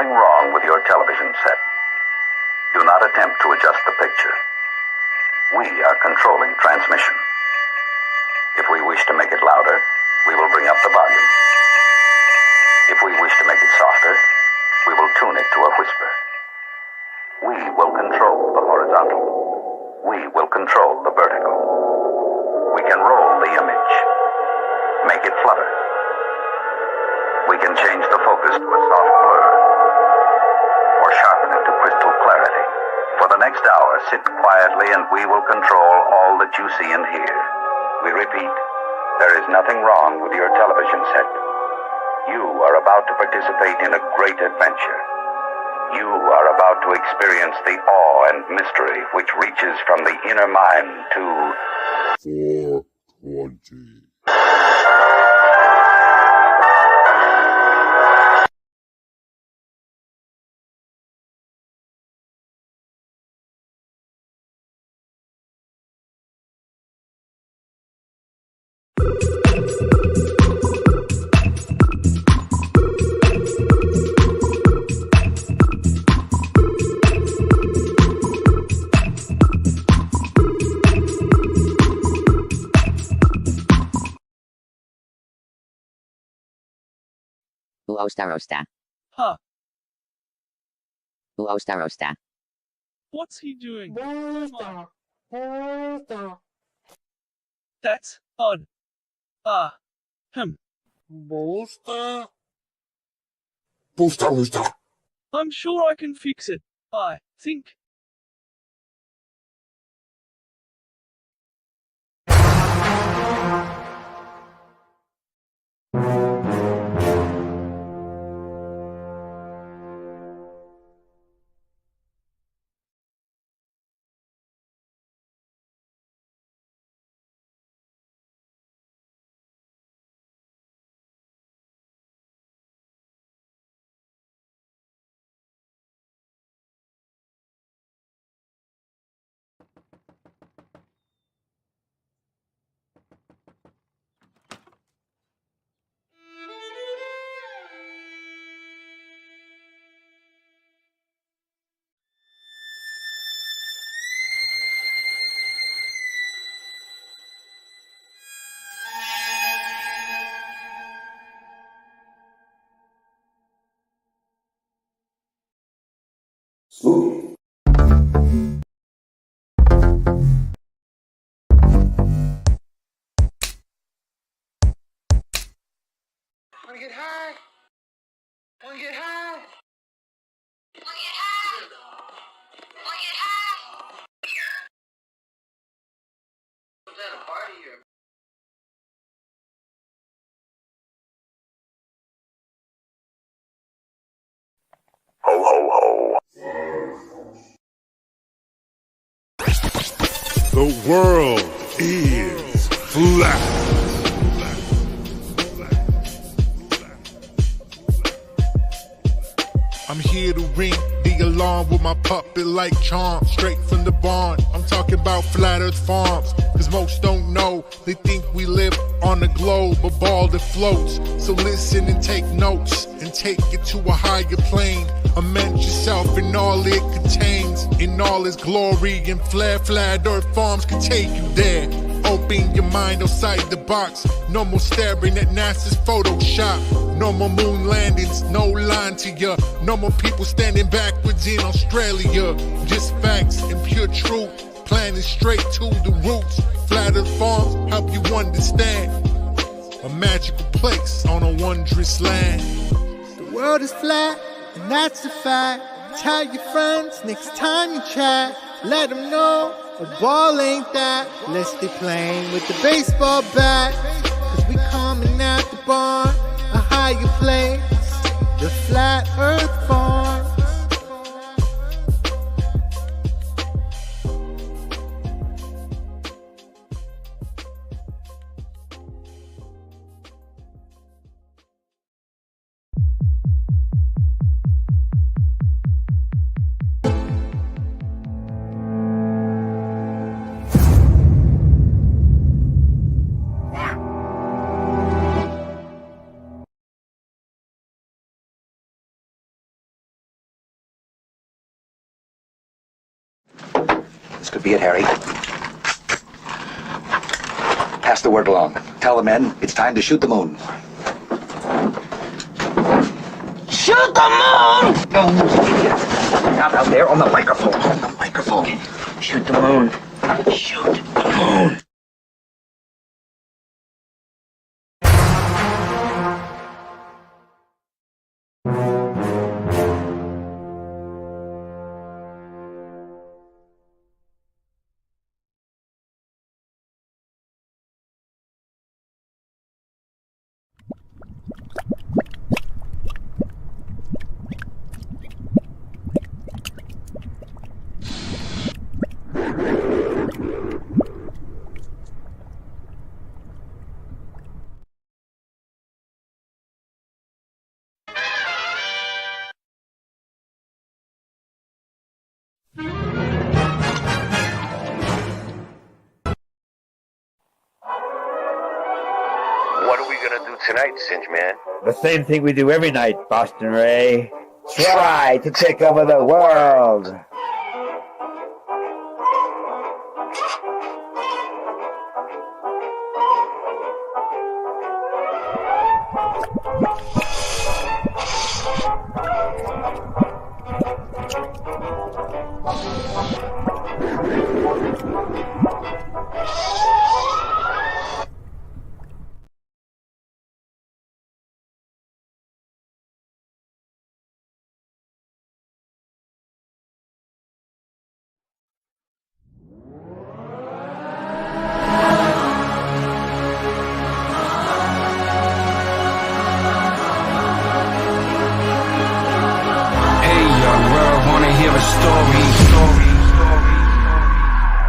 nothing wrong with your television set. Do not attempt to adjust the picture. We are controlling transmission. If we wish to make it louder, we will bring up the volume. If we wish to make it softer, we will tune it to a whisper. We will control the horizontal. We will control the vertical. We can roll the image, make it flutter. We can change the focus to a soft blur, or sharpen it to crystal clarity. For the next hour, sit quietly and we will control all that you see and hear. We repeat, there is nothing wrong with your television set. You are about to participate in a great adventure. You are about to experience the awe and mystery which reaches from the inner mind to 420. Uostarosta. Huh. Uostarosta. What's he doing? That's odd. Booster. I'm sure I can fix it. I think. Spooky. Wanna get high? Wanna get high? Was that a party or? ho ho ho. The world is flat. I'm here to ring the alarm with my puppet like charm, straight from the barn. I'm talking about Flat Earth Farms, cause most don't know. They think we live on a globe, a ball that floats. So listen and take notes, and take it to a higher plane. Imagine yourself in all it contains, in all its glory and flair. Flat Earth Farms can take you there. Open your mind outside the box. No more staring at NASA's Photoshop. No more moon landings, no line to ya. No more people standing backwards in Australia. Just facts and pure truth, planning straight to the roots. Flat Earth Farms help you understand. A magical place on a wondrous land. The world is flat, and that's a fact. Tell your friends next time you chat. Let them know a ball ain't that. Let's stay playing with the baseball bat. Cause we coming at the barn, a higher place, the Flat Earth Farm. This could be it, Harry. Pass the word along. Tell the men it's time to shoot the moon. Shoot the moon! Not out there on the microphone. On the microphone. Shoot the moon. Shoot the moon. What are we gonna do tonight, Singe Man? The same thing we do every night, Boston Ray. Try to take over the world.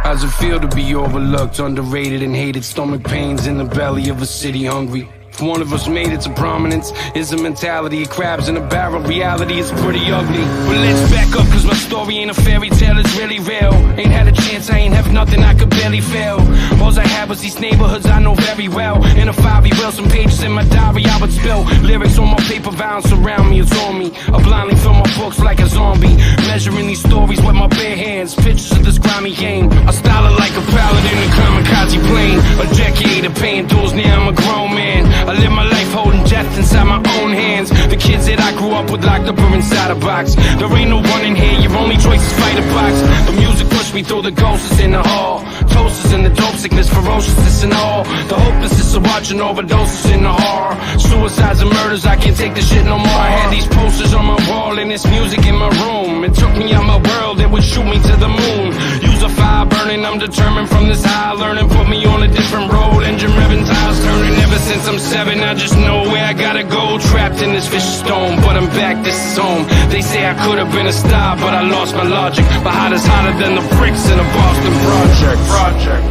How's it feel to be overlooked, underrated and hated? Stomach pains in the belly of a city hungry. If one of us made it to prominence, is a mentality of crabs in a barrel. Reality is pretty ugly. But let's back up, cause my story ain't a fairy tale, it's really real. Ain't had a chance, I ain't have nothing, I could barely fail. All I had was these neighborhoods I know very well. In a 5-wheel, some pages in my diary I would spill. Lyrics on my paper, violence around me, it's on me. I blindly fill my books like a zombie. Measuring these stories with my bare hands. Pictures of this grimy game. I style it like a paladin in a kamikaze plane. A decade of paying dues, now I'm a grown man. I live my life holding death inside my own hands. The kids that I grew up with locked up are inside a box. There ain't no one in here, your only choice is fight a box. The music pushed me through, the ghosts in the hall. Toasters in the dope sickness, ferociousness and all. The hopelessness of watching overdoses in the horror. Suicides and murders, I can't take this shit no more. I had these posters on my wall and this music in my room. It took me out my world, it would shoot me to the moon. Use a fire burning, I'm determined from this high. Learning put me on a different road. Engine revving, tires turning. Ever since I'm 7, I just know where I gotta go. Trapped in this vicious stone, but I'm back, this is home. They say I could have been a star, but I lost my logic. My heart is hotter than the bricks in a Boston project. Project.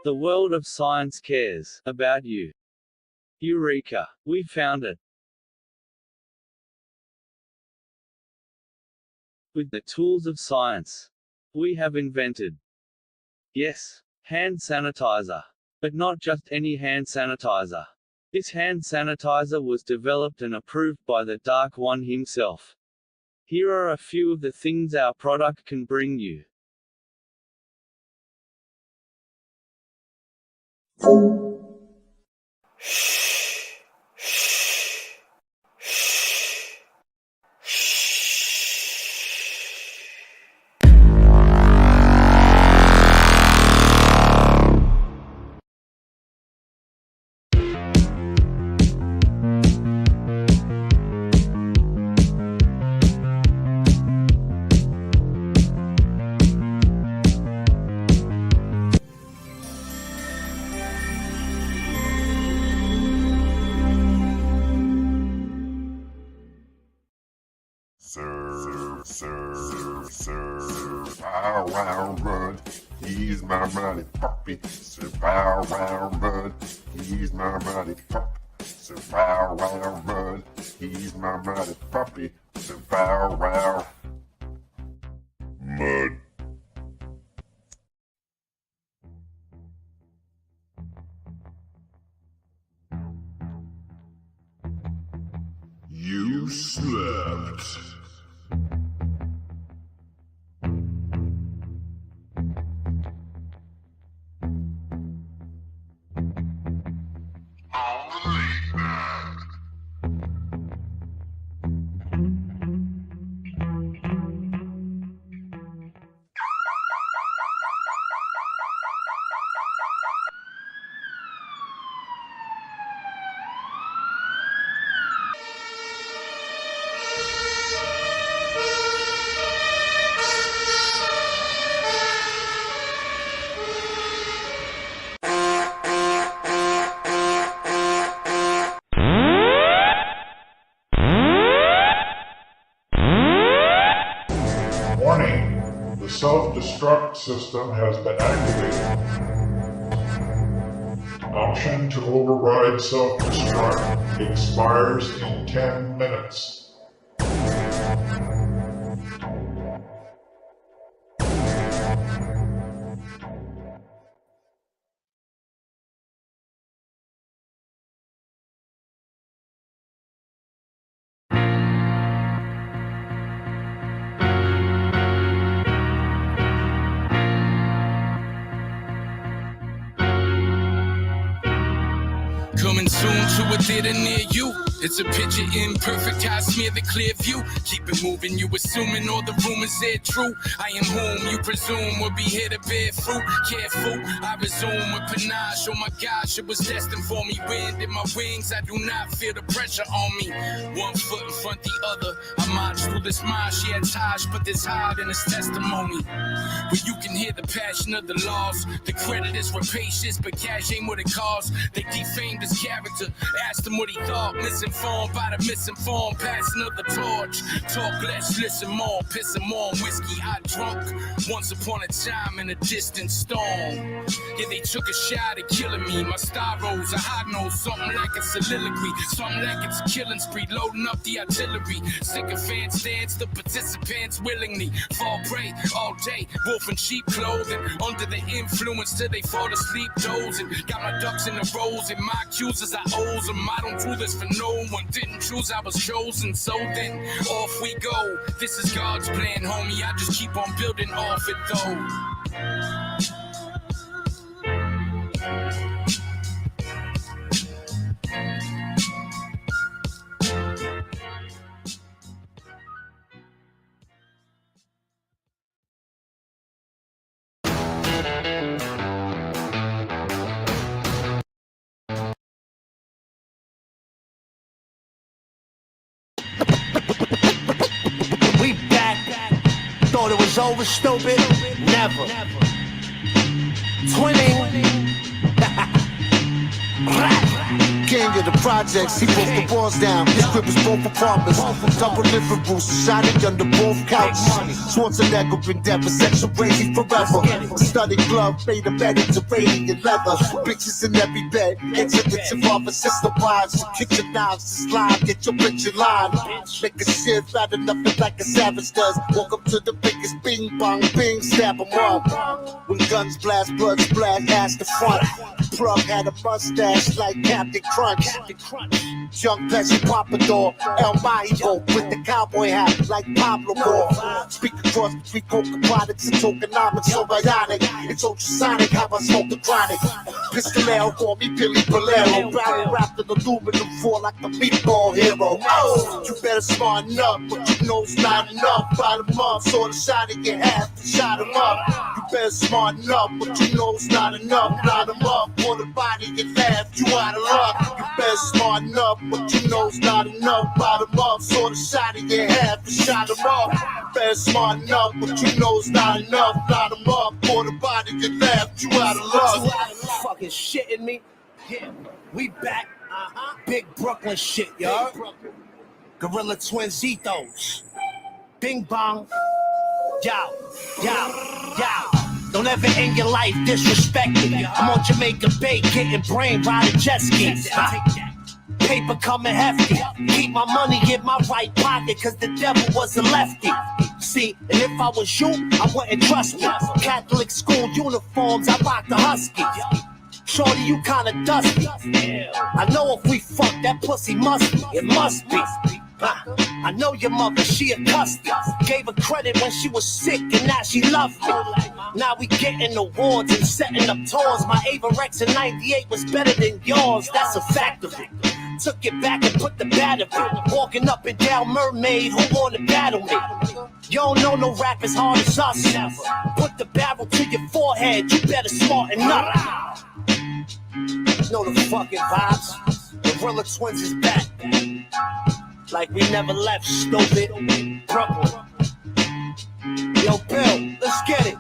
The world of science cares about you. Eureka! We found it. With the tools of science, we have invented, yes, hand sanitizer. But not just any hand sanitizer. This hand sanitizer was developed and approved by the Dark One himself. Here are a few of the things our product can bring you. Serve, wow, run. He's my mighty puppy, so wow, wow, mud. He's my mighty puppy, so wow, wow, mud. He's my mighty puppy, so wow, wow, mud. You slept. Warning, the self-destruct system has been activated. Option to override self-destruct expires in 10 minutes. Coming soon to a theater near you. It's a picture imperfect, I smear the clear view. Keep it moving, you assuming all the rumors are true. I am whom you presume will be here to bear fruit. Careful, I resume with panache. Oh my gosh, it was destined for me. Wind in my wings, I do not feel the pressure on me. One foot in front the other, I march through this marsh. Yeah, Taj put this hard in his testimony. Where you can hear the passion of the loss. The credit is rapacious, but cash ain't what it costs. They defamed his character, asked him what he thought. Misinformed by the misinformed, passing of the torch. Talk less, listen more, piss him on. Whiskey I drunk once upon a time in a distant storm. Yeah, they took a shot at killing me. My star rose, a hot nose, something like a soliloquy, something like it's a killing spree, loading up the artillery. Sycophants dance, the participants willingly fall prey all day. Wolf in sheep clothing, under the influence till they fall asleep dozing. Got my ducks in the rows and my accusers I owes them. I don't do this for no one, didn't choose, I was chosen. So then, off we go. This is God's plan, homie. I just keep on building off it though. Thought it was over, stupid? Never. Twinning. King of the projects, he broke the walls down. His crib was both apartments, double living rooms, shot it under both couches. Schwarzenegger been dead for sexual crazy forever. Studded glove made him better to radiant leather. Bitches in every bed, intimate involving sister wives. Kitchen knives to slide, get your bitch in line. Make a shit fat enough like a savage does. Walk up to the biggest bing bong bing, stab him up. When guns blast, blood splash, ass the front. Plug had a mustache like Captain Crunch. Young Pesci Pompadour, El Mahigo with the cowboy hat like Pablo Moore. Speak across between coca products and tokenomics, so bionic. It's ultrasonic, how I smoke the chronic. Pistolero, call me Billy Bolero. Barrel wrapped in aluminum foil like a meatball hero. Oh, you better smarten up, but you know it's not enough. Bottom up, saw the shot in your half, shot him up. You better smarten up, but you know it's not enough. Line him up, for the body and laugh, you out of luck. You better smarten up, but you know it's not enough. Bottom up, saw the shot in your half, and shot him up. You better smarten up, but you know it's not enough. Line him up, for the body and laugh, you out of luck. You fucking shitting me? Yeah, we back. Big Brooklyn shit, yo. Gorilla Twins ethos. Bing bong. Yow, yow, yow. Don't ever in your life disrespect me. I'm on Jamaica Bay getting brain riding jet skis. Paper coming hefty. Keep my money in my right pocket, cause the devil was a lefty. See, and if I was you, I wouldn't trust me. Catholic school uniforms, I rock the Huskies. Shorty, you kinda dusty. I know if we fuck, that pussy must be. It must be. I know your mother, she a custody. Gave her credit when she was sick, and now she loved me. Now we getting awards and setting up tours. My Averex in 98 was better than yours. That's a fact of it. Took it back and put the bat of it. Walking up and down Mermaid, who wanna battle me? You don't know no rap as hard as us. Put the barrel to your forehead, you better smarten up. Know the fucking vibes. Gorilla Twins is back. Like we never left, stupid. Brooklyn. Yo, Bill, let's get it.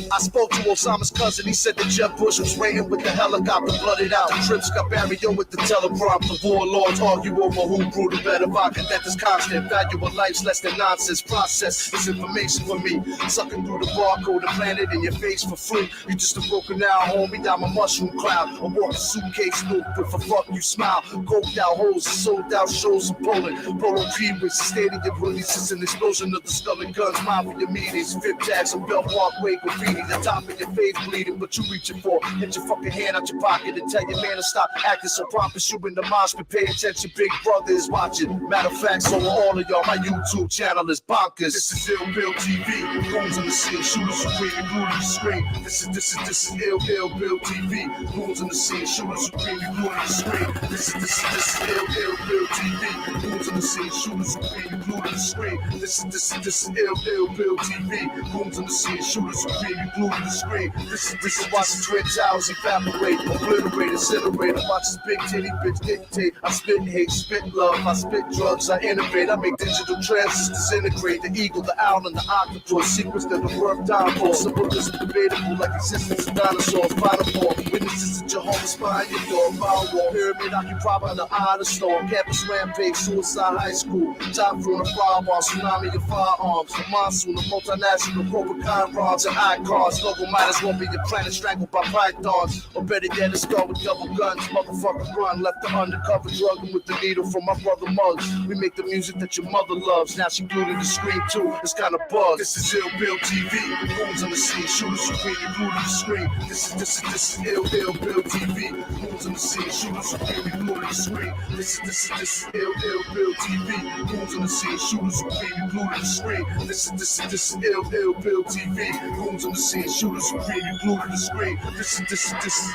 I spoke to Osama's cousin, he said that Jeb Bush was raiding with the helicopter, blooded out. The trips got barrier with the teleprompter. Warlords argue over who brewed the better vodka. That is constant. Value of life's less than nonsense. Process this information for me. Sucking through the barcode and plant it in your face for free. You just a broken out homie, I'm a mushroom cloud. A walking suitcase loop with a fuck you smile. Coked out hoes, sold out shows in Poland. Polo P with stadium releases, an explosion of the skull and guns. Mafia meetings, VIP tags, and Bell Parkway graffiti. The top of your face bleeding, but you reaching for. Hit your fucking hand out your pocket and tell your man to stop acting so pompous. You in the mosh, but pay attention, big brother is watching. Matter of fact, so all of y'all, my YouTube channel is bonkers. This is Ill Bill TV. Goons in the scene, shooters supreme, and glued to the screen. This is Ill Bill TV. Goons in the scene, shooters supreme, and glued to the screen. This is Ill Bill TV. Goons in the scene, shooters supreme, and glued to the screen. This is Ill Bill TV. Goons in the scene, shooters supreme, and glued to the screen. This is watching Twin Towers evaporate, obliterate, incinerate. I watch this big titty bitch dictate. I spit hate, spit love, I spit drugs, I innovate. I make digital transits disintegrate. The eagle, the owl, and the octopus. Secrets that are worth time for. Simple is debatable, like existence of dinosaurs. Final form, witnesses at your home, behind your door. Power wall, pyramid occupied by the eye of the storm. Campus rampage, suicide high school. Top floor, the fireball, tsunami of firearms. The monsoon, the multinational corporate con rods and icons. Logo might as well be your planet strangled by pythons. Or better yet, it's start with double guns. Motherfucker run, left the undercover drugging with the needle from my brother Muggs. We make the music that your mother loves. Now she glued to the screen too. It's kinda bugged. This is Ill Bill TV. Goons on the scene, shooters supreme, you glued to the screen. This is Ill Bill TV. Goons on the scene, shooters supreme, you glued to the screen. This is Ill Bill TV. Goons on the scene, shooters supreme, you glued to the screen. This is Ill Bill TV. Goons on the scene, shooters supreme, you glued to the screen. This is.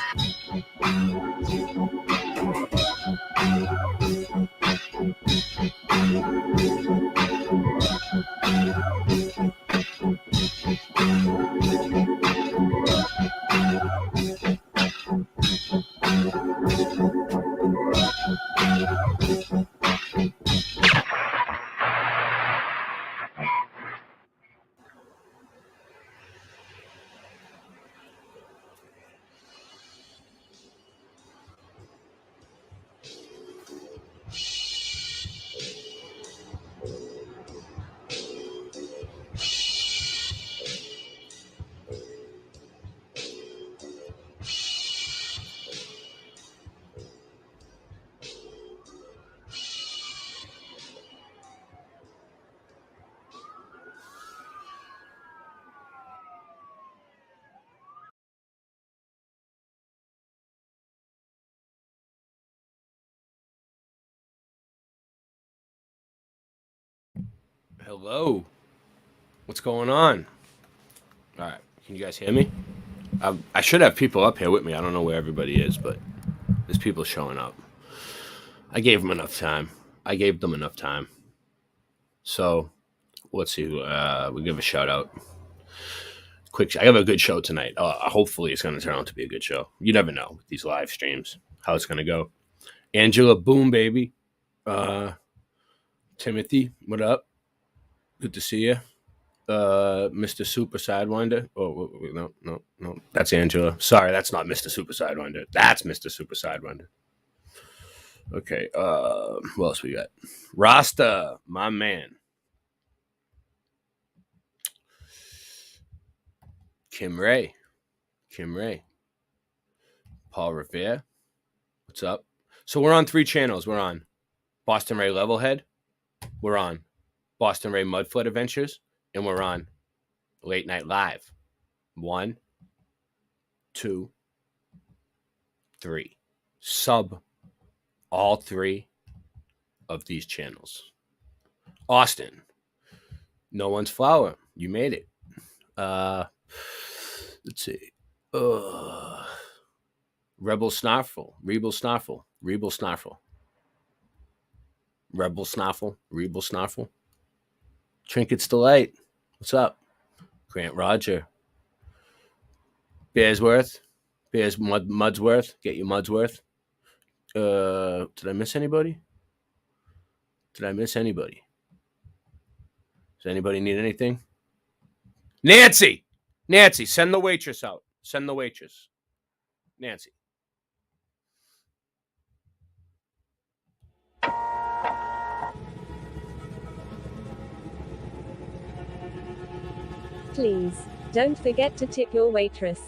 Hello. What's going on? All right. Can you guys hear me? I should have people up here with me. I don't know where everybody is, but there's people showing up. I gave them enough time. So let's see. We give a shout out. Quick, I have a good show tonight. Hopefully, it's going to turn out to be a good show. You never know with these live streams how it's going to go. Angela, boom, baby. Timothy, what up? Good to see you. Mr. Super Sidewinder. Oh, no. That's Angela. Sorry, that's not Mr. Super Sidewinder. That's Mr. Super Sidewinder. Okay. What else we got? Rasta, my man. Kim Ray. Paul Revere. What's up? So we're on 3 channels. We're on Boston Ray Levelhead. We're on Boston Ray Mudflood Adventures. And we're on Late Night Live. 1, 2, 3. Sub all 3 of these channels. Austin. No One's Flower. You made it. Let's see. Rebel Snarfle. Trinkets Delight. What's up? Grant Roger. Bearsworth. Mudsworth. Get your Mudsworth. Did I miss anybody? Does anybody need anything? Nancy, send the waitress out. Nancy. Please, don't forget to tip your waitress.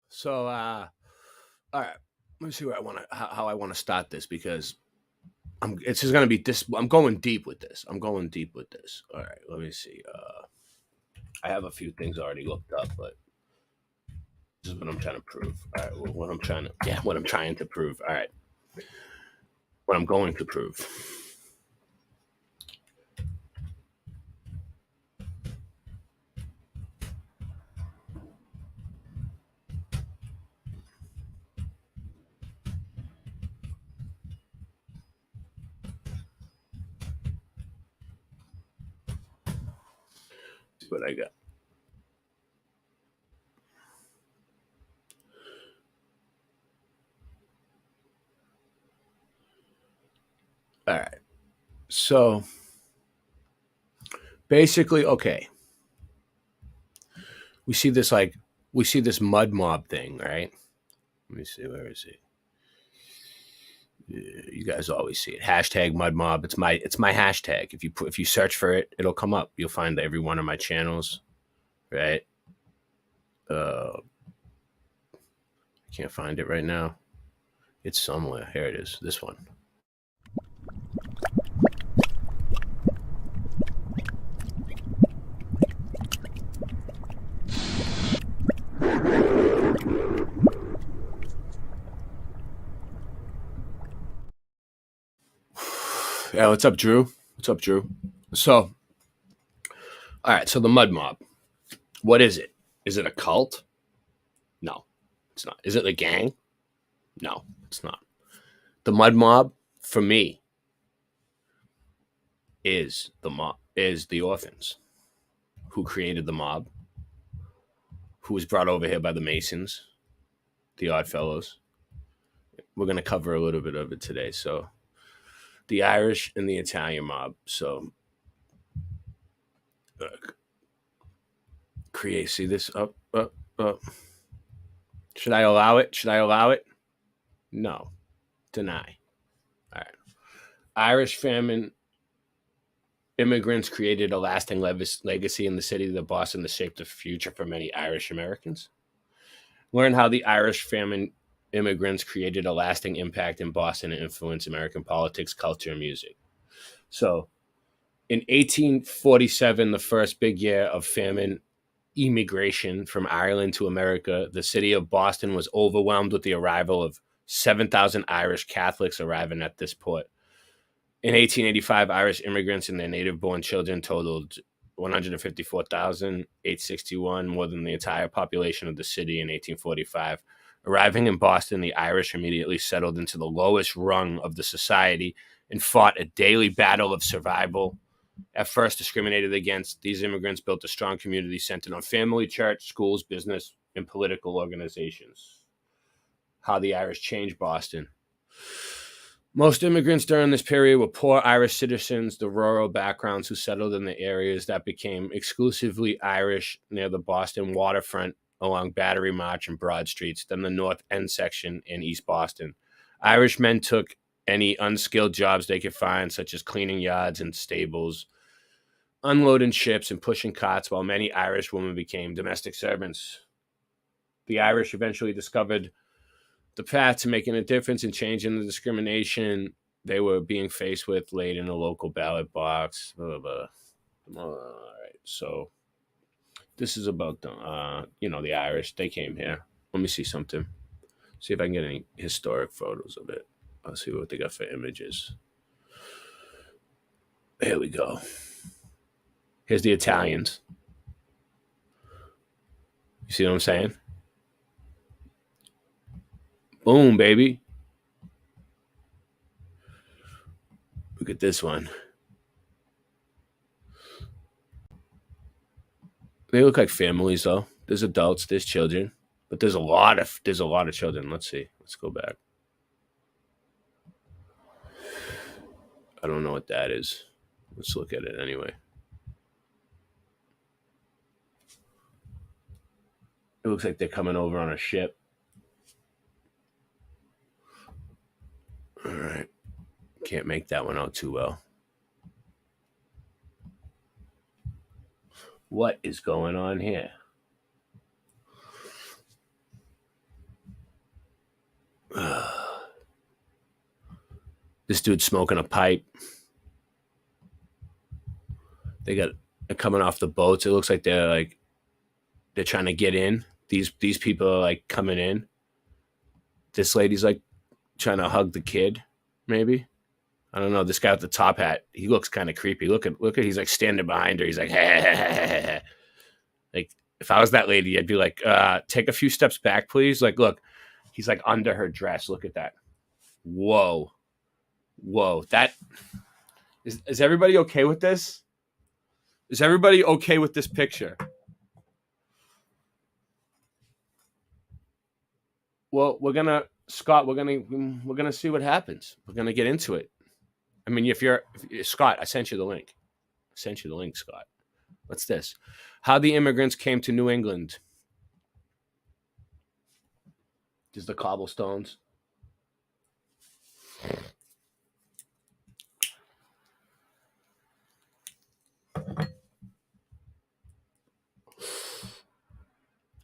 So, all right. Let me see where how I want to start this, because it's just going to be this. I'm going deep with this. All right. Let me see. I have a few things already looked up, but this is what I'm trying to prove. All right. What I'm trying to prove. All right. What I'm going to prove. What I got. All right. So basically, okay. We see this mudmob thing, right? Let me see, where is it? You guys always see it. Hashtag mudmob. It's my hashtag. If you search for it, it'll come up. You'll find every one of my channels, right? I can't find it right now. It's somewhere. Here it is. This one. Yeah, what's up, Drew? So, all right. So the mudmob. What is it? Is it a cult? No, it's not. Is it a gang? No, it's not. The mudmob, for me, is the orphans who created the mob, who was brought over here by the Masons, the Oddfellows. We're going to cover a little bit of it today. So the Irish and the Italian mob. So see this up. Should I allow it? No. Deny. All right. Irish famine immigrants created a lasting legacy in the city of Boston that shaped the future for many Irish Americans. Learn how the Irish famine immigrants created a lasting impact in Boston and influenced American politics, culture, and music. So, in 1847, the first big year of famine immigration from Ireland to America, the city of Boston was overwhelmed with the arrival of 7,000 Irish Catholics arriving at this port. In 1885, Irish immigrants and their native-born children totaled 154,861, more than the entire population of the city in 1845. Arriving in Boston, the Irish immediately settled into the lowest rung of the society and fought a daily battle of survival. At first discriminated against, these immigrants built a strong community centered on family, church, schools, business, and political organizations. How the Irish changed Boston. Most immigrants during this period were poor Irish citizens, the rural backgrounds who settled in the areas that became exclusively Irish near the Boston waterfront along Battery March and Broad Streets, then the North End section in East Boston. Irish men took any unskilled jobs they could find, such as cleaning yards and stables, unloading ships, and pushing carts, while many Irish women became domestic servants. The Irish eventually discovered the path to making a difference and changing the discrimination they were being faced with laid in a local ballot box. Blah, blah, blah. All right, so this is about the, the Irish. They came here. Let me see something. See if I can get any historic photos of it. I'll see what they got for images. Here we go. Here's the Italians. You see what I'm saying? Boom, baby. Look at this one. They look like families, though. There's adults, there's children, but there's a lot of children. Let's see. Let's go back. I don't know what that is. Let's look at it anyway. It looks like they're coming over on a ship. All right. Can't make that one out too well. What is going on here? This dude's smoking a pipe. They're coming off the boats. It looks like they're trying to get in. These people are like coming in. This lady's like trying to hug the kid, maybe. I don't know. This guy with the top hat, he looks kind of creepy. Look at he's like standing behind her. He's like, hey. Like if I was that lady, I'd be like, take a few steps back, please. Like, look, he's like under her dress. Look at that. Whoa. That is everybody okay with this? Is everybody okay with this picture? Well, we're gonna see what happens. We're gonna get into it. I mean, if Scott, I sent you the link. Scott. What's this? How the immigrants came to New England. There's the cobblestones.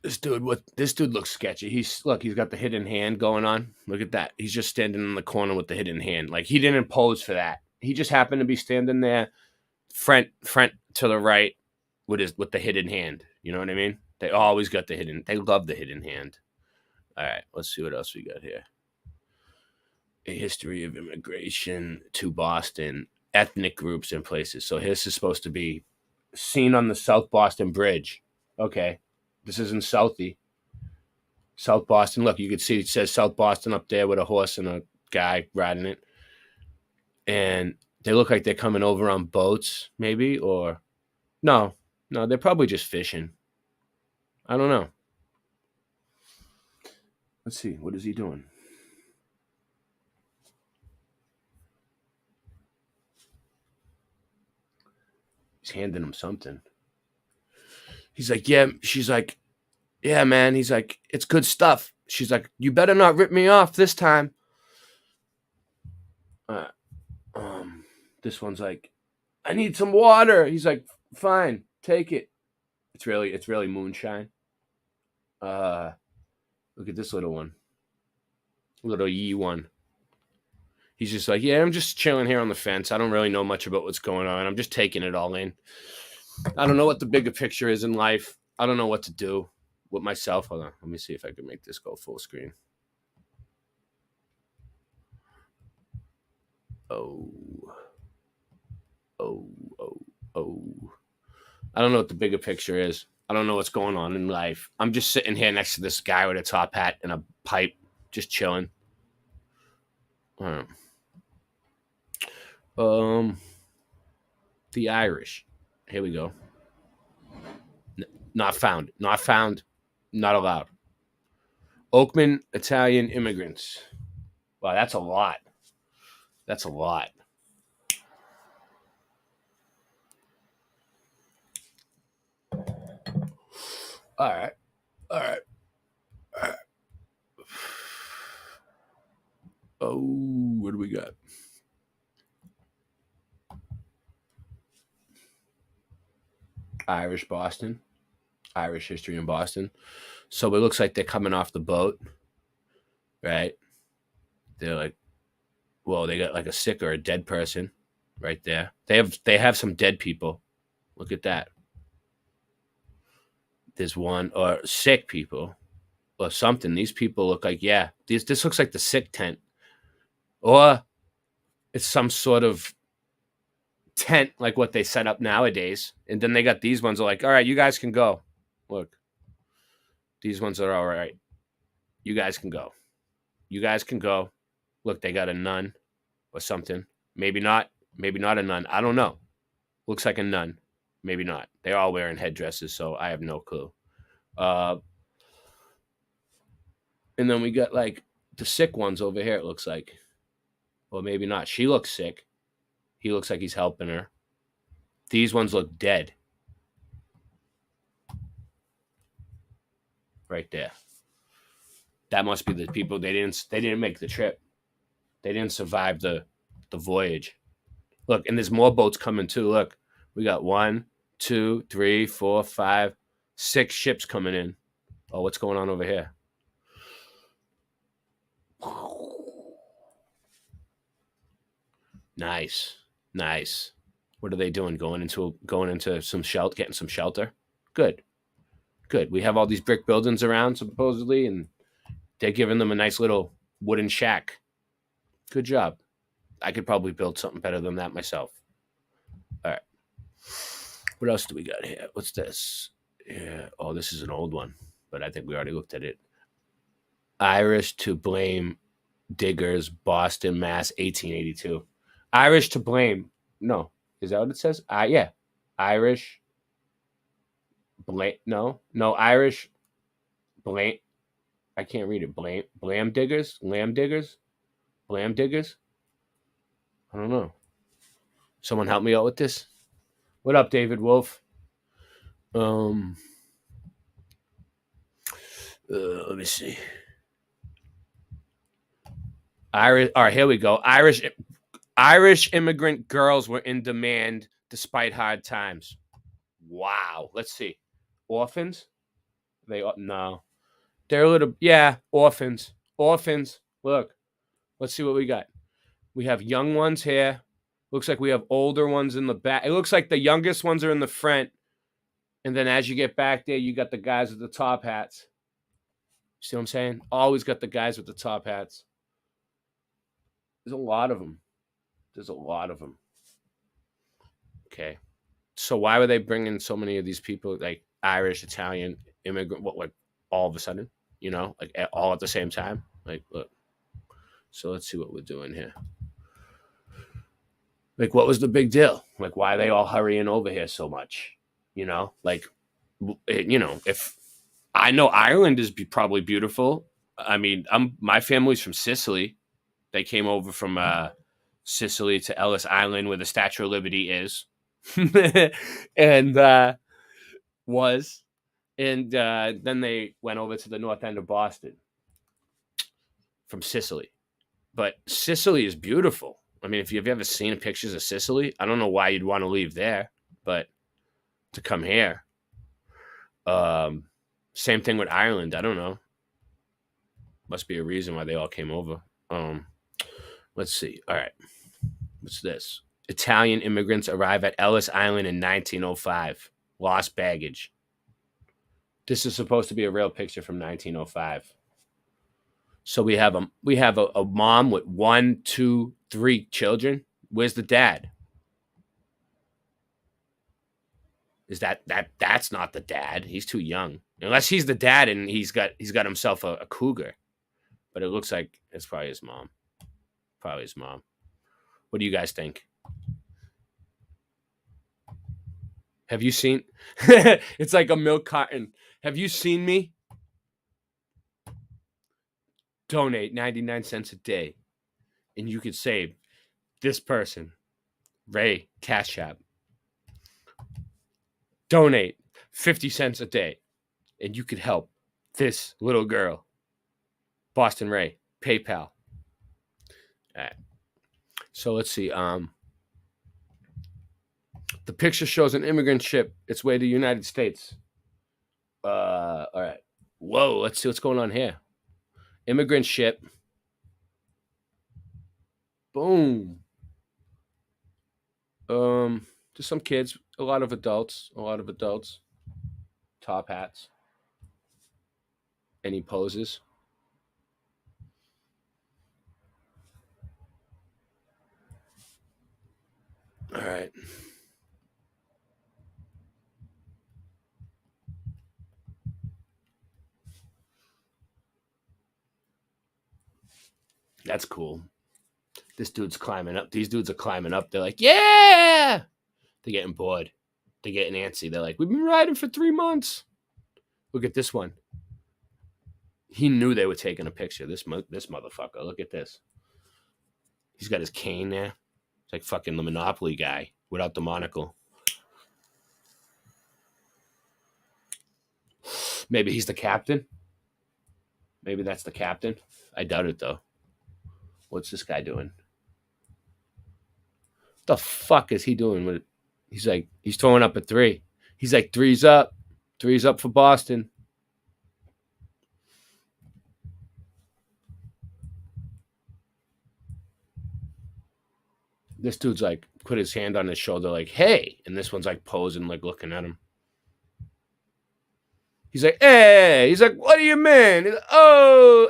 This dude looks sketchy. He's got the hidden hand going on. Look at that. He's just standing in the corner with the hidden hand. Like he didn't pose for that. He just happened to be standing there, front to the right, with the hidden hand. You know what I mean? They always got they love the hidden hand. All right, let's see what else we got here. A history of immigration to Boston, ethnic groups and places. So this is supposed to be seen on the South Boston Bridge. Okay. This is in South Boston. Look, you can see it says South Boston up there with a horse and a guy riding it. And they look like they're coming over on boats, maybe, or no, they're probably just fishing. I don't know. Let's see. What is he doing? He's handing him something. He's like, yeah. She's like, yeah, man. He's like, it's good stuff. She's like, you better not rip me off this time. This one's like, I need some water. He's like, fine, take it. It's really moonshine. Look at this little one. Little yee one. He's just like, yeah, I'm just chilling here on the fence. I don't really know much about what's going on. I'm just taking it all in. I don't know what the bigger picture is in life. I don't know what to do with myself. Hold on. Let me see if I can make this go full screen. Oh. I don't know what the bigger picture is. I don't know what's going on in life. I'm just sitting here next to this guy with a top hat and a pipe, just chilling. The Irish. Here we go. Not found. Not found. Not allowed. Oakman Italian immigrants. Wow, that's a lot. That's a lot. All right. All right. All right. Oh, what do we got? Irish Boston. Irish history in Boston. So it looks like they're coming off the boat, right? They're like, well, they got like a sick or a dead person right there. They have some dead people. Look at that. There's one or sick people or something. These people look like, yeah, this looks like the sick tent. Or it's some sort of tent like what they set up nowadays. And then they got these ones are like, all right, you guys can go. Look, these ones are all right. You guys can go. You guys can go. Look, they got a nun or something. Maybe not a nun. I don't know. Looks like a nun. Maybe not. They're all wearing headdresses, so I have no clue. And then we got like the sick ones over here, it looks like. Well, maybe not. She looks sick. He looks like he's helping her. These ones look dead. Right there. That must be the people they didn't make the trip. They didn't survive the voyage. Look, and there's more boats coming too. Look, we got 1, 2, 3, 4, 5, 6 ships coming in. Oh, what's going on over here? Nice. What are they doing? Going into some shelter, getting some shelter? Good. We have all these brick buildings around supposedly, and they're giving them a nice little wooden shack. Good job. I could probably build something better than that myself. All right. What else do we got here? What's this? Yeah. Oh, this is an old one, but I think we already looked at it. Irish to blame diggers, Boston, Mass, 1882. Irish to blame. No. Is that what it says? Yeah. Irish. Blame. No. Irish. Blame. I can't read it. Blam diggers? Lamb diggers? Blam diggers? I don't know. Someone help me out with this. What up, David Wolf? Let me see. Irish. All right, here we go. Irish immigrant girls were in demand despite hard times. Wow. Let's see. Orphans? No. They're a little, orphans. Look. Let's see what we got. We have young ones here. Looks like we have older ones in the back. It looks like the youngest ones are in the front. And then as you get back there, you got the guys with the top hats. See what I'm saying? Always got the guys with the top hats. There's a lot of them. Okay. So why were they bringing so many of these people, like Irish, Italian, immigrant, like all of a sudden, like all at the same time? Like, look. So let's see what we're doing here. Like, what was the big deal? Like, why are they all hurrying over here so much? Like, if I know Ireland is probably beautiful. I mean, my family's from Sicily. They came over from Sicily to Ellis Island, where the Statue of Liberty is, and then they went over to the north end of Boston from Sicily. But Sicily is beautiful. I mean, if you've ever seen pictures of Sicily, I don't know why you'd want to leave there, but to come here. Same thing with Ireland. I don't know. Must be a reason why they all came over. Let's see. All right. What's this? Italian immigrants arrive at Ellis Island in 1905. Lost baggage. This is supposed to be a real picture from 1905. So we have a mom with 1, 2, 3 children. Where's the dad? is that's not the dad. He's too young. Unless he's the dad and he's got himself a cougar. But it looks like it's probably his mom. Probably his mom. What do you guys think? Have you seen? It's like a milk carton. Have you seen me? Donate 99 cents a day, and you could save this person, Ray Cash App. Donate 50 cents a day, and you could help this little girl, Boston Ray, PayPal. All right. So let's see. The picture shows an immigrant ship its way to the United States. All right. Whoa, let's see what's going on here. Immigrant ship. Boom. Just some kids, a lot of adults. Top hats. Any poses? All right. That's cool. This dude's climbing up. These dudes are climbing up. They're like, yeah! They're getting bored. They're getting antsy. They're like, we've been riding for 3 months. Look at this one. He knew they were taking a picture. This motherfucker. Look at this. He's got his cane there. It's like fucking the Monopoly guy without the monocle. Maybe he's the captain. Maybe that's the captain. I doubt it, though. What's this guy doing? What the fuck is he doing with it? He's throwing up a 3. He's like, 3's up. 3's up for Boston. This dude's like, put his hand on his shoulder, like, hey. And this one's like posing, like looking at him. He's like, hey. He's like, what do you mean? He's like, oh,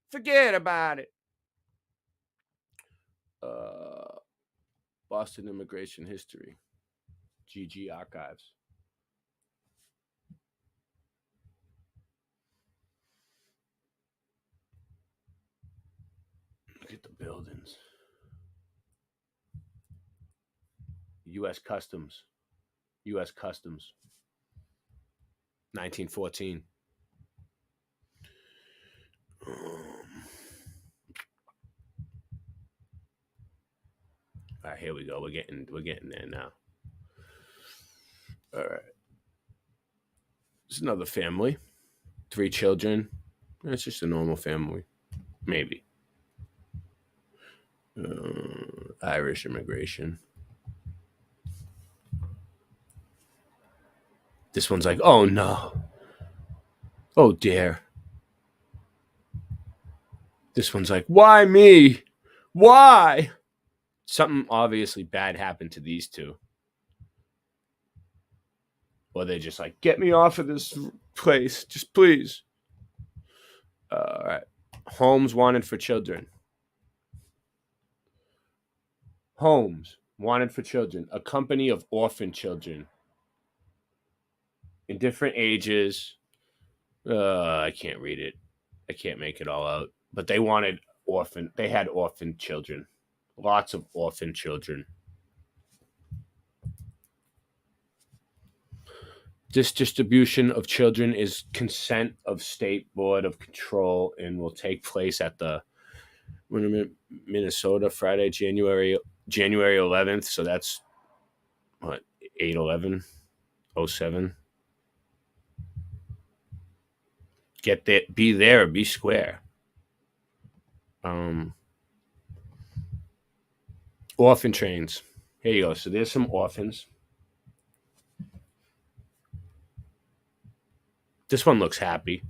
forget about it. Boston Immigration History. GG Archives. Look at the buildings. U.S. Customs. 1914. All right, here we go. We're getting there now. All right. It's another family. 3 children. It's just a normal family. Maybe. Irish immigration. This one's like, oh no. Oh dear. This one's like, why me? Why? Something obviously bad happened to these two. Or they just like, get me off of this place. Just please. All right. Homes wanted for children. Homes wanted for children. A company of orphan children. In different ages. I can't read it. I can't make it all out. But they wanted orphan. They had orphan children. Lots of orphan children. This distribution of children is consent of State Board of Control and will take place at the Minnesota Friday, January 11th. So that's what, 8/11/07. Get there, be there, be square. Orphan trains. Here you go. So there's some orphans. This one looks happy.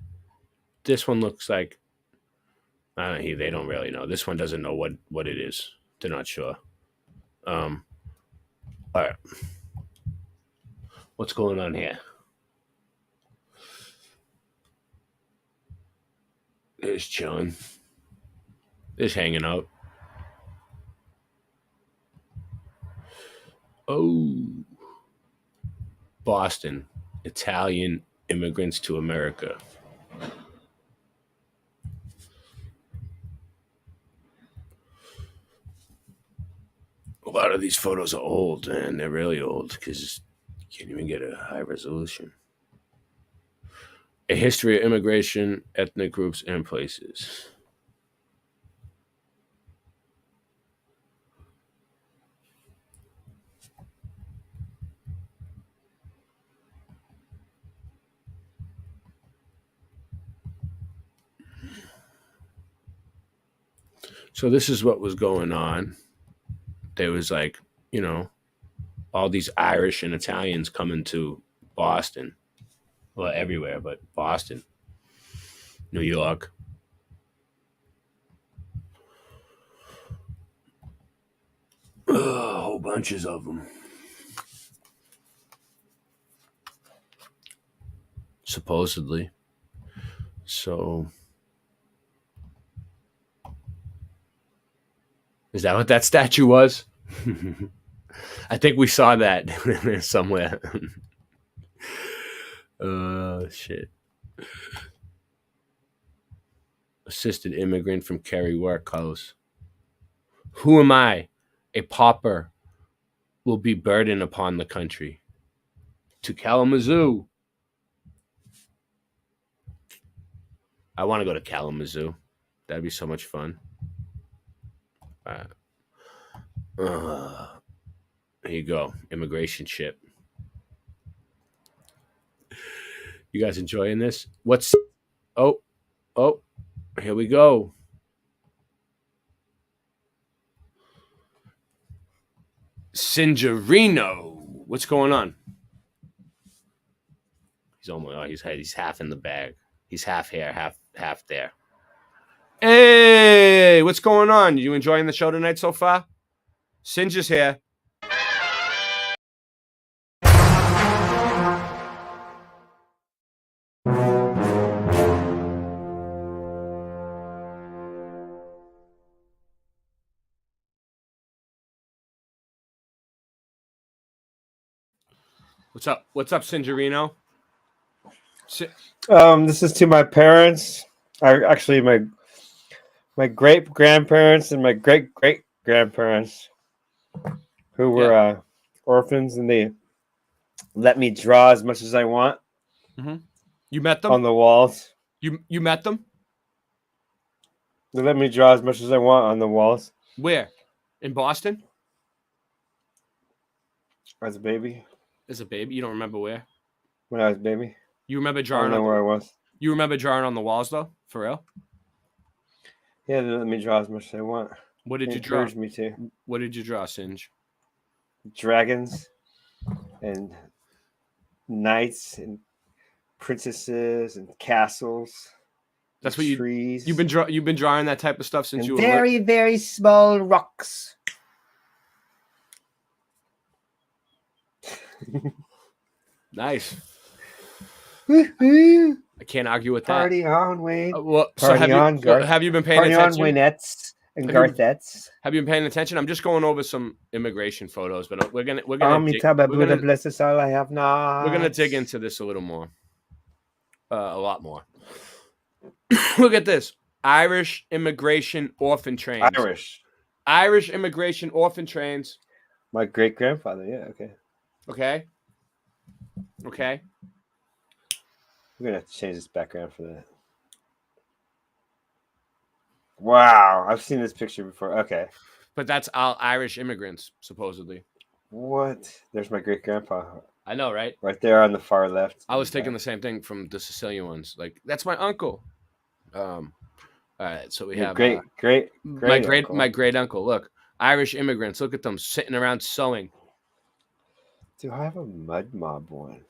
This one looks like they don't really know. This one doesn't know what it is. They're not sure. All right. What's going on here? There's chilling. There's hanging out. Oh, Boston, Italian immigrants to America. A lot of these photos are old, man. They're really old because you can't even get a high resolution. A history of immigration, ethnic groups, and places. So this is what was going on. There was like, you know, all these Irish and Italians coming to Boston. Well, everywhere, but Boston, New York. Whole bunches of them. Supposedly. So, is that what that statue was? I think we saw that somewhere. Shit. Assisted immigrant from Kerry Workhouse. Who am I? A pauper will be burden upon the country. To Kalamazoo. I want to go to Kalamazoo. That'd be so much fun. Here you go. Immigration ship. You guys enjoying this? What's... Oh, here we go. Singerino. What's going on? He's almost... he's half in the bag. He's half here, half there. Hey, what's going on? You enjoying the show tonight so far? Singe is here. What's up? What's up, Singerino? This is to my parents. Actually, my great grandparents and my great great grandparents, who were orphans, and they let me draw as much as I want. Mm-hmm. You met them on the walls. You met them? They let me draw as much as I want on the walls. Where? In Boston? As a baby. As a baby? You don't remember where? When I was a baby. You remember drawing? I don't know where I was. You remember drawing on the walls, though? For real? Yeah, they let me draw as much as I want. What did you draw? Encouraged me to. What did you draw, Singe? Dragons and knights and princesses and castles. That's what trees. You've been drawing that type of stuff since and you were very very small rocks. Nice. Woo-hoo. I can't argue with that. Party on, Wayne. Have you been paying Party attention? on, Waynettes and Garthettes. Have you been paying attention? I'm just going over some immigration photos, but we're gonna Amitabha bless us all. I have not. We're gonna dig into this a little more, a lot more. Look at this: Irish immigration orphan trains. Irish immigration orphan trains. My great grandfather. Yeah. Okay. We're gonna have to change this background for that. Wow, I've seen this picture before. Okay. But that's all Irish immigrants, supposedly. What? There's my great grandpa. I know, right? Right there on the far left. I was thinking the same thing from the Sicilian ones. Like, that's my uncle. All right, so we have my great uncle. Look, Irish immigrants. Look at them sitting around sewing. Do I have a mudmob one?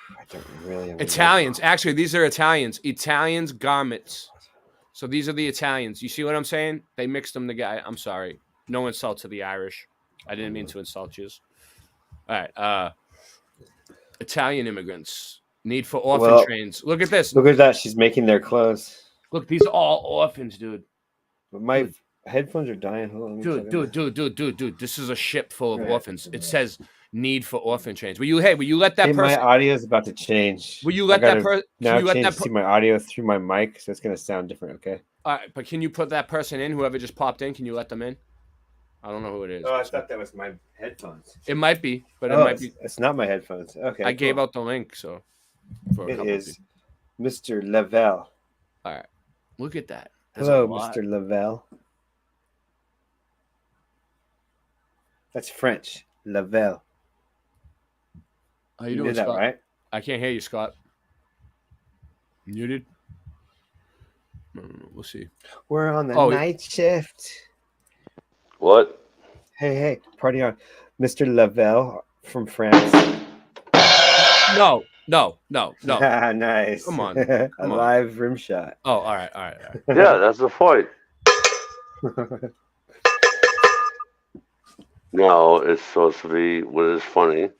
I don't really have Italians. Actually, these are Italians. Italians garments. So these are the Italians. You see what I'm saying? They mixed them together. I'm sorry. No insult to the Irish. I didn't mean to insult you. All right. Italian immigrants. Need for orphan trains. Look at this. Look at that. She's making their clothes. Look, these are all orphans, dude. But Headphones are dying. Hold on, let me check Dude. This is a ship full of Right. orphans. It says need for orphan trains. Will you let that Hey, person? my audio is about to change. Will you let that person? Now change to my audio through my mic, so it's gonna sound different. Okay. All right, but can you put that person in? Whoever just popped in, can you let them in? I don't know who it is. Oh, I thought that was my headphones. It might be, but it might be. It's not my headphones. Okay. I gave out the link, so. It is Mr. Lavelle. All right, look at that. Hello, Mr. Lavelle. That's French. Lavelle. How you doing, did that, Scott? right? I can't hear you, Scott. Muted. No, we'll see. We're on the night shift. What? Hey, party on. Mr. Lavelle from France. No. Nice. Come on. A live rim shot. Oh, all right. Yeah, that's the point. No, it's supposed to be what is funny.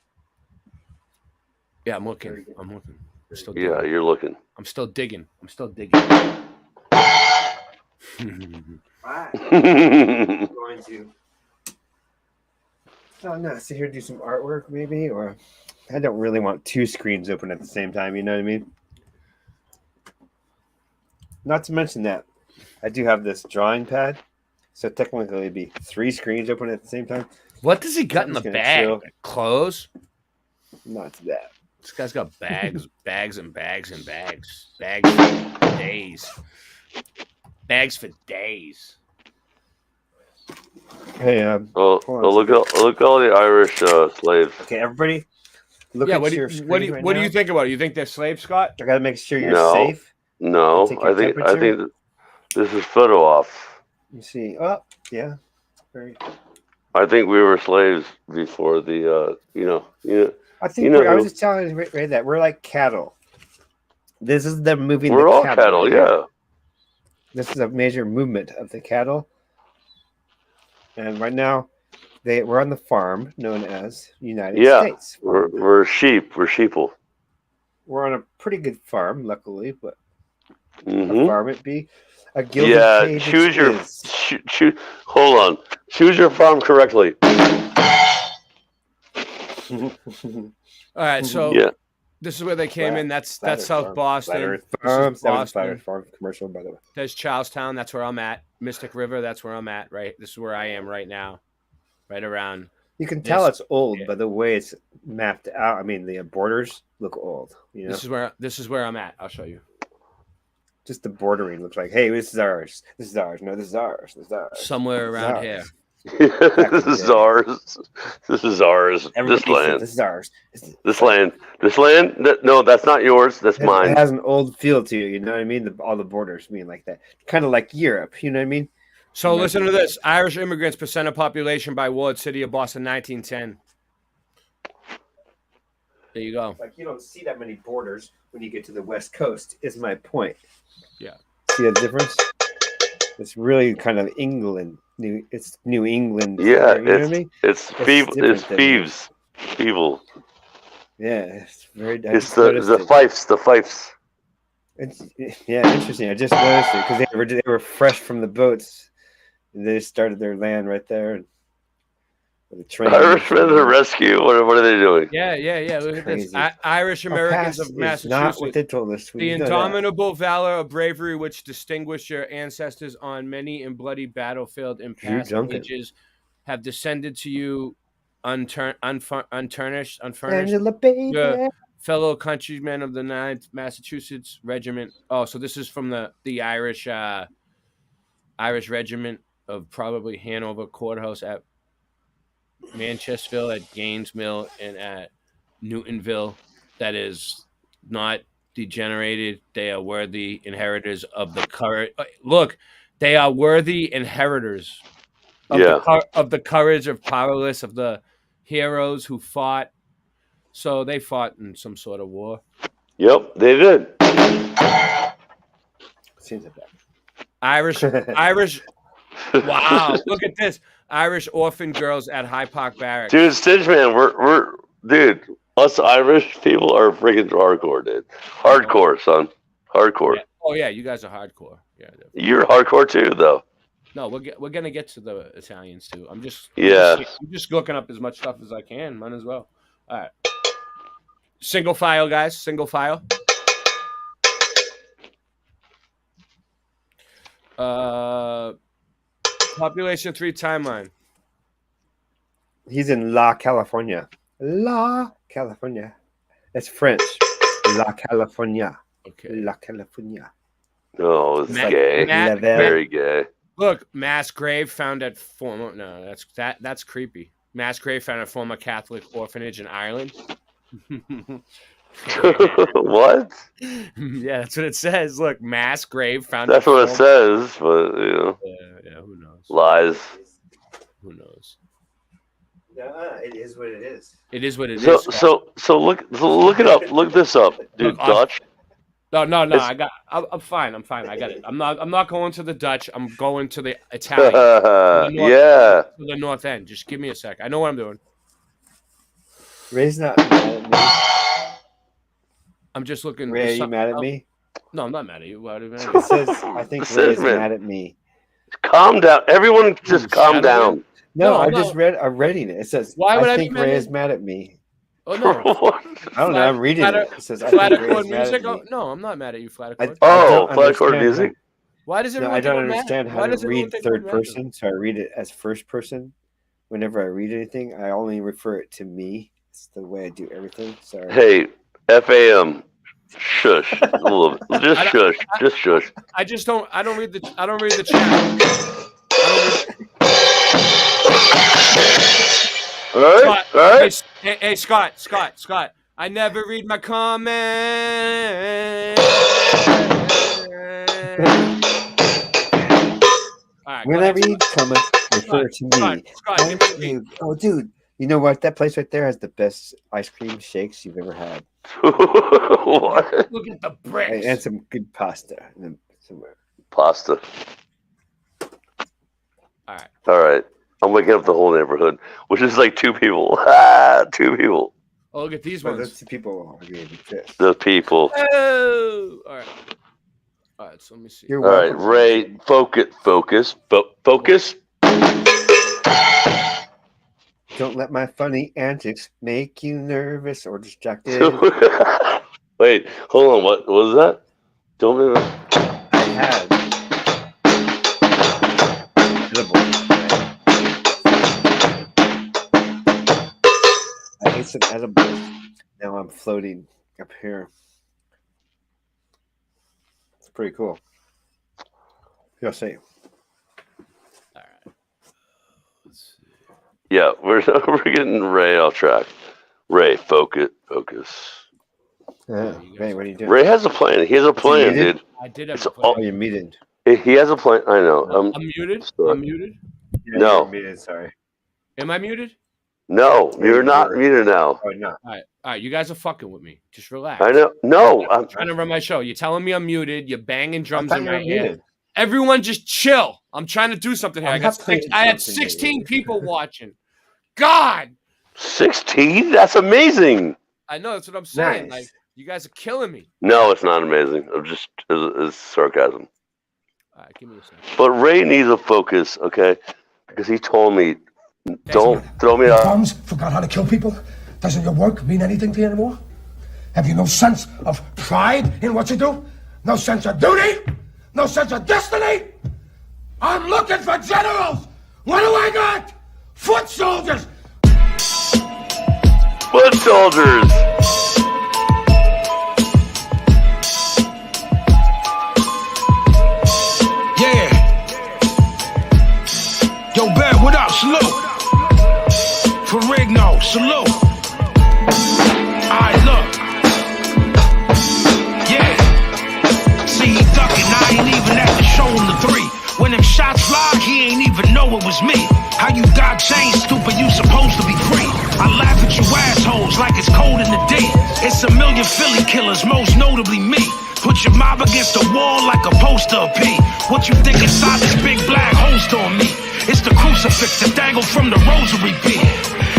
Yeah, I'm looking. Still digging. Yeah, you're looking. I'm still digging. I'm going to. Oh no! Sit here, do some artwork, maybe, or I don't really want two screens open at the same time. You know what I mean? Not to mention that I do have this drawing pad, so technically it'd be three screens open at the same time. What does he got in the bag? Clothes? Not that. This guy's got bags, bags and bags and bags. Bags for days. Bags for days. Hey, look at all the Irish slaves. Okay, everybody, look at your screen. What do you think about it? You think they're slaves, Scott? I gotta make sure you're safe. No, I think this is photo off. You see? Oh, yeah. I think we were slaves before the I think I was just telling Ray that we're like cattle. This is them moving. We're all cattle, yeah. This is a major movement of the cattle, and right now, we're on the farm known as United States. We're sheep. We're sheeple. We're on a pretty good farm, luckily, but a farm it be. A gilded choose your. Hold on. Choose your farm correctly. All right, so this is where they came in. That's South Boston. Boston. Farm commercial, by the way. There's Charlestown. That's where I'm at. Mystic River. That's where I'm at. Right. This is where I am right now. Right around. You can tell it's old by the way it's mapped out. I mean, the borders look old. You know? This is where I'm at. I'll show you. Just the bordering looks like, hey, this is ours. This is ours. No, this is ours. This is ours. Somewhere around here. This is ours. This is ours. This land. This is ours. This land. No, that's not yours. That's mine. It has an old feel to it. You know what I mean? All the borders being like that, kind of like Europe. You know what I mean? So listen to this: Irish immigrants percent of population by ward, city of Boston, 1910. There you go. Like you don't see that many borders when you get to the West Coast. Is my point. Yeah. See the difference? It's really kind of England. It's New England. Yeah, you know what I mean? It's thieves. Feeble. Yeah, it's very. It's the fifes. The fifes. It's interesting. I just noticed it because they were fresh from the boats. And they started their land right there. The train. Irishmen to the rescue. What are they doing? Yeah. Look at this. Irish Americans of Massachusetts. Not what they told us. The indomitable valor of bravery which distinguished your ancestors on many and bloody battlefield in past ages have descended to you unfurnished. Angela, baby. Your fellow countrymen of the 9th Massachusetts Regiment. Oh, so this is from the Irish Regiment of probably Hanover Courthouse at Manchesterville, at Gaines Mill, and at Newtonville. That is not degenerated. They are worthy inheritors of the courage. Look, they are worthy inheritors of the courage of powerless, of the heroes who fought. So they fought in some sort of war. Yep, they did. Seems like that. Irish. Wow, look at this. Irish orphan girls at High Park Barracks. Dude, Stitch Man, dude, us Irish people are freaking hardcore, dude. Hardcore, son. Hardcore. Yeah. Oh yeah, you guys are hardcore. Yeah. Definitely. You're hardcore too, though. No, we're gonna get to the Italians too. I'm just looking up as much stuff as I can. Might as well. All right. Single file, guys. Single file. Population 3 timeline. He's in La California. La California. That's French. La California. Okay. La California. Oh, it's gay. Very gay. Look, mass grave found at former. No, that's creepy. Mass grave found at former Catholic orphanage in Ireland. What? Yeah, that's what it says. Look, mass grave found. That's what it says, but you know. Yeah. Who knows? Lies. Who knows? It is what it is. It is what it is. So look it up. Look this up, dude. Dutch. No. I'm fine. I got it. I'm not going to the Dutch. I'm going to the Italian. To the north end. Just give me a sec. I know what I'm doing. Ray's not mad at me. I'm just looking. Ray, are you mad at me? No, I'm not mad at you. What are you mad at? It says, I think Ray's mad at me. Calm down. Everyone just calm down. No, I'm reading it. It says, why would I think Ray is mad at me. Oh, no. I don't know. I'm reading it. It says, flat accord music? No, I'm not mad at you, flat accord. Flat accord music? Why does everyone I don't understand how to read third person, so I read it as first person. Whenever I read anything, I only refer it to me. It's the way I do everything. Sorry. Hey, FAM. Shush. Just shush. Just shush. I don't read the chat. All right. Hey, Scott. I never read my comments. Right, when I read comments, refer to me. Scott, oh, dude, you know what? That place right there has the best ice cream shakes you've ever had. What? Look at the bricks. And some good pasta. Pasta. All right. I'm waking up the whole neighborhood, which is like 2 people. 2 people. Oh, look at these ones. Those 2 people are going to be pissed. Those people. Oh! All right, so let me see. All right, Ray, focus. Don't let my funny antics make you nervous or distracted. Wait, hold on. What was that? Don't be. I have. I ate some edibles. Now I'm floating up here. It's pretty cool. You'll see. All right. Let's see. Yeah, we're getting Ray off track. Ray, focus. Ray, what are you doing? Ray has a plan. He has a plan, dude. I did have a plan. Oh, you're muted. He has a plan. I know. I'm muted. Sorry. I'm muted. Yeah, no. You're muted, sorry. Am I muted? No, you're not muted now. Oh, no. All right. You guys are fucking with me. Just relax. I know. No, I'm trying to run my show. You're telling me I'm muted. You're banging drums in my ear. Everyone just chill. I'm trying to do something here. I had 16 people watching. God. 16? That's amazing. I know. That's what I'm saying. Nice. Like, you guys are killing me. No, it's not amazing. I'm just it's sarcasm. All right, give me a second. But Ray needs a focus, okay? Because he told me, don't throw me out. Bombs forgot how to kill people? Doesn't your work mean anything to you anymore? Have you no sense of pride in what you do? No sense of duty? No sense of destiny? I'm looking for generals! What do I got? Foot soldiers! Foot soldiers! Yeah. Yo, Bear, what up? Salute. Ferrigno, salute. Alright, look. Yeah. See, he ducking, I ain't even at the show him the 3. When them shots fly, he ain't even know it was me. How you got chains, stupid, you supposed to be free. I laugh at you assholes like it's cold in the D. It's a million Philly killers, most notably me. Put your mob against the wall like a poster of P. What you think inside this big black holster on me? It's the crucifix that dangle from the rosary bead.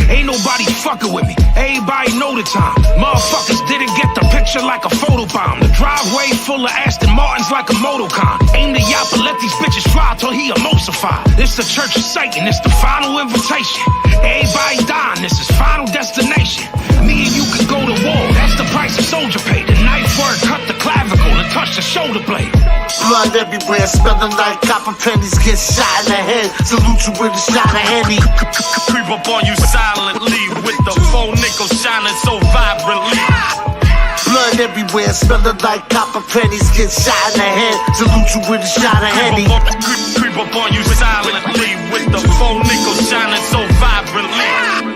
Ain't nobody fucking with me. Everybody know the time. Motherfuckers didn't get the picture. picture like a photobomb. The driveway full of Aston Martins like a motorcon. Aim the yacht, but let these bitches fly till he emulsify. This the church of Satan, it's the final invitation. Everybody dying, this is final destination. Me and you could go to war, that's the price a soldier paid. The knife word cut the clavicle and touch the shoulder blade. Blood everywhere, smelling like copper pennies. Get shot in the head, salute you with a shot of Henny. Creep up on you silently with the full nickel shining so vibrantly. Blood everywhere, smelling like copper pennies. Get shot in the head, salute you with a shot of Henny. Creep up on you silently with the full nickel shining so vibrantly.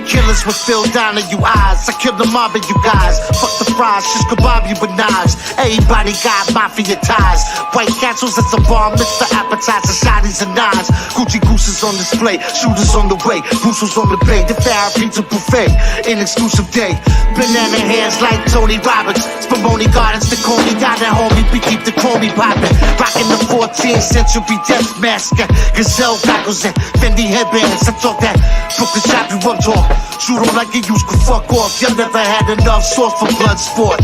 Killers with Phil down in you eyes. I kill the mob of you guys. Fuck the fries, shish kebab you with knives. Everybody got mafia ties. White castles at the bar, mixed the appetizer, shotties and knives. Gucci gooses on display, shooters on the way, Bruce's on the bay. The Farrah pizza buffet, an exclusive day. Banana hands like Tony Roberts. Spumoni Gardens, the Coney got that homie. We keep the chromie poppin'. Rockin' the 14th century death mask. Gazelle goggles and Fendi headbands. I talk that Brooklyn shop you up talk. Shoot on like you used to fuck off. Y'all never had enough sauce for blood sport.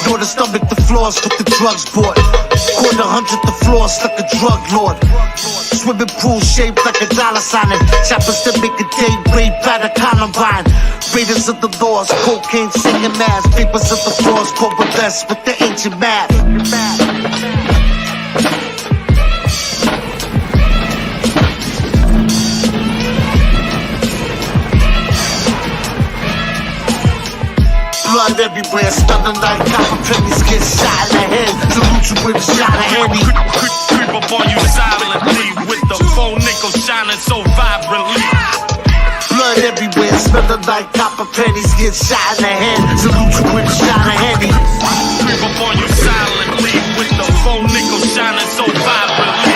Nor the stomach, the floors with the drugs bought. Quarter hundred the floor, stuck a drug lord. Swimming pool shaped like a dollar sign. And choppers that make a day rape out of Columbine. Raiders of the laws, cocaine singing mass. Papers of the floors, coalesce with the ancient math. Blood everywhere, smelling like copper pennies. Get shot in the head, salute you with a shot of Henny. Creep up on you silently with the full nickel shining so vibrantly. Blood everywhere, smelling like copper pennies. Get shot in the head, salute you with a shot of Henny. Creep up on you silently with the full nickel shining so vibrantly.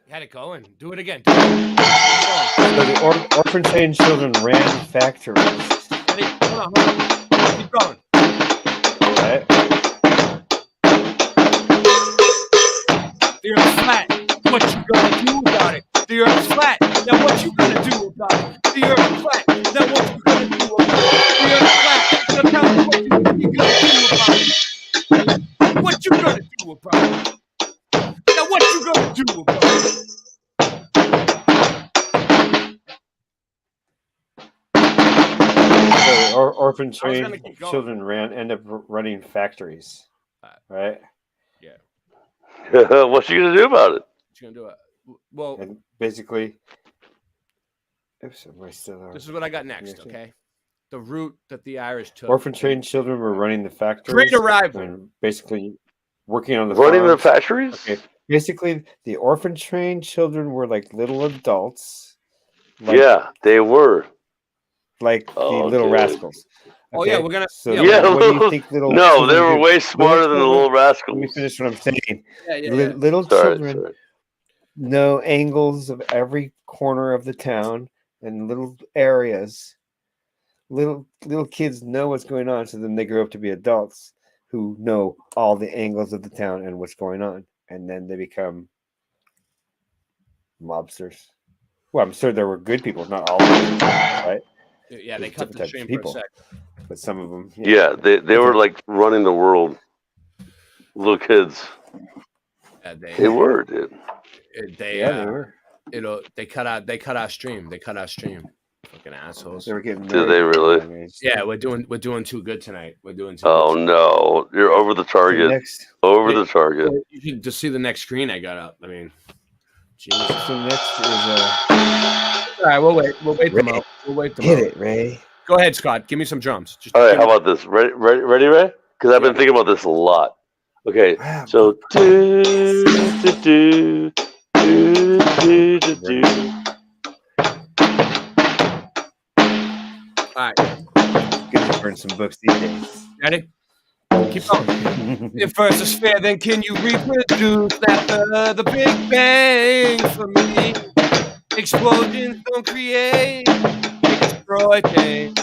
Had it going. Do it again. So the orphan trained children ran factories. Ready? Hold on. Keep going. Right. The earth's flat. What you gonna do about it? The earth's flat. Now what you gonna do about it? The earth's flat. Now what you gonna do about it? The earth's flat. Now tell me what you gonna do about it. What you gonna do about it? Now what you gonna do about it? So orphan trained children end up running factories, right? Yeah. What's she gonna do about it? What's she gonna do? Well, and basically, oops, am I still on? This is what I got next. Okay, the route that the Irish took. Orphan trained children were running the factories. Great arrival. And basically working on the running farms. the factories. Okay. Basically, the orphan trained children were like little adults. Like, yeah, they were. Like the Little Rascals. Okay? Oh yeah, we're gonna. So yeah, what do you think little? No, they were way smarter than the Little Rascals. Let me finish what I'm saying. Yeah. Little children know angles of every corner of the town and little areas. Little kids know what's going on, so then they grow up to be adults who know all the angles of the town and what's going on, and then they become mobsters. Well, I'm sure there were good people, not all of them, right? Yeah, they cut the stream people, for a sec. but some of them. Yeah, they were like running the world. Little kids. Yeah, they were, dude. They were. They cut our stream. They cut our stream. Fucking assholes. They were getting. Did they really? Yeah, we're doing too good tonight. We're doing too. Oh good. no, you're over the target. Over the target. You can just see the next screen I got up. I mean, Jesus. So next is all right, we'll wait. We'll wait them out. We'll wait them out. Hit it, Ray. Go ahead, Scott. Give me some drums. Just all right, how about this? Ready, Ray? Because I've been thinking about this a lot. Okay, so do. All right. Good to burn some books these days. Ready? Keep going. If first is fair, then can you reproduce after the Big Bang? For me, explosions don't create, they destroy things.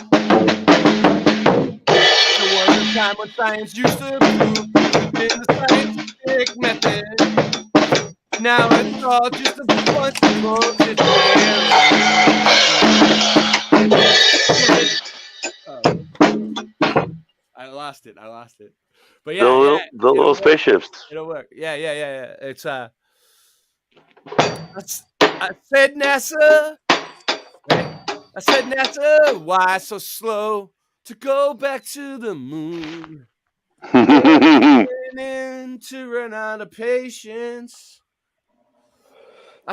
There was a time when science used to prove within the scientific method. Now it's all just a bunch of bullshit. I lost it. But yeah, the little spaceships. It'll work. Yeah. It's I said NASA. Right? I said NASA. Why so slow to go back to the moon? To run out of patience.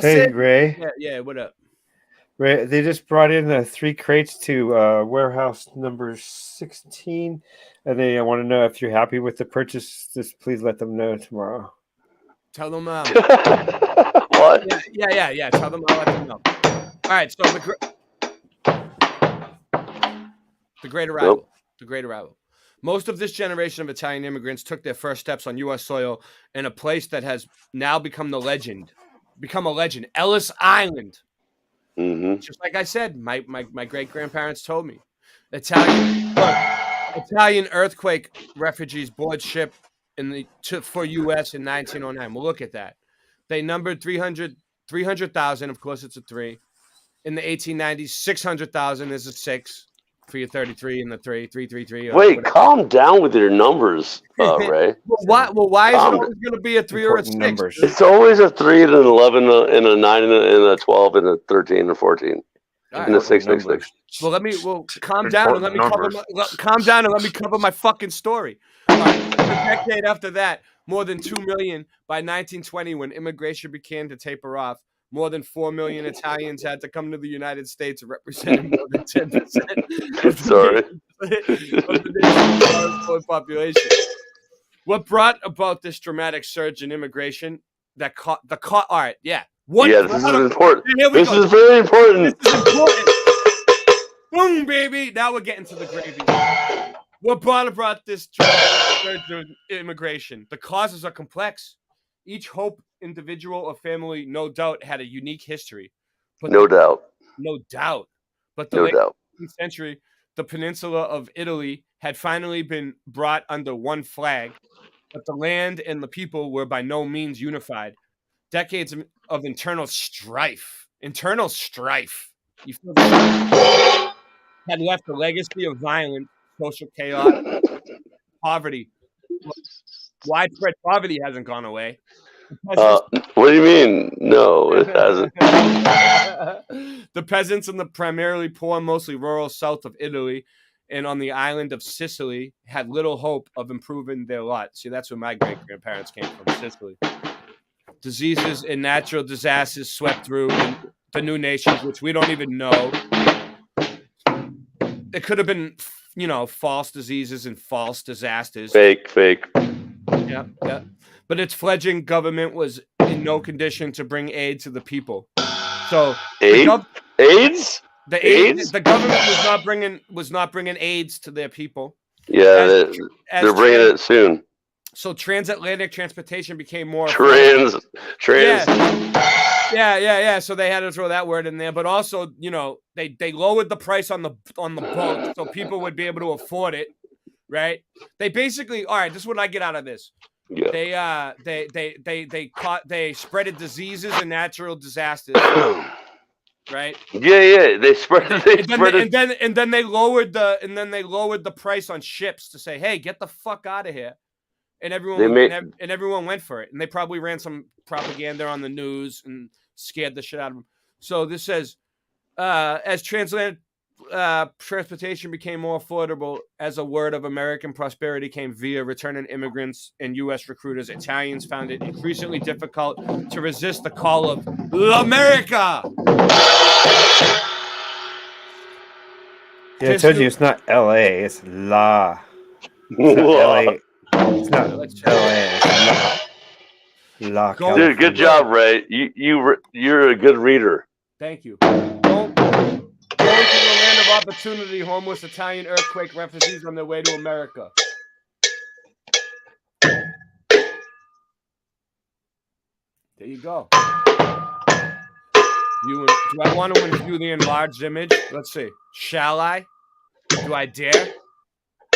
Ray. Yeah. What up? Ray, they just brought in the 3 crates to warehouse number 16, and they want to know if you're happy with the purchase. Just please let them know tomorrow. Tell them. What? Yeah. Tell them. I'll let them know. All right. So the Great Arrival. Nope. The Great Arrival. Most of this generation of Italian immigrants took their first steps on U.S. soil in a place that has now become a legend. Ellis Island. Mm-hmm. Just like I said, my great grandparents told me. Italian earthquake refugees board ship for U.S. in 1909. Well, look at that. They numbered 300,000. Of course, it's a 3. In the 1890s, 600,000 is a 6 for your 33 and the 333. Wait, calm down with your numbers, Ray. Why is it always going to be a 3 or a 6? Numbers. It's always a 3 and an 11 and a 9 and a 12 and a 13 and a 14 and a 666. Well, calm down and let me cover my fucking story. All right. A decade after that, more than 2 million by 1920, when immigration began to taper off. More than 4 million Italians had to come to the United States, representing more than 10% of the nation's population. What brought about this dramatic surge in immigration that caught all right, yeah. This is important. This is very important. This is important. Boom, baby. Now we're getting to the gravy. What brought about this dramatic surge in immigration? The causes are complex. Each individual or family, no doubt, had a unique history. But No doubt. But the late 18th century, the peninsula of Italy had finally been brought under one flag, but the land and the people were by no means unified. Decades of internal strife. You feel that? Had left a legacy of violence, social chaos, poverty. Widespread poverty hasn't gone away. What do you mean? No, it hasn't. The peasants in the primarily poor, mostly rural south of Italy and on the island of Sicily had little hope of improving their lot. See, that's where my great-grandparents came from, Sicily. Diseases and natural disasters swept through the new nations, which we don't even know. It could have been, false diseases and false disasters. Fake. Yeah. But its fledgling government was in no condition to bring aid to the people. So AIDS? The government was not bringing aids to their people. Yeah, they're bringing it soon. So transatlantic transportation became more trans. Yeah. So they had to throw that word in there, but also, they lowered the price on the boat so people would be able to afford it, right? They basically, all right, this is what I get out of this. Yeah. They spreaded diseases and natural disasters, right? Yeah. They spread it. And then they lowered the price on ships to say, hey, get the fuck out of here. And everyone went for it. And they probably ran some propaganda on the news and scared the shit out of them. So this says, as transatlantic transportation became more affordable, as a word of American prosperity came via returning immigrants and U.S. recruiters, Italians found it increasingly difficult to resist the call of L'America. Yeah, I told you it's not L.A., it's La. It's not L.A. It's not L.A., it's La. Dude, good job, Ray. You're a good reader. Thank you. Going to the land of opportunity, homeless Italian earthquake refugees on their way to America. There you go. Do I want to view the enlarged image? Let's see. Shall I? Do I dare?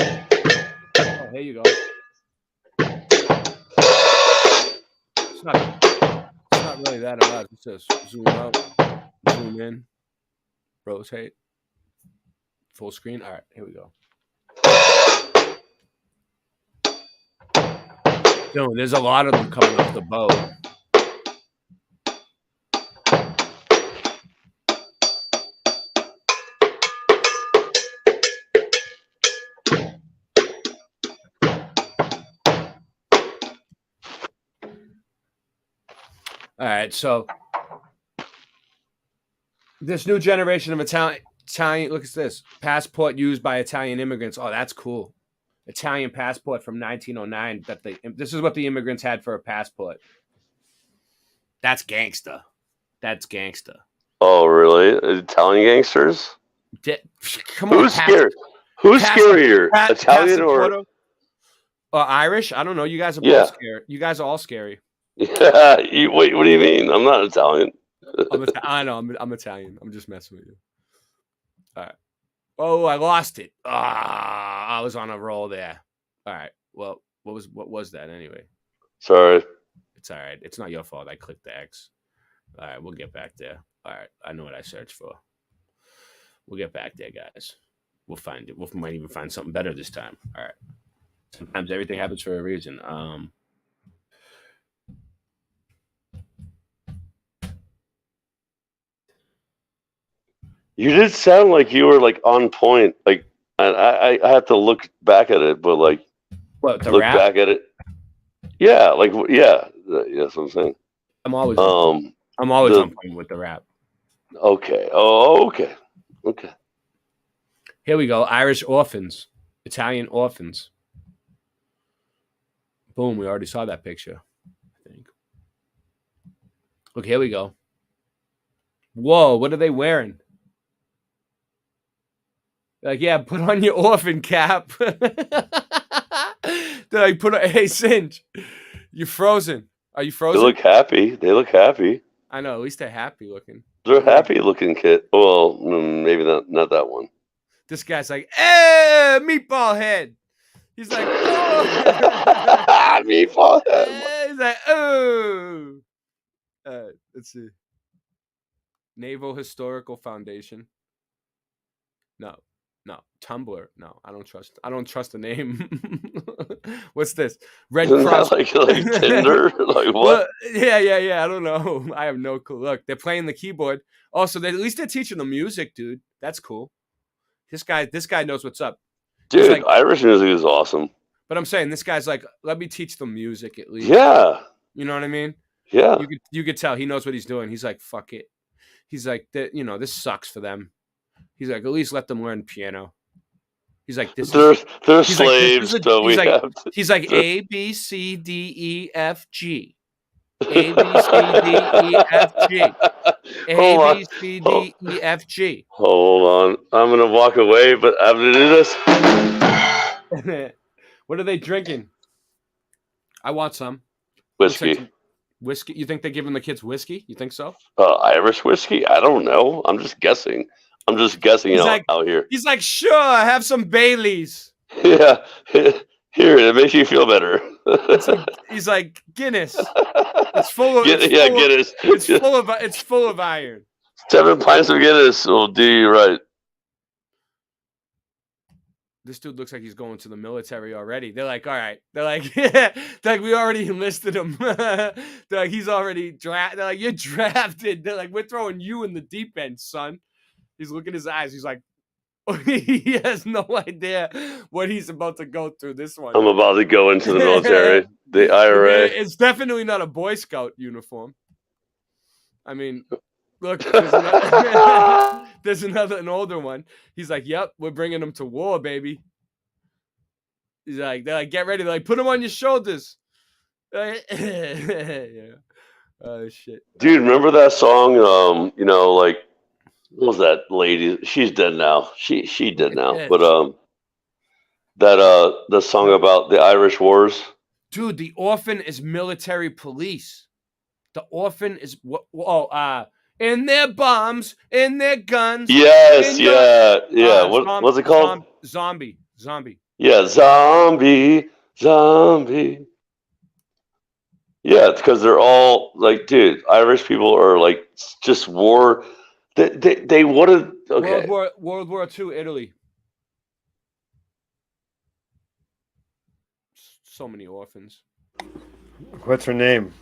Oh, here you go. It's not really that enlarged. It says zoom out, zoom in, rotate, full screen. All right, here we go. Dude, there's a lot of them coming off the boat. All right, so this new generation of Italian. Look at this passport used by Italian immigrants. Oh, that's cool. Italian passport from 1909. This is what the immigrants had for a passport. That's gangsta. That's gangsta. Oh, really? Italian gangsters? Come on, who's scary? Who's scarier, Italian or Irish? I don't know. You guys are both scary. You guys are all scary. Yeah. Wait, what do you mean? I'm not Italian. I know. I'm Italian. I'm just messing with you. All right. Oh, I lost it. I was on a roll there. All right. Well, what was that anyway? Sorry. It's all right. It's not your fault. I clicked the X. All right. We'll get back there. All right. I know what I searched for. We'll get back there, guys. We'll find it. We might even find something better this time. All right. Sometimes everything happens for a reason. You did sound like you were like on point. Like I have to look back at it, but like look rap? Back at it. Yeah, like that's what I'm saying. I'm always on point with the rap. Okay. Oh, okay. Okay. Here we go. Irish orphans, Italian orphans. Boom. We already saw that picture, I think. Look, here we go. Whoa, what are they wearing? Like, yeah, put on your orphan cap. They're like, hey, Singe, you're frozen. Are you frozen? They look happy. I know. At least they're happy looking. They're happy looking kid. Well, maybe not that one. This guy's like, hey, meatball head. He's like, oh. Meatball head. He's like, oh. Let's see. Naval Historical Foundation. No. Tumblr. No, I don't trust the name. What's this? Red Cross. Like Tinder? Like what? Well, yeah. I don't know. I have no clue. Look, they're playing the keyboard. Oh, so at least they're teaching the music, dude. That's cool. This guy knows what's up. Dude, like, Irish music is awesome. But I'm saying this guy's like, let me teach the music at least. Yeah. You know what I mean? Yeah. You could tell he knows what he's doing. He's like, fuck it. He's like, this sucks for them. He's like, at least let them learn piano. He's like, they're slaves, so we have to. He's like, A, B, C, D, E, F, G. A, B, C, D, E, F, G. A, B, C, D, E, F, G. Hold on. I'm going to walk away, but I'm going to do this. What are they drinking? I want some. Whiskey. Whiskey? You think they're giving the kids whiskey? You think so? Irish whiskey? I don't know. I'm just guessing. Out here. He's like, sure, have some Baileys. Yeah. Here, it makes you feel better. He's like, Guinness. It's full of Guinness. It's full of iron. 7 pints of Guinness will do you right. This dude looks like he's going to the military already. They're like, all right. They're like, yeah. They're like, we already enlisted him. They're like, he's already drafted. They're like, you're drafted. They're like, we're throwing you in the deep end, son. He's looking at his eyes. He's like, he has no idea what he's about to go through this one. I'm about to go into the military, the IRA. It's definitely not a Boy Scout uniform. I mean, look, there's an older one. He's like, yep, we're bringing him to war, baby. They're like, get ready. They're like, put him on your shoulders. Yeah. Oh, shit. Dude, remember that song, like, what was that lady? She's dead now. She dead now. But the song about the Irish wars. Dude, the orphan is military police. The orphan is what? Oh, in their bombs, in their guns. Yes, in yeah. What's it called? Zombie. Yeah, zombie. Yeah, it's because they're all like, dude, Irish people are like just war. They wanted okay. World War II, Italy. So many orphans. What's her name?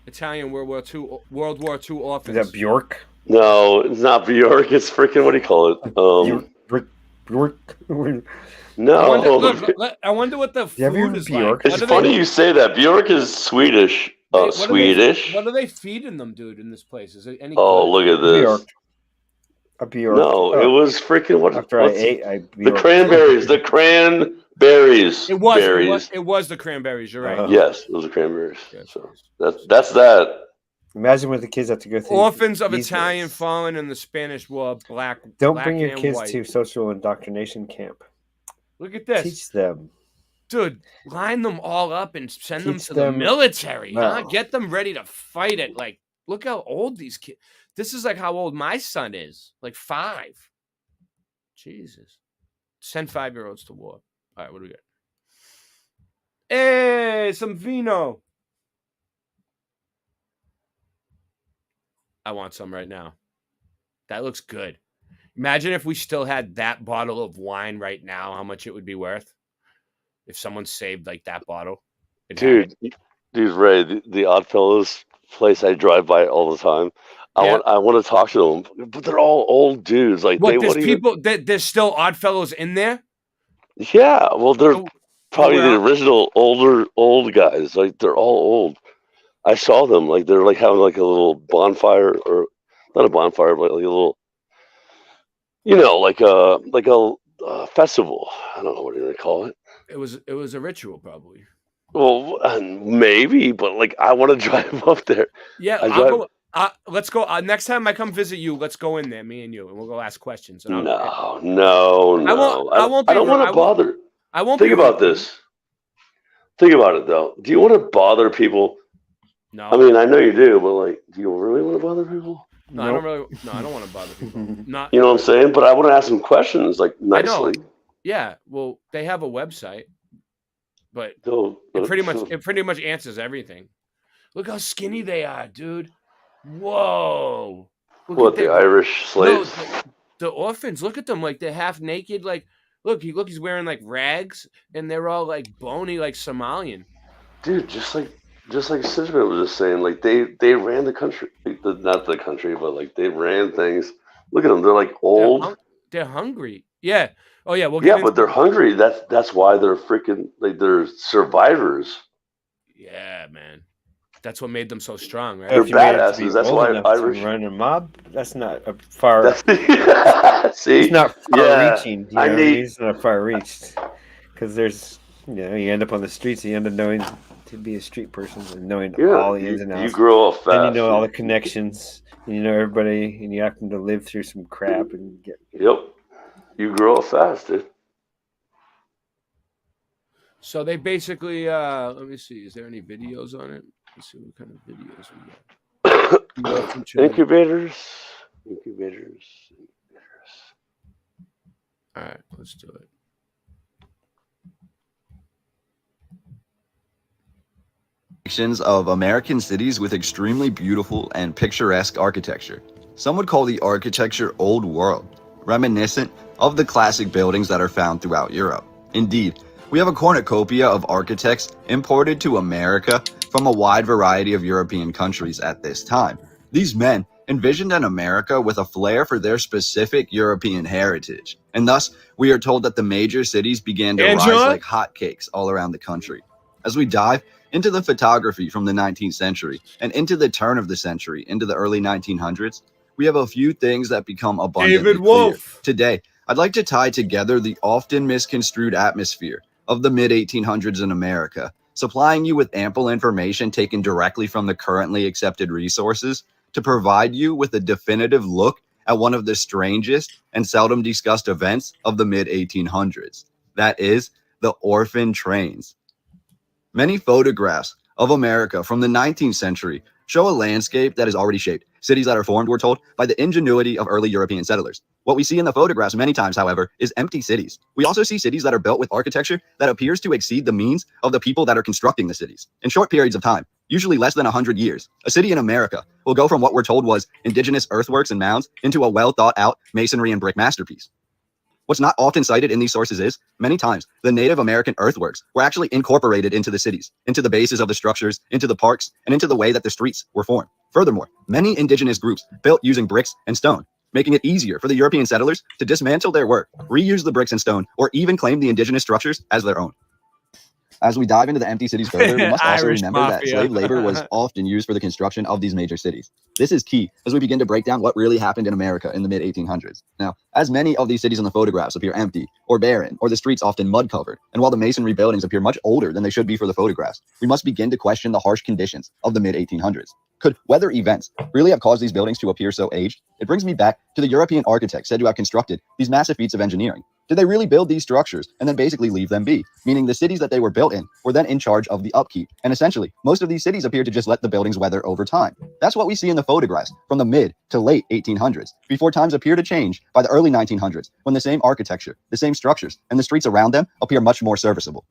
Italian World War II orphans. Is that Bjork? No, it's not Bjork. It's freaking, what do you call it? Bjork. No. I wonder what the food is Bjork? like. It's funny you say that. Bjork is Swedish. Swedish. What are they feeding them, dude, in this place? Is it any good? Look at this. A Bjork. No, it was freaking what? After I ate, the cranberries. The cranberries. It was. Berries. It was the cranberries. You're right. Yes, it was the cranberries. So that's that. Imagine what the kids have to go through. Orphans of Italian fallen in the Spanish War. Don't bring your and kids white. to social indoctrination camp. Look at this. Teach them. Dude, line them all up and send them Teach to them- the military. No. Huh? Get them ready to fight it. Like, look how old these kids. This is like how old my son is. Like 5. Jesus. Send 5-year-olds to war. All right, what do we got? Hey, some vino. I want some right now. That looks good. Imagine if we still had that bottle of wine right now, how much it would be worth. If someone saved like that bottle. Dude, Ray, the Oddfellows place I drive by all the time. I want to talk to them, but they're all old dudes. Like there's still Oddfellows in there? Yeah, well, they're probably the original old guys. Like they're all old. I saw them. Like they're like having like a little bonfire, or not a bonfire, but like a little, like a festival. I don't know what they call it. It was a ritual, probably. Well, maybe, but like I want to drive up there. Yeah, let's go. Next time I come visit you, let's go in there, me and you, and we'll go ask questions. And No. I won't. I don't want to bother. I won't. Think about this. Think about it, though. Do you want to bother people? No. I mean, I know you do, but like, do you really want to bother people? No, I don't really. No, I don't want to bother people. Not. You know what I'm saying? But I want to ask them questions, like nicely. Yeah. Well, they have a website, but it pretty much answers everything. Look how skinny they are, dude. Whoa. What, the Irish slaves? No, the orphans. Look at them, like they're half naked. Like, look, he's wearing like rags, and they're all like bony, like Somalian. Dude, just like Sidgman was just saying, like they ran the country, not the country, but like they ran things. Look at them; they're like old. They're hungry. Yeah. Oh yeah. But they're hungry. That's why they're freaking like they're survivors. Yeah, man. That's what made them so strong, right? They're badasses. That's why Irish run a mob. That's not a far. See, it's not far-reaching. It's not far-reached because there's, you end up on the streets. You end up knowing to be a street person and knowing all the ins and outs. You grow up fast. And you know all the connections. And you know everybody, and you happen to live through some crap and get. Yep, you grow up fast, dude. So they basically, let me see. Is there any videos on it? Let's see what kind of videos we got. Incubators. All right, let's do it. Of American cities with extremely beautiful and picturesque architecture. Some would call the architecture old world, reminiscent of the classic buildings that are found throughout Europe. Indeed, we have a cornucopia of architects imported to America from a wide variety of European countries at this time. These men envisioned an America with a flair for their specific European heritage, and thus we are told that the major cities began to rise like hotcakes all around the country. As we dive into the photography from the 19th century and into the turn of the century into the early 1900s, we have a few things that become abundantly clear. Today, I'd like to tie together the often misconstrued atmosphere of the mid-1800s in America, supplying you with ample information taken directly from the currently accepted resources to provide you with a definitive look at one of the strangest and seldom discussed events of the mid-1800s. That is, the orphan trains. Many photographs of America from the 19th century show a landscape that is already shaped. Cities that are formed, we're told, by the ingenuity of early European settlers. What we see in the photographs many times, however, is empty cities. We also see cities that are built with architecture that appears to exceed the means of the people that are constructing the cities. In short periods of time, usually less than 100 years, a city in America will go from what we're told was indigenous earthworks and mounds into a well-thought-out masonry and brick masterpiece. What's not often cited in these sources is, many times, the Native American earthworks were actually incorporated into the cities, into the bases of the structures, into the parks, and into the way that the streets were formed. Furthermore, many indigenous groups built using bricks and stone, making it easier for the European settlers to dismantle their work, reuse the bricks and stone, or even claim the indigenous structures as their own. As we dive into the empty cities further, we must also remember that slave labor was often used for the construction of these major cities. This is key as we begin to break down what really happened in America in the mid-1800s. Now, as many of these cities in the photographs appear empty or barren, or the streets often mud-covered, and while the masonry buildings appear much older than they should be for the photographs, we must begin to question the harsh conditions of the mid-1800s. Could weather events really have caused these buildings to appear so aged? It brings me back to the European architects said to have constructed these massive feats of engineering. Did they really build these structures and then basically leave them be? Meaning the cities that they were built in were then in charge of the upkeep. And essentially, most of these cities appear to just let the buildings weather over time. That's what we see in the photographs from the mid to late 1800s, before times appear to change by the early 1900s, when the same architecture, the same structures, and the streets around them appear much more serviceable.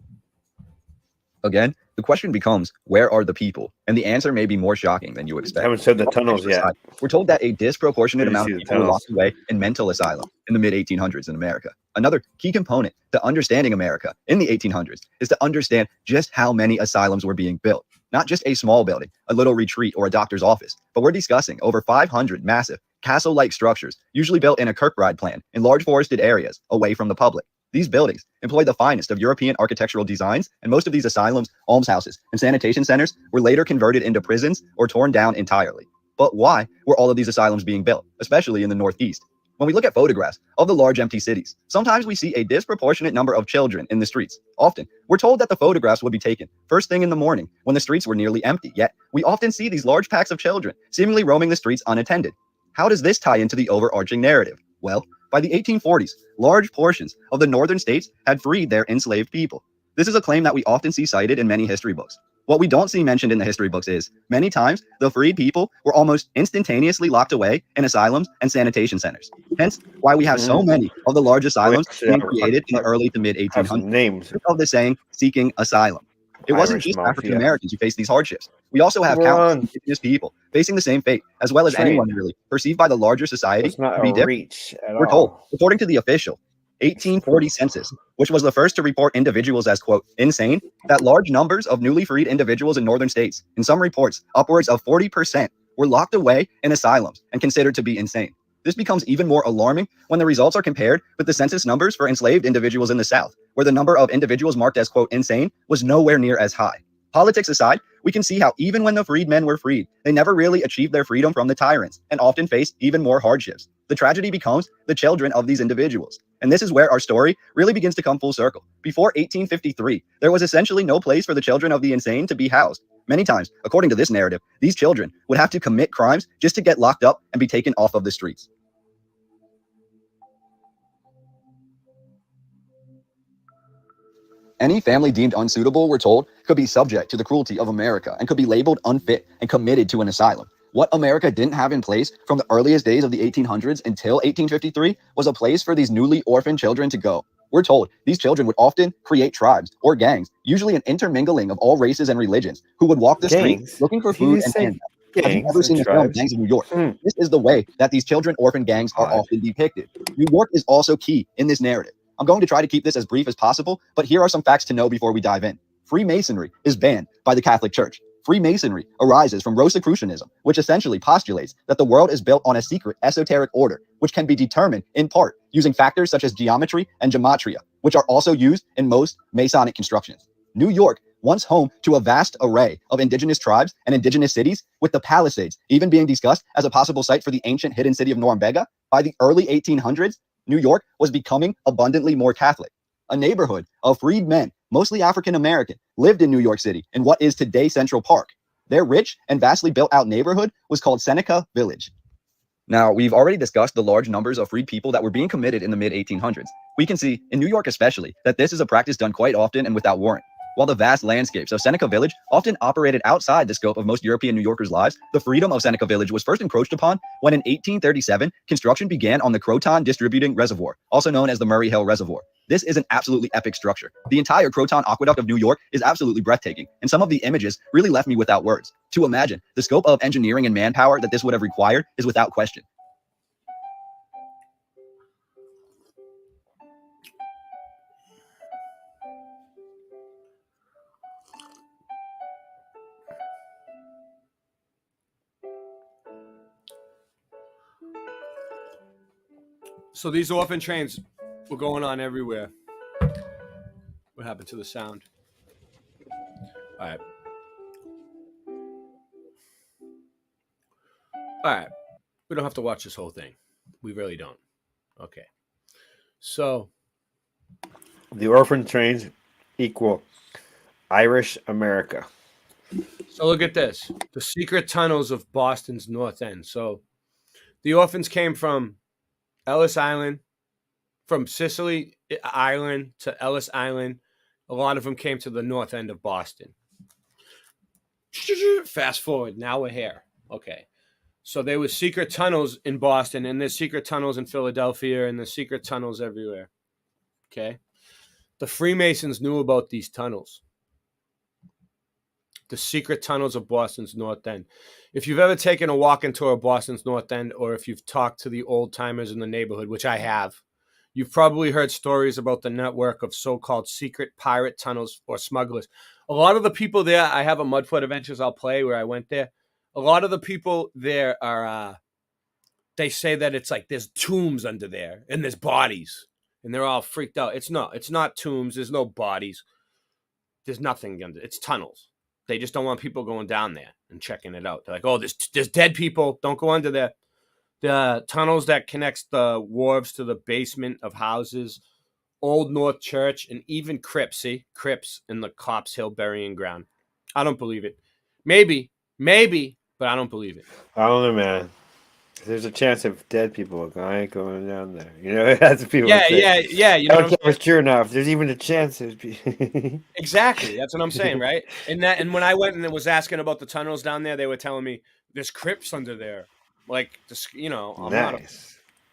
Again, the question becomes, where are the people? And the answer may be more shocking than you expect. I haven't said the tunnels yet. We're told that a disproportionate amount of people were locked away in mental asylums in the mid-1800s in America. Another key component to understanding America in the 1800s is to understand just how many asylums were being built. Not just a small building, a little retreat, or a doctor's office, but we're discussing over 500 massive castle-like structures, usually built in a Kirkbride plan in large forested areas away from the public. These buildings employ the finest of European architectural designs, and most of these asylums, almshouses, and sanitation centers were later converted into prisons or torn down entirely. But why were all of these asylums being built, especially in the Northeast? When we look at photographs of the large empty cities, sometimes we see a disproportionate number of children in the streets. Often, we're told that the photographs would be taken first thing in the morning when the streets were nearly empty, yet we often see these large packs of children seemingly roaming the streets unattended. How does this tie into the overarching narrative? Well, by the 1840s, large portions of the northern states had freed their enslaved people. This is a claim that we often see cited in many history books. What we don't see mentioned in the history books is, many times, the freed people were almost instantaneously locked away in asylums and sanitation centers. Hence, why we have so many of the large asylums being created in the early to mid-1800s. Names of the saying, seeking asylum. It wasn't just African Americans who faced these hardships. We also have countless indigenous people facing the same fate, as well as anyone really perceived by the larger society to be different. We're told, according to the official 1840 census, which was the first to report individuals as, quote, insane, that large numbers of newly freed individuals in northern states, in some reports, upwards of 40%, were locked away in asylums and considered to be insane. This becomes even more alarming when the results are compared with the census numbers for enslaved individuals in the South, where the number of individuals marked as, quote, insane was nowhere near as high. Politics aside, we can see how even when the freedmen were freed, they never really achieved their freedom from the tyrants and often faced even more hardships. The tragedy becomes the children of these individuals. And this is where our story really begins to come full circle. Before 1853, there was essentially no place for the children of the insane to be housed. Many times, according to this narrative, these children would have to commit crimes just to get locked up and be taken off of the streets. Any family deemed unsuitable, we're told, could be subject to the cruelty of America and could be labeled unfit and committed to an asylum. What America didn't have in place from the earliest days of the 1800s until 1853 was a place for these newly orphaned children to go. We're told these children would often create tribes or gangs, usually an intermingling of all races and religions, who would walk the streets looking for food and handouts. Have you ever seen the film Gangs of New York? This is the way that these children orphan gangs are often depicted. New York is also key in this narrative. I'm going to try to keep this as brief as possible, but here are some facts to know before we dive in. Freemasonry is banned by the Catholic Church. Freemasonry arises from Rosicrucianism, which essentially postulates that the world is built on a secret esoteric order, which can be determined in part using factors such as geometry and gematria, which are also used in most Masonic constructions. New York, once home to a vast array of indigenous tribes and indigenous cities, with the Palisades even being discussed as a possible site for the ancient hidden city of Norumbega, by the early 1800s, New York was becoming abundantly more Catholic. A neighborhood of freed men, mostly African American, lived in New York City in what is today Central Park. Their rich and vastly built out neighborhood was called Seneca Village. Now, we've already discussed the large numbers of freed people that were being committed in the mid-1800s. We can see, in New York especially, that this is a practice done quite often and without warrant. While the vast landscapes of Seneca Village often operated outside the scope of most European New Yorkers' lives, the freedom of Seneca Village was first encroached upon when in 1837, construction began on the Croton Distributing Reservoir, also known as the Murray Hill Reservoir. This is an absolutely epic structure. The entire Croton Aqueduct of New York is absolutely breathtaking, and some of the images really left me without words. To imagine the scope of engineering and manpower that this would have required is without question. So these orphan trains were going on everywhere. What happened to the sound? All right. All right. We don't have to watch this whole thing. We really don't. Okay. So the orphan trains equal Irish America. So look at this. The secret tunnels of Boston's North End. So the orphans came from Ellis Island, from Sicily Island to Ellis Island. A lot of them came to the north end of Boston. Fast forward. Now we're here. Okay. So there were secret tunnels in Boston, and there's secret tunnels in Philadelphia, and there's secret tunnels everywhere. Okay. The Freemasons knew about these tunnels. The secret tunnels of Boston's North End. If you've ever taken a walking tour of Boston's North End, or if you've talked to the old timers in the neighborhood, which I have, you've probably heard stories about the network of so-called secret pirate tunnels or smugglers. A lot of the people there, I have a Mudfoot Adventures I'll play where I went there. A lot of the people there are, they say that it's like there's tombs under there and there's bodies, and they're all freaked out. It's not tombs. There's no bodies. There's nothing under. It's tunnels. They just don't want people going down there and checking it out. They're like, oh, there's dead people. Don't go under there. The tunnels that connects the wharves to the basement of houses, Old North Church, and even crypts. See? Crypts in the Cops Hill burying ground. I don't believe it. Maybe, but I don't believe it. I don't know, man. There's a chance of dead people. I ain't going down there. You know, that's what people say. Yeah. You know, I don't care if it's true enough. There's even a chance there's exactly. That's what I'm saying, right? And when I went and was asking about the tunnels down there, they were telling me there's crypts under there. Like, you know,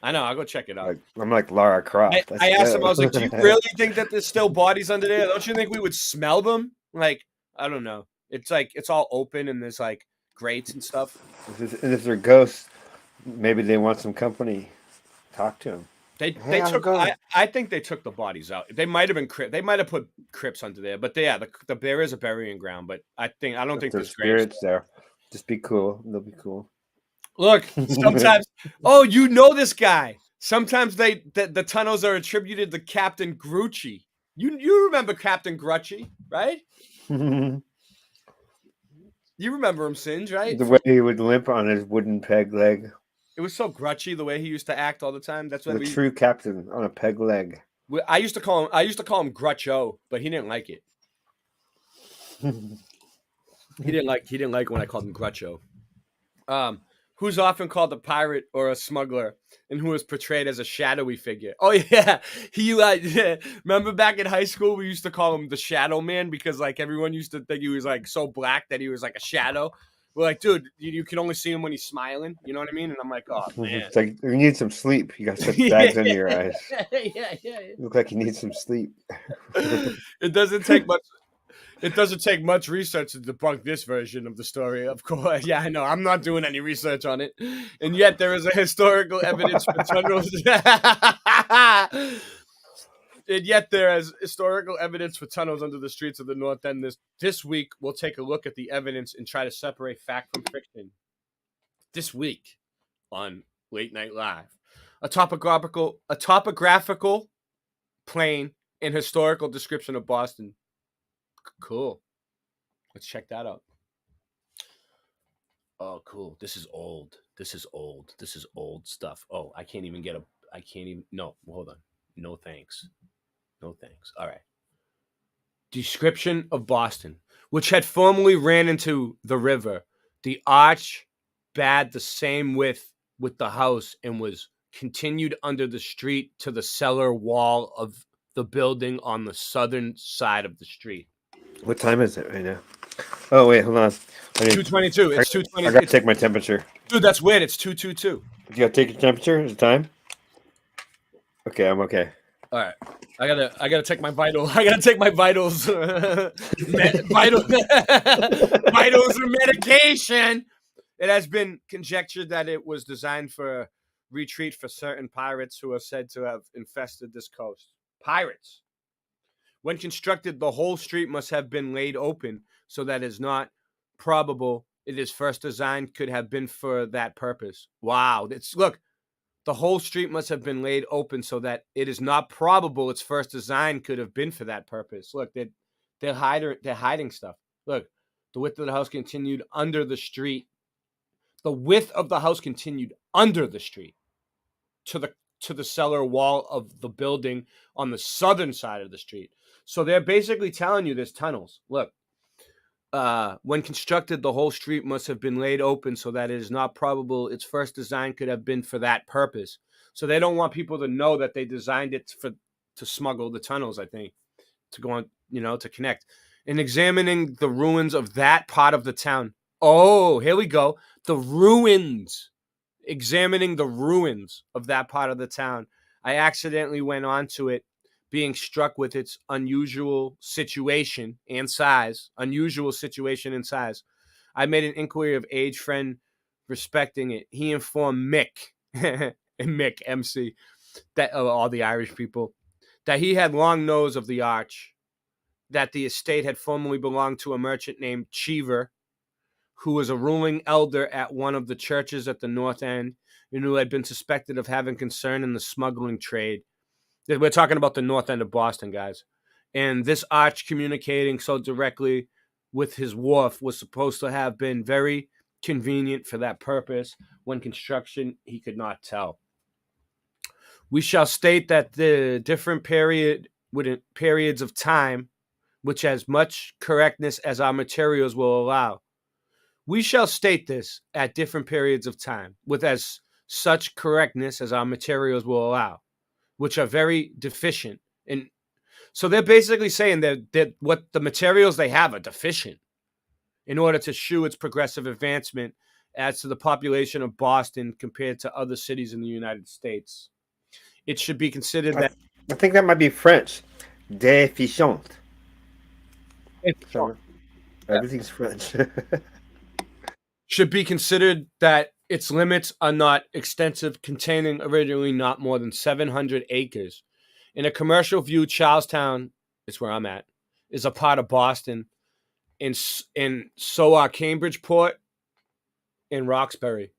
I know. I'll go check it out. I'm like Lara Croft. I asked them. I was like, "Do you really think that there's still bodies under there? Don't you think we would smell them?" Like, I don't know. It's like it's all open and there's like grates and stuff. And if they're ghosts, maybe they want some company. Talk to them. They took. I think they took the bodies out. They might have been crypt. They might have put crypts under there. But there is a burying ground. But I don't think there's spirits there. Just be cool. They'll be cool. Look, sometimes. Oh, you know this guy. Sometimes the tunnels are attributed to Captain Grucci. You remember Captain Grucci, right? You remember him, Singe, right? The way he would limp on his wooden peg leg. It was so grutchy the way he used to act all the time. That's what the true captain on a peg leg. I used to call him Grutcho, but he didn't like it. He didn't like when I called him Grutcho. Who's often called a pirate or a smuggler, and who is portrayed as a shadowy figure. Oh yeah, remember back in high school we used to call him the Shadow Man because like everyone used to think he was like so black that he was like a shadow. We're like, dude, you can only see him when he's smiling. You know what I mean? And I'm like, oh man, it's like you need some sleep. You got such bags under your eyes. Yeah. You look like you need some sleep. It doesn't take much. It doesn't take much research to debunk this version of the story, of course. Yeah, I know. I'm not doing any research on it. And yet there is a historical evidence for tunnels. And yet there is historical evidence for tunnels under the streets of the North End. This week, we'll take a look at the evidence and try to separate fact from fiction. This week on Late Night Live, a topographical plane and historical description of Boston. Cool. Let's check that out. Oh, cool. This is old. This is old stuff. Oh, no, hold on. No thanks. All right. Description of Boston, which had formerly ran into the river. The arch bad the same width with the house and was continued under the street to the cellar wall of the building on the southern side of the street. What time is it right now? Oh wait, hold on. 2:22. It's 2:20. I gotta take my temperature. Dude, that's weird. It's 2:22. You gotta take your temperature? Is it time? Okay, I'm okay. All right. I gotta take my vital. I gotta take my vitals. Vitals or medication. It has been conjectured that it was designed for retreat for certain pirates who are said to have infested this coast. Pirates. When constructed, the whole street must have been laid open so that it is not probable it is first designed could have been for that purpose. Wow. Look, the whole street must have been laid open so that it is not probable its first design could have been for that purpose. Look, they're hiding stuff. Look, the width of the house continued under the street. The width of the house continued under the street to the cellar wall of the building on the southern side of the street. So they're basically telling you there's tunnels. Look, when constructed, the whole street must have been laid open so that it is not probable its first design could have been for that purpose. So they don't want people to know that they designed it to smuggle the tunnels, I think, to go on, to connect. In examining the ruins of that part of the town. Oh, here we go. The ruins. Examining the ruins of that part of the town. I accidentally went onto it, being struck with its unusual situation and size. I made an inquiry of age friend respecting it. He informed Mick, Mick MC, that all the Irish people, that he had long knows of the arch, that the estate had formerly belonged to a merchant named Cheever, who was a ruling elder at one of the churches at the north end, and who had been suspected of having concern in the smuggling trade. We're talking about the north end of Boston, guys. And this arch communicating so directly with his wharf was supposed to have been very convenient for that purpose. When construction, he could not tell. We shall state that the different periods of time, which has much correctness as our materials will allow. We shall state this at different periods of time, with as such correctness as our materials will allow, which are very deficient. And so they're basically saying that what the materials they have are deficient in order to shew its progressive advancement as to the population of Boston compared to other cities in the United States. It should be considered that... I think that might be French. Deficient. Everything's French. Should be considered that its limits are not extensive, containing originally not more than 700 acres. In a commercial view, Charlestown, is where I'm at, is a part of Boston, and so are Cambridgeport and Roxbury.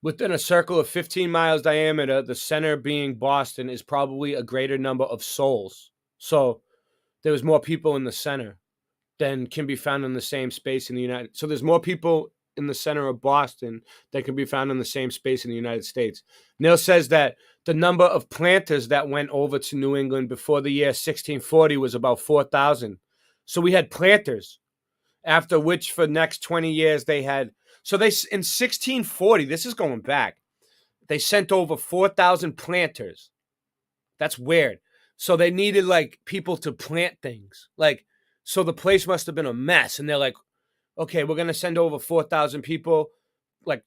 Within a circle of 15 miles diameter, the center being Boston is probably a greater number of souls. So there was more people in the center than can be found in the same space in the United States. So there's more people in the center of Boston that can be found in the same space in the United States. Neil says that the number of planters that went over to New England before the year 1640 was about 4,000. So we had planters, after which for the next 20 years they had... So they in 1640, this is going back, they sent over 4,000 planters. That's weird. So they needed people to plant things. So the place must have been a mess. And they're like, okay, we're going to send over 4,000 people,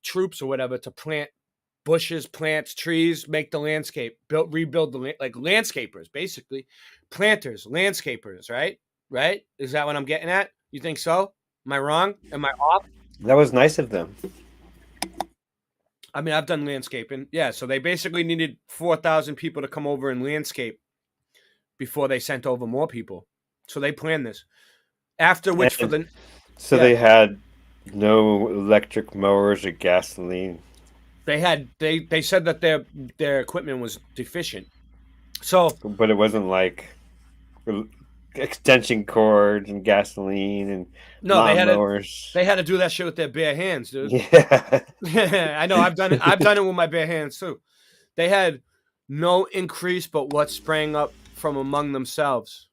troops or whatever, to plant bushes, plants, trees, make the landscape, rebuild the landscapers, basically. Planters, landscapers, right? Right? Is that what I'm getting at? You think so? Am I wrong? Am I off? That was nice of them. I mean, I've done landscaping. Yeah, so they basically needed 4,000 people to come over and landscape before they sent over more people. So they planned this. After which they had no electric mowers or gasoline. They said that their equipment was deficient. So, but it wasn't like extension cords and gasoline and lawnmowers. They had to do that shit with their bare hands, dude. Yeah. I know. I've done it. I've done it with my bare hands too. They had no increase, but what sprang up from among themselves.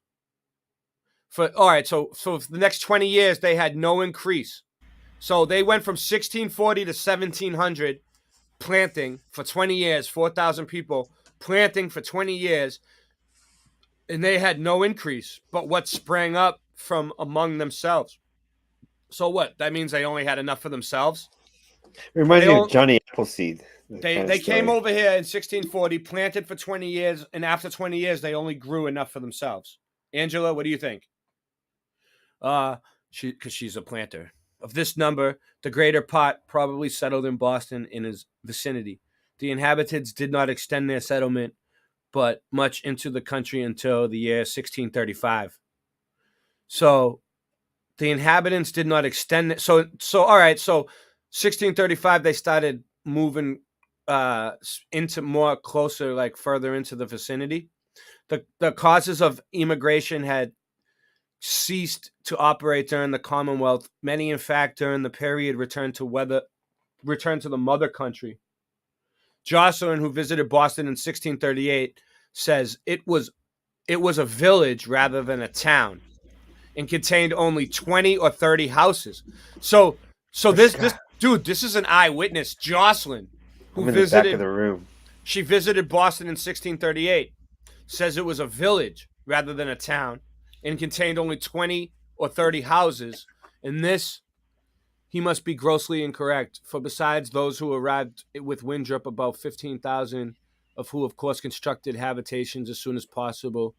So for the next 20 years, they had no increase. So they went from 1640 to 1700 planting for 20 years, 4,000 people planting for 20 years, and they had no increase. But what sprang up from among themselves. So what? That means they only had enough for themselves? It reminds They me all- of Johnny Appleseed. They came over here in 1640, planted for 20 years, and after 20 years, they only grew enough for themselves. Angela, what do you think? Because she's a planter. Of this number, the greater part probably settled in Boston in his vicinity. The inhabitants did not extend their settlement, but much into the country until the year 1635. So the inhabitants did not extend it. So all right. So 1635, they started moving into more closer, like further into the vicinity. The causes of immigration had ceased to operate during the Commonwealth. Many, in fact, during the period returned to the mother country. Jocelyn, who visited Boston in 1638, says it was a village rather than a town, and contained only 20 or 30 houses. So this dude, this is an eyewitness, Jocelyn, who I'm in the back of the room. She visited Boston in 1638. Says it was a village rather than a town, and contained only 20 or 30 houses. In this, he must be grossly incorrect, for besides those who arrived with Winthrop, about 15,000 of who, of course, constructed habitations as soon as possible.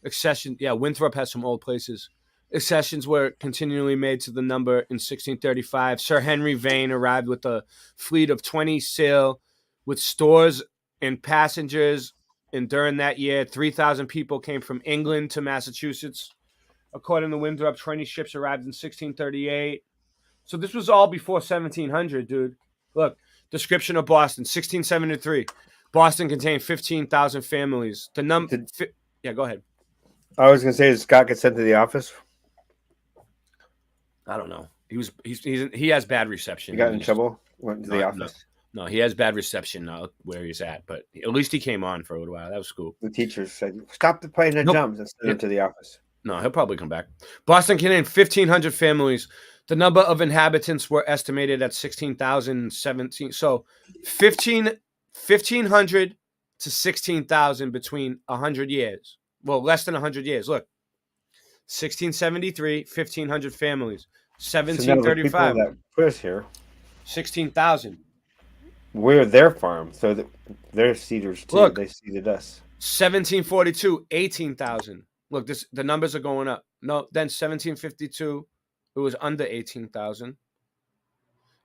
Winthrop has some old places. Accessions were continually made to the number in 1635. Sir Henry Vane arrived with a fleet of 20 sail with stores and passengers, and during that year, 3,000 people came from England to Massachusetts. According to Winthrop, 20 ships arrived in 1638. So this was all before 1700, dude. Look, description of Boston, 1673. Boston contained 15,000 families. Yeah, go ahead. I was gonna say, did Scott get sent to the office? I don't know. He has bad reception. He got in trouble. Went to the office. No, he has bad reception now where he's at. But at least he came on for a little while. That was cool. The teachers said, "Stop playing the drums and send him to the office." No, he'll probably come back. Boston contained 1,500 families. The number of inhabitants were estimated at 16,017. So 1,500 to 16,000 between 100 years. Well, less than 100 years. Look, 1673, 1,500 families. 1735. So that put us here. 16,000. We're their farm, so they're cedars too. Look, they seeded us. 1742, 18,000. Look, the numbers are going up. No, then 1752, it was under 18,000.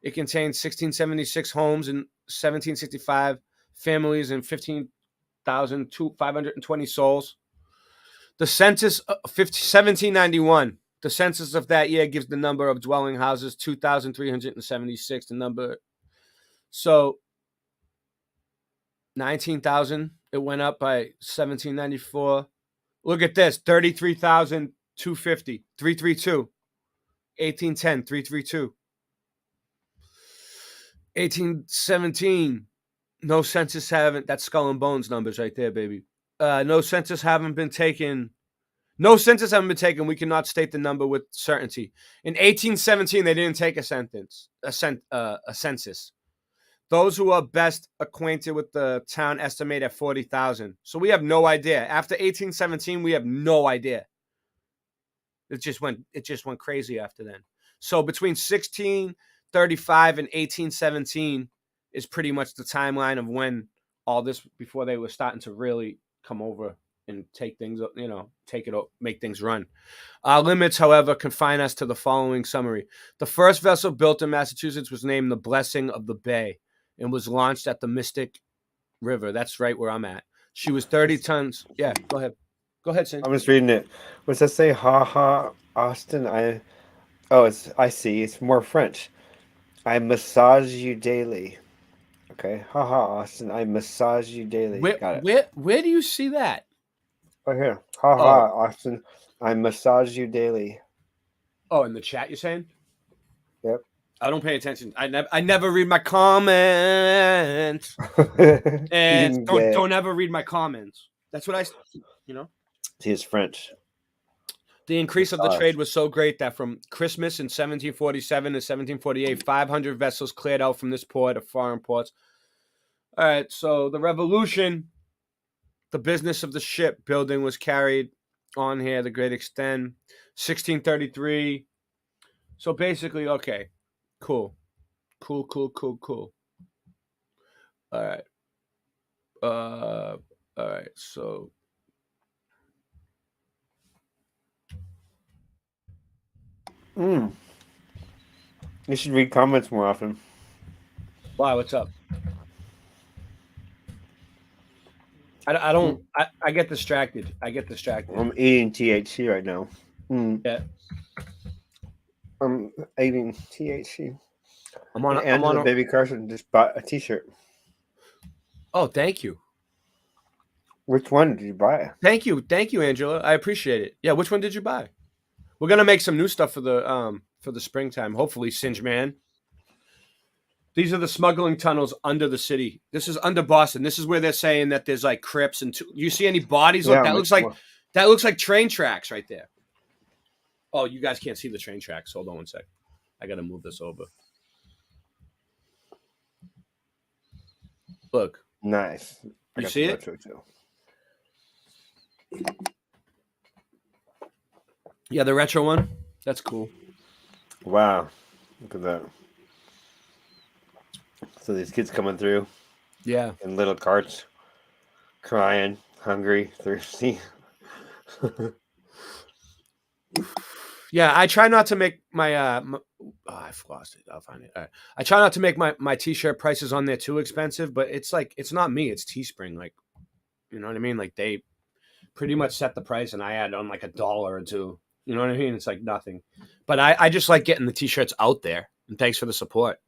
It contained 1676 homes and 1765 families and 15,520 souls. The census 1791. The census of that year gives the number of dwelling houses 2,376. The number, so 19,000. It went up by 1794. Look at this, 33,250, 332. 1810, 332. 1817. No census haven't. That's Skull and Bones numbers right there, baby. No census haven't been taken. No census haven't been taken. We cannot state the number with certainty. In 1817, they didn't take a census. Those who are best acquainted with the town estimate at 40,000. So we have no idea. After 1817, we have no idea. It just went crazy after then. So between 1635 and 1817 is pretty much the timeline of when all this, before they were starting to really come over and take things, make things run. Our limits, however, confine us to the following summary. The first vessel built in Massachusetts was named the Blessing of the Bay and was launched at the Mystic River. That's right where I'm at. She was 30 tons. Yeah, go ahead. Go ahead, Sin. I'm just reading it. What's that say? Ha ha, Austin. I see. It's more French. I massage you daily. Okay. Ha ha, Austin. I massage you daily. Got it. Where do you see that? Right here. Ha ha, Austin. I massage you daily. Oh, in the chat, you're saying? Yep. I don't pay attention. I never read my comments. And don't ever read my comments. That's what He is French. The increase of the trade was so great that from Christmas in 1747 to 1748, 500 vessels cleared out from this port of foreign ports. All right, so the Revolution, the business of the ship building was carried on here to great extent. 1633. So basically, okay, cool. All right. All right. So You should read comments more often. why? What's up? I don't. I get distracted. I'm eating THC right now. Yeah. I'm eating THC. I'm on. Angela Baby Carson just bought a T-shirt. Oh, thank you. Which one did you buy? Thank you, Angela. I appreciate it. Yeah, which one did you buy? We're gonna make some new stuff for the springtime. Hopefully, Singe Man. These are the smuggling tunnels under the city. This is under Boston. This is where they're saying that there's like Crips and you see any bodies? Look, that looks like train tracks right there. Oh, you guys can't see the train tracks. Hold on one sec. I gotta move this over. Look. Nice. You see it? Too. Yeah, the retro one. That's cool. Wow. Look at that. So these kids coming through. Yeah. In little carts. Crying, hungry, thirsty. Yeah, I try not to make my, I've lost it. I'll find it. All right. I try not to make my t-shirt prices on there too expensive, but it's like, it's not me. It's Teespring. Like, you know what I mean? Like they pretty much set the price and I add on like $1 or $2. You know what I mean? It's like nothing. But I just like getting the t-shirts out there. And thanks for the support.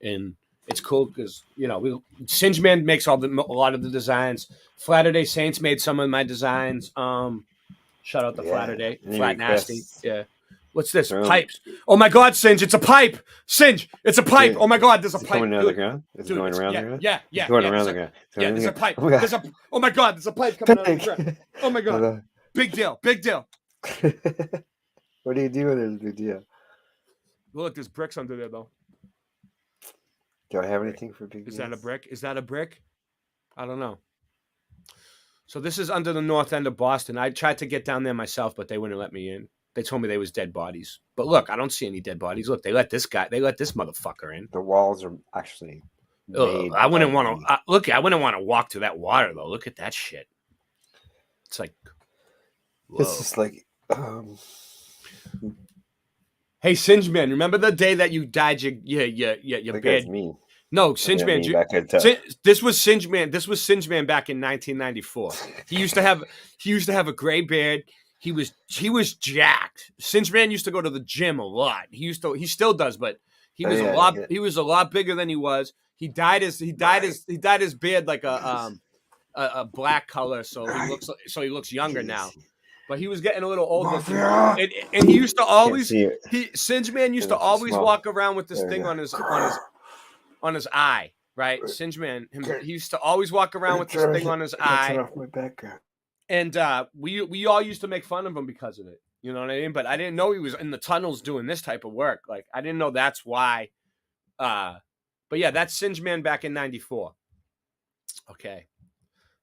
And it's cool because, you know, Singe Man makes a lot of the designs. Flatter-Day Saints made some of my designs. Shout out to Flatter-Day. Flat Nasty. Yeah. What's this? Pipes. Oh my God, Singe, it's a pipe. Singe, it's a pipe. Oh my God, there's a pipe. Going around the ground? Is it going around the ground? Yeah. It's going around the ground. Yeah, there's a pipe. Oh my God, there's a pipe coming out of the ground. Oh my God. Big deal. What do you do when there's a big deal? Look, there's bricks under there though. Do I have anything for big deals? Is that a brick? I don't know. So this is under the north end of Boston. I tried to get down there myself, but they wouldn't let me in. They told me they was dead bodies. But look, I don't see any dead bodies. Look, they let this motherfucker in. The walls are actually made. I wouldn't want to look. I wouldn't want to walk through that water though. Look at that shit. It's like, whoa. It's just like. Hey, Singe Man, remember the day that you dyed your beard? Me. No, Singe Man. This was Singe Man. This was Singe Man back in 1994. He used to have a gray beard. He was jacked. Singe Man used to go to the gym a lot. He still does, but he was a lot bigger than he was. He dyed his beard like a black color, so he looks younger now. But he was getting a little older, and he used to always Singe Man used to always walk around with this thing on his eye, right? Singe Man, he used to always walk around with this thing on his eye. Turn off my background. And we all used to make fun of him because of it. You know what I mean? But I didn't know he was in the tunnels doing this type of work. Like I didn't know that's why. But yeah, that's Singe Man back in '94. Okay,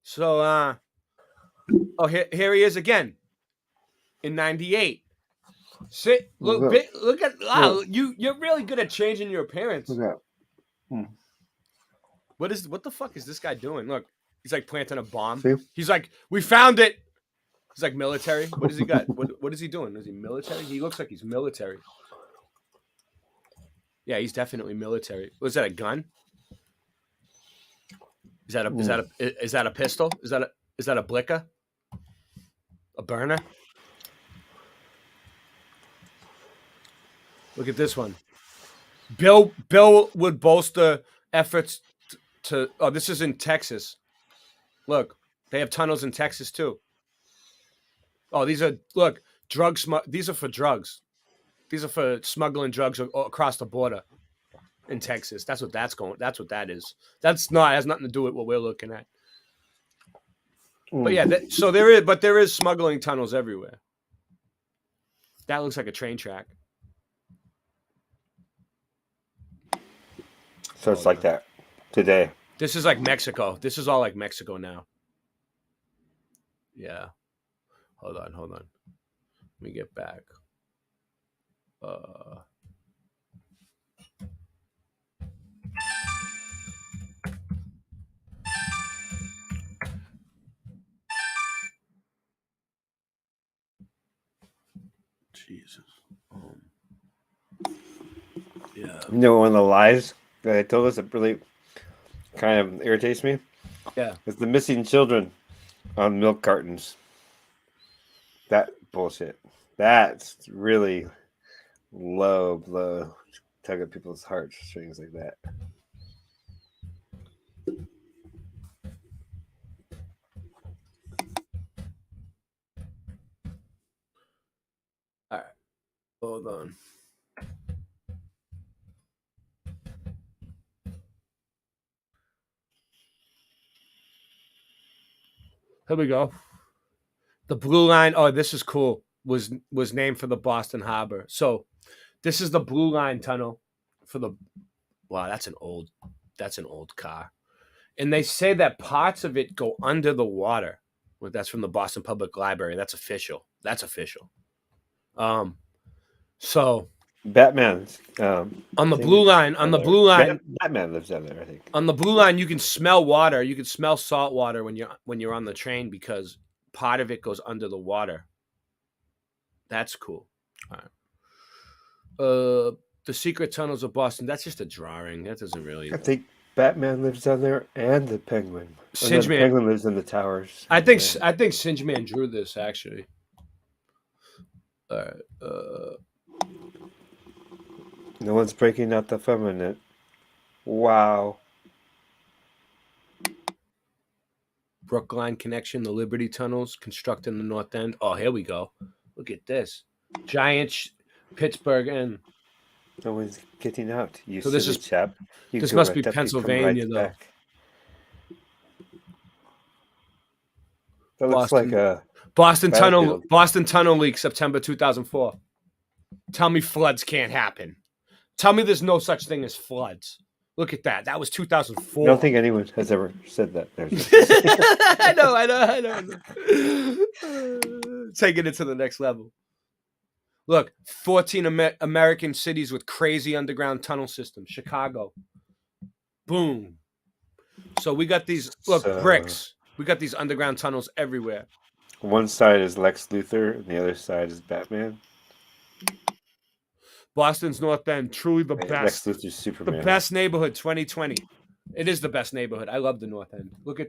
so here he is again. In '98, look at wow, you're really good at changing your appearance. What the fuck is this guy doing? Look, he's like planting a bomb. See? He's like, we found it. He's like military. What does he got? What is he doing? Is he military? He looks like he's military. Yeah, he's definitely military. Was that a gun? Is that a pistol? Is that a blicker? A burner? Look at this one. Bill would bolster efforts to this is in Texas. Look, they have tunnels in Texas too. Oh, these are these are for drugs. These are for smuggling drugs across the border in Texas. That's what that is. Has nothing to do with what we're looking at. But yeah, there is smuggling tunnels everywhere. That looks like a train track. So it's like that today. This is like Mexico. This is all like Mexico now. Yeah. Hold on. Let me get back. Jesus. Yeah. You know, one of the lies that they told us that really kind of irritates me? Yeah. It's the missing children on milk cartons. That bullshit. That's really low blow. Tug at people's heartstrings like that. All right. Hold on. Here we go. The Blue Line. Oh, this is cool. Was named for the Boston Harbor. So this is the Blue Line tunnel for the. Wow, that's an old car. And they say that parts of it go under the water. Well, that's from the Boston Public Library. That's official. So Batman. On the Blue Line, Batman lives down there, I think. On the Blue Line, you can smell water. You can smell salt water when you're on the train because part of it goes under the water. That's cool. All right. The Secret Tunnels of Boston. That's just a drawing. That doesn't really. I think Batman lives down there, and the Penguin. Singeman. The Penguin lives in the towers. I think Singeman drew this actually. All right. No one's breaking out the feminine. Wow. Brookline Connection, the Liberty Tunnels, constructed in the North End. Oh, here we go. Look at this. Giant Pittsburgh End. No one's getting out. You so silly chap. You this must be Pennsylvania, though. Back. That looks like a Boston Tunnel leak, September 2004. Tell me floods can't happen. Tell me there's no such thing as floods. Look at that. That was 2004. I don't think anyone has ever said that. I know. Taking it to the next level. Look, 14 American cities with crazy underground tunnel systems. Chicago. Boom. So we got these, bricks. We got these underground tunnels everywhere. One side is Lex Luthor, and the other side is Batman. Boston's North End, truly the best. Lex Luthor's Superman. The best neighborhood, 2020. It is the best neighborhood. I love the North End. Look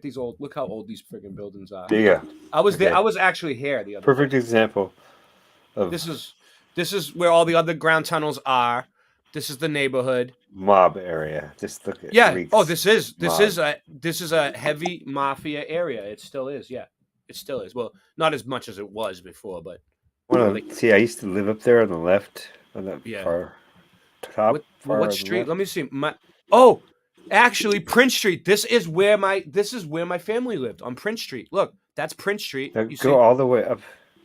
how old these friggin' buildings are. Yeah. I was there. I was actually here the other Perfect day. Example of This is where all the underground tunnels are. This is the neighborhood. Mob area. Just look at this is a heavy mafia area. It still is, yeah. It still is. Well, not as much as it was before, but see, I used to live up there on the left, on that far top. What street? Left. Let me see. Actually, Prince Street. This is where my family lived, on Prince Street. Look, that's Prince Street. Now go all the way up.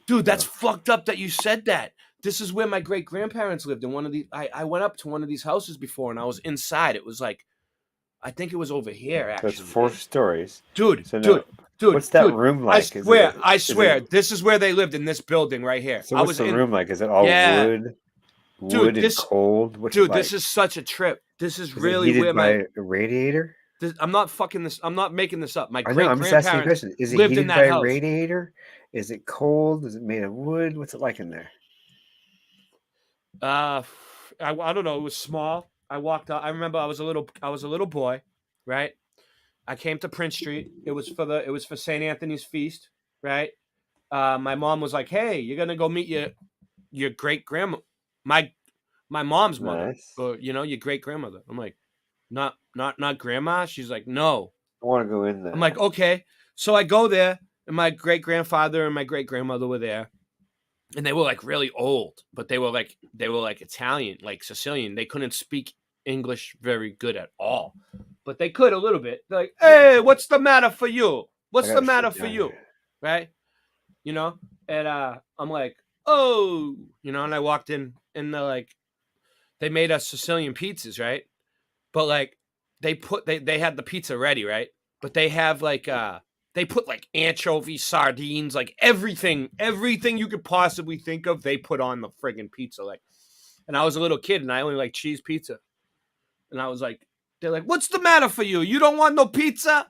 Dude, that's fucked up that you said that. This is where my great grandparents lived in one of these. I went up to one of these houses before, and I was inside. It was like, I think it was over here. Actually, that's 4 stories, dude. What's that room like? I swear, this is where they lived, in this building right here. So what's the room like? Is it all wood? Wood and cold? What's it like? This is such a trip. This is really where my radiator. I'm not fucking this. I'm not making this up. My I know. I'm just asking a question. Is it heated by a house. radiator? Is it cold? Is it made of wood? What's it like in there? I don't know. It was small. I walked out. I remember I was a little boy, right? I came to Prince Street. It was for St. Anthony's feast, right? My mom was like, "Hey, you're gonna go meet your great grandma, my mom's mother, Nice. or your great grandmother." I'm like, not grandma. She's like, "No, I want to go in there." I'm like, "Okay." So I go there, and my great grandfather and my great grandmother were there, and they were like really old, but they were like Italian, like Sicilian. They couldn't speak English very good at all, but they could a little bit. They're like, "Hey, what's the matter for you? What's the matter for you?" Right? And I'm like, "Oh," and I walked in, and they're like, they made us Sicilian pizzas, right? But like they had the pizza ready, right? But they have like They put like anchovies, sardines, like everything you could possibly think of, they put on the friggin' pizza. Like, and I was a little kid and I only like cheese pizza. And I was like, they're like, what's the matter for you? You don't want no pizza?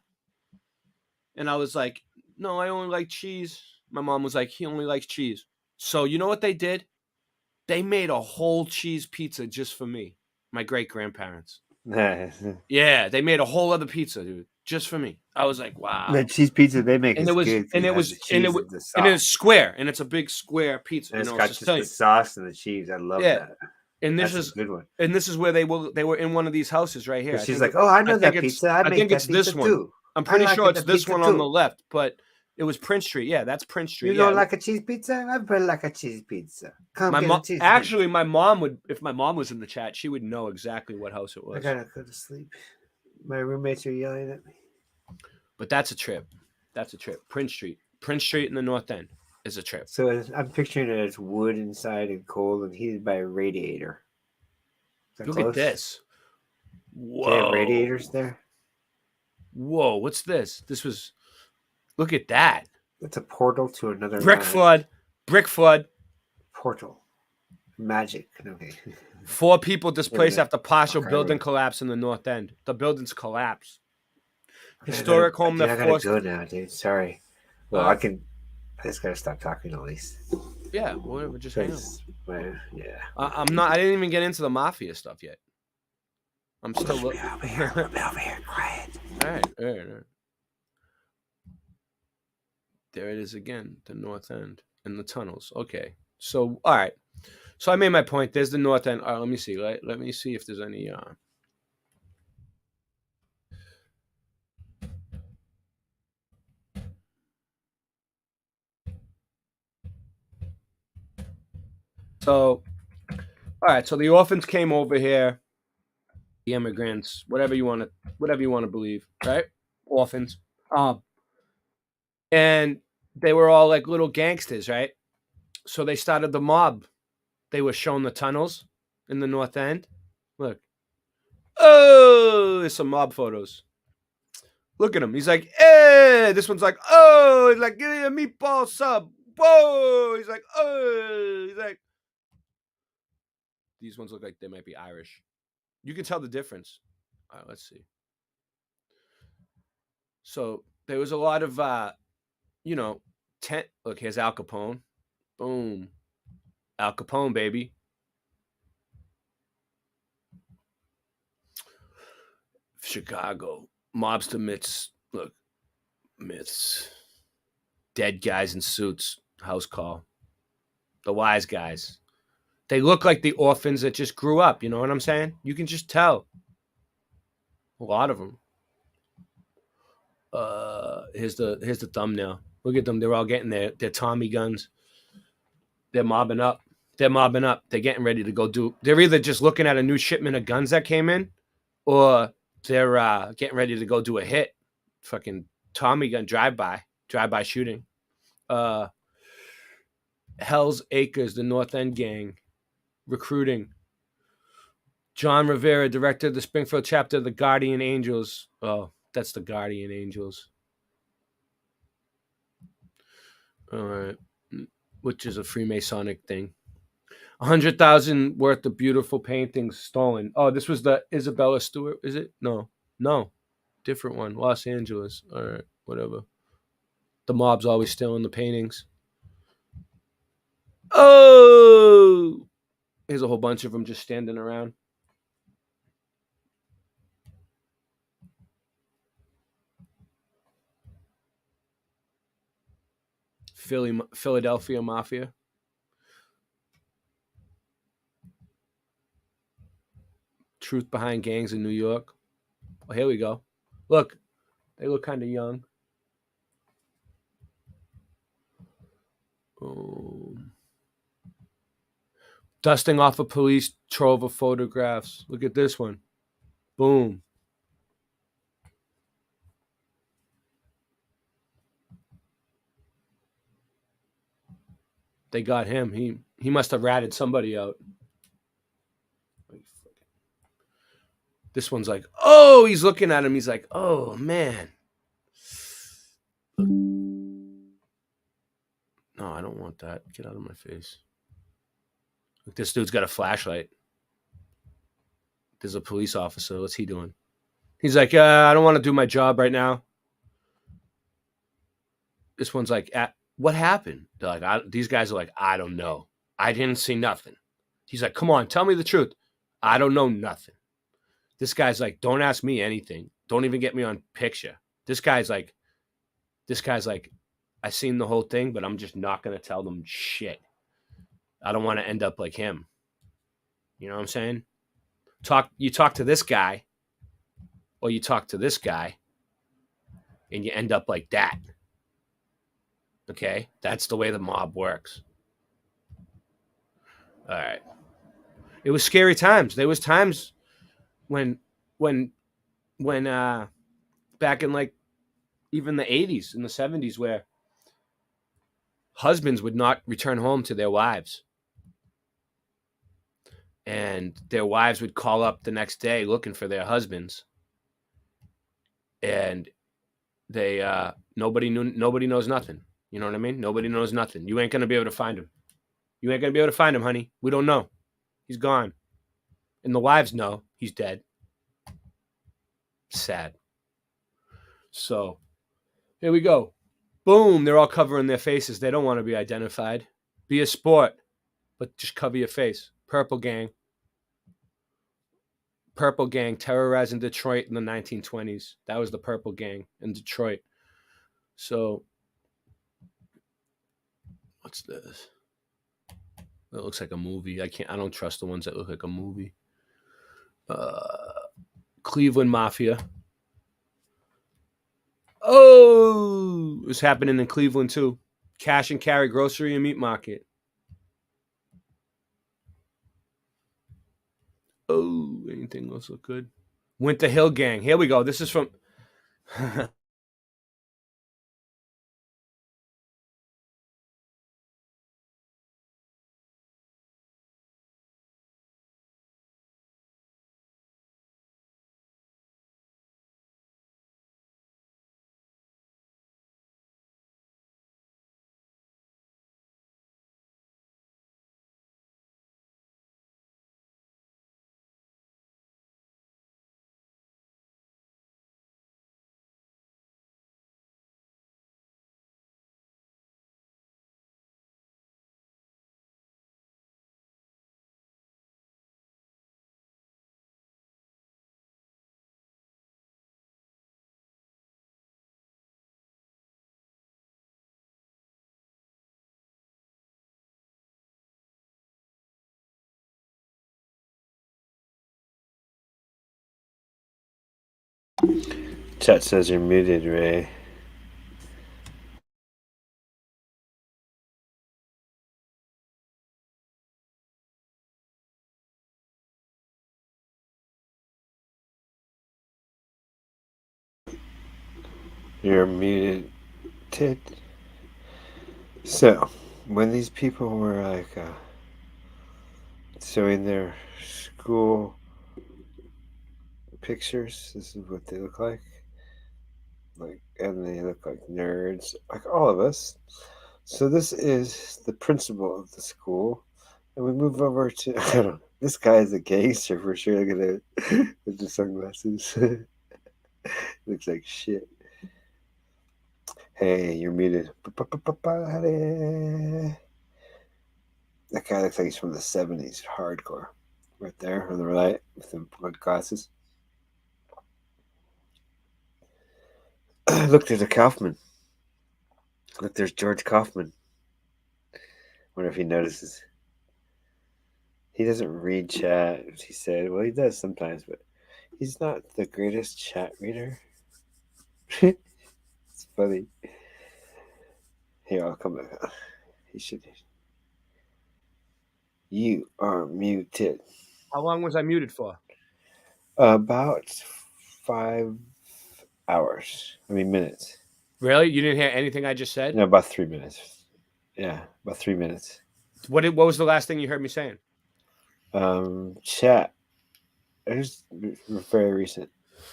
And I was like, no, I only like cheese. My mom was like, he only likes cheese. So you know what they did? They made a whole cheese pizza just for me. My great-grandparents. Yeah, they made a whole other pizza, dude, just for me. I was like, wow. The cheese pizza they make and is it was, good. and it was, and it was, and it's square, and it's a big square pizza. And it's got just the sauce and the cheese. I love that. And this That's is a good one. And this is where they were in one of these houses right here. She's like, oh, I know that pizza. I think it's this one. Too. I'm pretty sure it's this one on the left, but it was Prince Street. Yeah, that's Prince Street. You don't like a cheese pizza? I better like a cheese pizza. Come my get mom, a cheese actually, my mom would, if my mom was in the chat, she would know exactly what house it was. I gotta go to sleep. My roommates are yelling at me. But that's a trip. That's a trip. Prince Street in the North End is a trip. So I'm picturing it as wood inside and cold and heated by a radiator. Look at this. Whoa. They have radiators there? Whoa, what's this? This was, look at that. It's a portal to another Brick flood. Portal. Magic. Okay. 4 people displaced after partial building collapse in the North End. The buildings collapsed. Historic home that forced. I gotta go now, dude. Sorry. Well, I just gotta stop talking at least. Yeah, whatever. Just hang on. Yeah. I'm not. I didn't even get into the mafia stuff yet. I'm still looking. Over here, quiet. All right. There it is again, the North End and the tunnels. Okay. So, all right. So I made my point. There's the North End. All right, let me see. Let me see if there's any. So, all right. So the orphans came over here. The immigrants, whatever you want to believe, right? Orphans. And they were all like little gangsters, right? So they started the mob. They were shown the tunnels in the North End. Look. Oh, there's some mob photos. Look at him. He's like, hey. This one's like, oh. He's like, give me a meatball sub. Whoa. He's like, oh. He's like, these ones look like they might be Irish. You can tell the difference. All right, let's see. So there was a lot of, Look, here's Al Capone. Boom. Al Capone, baby. Chicago. Mobster myths. Look. Myths. Dead guys in suits. House call. The wise guys. They look like the orphans that just grew up. You know what I'm saying? You can just tell. A lot of them. Here's the thumbnail. Look at them. They're all getting their Tommy guns. They're mobbing up. They're getting ready to go do. They're either just looking at a new shipment of guns that came in, or they're getting ready to go do a hit. Fucking Tommy gun drive-by shooting. Hell's Acres, the North End gang. Recruiting. John Rivera, director of the Springfield chapter of the Guardian Angels. Oh, that's the Guardian Angels. All right. Which is a Freemasonic thing. 100,000 worth of beautiful paintings stolen. Oh, this was the Isabella Stewart, is it? No. Different one. Los Angeles. All right, whatever. The mob's always stealing the paintings. Oh! Here's a whole bunch of them just standing around. Philadelphia Mafia. Truth behind gangs in New York. Oh, here we go. Look, they look kind of young. Dusting off a police trove of photographs. Look at this one. Boom. They got him. He must have ratted somebody out. This one's like, oh, he's looking at him. He's like, oh, man. No, I don't want that. Get out of my face. Look, this dude's got a flashlight. There's a police officer. What's he doing? He's like, I don't want to do my job right now. This one's like, what happened? They're like, these guys are like, I don't know. I didn't see nothing. He's like, come on, tell me the truth. I don't know nothing. This guy's like, don't ask me anything. Don't even get me on picture. This guy's like, I seen the whole thing, but I'm just not going to tell them shit. I don't want to end up like him. You know what I'm saying? You talk to this guy, or you talk to this guy, and you end up like that. Okay? That's the way the mob works. All right. It was scary times. There was times when back in like even the 80s and the 70s where husbands would not return home to their wives. And their wives would call up the next day looking for their husbands. And they nobody knows nothing. You know what I mean? Nobody knows nothing. You ain't gonna be able to find him. You ain't gonna be able to find him, honey. We don't know. He's gone. And the wives know he's dead. Sad. So here we go. Boom. They're all covering their faces. They don't want to be identified. Be a sport, but just cover your face. Purple Gang. Purple Gang terrorizing Detroit in the 1920s. That was the Purple Gang in Detroit. So what's this? It looks like a movie. I don't trust the ones that look like a movie. Cleveland Mafia. Oh, it's happening in Cleveland too. Cash and carry grocery and meat market. Oh, anything else look good? Winter Hill Gang. Here we go. This is from Chat says you're muted, Ray. You're muted. So, when these people were like showing their school pictures, this is what they look like. And they look like nerds, like all of us. So this is the principal of the school, and we move over to I don't know, this guy is a gangster for sure. Look at it with the sunglasses. Looks like shit. Hey, you're muted. That guy looks like he's from the 70s, hardcore. Right there on the right with the red glasses. Look, there's a Kaufman. Look, there's George Kaufman. Wonder if he notices. He doesn't read chat, he said. Well, he does sometimes, but he's not the greatest chat reader. It's funny. Here, I'll come back. He should. You are muted. How long was I muted for? About 5 hours. Minutes. Really? You didn't hear anything I just said? No, about 3 minutes. Yeah, about 3 minutes. What was the last thing you heard me saying? Chat. It was very recent.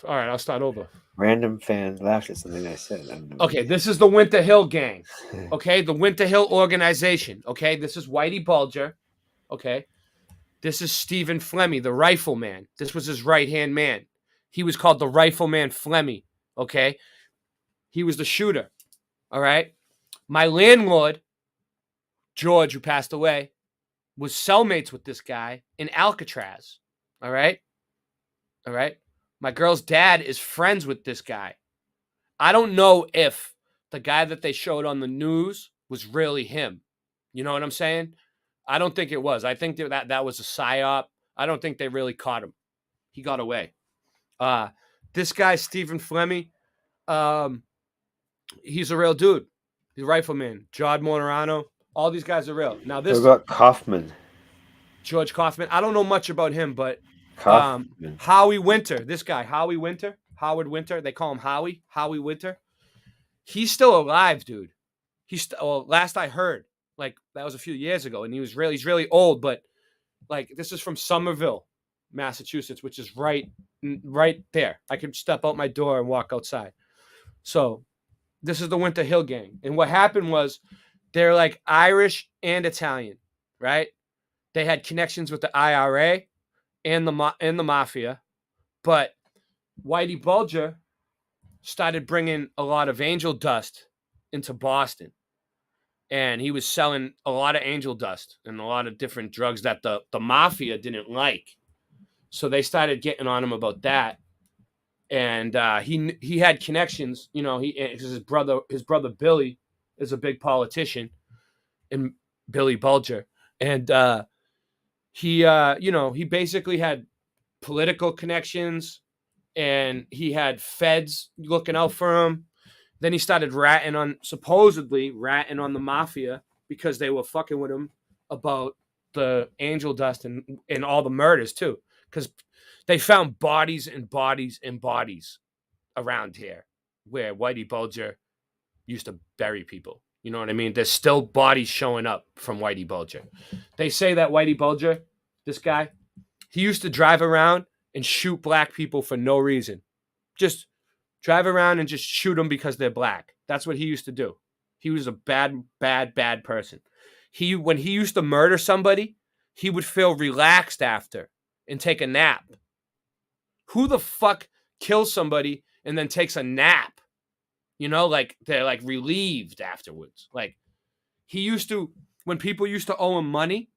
All right, I'll start over. Random fans laughed at something I said. Okay, this is the Winter Hill Gang. Okay, the Winter Hill organization. Okay, this is Whitey Bulger. Okay, this is Stephen Flemmy, the rifleman. This was his right-hand man. He was called the Rifleman Flemmy. Okay, he was the shooter. All right, my landlord, George, who passed away, was cellmates with this guy in Alcatraz. All right, all right. My girl's dad is friends with this guy. I don't know if the guy that they showed on the news was really him. You know what I'm saying? I don't think it was. I think that was a psyop. I don't think they really caught him. He got away. This guy, Stephen Flemmy, he's a real dude. He's a rifleman. Jod Monorano. All these guys are real. Now this. What about Kaufman? George Kaufman. I don't know much about him, but Kaufman. Howie Winter. This guy, Howie Winter. Howard Winter. They call him Howie. Howie Winter. He's still alive, dude. Last I heard, like that was a few years ago, and he's really old, but like this is from Somerville, Massachusetts, which is right there. I could step out my door and walk outside. So this is the Winter Hill Gang. And what happened was they're like Irish and Italian, right? They had connections with the IRA and the mafia, but Whitey Bulger started bringing a lot of angel dust into Boston. And he was selling a lot of angel dust and a lot of different drugs that the mafia didn't like. So they started getting on him about that. And he had connections, you know, his brother Billy is a big politician, and Billy Bulger. And he basically had political connections, and he had feds looking out for him. Then he started supposedly ratting on the mafia because they were fucking with him about the angel dust and all the murders too. Because they found bodies and bodies and bodies around here where Whitey Bulger used to bury people. You know what I mean? There's still bodies showing up from Whitey Bulger. They say that Whitey Bulger, this guy, he used to drive around and shoot black people for no reason. Just drive around and just shoot them because they're black. That's what he used to do. He was a bad person. When he used to murder somebody, he would feel relaxed after and take a nap. Who the fuck kills somebody and then takes a nap? You know, like they're like relieved afterwards. Like he used to, when people used to owe him money,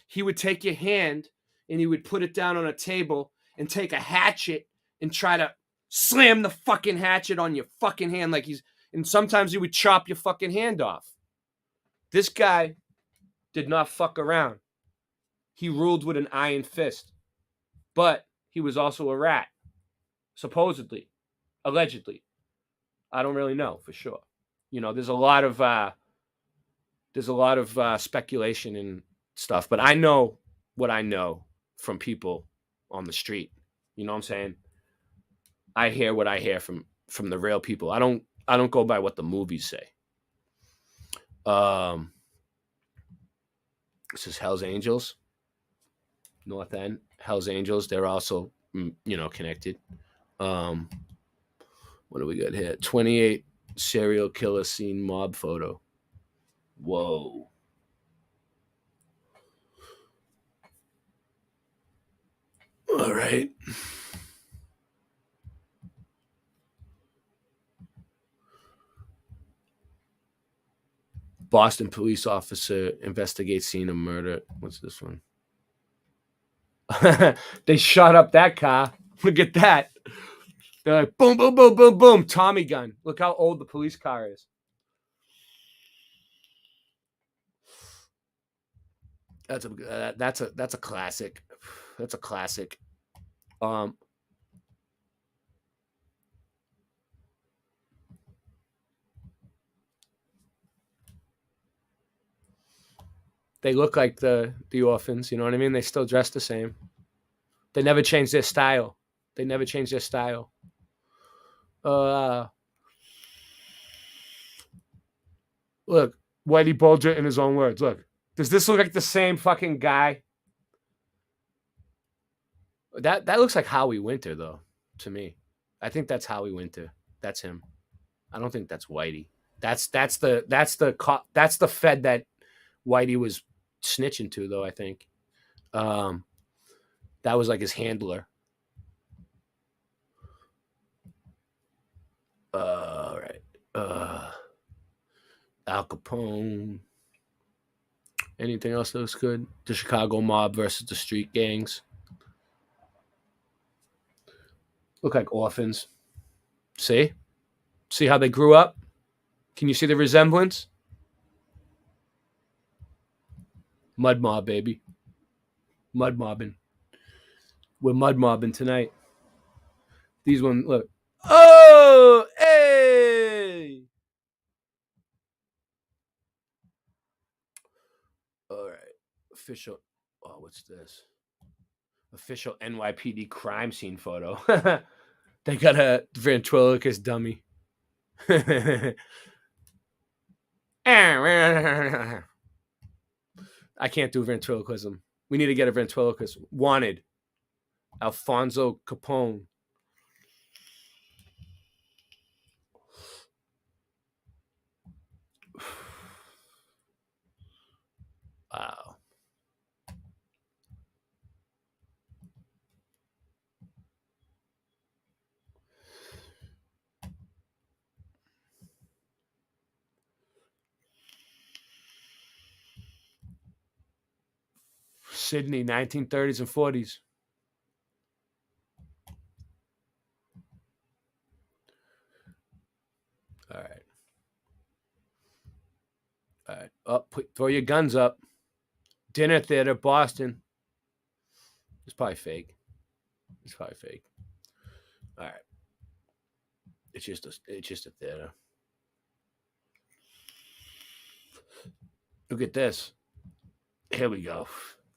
he would take your hand and he would put it down on a table and take a hatchet and try to slam the fucking hatchet on your fucking hand and sometimes he would chop your fucking hand off. This guy did not fuck around. He ruled with an iron fist. But he was also a rat. Supposedly. Allegedly. I don't really know for sure. You know, there's a lot of speculation and stuff, but I know what I know from people on the street. You know what I'm saying? I hear what I hear from the real people. I don't go by what the movies say. This is Hell's Angels. North End. Hell's Angels. They're also, connected. What do we got here? 28 serial killer scene mob photo. Whoa. All right. Boston police officer investigates scene of murder. What's this one? They shot up that car. Look at that. They're like, boom, boom, boom, boom, boom. Tommy gun. Look how old the police car is. That's a classic. That's a classic. They look like the orphans, you know what I mean? They still dress the same. They never change their style. Look, Whitey Bulger in his own words. Look, does this look like the same fucking guy? That looks like Howie Winter, though, to me. I think that's Howie Winter. That's him. I don't think that's Whitey. That's the Fed that Whitey was snitching to, though. I think that was like his handler. All right. Al Capone. Anything else that was good? The Chicago mob versus the street gangs. Look like orphans. See? See how they grew up? Can you see the resemblance? Mud mob, baby. Mud mobbing. We're mud mobbing tonight. These ones, look. Oh, hey! All right. Official. Oh, what's this? Official NYPD crime scene photo. They got a ventriloquist dummy. I can't do ventriloquism. We need to get a ventriloquist. Wanted. Alfonso Capone. Wow. Sydney, 1930s and 40s. All right. All right. Up, throw your guns up. Dinner theater, Boston. It's probably fake. All right. It's just a theater. Look at this. Here we go.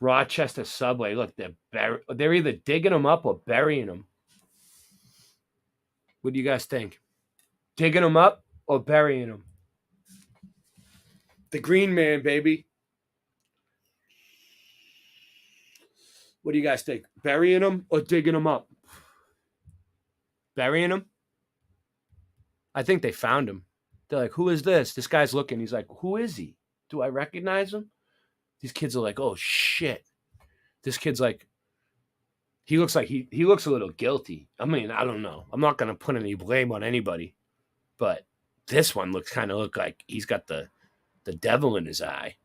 Rochester subway. Look, they're either digging them up or burying them. What do you guys think? Digging them up or burying them? The Green Man, baby. What do you guys think? Burying them or digging them up? Burying them? I think they found him. They're like, who is this? This guy's looking. He's like, who is he? Do I recognize him? These kids are like, oh, shit. This kid's like, he looks a little guilty. I mean, I don't know. I'm not going to put any blame on anybody. But this one looks like he's got the devil in his eye.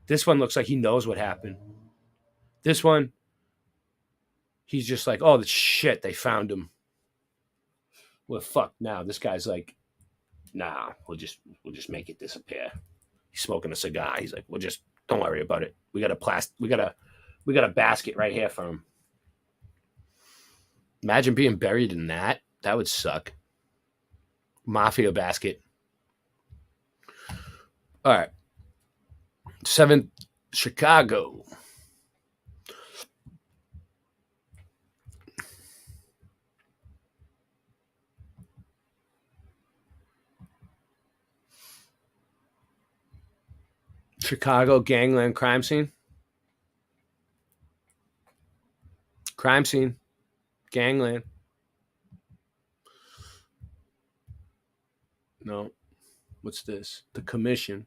This one looks like he knows what happened. This one, he's just like, oh, shit, they found him. Well, fuck now. This guy's like, nah, we'll just make it disappear. He's smoking a cigar. He's like, don't worry about it. We got a basket right here for him. Imagine being buried in that. That would suck. Mafia basket. All right. 7th, Chicago. Chicago gangland crime scene. Crime scene. Gangland. No. What's this? The Commission.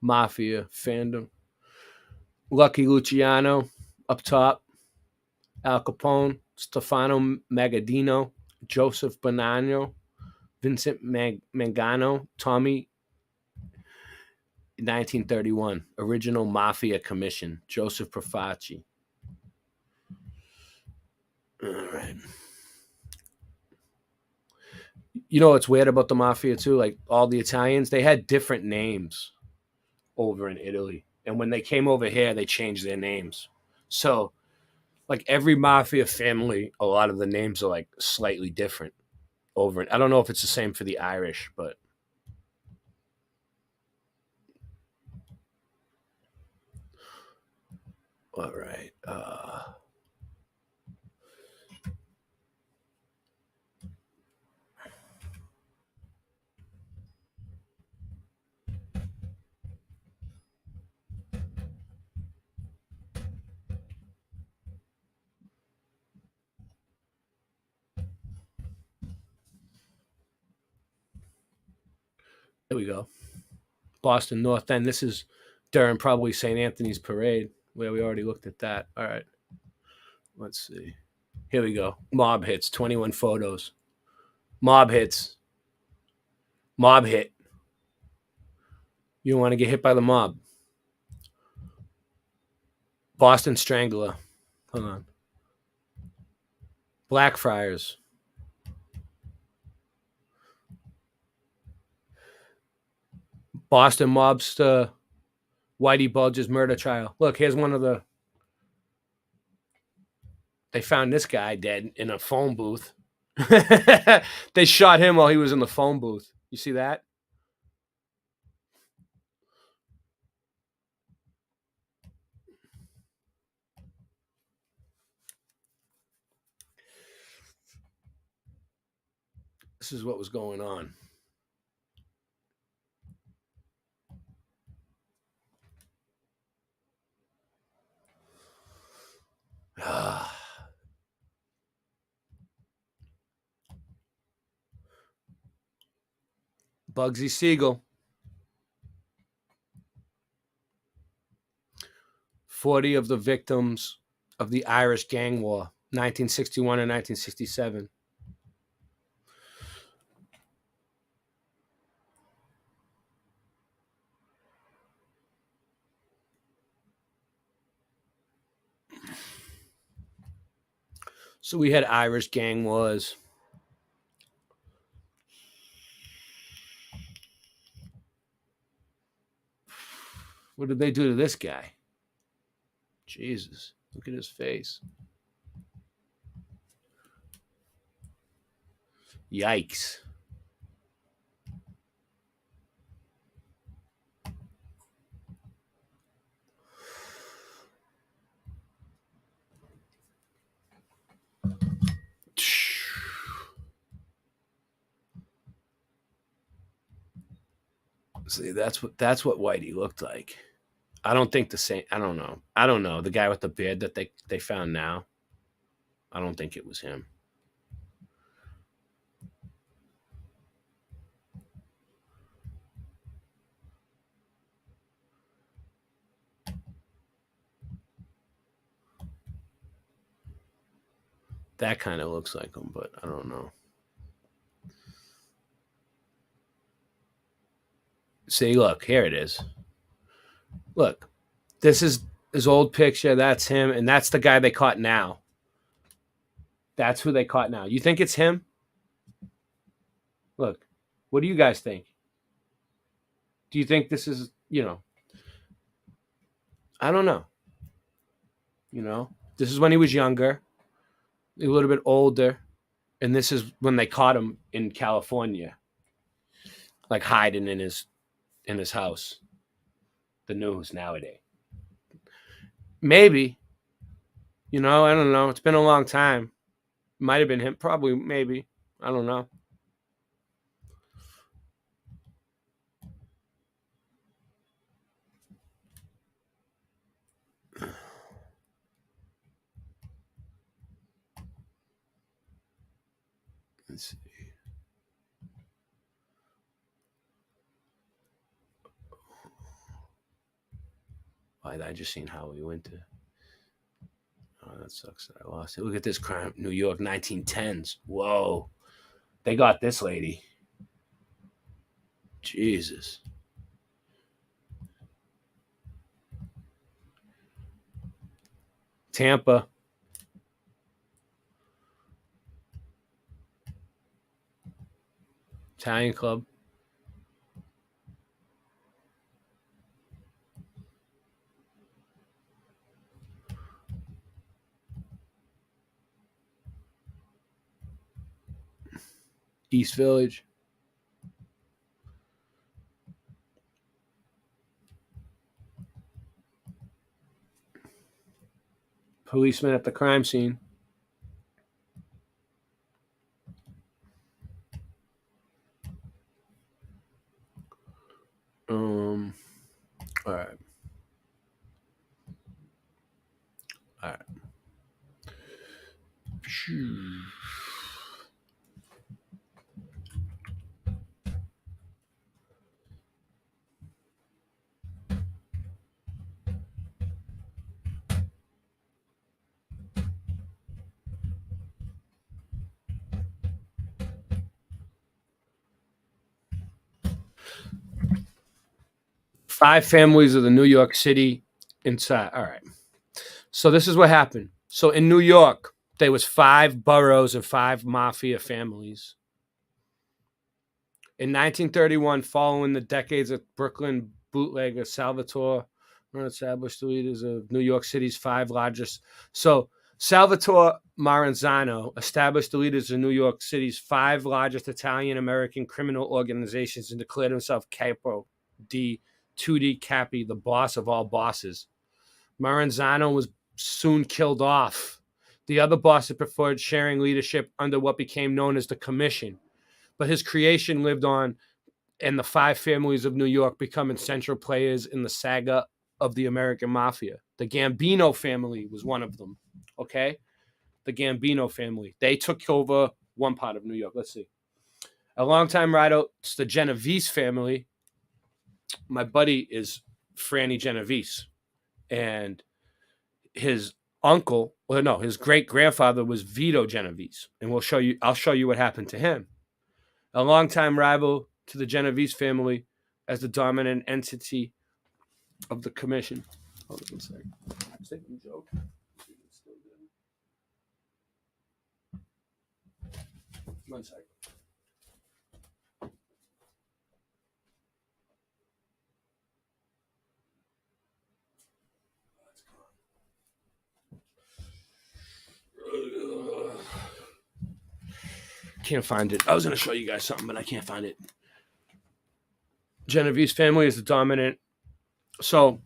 Mafia. Fandom. Lucky Luciano. Up top. Al Capone. Stefano Magadino. Joseph Bonanno. Vincent Mangano. Tommy. 1931. Original Mafia Commission. Joseph Profaci. All right. You know what's weird about the Mafia too? Like all the Italians, they had different names over in Italy. And when they came over here, they changed their names. So like every Mafia family, a lot of the names are like slightly different over. I don't know if it's the same for the Irish, but all right. There we go. Boston North End. This is during probably St. Anthony's Parade, where we already looked at that. All right. Let's see. Here we go. Mob hits, 21 photos. Mob hits. Mob hit. You don't want to get hit by the mob. Boston Strangler. Hold on. Blackfriars. Boston mobster Whitey Bulge's murder trial. Look, here's one of the... They found this guy dead in a phone booth. They shot him while he was in the phone booth. You see that? This is what was going on. Bugsy Siegel. 40 of the victims of the Irish Gang War, 1961 and 1967. So we had Irish Gang Wars. What did they do to this guy? Jesus, look at his face. Yikes. See, that's what Whitey looked like. I don't think the same. I don't know. The guy with the beard that they found now. I don't think it was him. That kind of looks like him, but I don't know. See, look, here it is. Look, this is his old picture. That's him, and that's the guy they caught now. That's who they caught now. You think it's him? Look, what do you guys think? Do you think this is, I don't know. This is when he was younger, a little bit older, and this is when they caught him in California, like hiding in his house. The news nowadays. Maybe, I don't know. It's been a long time. Might have been him. Probably, maybe. I don't know. Let's see. Why I just seen how we went to. Oh, that sucks that I lost it. Look at this crime. New York, 1910s. Whoa. They got this lady. Jesus. Tampa. Italian club. East Village. Policeman at the crime scene. All right. All right. 5 families of the New York City inside. All right. So this is what happened. So in New York, there was 5 boroughs and 5 mafia families. In 1931, following the decades of Brooklyn bootlegger Salvatore established the leaders of New York City's 5 largest. So Salvatore Maranzano established the leaders of New York City's 5 largest Italian-American criminal organizations and declared himself Capo di Tutti Capi, the boss of all bosses. Maranzano was soon killed off. The other bosses preferred sharing leadership under what became known as the Commission, but his creation lived on, and the 5 families of New York becoming central players in the saga of the American Mafia. The Gambino family was one of them, okay? The Gambino family. They took over one part of New York. Let's see. A longtime rider, it's the Genovese family. My buddy is Franny Genovese, and his uncle, well, no, his great-grandfather was Vito Genovese, and I'll show you what happened to him. A longtime rival to the Genovese family as the dominant entity of the commission. Hold on a second. Second joke. One second. Can't find it. I was going to show you guys something, but I can't find it. Genovese family is the dominant. So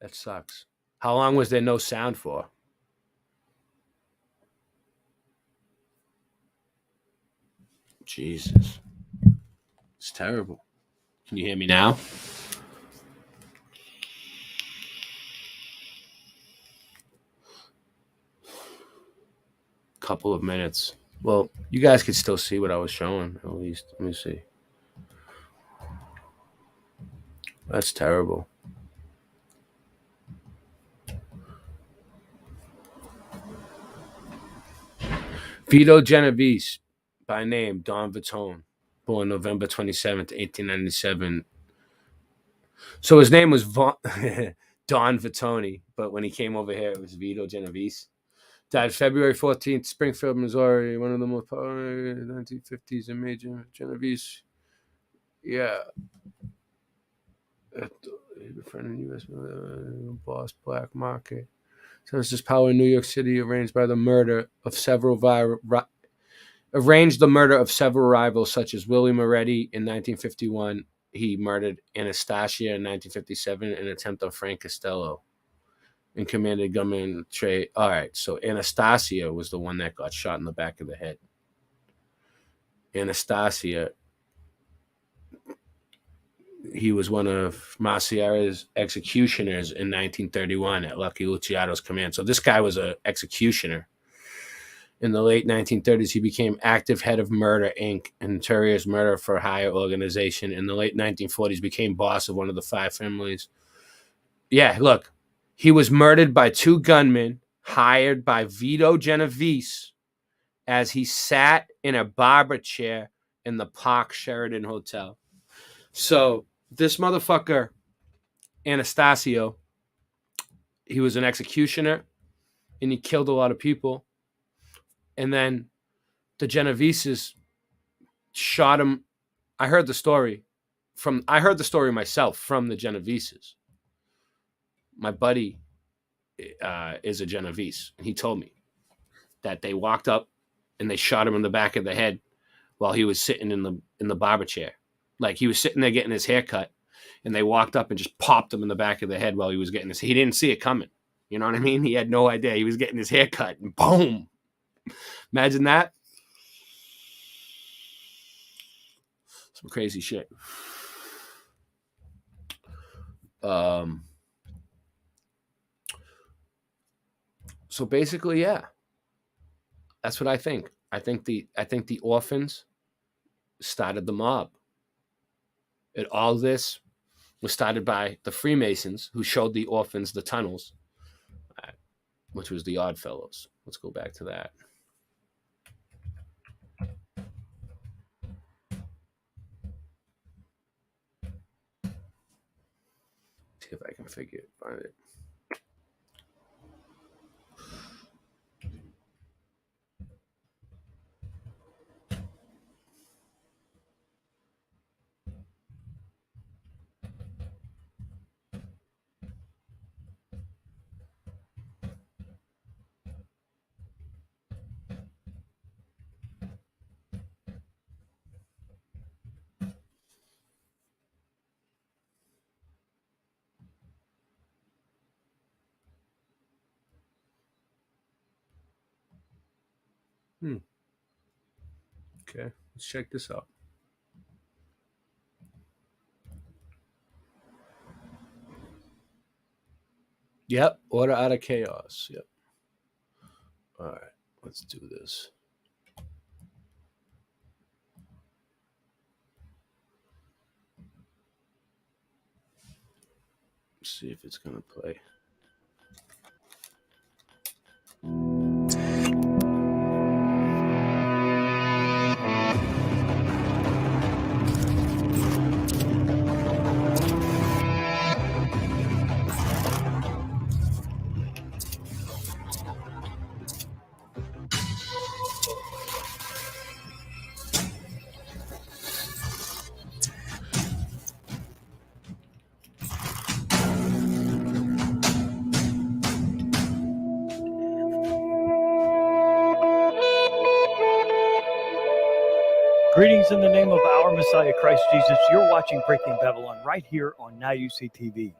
That sucks. How long was there no sound for? Jesus. It's terrible. Can you hear me now? Couple of minutes. Well, you guys could still see what I was showing, at least. Let me see. That's terrible. Vito Genovese, by name, Don Vitone, born November 27th, 1897. So his name was Don Vitone, but when he came over here, it was Vito Genovese. Died February 14th, Springfield, Missouri. One of the most popular 1950s and major Genovese. Yeah. A friend in the U.S. boss black market. So it's this power in New York City arranged the murder of several rivals, such as Willie Moretti in 1951. He murdered Anastasia in 1957 in an attempt on Frank Costello and commanded gunman Trey. All right, so Anastasia was the one that got shot in the back of the head. Anastasia, he was one of Maciera's executioners in 1931 at Lucky Luciano's command. So this guy was an executioner. In the late 1930s, he became active head of Murder, Inc., and Notorious Murder for Hire organization. In the late 1940s, became boss of one of the 5 families. Yeah, look, he was murdered by 2 gunmen hired by Vito Genovese as he sat in a barber chair in the Park Sheridan Hotel. So this motherfucker, Anastasio, he was an executioner, and he killed a lot of people. And then the Genoveses shot him. I heard the story myself from the Genoveses. My buddy is a Genovese, and he told me that they walked up and they shot him in the back of the head while he was sitting in the barber chair. Like, he was sitting there getting his hair cut, and they walked up and just popped him in the back of the head while he was getting he didn't see it coming. You know what I mean? He had no idea. He was getting his hair cut, and boom. Imagine that. Some crazy shit. So basically, yeah. That's what I think. I think the orphans started the mob. And all this was started by the Freemasons, who showed the orphans the tunnels, which was the Oddfellows. Let's go back to that. See if I can find it. Okay, let's check this out. Yep, order out of chaos. Yep. All right, let's do this. Let's see if it's gonna play. Greetings in the name of our Messiah, Christ Jesus. You're watching Breaking Babylon right here on Now You See TV.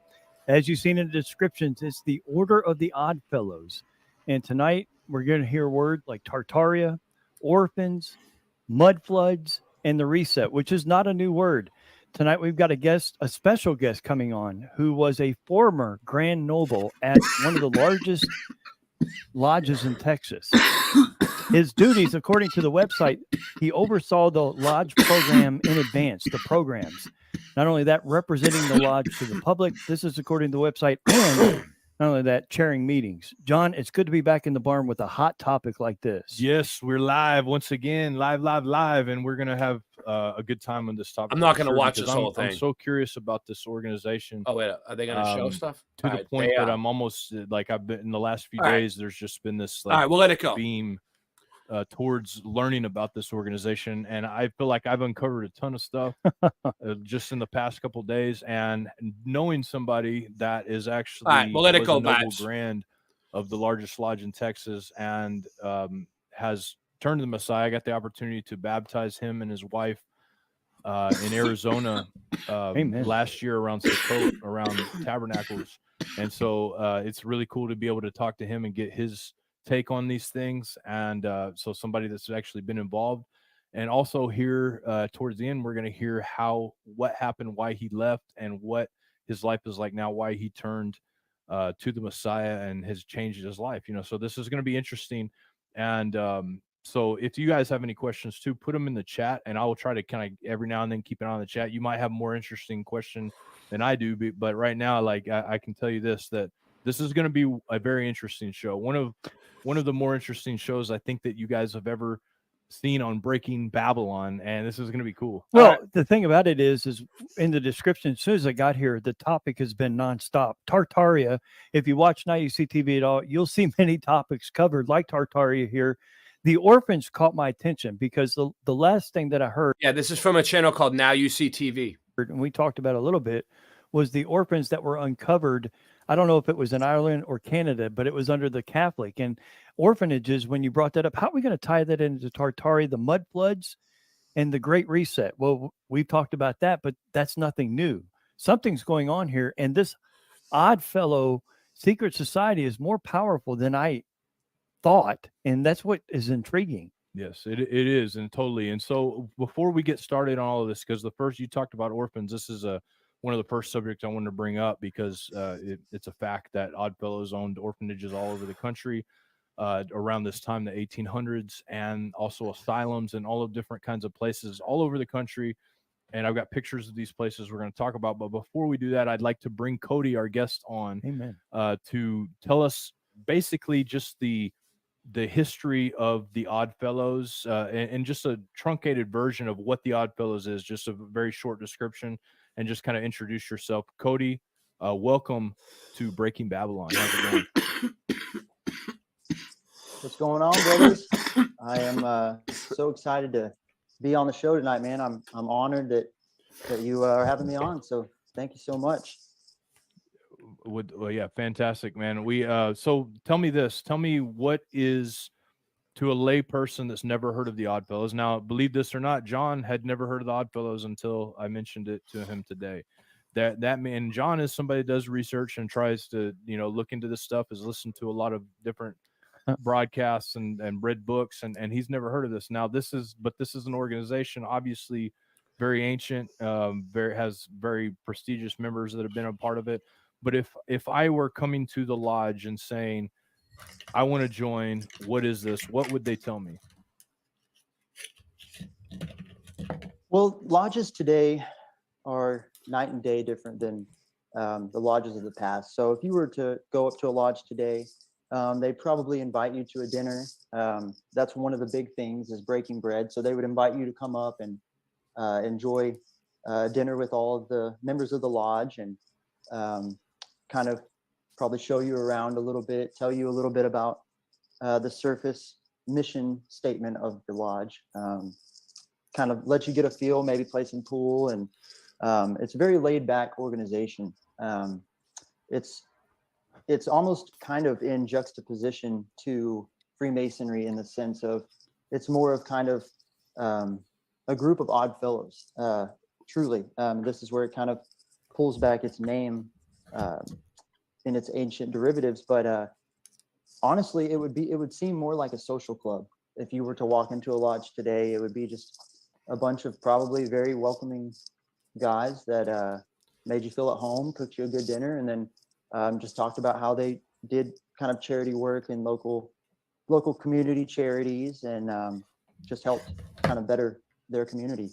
As you've seen in the descriptions, it's the Order of the Odd Fellows. And tonight we're going to hear words like Tartaria, orphans, mud floods, and the reset, which is not a new word. Tonight we've got a special guest coming on who was a former Grand Noble at one of the largest lodges in Texas. His duties, according to the website, he oversaw the lodge program in advance, the programs. Not only that, representing the lodge to the public. This is according to the website, and not only that, chairing meetings. John, it's good to be back in the barn with a hot topic like this. Yes, we're live once again, live, and we're gonna have a good time on this topic. I'm not gonna watch this whole thing. I'm so curious about this organization. Oh wait, are they gonna show stuff? To the point that I'm almost like I've been in the last few days. There's just been this like, all right, we'll let it go. Beam towards learning about this organization, and I feel like I've uncovered a ton of stuff just in the past couple of days, and knowing somebody that is actually we'll let it go, noble grand of the largest lodge in Texas, and has turned to the Messiah. I got the opportunity to baptize him and his wife in Arizona last year around Sukkot, around Tabernacles, and so it's really cool to be able to talk to him and get his take on these things, and so somebody that's actually been involved. And also here towards the end, we're going to hear what happened, why he left, and what his life is like now, why he turned to the Messiah and has changed his life. So this is going to be interesting. And so if you guys have any questions too, put them in the chat, and I will try to kind of every now and then keep an eye on the chat. You might have a more interesting question than I do, but right now, like I can tell you that this is going to be a very interesting show. One of the more interesting shows I think that you guys have ever seen on Breaking Babylon, and this is going to be cool. Well, the thing about it is in the description, as soon as I got here, the topic has been nonstop. Tartaria, if you watch Now You See TV at all, you'll see many topics covered like Tartaria here. The orphans caught my attention because the last thing that I heard. Yeah, this is from a channel called Now You See TV. And we talked about a little bit, was the orphans that were uncovered. I don't know if it was in Ireland or Canada, but it was under the Catholic. And orphanages, when you brought that up, how are we going to tie that into Tartari, the mud floods, and the Great Reset? Well, we've talked about that, but that's nothing new. Something's going on here, and this odd fellow secret society is more powerful than I thought, and that's what is intriguing. Yes, it is, and totally. And so before we get started on all of this, because the first you talked about orphans, this is one of the first subjects I wanted to bring up, because it's a fact that Oddfellows owned orphanages all over the country around this time, the 1800s, and also asylums and all of different kinds of places all over the country. And I've got pictures of these places we're going to talk about. But before we do that, I'd like to bring Cody, our guest, on to tell us basically just the history of the Oddfellows and just a truncated version of what the Oddfellows is, just a very short description, and just kind of introduce yourself. Cody, welcome to Breaking Babylon. How's it going? What's going on, brothers? I am so excited to be on the show tonight, man. I'm honored that you are having me on. So thank you so much. Well, yeah, fantastic, man. We so tell me this. Tell me what is, to a lay person that's never heard of the Oddfellows. Now, believe this or not, John had never heard of the Oddfellows until I mentioned it to him today. That man, John, is somebody that does research and tries to look into this stuff. Has listened to a lot of different broadcasts and read books, and he's never heard of this. Now, this is an organization, obviously very ancient, has very prestigious members that have been a part of it. But if I were coming to the lodge and saying, I want to join, what is this? What would they tell me? Well, lodges today are night and day different than the lodges of the past. So if you were to go up to a lodge today, they'd probably invite you to a dinner. That's one of the big things, is breaking bread. So they would invite you to come up and enjoy dinner with all of the members of the lodge, and kind of probably show you around a little bit, tell you a little bit about the surface mission statement of the lodge, kind of let you get a feel, maybe play some pool. And it's a very laid back organization. It's almost kind of in juxtaposition to Freemasonry, in the sense of it's more of kind of a group of odd fellows. Truly, this is where it kind of pulls back its name in its ancient derivatives. But honestly, it would seem more like a social club. If you were to walk into a lodge today, it would be just a bunch of probably very welcoming guys that made you feel at home, cooked you a good dinner, and then just talked about how they did kind of charity work in local community charities, and just helped kind of better their community.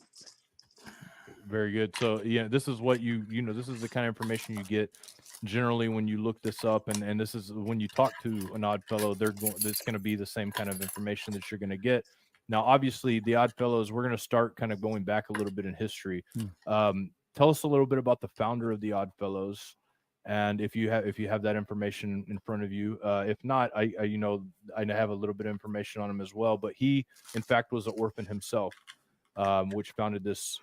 Very good. So yeah, this is what this is the kind of information you get generally when you look this up, and this is when you talk to an Odd Fellow, it's going to be the same kind of information that you're going to get. Now, obviously, the Odd Fellows, we're going to start kind of going back a little bit in history. Tell us a little bit about the founder of the Odd Fellows, and if you have that information in front of you. If not, I have a little bit of information on him as well. But he, in fact, was an orphan himself, which founded this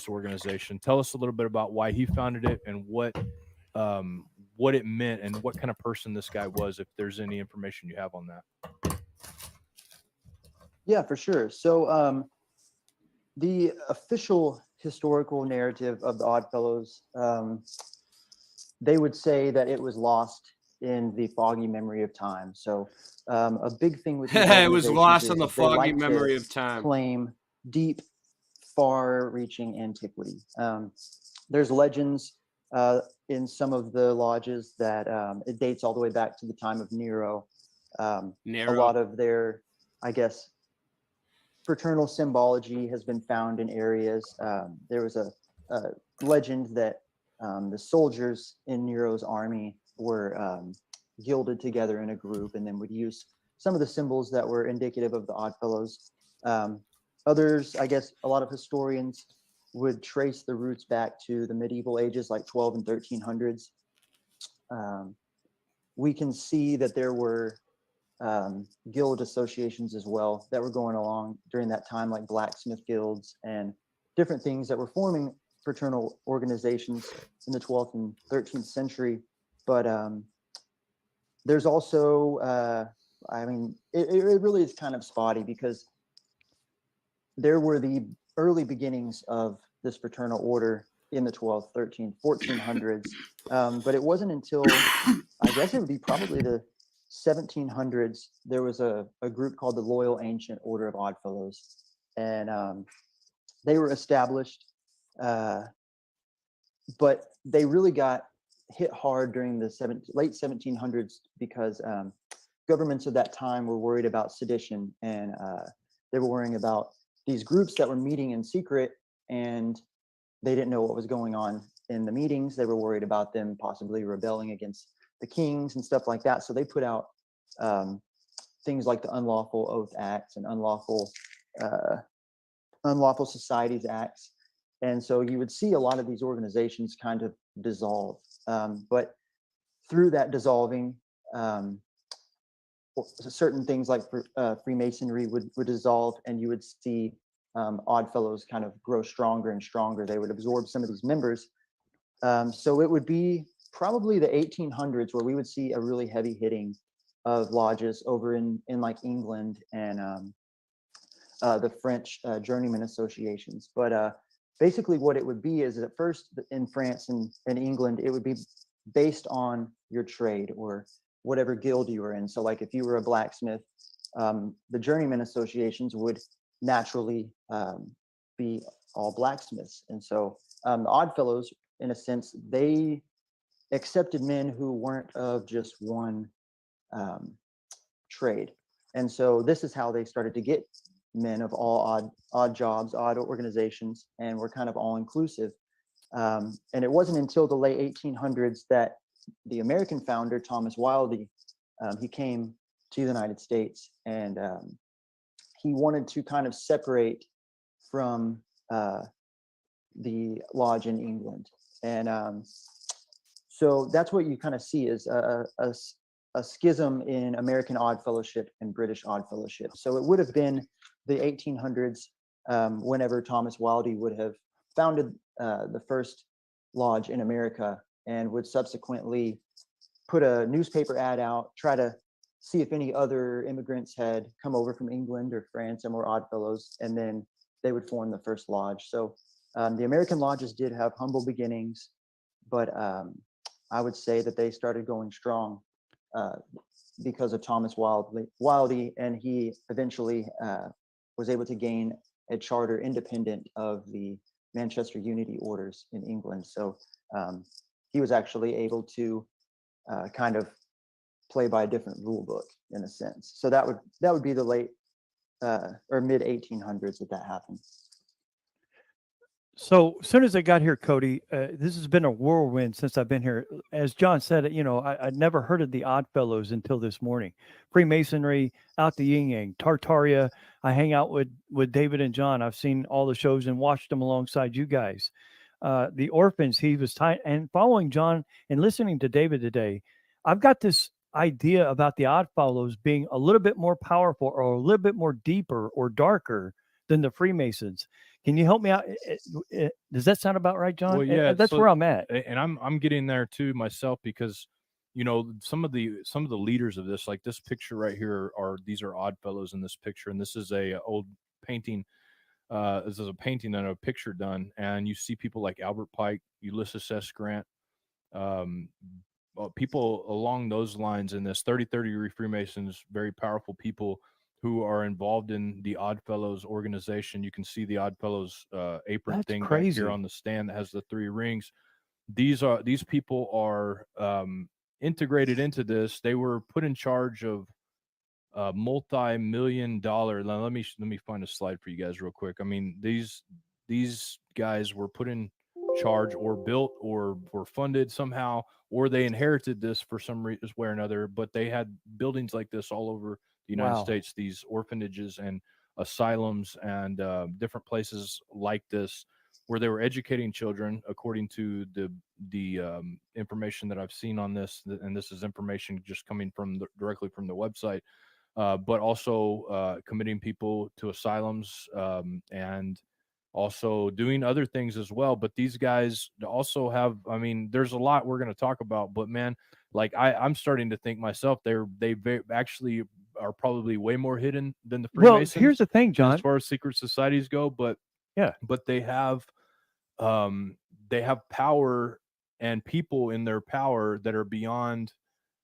organization. Tell us a little bit about why he founded it and what it meant and what kind of person this guy was, if there's any information you have on that. Yeah, for sure. So the official historical narrative of the Odd Fellows, they would say that it was lost in the foggy memory of time. So a big thing with it was lost in the foggy memory of time. Claim deep, far-reaching antiquity. There's legends in some of the lodges that it dates all the way back to the time of Nero. A lot of their, I guess, fraternal symbology has been found in areas. There was a legend that the soldiers in Nero's army were gilded together in a group and then would use some of the symbols that were indicative of the Odd Fellows. Others, I guess, a lot of historians would trace the roots back to the medieval ages, like 12 and 1300s. We can see that there were guild associations as well that were going along during that time, like blacksmith guilds and different things that were forming fraternal organizations in the 12th and 13th century. But there's also, it really is kind of spotty, because there were the early beginnings of this fraternal order in the 12th, 13th, 1400s. But it wasn't until, I guess it would be probably the 1700s, there was a group called the Loyal Ancient Order of Odd Fellows. And they were established, but they really got hit hard during the late 1700s because governments of that time were worried about sedition, and they were worrying about these groups that were meeting in secret, and they didn't know what was going on in the meetings. They were worried about them possibly rebelling against the kings and stuff like that. So they put out things like the Unlawful Oath Acts and Unlawful Societies Acts. And so you would see a lot of these organizations kind of dissolve. But through that dissolving, certain things like Freemasonry would dissolve, and you would see Odd Fellows kind of grow stronger and stronger. They would absorb some of these members. So it would be probably the 1800s where we would see a really heavy hitting of lodges over in like England and the French journeyman associations. But basically what it would be is, at first in France and England, it would be based on your trade or whatever guild you were in. So like if you were a blacksmith, the journeyman associations would naturally be all blacksmiths. And so the Odd Fellows, in a sense, they accepted men who weren't of just one trade. And so this is how they started to get men of all odd jobs, odd organizations, and were kind of all inclusive. And it wasn't until the late 1800s that the American founder, Thomas Wildey, he came to the United States, and he wanted to kind of separate from the lodge in England. And so that's what you kind of see is a schism in American Odd Fellowship and British Odd Fellowship. So it would have been the 1800s whenever Thomas Wildey would have founded the first lodge in America, and would subsequently put a newspaper ad out, try to see if any other immigrants had come over from England or France and were Odd Fellows, and then they would form the first lodge. So the American lodges did have humble beginnings, but I would say that they started going strong because of Thomas Wildey, and he eventually was able to gain a charter independent of the Manchester Unity Orders in England. So he was actually able to kind of play by a different rule book in a sense. So that would be the late or mid 1800s that happened. So as soon as I got here, Cody, this has been a whirlwind since I've been here. As John said, I'd never heard of the Oddfellows until this morning. Freemasonry, out the yin yang, Tartaria. I hang out with David and John. I've seen all the shows and watched them alongside you guys. The Orphans, he was and following John and listening to David today, I've got this idea about the Oddfellows being a little bit more powerful or a little bit more deeper or darker than the Freemasons. Can you help me out? Does that sound about right, John? Well, yeah, that's where I'm at. And I'm getting there too myself, because some of the leaders of this, like this picture right here, these are Oddfellows in this picture, and this is a old painting. This is a painting and a picture done, and you see people like Albert Pike, Ulysses S. Grant, people along those lines in this 30 degree Freemasons, very powerful people who are involved in the Oddfellows organization. You can see the Oddfellows apron thing right here on the stand that has the 3 rings. These people are integrated into this. They were put in charge of multi-million-dollar. Let me find a slide for you guys real quick. I mean, these guys were put in charge or built or were funded somehow, or they inherited this for some reason way or another, but they had buildings like this all over the United States, these orphanages and asylums and different places like this, where they were educating children according to the information that I've seen on this, and this is information just coming from directly from the website, but also committing people to asylums and also doing other things as well. But these guys also have, I mean, there's a lot we're going to talk about, but man, like I'm starting to think myself, they actually are probably way more hidden than the Freemasons. Well, here's the thing, John, as far as secret societies go, but they have power and people in their power that are beyond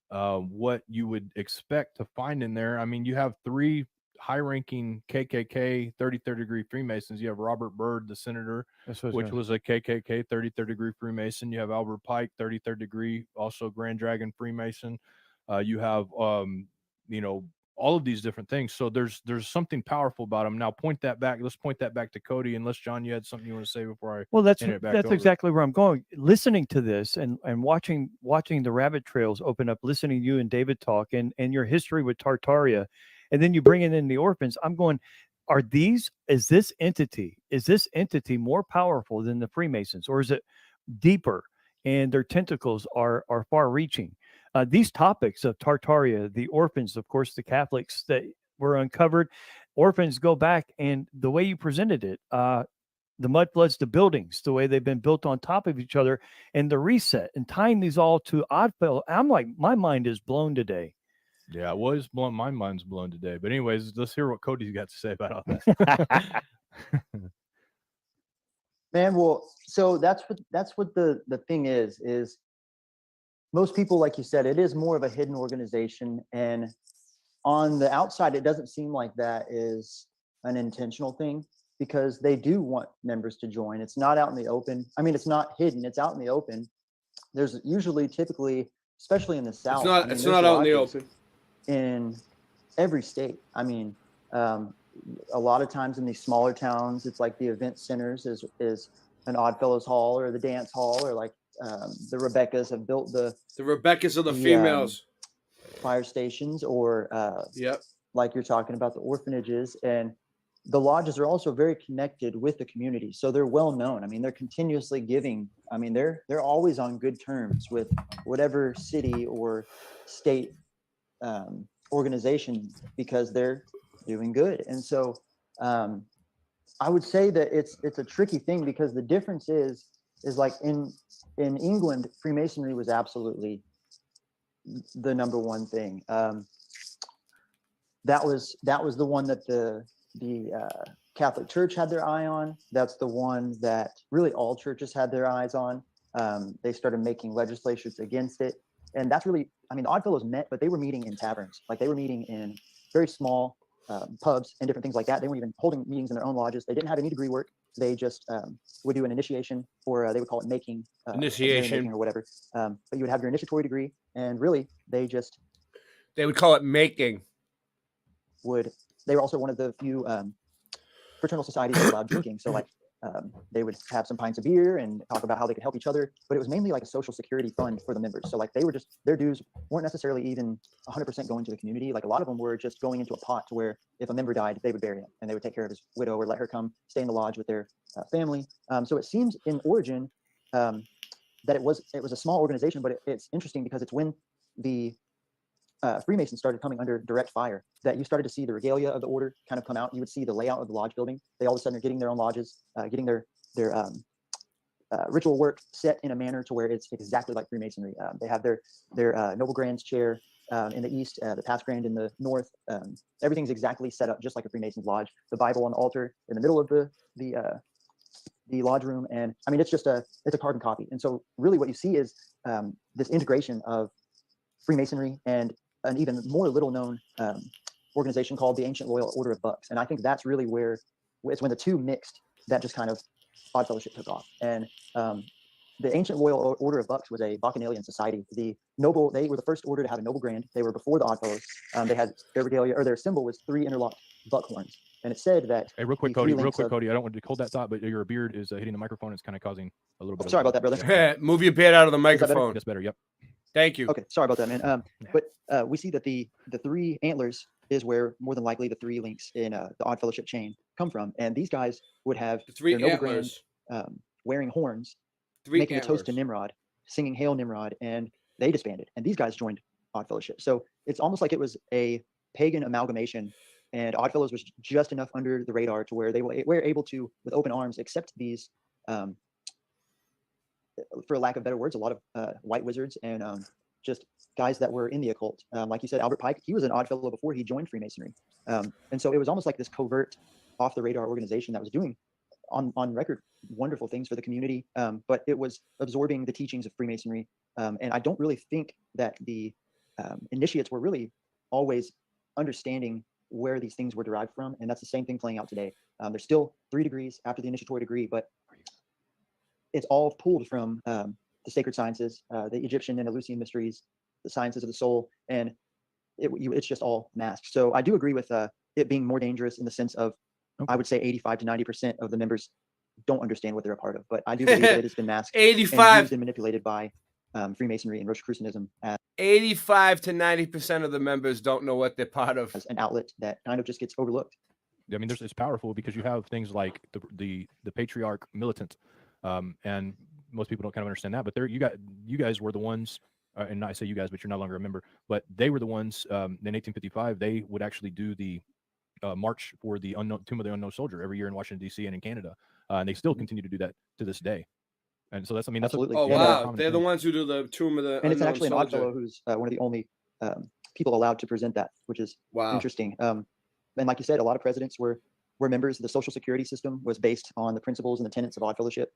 what you would expect to find in there. I mean, you have 3 high-ranking KKK 33rd degree Freemasons. You have Robert Byrd, the senator, which was a KKK 33rd degree Freemason. You have Albert Pike, 33rd degree, also Grand Dragon Freemason. You have all of these different things. So there's something powerful about them. Now let's point that back to Cody, unless John, you had something you want to say before I Well, that's over. exactly where I'm going. Listening to this and watching the rabbit trails open up, listening to you and David talk and your history with Tartaria, and then you bring in the Orphans. I'm going, is this entity more powerful than the Freemasons, or is it deeper and their tentacles are far reaching? These topics of Tartaria, the Orphans, of course, the Catholics that were uncovered, Orphans go back, and the way you presented it, the mudfloods, the buildings, the way they've been built on top of each other, and the reset, and tying these all to Oddfellow. I'm like, my mind is blown today. Yeah, my mind's blown today. But anyways, let's hear what Cody's got to say about all that. Man, well, so that's what the thing is most people, like you said, it is more of a hidden organization, and on the outside, it doesn't seem like that is an intentional thing, because they do want members to join. It's not out in the open. I mean, it's not hidden. It's out in the open. There's typically, especially in the South. It's not out in the open. In every state. I mean, a lot of times in these smaller towns, it's like the event centers is an Oddfellows Hall or the dance hall, or like the Rebeccas have built the Rebeccas are the females. Fire stations, or like you're talking about, the orphanages. And the lodges are also very connected with the community, so they're well known. I mean, they're continuously giving. I mean, they're always on good terms with whatever city or state organization, because they're doing good. And so I would say that it's a tricky thing, because the difference is like in England, Freemasonry was absolutely the number one thing. That was the one that the Catholic Church had their eye on. That's the one that really all churches had their eyes on. They started making legislations against it. And that's really, I mean, the Oddfellows met, but they were meeting in taverns. Like they were meeting in very small pubs and different things like that. They weren't even holding meetings in their own lodges. They didn't have any degree work. They just would do an initiation, or they would call it making, initiation or whatever. But you would have your initiatory degree, and really they would call it making. They were also one of the few fraternal societies that allowed drinking. So like they would have some pints of beer and talk about how they could help each other, but it was mainly like a social security fund for the members. So like they were just, their dues weren't necessarily even 100% going to the community. Like a lot of them were just going into a pot to where if a member died, they would bury him and they would take care of his widow or let her come stay in the lodge with their family. So it seems in origin that it was a small organization, but it's interesting because it's when the Freemasons started coming under direct fire that you started to see the regalia of the order kind of come out. You would see the layout of the lodge building. They all of a sudden are getting their own lodges, getting their ritual work set in a manner to where it's exactly like Freemasonry. They have their Noble Grand's chair in the east, the Past Grand in the north. Everything's exactly set up just like a Freemason's lodge. The Bible on the altar in the middle of the lodge room, and I mean it's a carbon copy. And so really what you see is this integration of Freemasonry and an even more little known organization called the Ancient Loyal Order of Bucks. And I think that's really where it's when the two mixed that just kind of Odd Fellowship took off. And the Ancient Loyal Order of Bucks was a Bacchanalian society. They were the first order to have a Noble Grand. They were before the Odd Fellows. They had their regalia, or their symbol was 3 interlocked buck horns. And it said that. Hey, real quick, Cody. I don't want to hold that thought, but your beard is hitting the microphone. It's kind of causing a little bit. Sorry about that, brother. Move your beard out of the microphone. That's better. Yep. Thank you. Okay, sorry about that, man. But we see that the 3 antlers is where more than likely the 3 links in the Odd Fellowship chain come from, and these guys would have the 3 their antlers wearing horns, 3 making antlers. a toast to Nimrod, singing "Hail Nimrod," and they disbanded, and these guys joined Odd Fellowship. So it's almost like it was a pagan amalgamation, and Odd Fellows was just enough under the radar to where they were able to, with open arms, accept these. For lack of better words, a lot of white wizards and just guys that were in the occult. Like you said, Albert Pike, he was an Odd Fellow before he joined Freemasonry. And so it was almost like this covert, off the radar organization that was doing on record wonderful things for the community, but it was absorbing the teachings of Freemasonry. And I don't really think that the initiates were really always understanding where these things were derived from. And that's the same thing playing out today. There's still 3 degrees after the initiatory degree, but it's all pulled from the sacred sciences, the Egyptian and Eleusinian mysteries, the sciences of the soul, and it's just all masked. So I do agree with it being more dangerous in the sense of, I would say 85 to 90% of the members don't understand what they're a part of, but I do believe that it has been masked 85 and used and manipulated by Freemasonry and Rosicrucianism as 85 to 90% of the members don't know what they're part of. As an outlet that kind of just gets overlooked. I mean, it's powerful because you have things like the patriarch militant. And most people don't kind of understand that, but you guys were the ones, and not I say you guys, but you're no longer a member, but they were the ones in 1855, they would actually do the march for the Tomb of the Unknown Soldier every year in Washington, D.C. and in Canada. And they still continue to do that to this day. And so that's, I mean, that's absolutely. Oh, wow. They're the ones who do the Tomb of the And it's Unknown actually an Soldier. Odd Fellow who's one of the only people allowed to present that, which is interesting. And like you said, a lot of presidents were members. The Social Security system was based on the principles and the tenets of Odd Fellowship.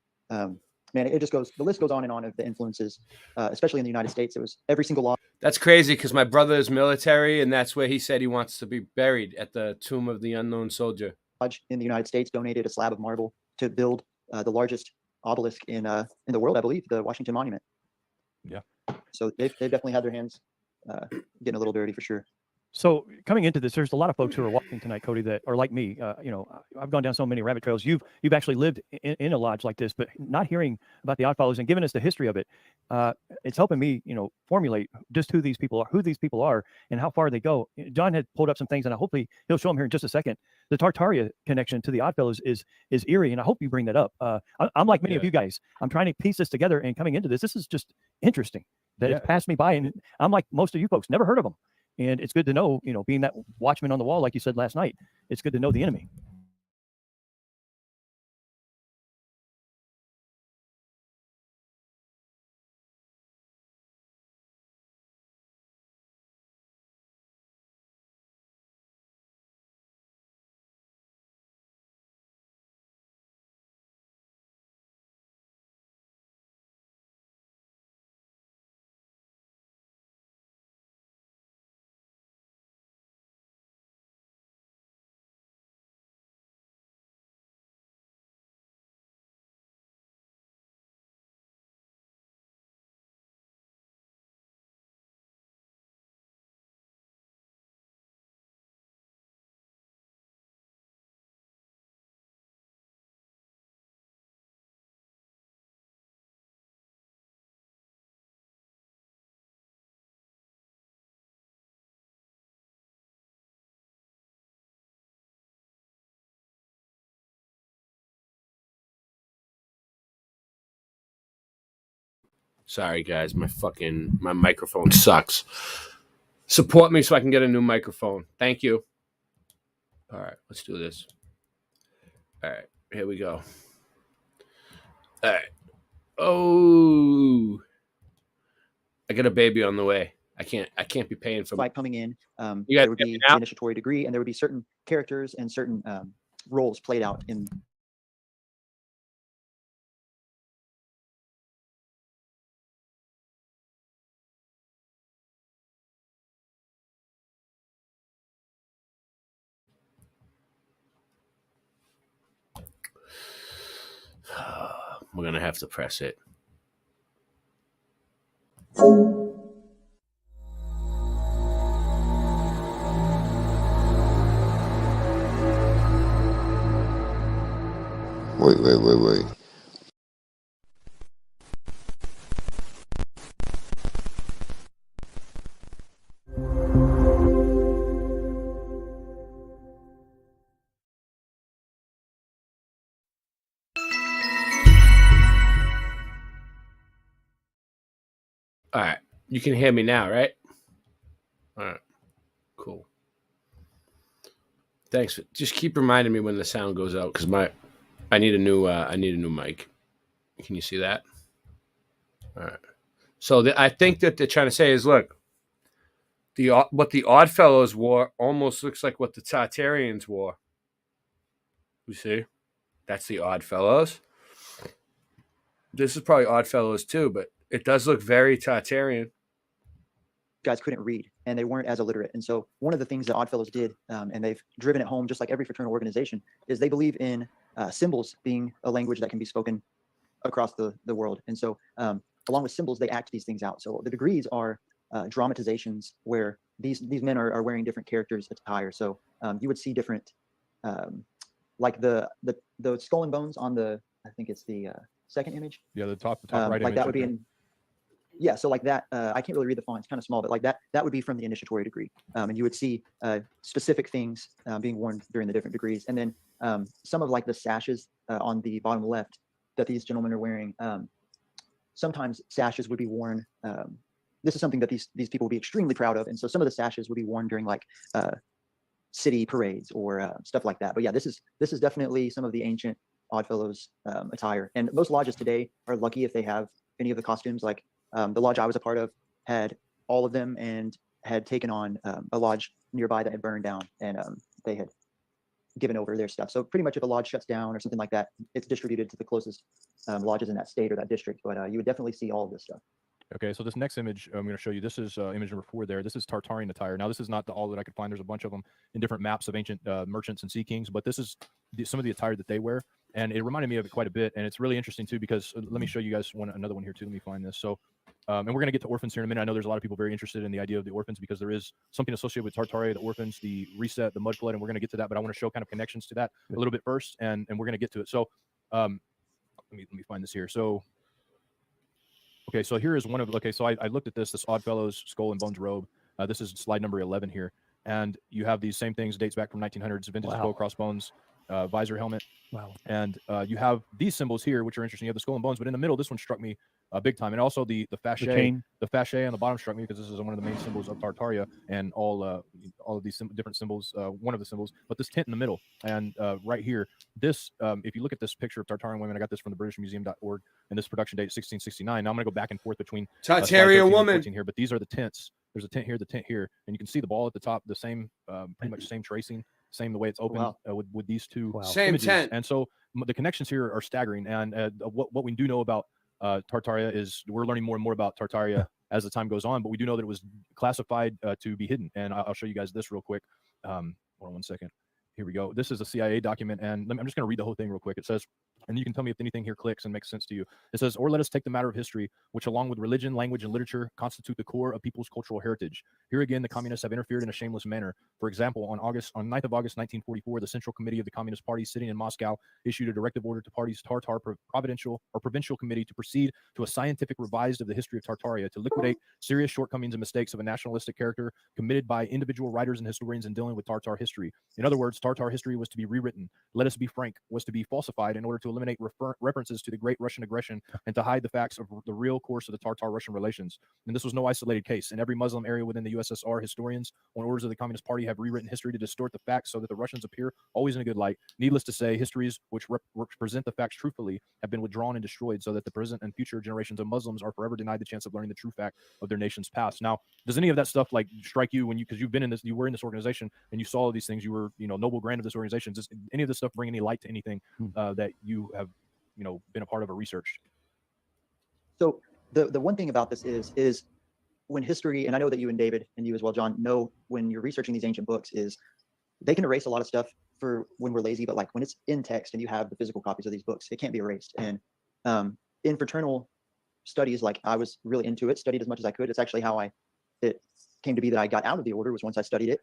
Man, it just goes, the list goes on of the influences, especially in the United States. It was every single law. That's crazy because my brother is military, and that's where he said he wants to be buried, at the Tomb of the Unknown Soldier. In the United States donated a slab of marble to build the largest obelisk in the world, I believe, the Washington Monument. Yeah. So they've definitely had their hands getting a little dirty for sure. So coming into this, there's a lot of folks who are watching tonight, Cody, that are like me. I've gone down so many rabbit trails. You've actually lived in a lodge like this, but not hearing about the Odd Fellows and giving us the history of it, it's helping me, formulate just who these people are, and how far they go. John had pulled up some things, and hopefully he'll show them here in just a second. The Tartaria connection to the Odd Fellows is eerie, and I hope you bring that up. I'm like many of you guys. I'm trying to piece this together, and coming into this is just interesting that it's passed me by, and I'm like most of you folks, never heard of them. And it's good to know, being that watchman on the wall, like you said last night, it's good to know the enemy. Sorry, guys. My microphone sucks. Support me so I can get a new microphone. Thank you. All right, let's do this. All right, here we go. All right. Oh, I got a baby on the way. I can't be paying for fight coming in. You There would be the initiatory degree, and there would be certain characters and certain roles played out in. We're gonna have to press it. Wait. All right, you can hear me now, right? All right, cool. Thanks. Just keep reminding me when the sound goes out because I need a new mic. Can you see that? All right. So I think that they're trying to say is, look, what the Oddfellows wore almost looks like what the Tartarians wore. You see, that's the Oddfellows. This is probably Oddfellows too, but it does look very Tartarian. Guys couldn't read and they weren't as illiterate. And so one of the things that Oddfellows did, and they've driven it home just like every fraternal organization, is they believe in symbols being a language that can be spoken across the world. And so along with symbols, they act these things out. So the degrees are dramatizations where these men are wearing different characters' attire. So you would see different, like the skull and bones on the, I think it's the second image. Yeah, the top right like image. That would be in. Yeah, so like that, I can't really read the font, it's kind of small, but like that would be from the initiatory degree. And you would see specific things being worn during the different degrees. And then some of like the sashes on the bottom left that these gentlemen are wearing, sometimes sashes would be worn. This is something that these people would be extremely proud of. And so some of the sashes would be worn during like city parades or stuff like that. But yeah, this is definitely some of the ancient Oddfellows attire. And most lodges today are lucky if they have any of the costumes. Like the lodge I was a part of had all of them and had taken on a lodge nearby that had burned down, and they had given over their stuff. So pretty much if a lodge shuts down or something like that, it's distributed to the closest lodges in that state or that district. But you would definitely see all of this stuff. Okay, so this next image I'm going to show you, this is image number 4 there. This is Tartarian attire. Now, this is not all that I could find. There's a bunch of them in different maps of ancient merchants and sea kings, but this is some of the attire that they wear, and it reminded me of it quite a bit, and it's really interesting, too, because let me show you guys another one here, too. Let me find this. So, and we're going to get to orphans here in a minute. I know there's a lot of people very interested in the idea of the orphans because there is something associated with Tartaria, the orphans, the reset, the mudflood, and we're going to get to that, but I want to show kind of connections to that a little bit first, and we're going to get to it. So let me find this here. So okay, so here is one of, okay, so I looked at this Oddfellows skull and bones robe. This is slide number 11 here. And you have these same things, dates back from 1900s, vintage bow crossbones, visor helmet. Wow. And you have these symbols here, which are interesting. You have the skull and bones, but in the middle, this one struck me big time. And also the fachet, the fachet on the bottom struck me because this is one of the main symbols of Tartaria and all of these different symbols, one of the symbols, but this tent in the middle. And right here, this, if you look at this picture of Tartarian women, I got this from the BritishMuseum.org, and this production date 1669. Now I'm going to go back and forth between Tartarian woman here, but these are the tents. There's a tent here, and you can see the ball at the top, the same, pretty much same tracing, same the way it's open with these two same images. tent. And so the connections here are staggering. And what we do know about Tartaria is we're learning more and more about Tartaria as the time goes on, but we do know that it was classified to be hidden. And I'll show you guys this real quick. Hold on one second. Here we go. This is a CIA document, and I'm just going to read the whole thing real quick. It says, and you can tell me if anything here clicks and makes sense to you. It says, or let us take the matter of history, which along with religion, language, and literature constitute the core of people's cultural heritage. Here again, the communists have interfered in a shameless manner. For example, on 9th of August, 1944, the Central Committee of the Communist Party sitting in Moscow issued a directive order to parties Tartar Provincial Committee to proceed to a scientific revised of the history of Tartaria to liquidate serious shortcomings and mistakes of a nationalistic character committed by individual writers and historians in dealing with Tartar history. In other words, Tartar history was to be rewritten. Let us be frank was to be falsified in order to eliminate references to the Great Russian Aggression and to hide the facts of the real course of the Tartar-Russian relations. And this was no isolated case. In every Muslim area within the USSR, historians on orders of the Communist Party have rewritten history to distort the facts so that the Russians appear always in a good light. Needless to say, histories which represent the facts truthfully have been withdrawn and destroyed so that the present and future generations of Muslims are forever denied the chance of learning the true fact of their nation's past. Now, does any of that stuff like strike you because you've been in this, you were in this organization and you saw all these things, you were, noble grand of this organization? Does any of this stuff bring any light to anything that you have, been a part of or researched? So the one thing about this is when history, and I know that you and David and you as well, John, know when you're researching these ancient books is they can erase a lot of stuff for when we're lazy, but like when it's in text and you have the physical copies of these books, it can't be erased. And in fraternal studies, like I was really into it, studied as much as I could. It's actually how it came to be that I got out of the order, was once I studied it.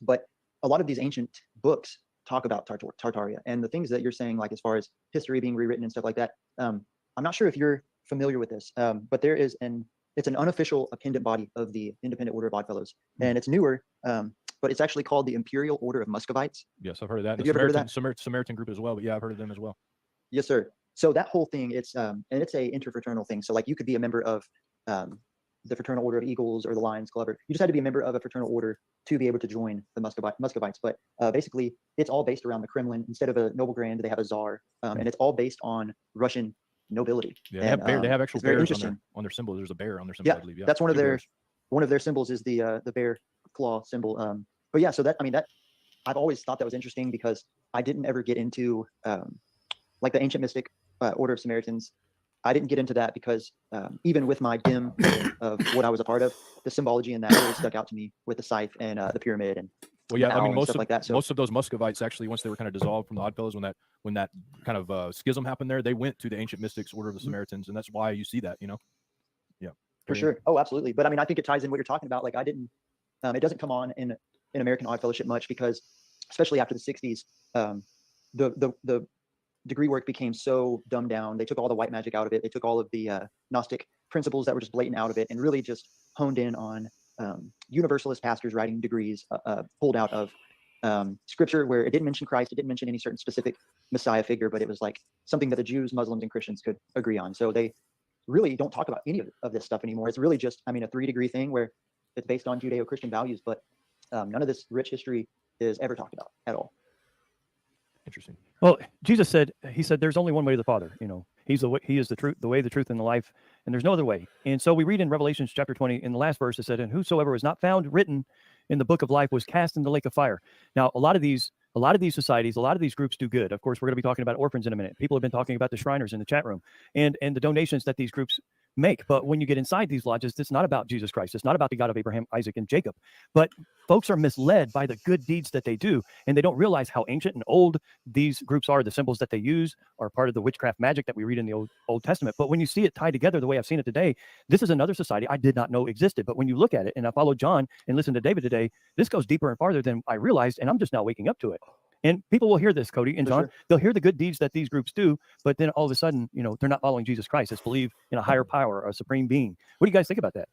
But a lot of these ancient books talk about Tartaria and the things that you're saying, like as far as history being rewritten and stuff like that. I'm not sure if you're familiar with this, but there is it's an unofficial appendant body of the Independent Order of Oddfellows, and it's newer, but it's actually called the Imperial Order of Muscovites. Yes, I've heard of that. Have you ever heard of that? Samaritan group as well, but yeah, I've heard of them as well. Yes, sir. So that whole thing, it's and it's a interfraternal thing. So like you could be a member of the Fraternal Order of Eagles or the Lions Club, or you just had to be a member of a fraternal order to be able to join the Muscovites. But basically, it's all based around the Kremlin. Instead of a noble grand, they have a czar, and it's all based on Russian nobility. Yeah, and, they have actual bears on their symbol. There's a bear on their symbol, yeah, I believe. Yeah, that's one of their symbols is the bear claw symbol. But yeah, so that I've always thought that was interesting because I didn't ever get into like the ancient mystic Order of Samaritans. I didn't get into that because even with my dim of what I was a part of, the symbology in that really stuck out to me with the scythe and the pyramid and most of like that. So, most of those Muscovites actually, once they were kind of dissolved from the Oddfellows, when that kind of schism happened there, they went to the ancient mystics Order of the Samaritans, and that's why you see that, Yeah, for sure. Oh, absolutely. But I think it ties in what you're talking about. Like I didn't, it doesn't come on in American Odd Fellowship much because, especially after the '60s, the degree work became so dumbed down. They took all the white magic out of it. They took all of the Gnostic principles that were just blatant out of it and really just honed in on universalist pastors writing degrees pulled out of scripture, where it didn't mention Christ. It didn't mention any certain specific Messiah figure, but it was like something that the Jews, Muslims, and Christians could agree on. So they really don't talk about any of this stuff anymore. It's really just, a 3-degree thing where it's based on Judeo-Christian values, but none of this rich history is ever talked about at all. Interesting. Well, Jesus said, he said, there's only one way to the Father. He's the way, he is the truth, the way, the truth, and the life, and there's no other way. And so we read in Revelations chapter 20, in the last verse, it said, and whosoever was not found written in the book of life was cast in the lake of fire. Now, a lot of these societies, a lot of these groups do good. Of course, we're going to be talking about orphans in a minute. People have been talking about the Shriners in the chat room and the donations that these groups make. But when you get inside these lodges, it's not about Jesus Christ. It's not about the God of Abraham, Isaac, and Jacob. But folks are misled by the good deeds that they do, and they don't realize how ancient and old these groups are. The symbols that they use are part of the witchcraft magic that we read in the Old Testament. But when you see it tied together the way I've seen it today, this is another society I did not know existed. But when you look at it, and I followed John and listened to David today, this goes deeper and farther than I realized, and I'm just now waking up to it. And people will hear this, Cody and John. Sure. They'll hear the good deeds that these groups do, but then all of a sudden, they're not following Jesus Christ. It's believe in a higher power, a supreme being. What do you guys think about that?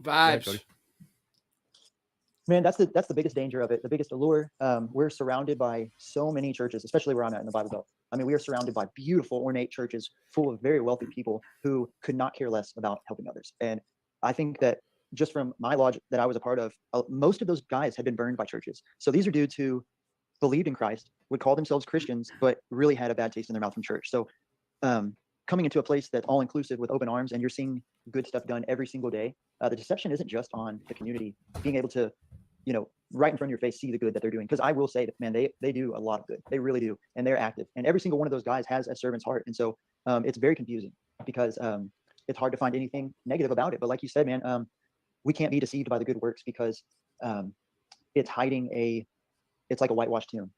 Vibes. Man, that's the biggest danger of it. The biggest allure. We're surrounded by so many churches, especially where I'm at in the Bible Belt. We are surrounded by beautiful, ornate churches full of very wealthy people who could not care less about helping others. And I think that just from my lodge that I was a part of, most of those guys had been burned by churches. So these are dudes who believed in Christ, would call themselves Christians, but really had a bad taste in their mouth from church. So coming into a place that's all inclusive with open arms and you're seeing good stuff done every single day, the deception isn't just on the community being able to, right in front of your face, see the good that they're doing. Because I will say that, man, they do a lot of good. They really do. And they're active. And every single one of those guys has a servant's heart. And so it's very confusing because it's hard to find anything negative about it. But like you said, man, we can't be deceived by the good works because it's hiding it's like a whitewashed tomb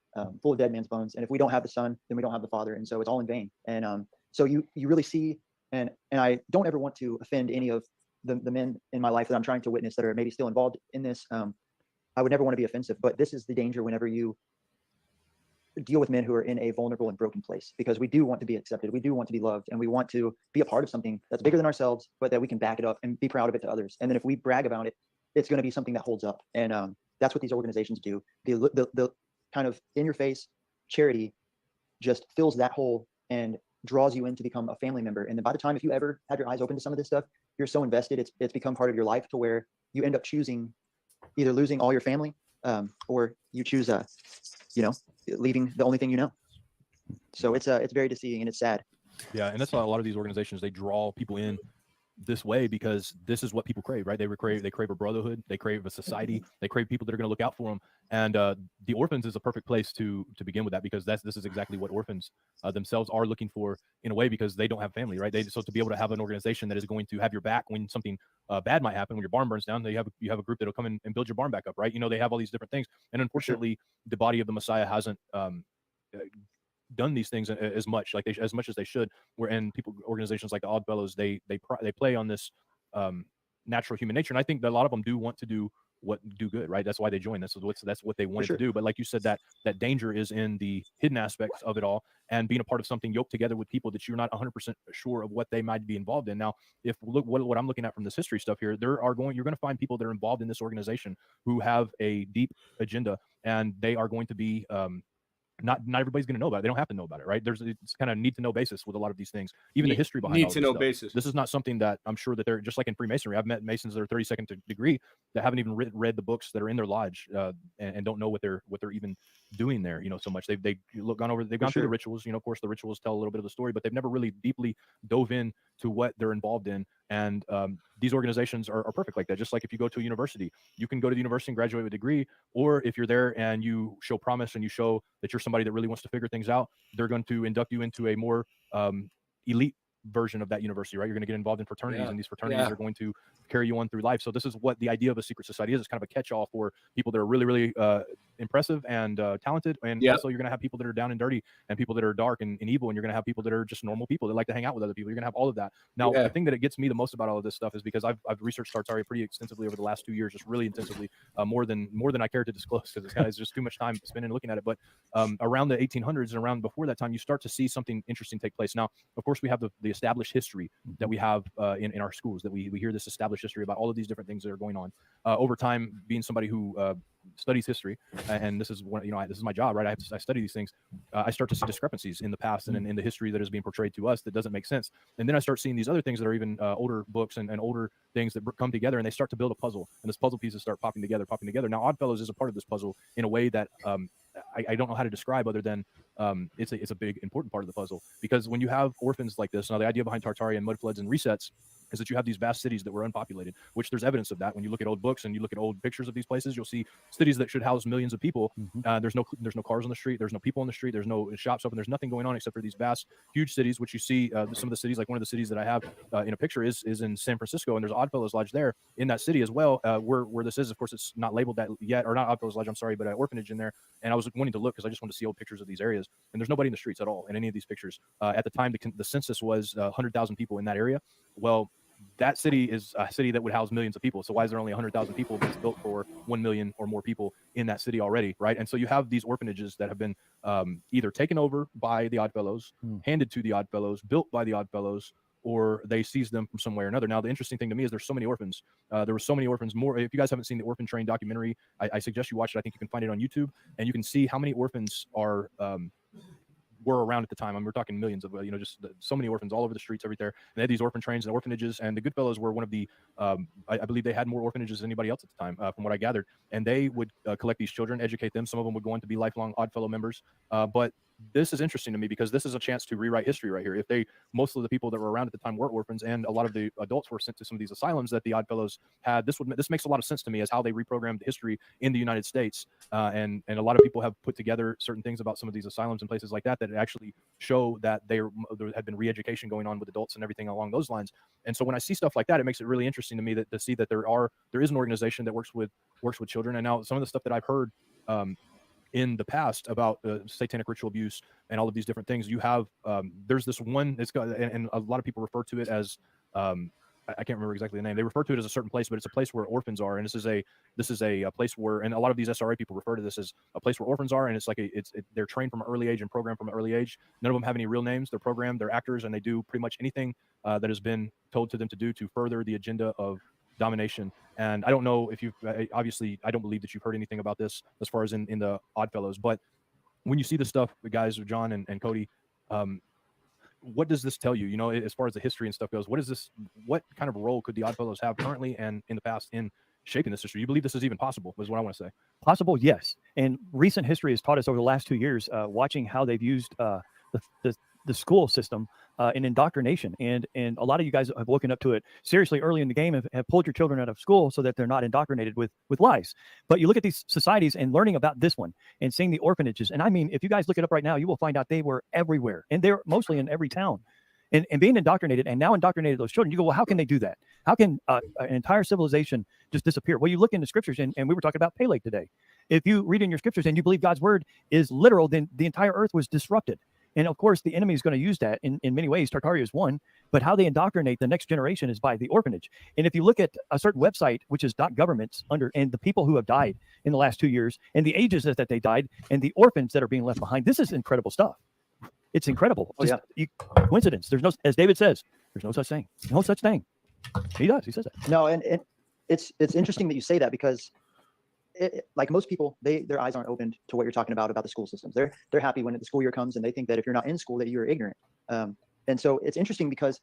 full of dead man's bones. And if we don't have the Son, then we don't have the Father. And so it's all in vain. And so you really see, and I don't ever want to offend any of the men in my life that I'm trying to witness that are maybe still involved in this. I would never want to be offensive, but this is the danger whenever you deal with men who are in a vulnerable and broken place, because we do want to be accepted. We do want to be loved, and we want to be a part of something that's bigger than ourselves, but that we can back it up and be proud of it to others. And then if we brag about it, it's going to be something that holds up. And that's what these organizations do. The kind of in your face charity just fills that hole and draws you in to become a family member. And then by the time, if you ever have your eyes open to some of this stuff, you're so invested, it's become part of your life to where you end up choosing either losing all your family, or you choose, leaving the only thing you know. So it's very deceiving and it's sad. Yeah, and that's why a lot of these organizations, they draw people in this way because this is what people crave, right? They crave a brotherhood, they crave a society, they crave people that are going to look out for them. And the orphans is a perfect place to begin with that, because this is exactly what orphans themselves are looking for in a way, because they don't have family, right? So to be able to have an organization that is going to have your back when something bad might happen, when your barn burns down, you have a group that'll come in and build your barn back up, right? They have all these different things. And unfortunately, the body of the Messiah hasn't done these things as much as they should. Organizations like the Odd Fellows, they play on this natural human nature, and I think that a lot of them do want to do good, right? That's why they join. That's what they wanted to do. But like you said, that danger is in the hidden aspects of it all, and being a part of something yoked together with people that you're not 100% sure of what they might be involved in. Now, if what I'm looking at from this history stuff here, you're going to find people that are involved in this organization who have a deep agenda, and they are going to be not everybody's going to know about it. They don't have to know about it, right? It's kind of need to know basis with a lot of these things, even the history behind need all of to this know stuff. basis. This is not something that I'm sure that they're just like in Freemasonry. I've met Masons that are 32nd degree that haven't even read the books that are in their lodge and don't know what they're even doing there. So much they've gone through the rituals. Of course, the rituals tell a little bit of the story, but they've never really deeply dove in to what they're involved in. And these organizations are perfect like that. Just like if you go to a university, you can go to the university and graduate with a degree, or if you're there and you show promise and you show that you're somebody that really wants to figure things out, they're going to induct you into a more elite version of that university, right? You're going to get involved in fraternities, and these fraternities are going to carry you on through life. So this is what the idea of a secret society is. It's kind of a catch-all for people that are really, really impressive and talented. And also you're going to have people that are down and dirty, and people that are dark and evil. And you're going to have people that are just normal people that like to hang out with other people. You're going to have all of that. Now, the thing that it gets me the most about all of this stuff is because I've researched Tartaria pretty extensively over the last 2 years, just really intensively, more than I care to disclose, because it's just too much time spending looking at it. But around the 1800s and around before that time, you start to see something interesting take place. Now, of course, we have the established history that we have in our schools, that we hear this established history about all of these different things that are going on. Over time, being somebody who studies history, and this is this is my job, right? I study these things. I start to see discrepancies in the past and in the history that is being portrayed to us that doesn't make sense. And then I start seeing these other things that are even older books and older things that come together, and they start to build a puzzle, and this puzzle pieces start popping together. Now, Oddfellows is a part of this puzzle in a way that I don't know how to describe other than it's a big important part of the puzzle, because when you have orphans like this, now the idea behind Tartaria and mud floods and resets is that you have these vast cities that were unpopulated, which there's evidence of that. When you look at old books and you look at old pictures of these places, you'll see cities that should house millions of people. There's no cars on the street. There's no people on the street. There's no shops open. There's nothing going on except for these vast, huge cities, which you see some of the cities, like one of the cities that I have in a picture is in San Francisco, and there's Oddfellows Lodge there in that city as well, where this is. Of course, it's not labeled that yet, or not Oddfellows Lodge, I'm sorry, but an orphanage in there. And I was wanting to look because I just wanted to see old pictures of these areas, and there's nobody in the streets at all in any of these pictures. At the time, the census was 100,000 people in that area. Well, that city is a city that would house millions of people. So why is there only 100,000 people that's built for 1 million or more people in that city already, right? And so you have these orphanages that have been either taken over by the Oddfellows, handed to the Oddfellows, built by the Oddfellows, or they seized them from some way or another. Now, the interesting thing to me is there's so many orphans. There were so many orphans. More. If you guys haven't seen the Orphan Train documentary, I suggest you watch it. I think you can find it on YouTube, and you can see how many orphans were around at the time. I mean, we're talking millions of, so many orphans all over the streets, everywhere. And they had these orphan trains and orphanages, and the Goodfellows were one of the, I believe they had more orphanages than anybody else at the time, from what I gathered. And they would collect these children, educate them. Some of them would go on to be lifelong Oddfellow members. But this is interesting to me because this is a chance to rewrite history right here. Most of the people that were around at the time were orphans, and a lot of the adults were sent to some of these asylums that the Oddfellows had. This makes a lot of sense to me as how they reprogrammed history in the United States. And a lot of people have put together certain things about some of these asylums and places like that actually show that there had been re-education going on with adults and everything along those lines. And so when I see stuff like that, it makes it really interesting to me to see that there is an organization that works with children. And now some of the stuff that I've heard in the past about satanic ritual abuse and all of these different things, you have there's this one, and a lot of people refer to it as I can't remember exactly the name. They refer to it as a certain place, but it's a place where orphans are, and this is a place where, and a lot of these SRA people refer to this as a place where orphans are, and it's like they're trained from an early age and programmed from an early age. None of them have any real names. They're programmed. They're actors, and they do pretty much anything that has been told to them to do to further the agenda of domination. And I don't know if you've obviously, I don't believe that you've heard anything about this as far as in the Oddfellows, but when you see the stuff, the guys, John and Cody, what does this tell you? You know, as far as the history and stuff goes, what kind of role could the Oddfellows have currently and in the past in shaping this history? You believe this is even possible, is what I want to say. Possible, yes. And recent history has taught us over the last 2 years, watching how they've used the school system in indoctrination. And a lot of you guys have woken up to it seriously early in the game, have pulled your children out of school so that they're not indoctrinated with lies. But you look at these societies and learning about this one and seeing the orphanages. And I mean, if you guys look it up right now, you will find out they were everywhere. And they're mostly in every town. And being indoctrinated and now indoctrinated those children, you go, well, how can they do that? How can an entire civilization just disappear? Well, you look in the scriptures, and we were talking about Peleg today. If you read in your scriptures and you believe God's word is literal, then the entire earth was disrupted. And of course, the enemy is going to use that in many ways. Tartaria is one, but how they indoctrinate the next generation is by the orphanage. And if you look at a certain website, which is .governments and the people who have died in the last 2 years and the ages that they died and the orphans that are being left behind, this is incredible stuff. It's incredible. Oh, yeah. Coincidence. There's no, as David says, there's no such thing. No such thing. He does. He says that. No, and it's interesting that you say that because like most people, their eyes aren't opened to what you're talking about the school systems. They're happy when the school year comes and they think that if you're not in school that you're ignorant. And so it's interesting because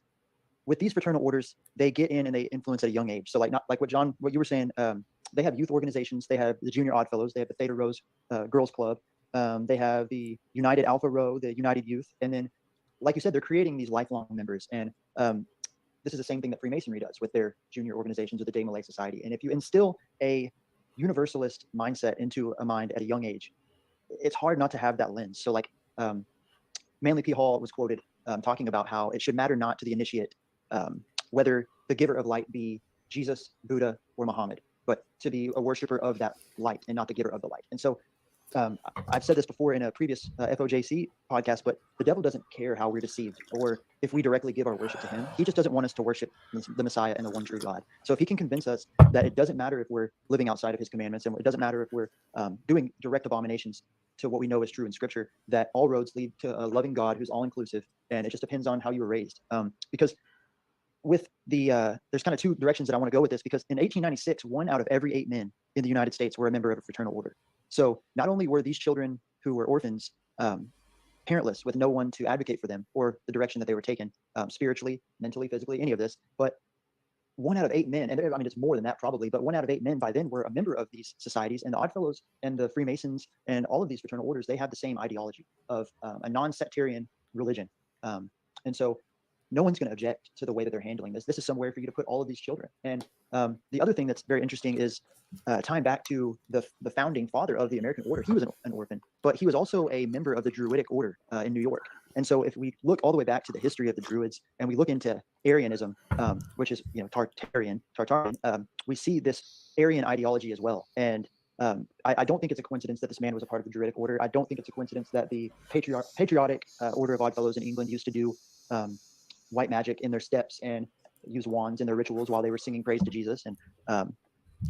with these fraternal orders, they get in and they influence at a young age. So like what you were saying, they have youth organizations. They have the Junior Oddfellows. They have the Theta Rose Girls Club. They have the United Alpha Rho, the United Youth. And then, like you said, they're creating these lifelong members. And this is the same thing that Freemasonry does with their junior organizations or the Day Malay Society. And if you instill a universalist mindset into a mind at a young age, it's hard not to have that lens. So like Manly P. Hall was quoted talking about how it should matter not to the initiate whether the giver of light be Jesus, Buddha, or Muhammad, but to be a worshiper of that light and not the giver of the light. And so I've said this before in a previous FOJC podcast, but the devil doesn't care how we're deceived or if we directly give our worship to him. He just doesn't want us to worship the Messiah and the one true God. So if he can convince us that it doesn't matter if we're living outside of his commandments, and it doesn't matter if we're doing direct abominations to what we know is true in scripture, that all roads lead to a loving God who's all inclusive, and it just depends on how you were raised. Because with there's kind of two directions that I want to go with this, because in 1896, 1 out of every 8 men in the United States were a member of a fraternal order. So not only were these children who were orphans parentless with no one to advocate for them or the direction that they were taken spiritually, mentally, physically, any of this, but 1 out of 8 men, and I mean, it's more than that probably, but 1 out of 8 men by then were a member of these societies. And the Oddfellows and the Freemasons and all of these fraternal orders, they have the same ideology of a non-sectarian religion. And so no one's going to object to the way that they're handling this. This is somewhere for you to put all of these children. And the other thing that's very interesting is tying back to the founding father of the American order. He was an orphan, but he was also a member of the Druidic order in New York. And so if we look all the way back to the history of the Druids and we look into Arianism, which is, Tartarian, we see this Aryan ideology as well. And I don't think it's a coincidence that this man was a part of the Druidic order. I don't think it's a coincidence that the patriotic order of Oddfellows in England used to do white magic in their steps and use wands in their rituals while they were singing praise to Jesus, and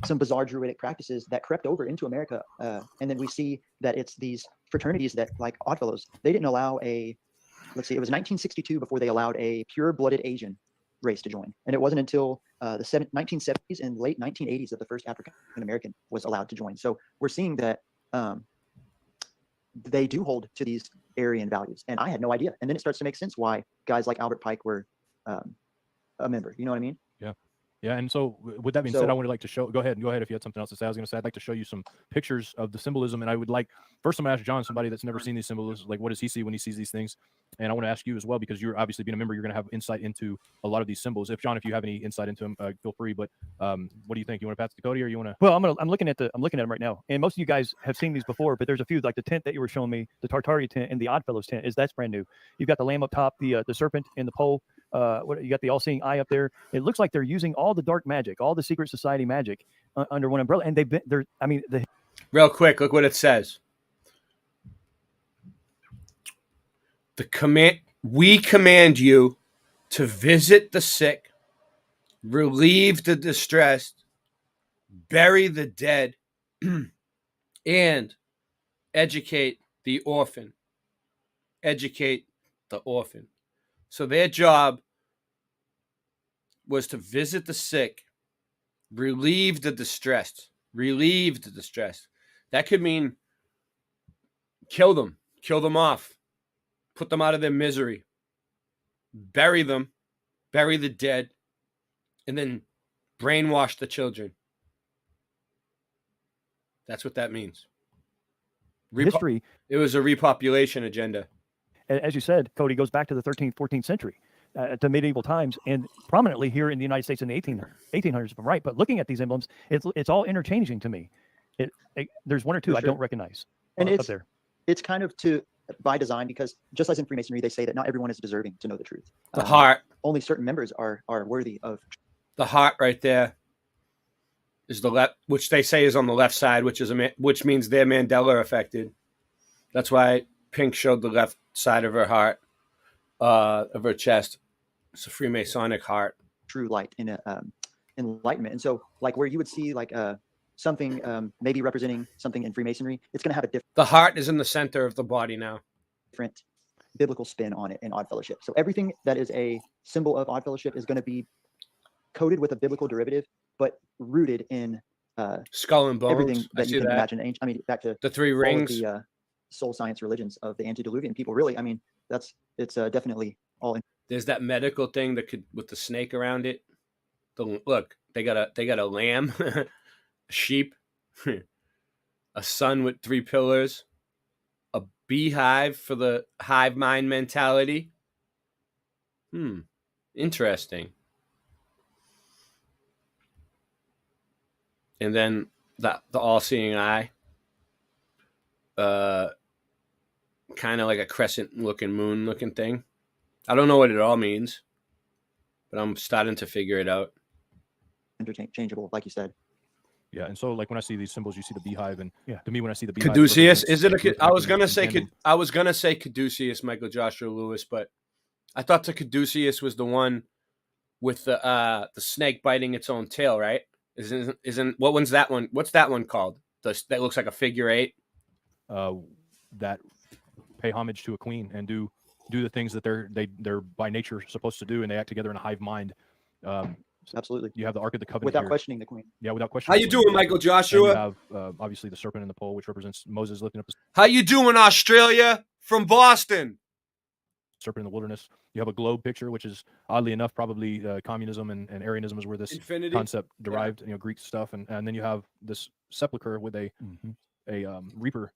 some bizarre Druidic practices that crept over into America. And then we see that it's these fraternities that, like Oddfellows, they didn't allow it was 1962 before they allowed a pure-blooded Asian race to join. And it wasn't until the 1970s and late 1980s that the first African-American was allowed to join. So we're seeing that they do hold to these Aryan values. And I had no idea. And then it starts to make sense why guys like Albert Pike were a member. You know what I mean? Yeah. Yeah. And so with that being said, I would like to show, go ahead if you had something else to say. I was going to say, I'd like to show you some pictures of the symbolism. And I would like, first I'm going to ask John, somebody that's never seen these symbols, like what does he see when he sees these things? And I want to ask you as well, because you're obviously being a member, you're going to have insight into a lot of these symbols. If John, if you have any insight into them, feel free. But what do you think? You want to pass to Cody, or you want to? Well, I'm looking at them right now, and most of you guys have seen these before. But there's a few, like the tent that you were showing me, the Tartaria tent and the Oddfellows tent. That's brand new. You've got the lamb up top, the serpent in the pole. What you got, the all-seeing eye up there. It looks like they're using all the dark magic, all the secret society magic under one umbrella, and real quick, look what it says. We command you to visit the sick, relieve the distressed, bury the dead, and educate the orphan. Educate the orphan. So their job was to visit the sick, Relieve the distressed. Relieve the distressed. That could mean kill them off, put them out of their misery, bury them, bury the dead, and then brainwash the children. That's what that means. History. It was a repopulation agenda. As you said, Cody, goes back to the 13th, 14th century, to medieval times, and prominently here in the United States in the 1800s, if I'm right. But looking at these emblems, it's all interchanging to me. There's one or two I don't recognize. And up there. It's kind of by design, because just as in Freemasonry, they say that not everyone is deserving to know the truth. The heart. Only certain members are worthy of. The heart right there is the left, which they say is on the left side, which means they're Mandela affected. That's why Pink showed the left side of her heart, of her chest. It's a Freemasonic heart. True light in enlightenment, and so like where you would see like something maybe representing something in Freemasonry, it's going to have a different. The heart is in the center of the body now. Different biblical spin on it in Odd Fellowship. So everything that is a symbol of Odd Fellowship is going to be coded with a biblical derivative, but rooted in skull and bones. Everything that you can imagine. I mean, back to the three rings, the soul science religions of the antediluvian people. Really, I mean, it's definitely all in. There's that medical thing that could with the snake around it. Look, they got a lamb, a sheep, a sun with 3 pillars, a beehive for the hive mind mentality. Interesting. And then the all-seeing eye, kind of like a crescent-looking moon-looking thing. I don't know what it all means, but I'm starting to figure it out. Interchangeable, like you said. Yeah, and so like when I see these symbols, you see the beehive, and to me, when I see the beehive, caduceus, is it a? I was gonna say caduceus, Michael Joshua Lewis, but I thought the caduceus was the one with the snake biting its own tail, right? Isn't what one's that one? What's that one called? That looks like a figure 8. That pay homage to a queen and do the things that they're by nature supposed to do, and they act together in a hive mind. Absolutely. You have the Ark of the Covenant without here. questioning the queen. Yeah, without questioning. How you doing, Michael Joshua? And you have obviously the serpent and the pole, which represents Moses lifting up his. How you doing, Australia? From Boston. Serpent in the wilderness. You have a globe picture, which is oddly enough probably communism and Arianism is where this Infinity concept derived. Yeah. Greek stuff, and then you have this sepulcher with a reaper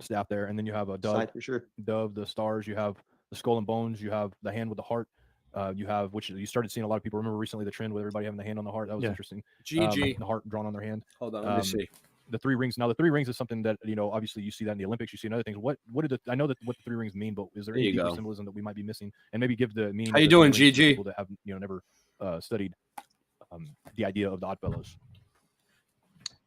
staff there, and then you have a dove, for sure. Dove, the stars. You have the skull and bones. You have the hand with the heart. You have, which you started seeing a lot of people remember recently, the trend with everybody having the hand on the heart. That was interesting. GG. The heart drawn on their hand. Hold on, let me see. The 3 rings. Now, the 3 rings is something that, obviously you see that in the Olympics, you see in other things. I know that what the 3 rings mean, but is there any deeper symbolism that we might be missing? And maybe give the meaning. How you doing, GG? People that have, never studied the idea of the Oddfellows.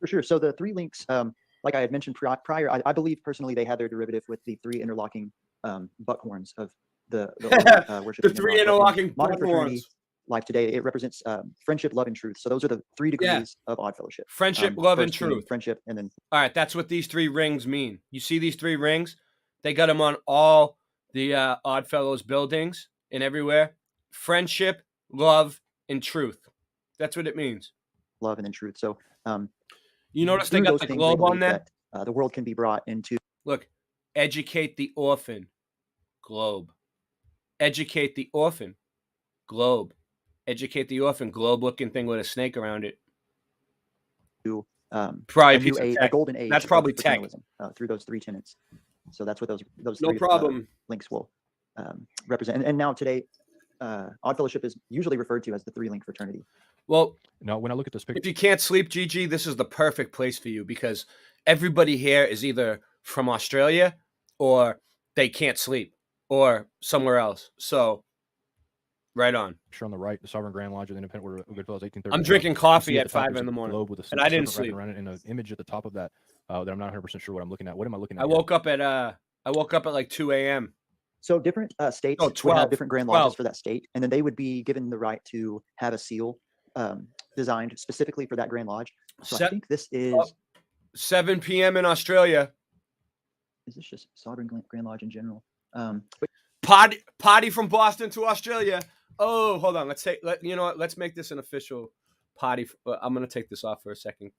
For sure. So the 3 links, like I had mentioned prior, I believe personally they had their derivative with the 3 interlocking buckhorns of the worship. The 3 interlocking buckhorns. Life today, it represents friendship, love, and truth. So those are the 3 degrees of Odd Fellowship. Friendship, love, and truth. Friendship, and then. All right, that's what these 3 rings mean. You see these 3 rings? They got them on all the Odd Fellows buildings and everywhere. Friendship, love, and truth. That's what it means. Love and then truth. So, you notice they got the globe on that? The world can be brought into. Look, educate the orphan. Globe. Educate the orphan. Globe. Educate the orphan. Globe-looking thing with a snake around it. Probably a golden age. That's probably tech. Through those 3 tenets. So that's what those no 3 problem. Links will represent. And now today, Odd Fellowship is usually referred to as the 3-link fraternity. Well, now when I look at this picture, if you can't sleep, GG, this is the perfect place for you because everybody here is either from Australia or they can't sleep or somewhere else. So, right on. Picture on the right, the Sovereign Grand Lodge of the Independent Order of Goodfellows, 1830. I'm drinking coffee at 5 in the morning, and I didn't sleep. Around it, and an image at the top of that that I'm not 100% sure what I'm looking at. What am I looking at? I woke up at like 2 a.m. So different states would have different Grand Lodges for that state, and then they would be given the right to have a seal designed specifically for that Grand Lodge. So I think this is 7 p.m. in Australia. Is this just Sovereign Grand Lodge in general? Potty from Boston to Australia. Oh, hold on. Let's make this an official party. I'm gonna take this off for a second.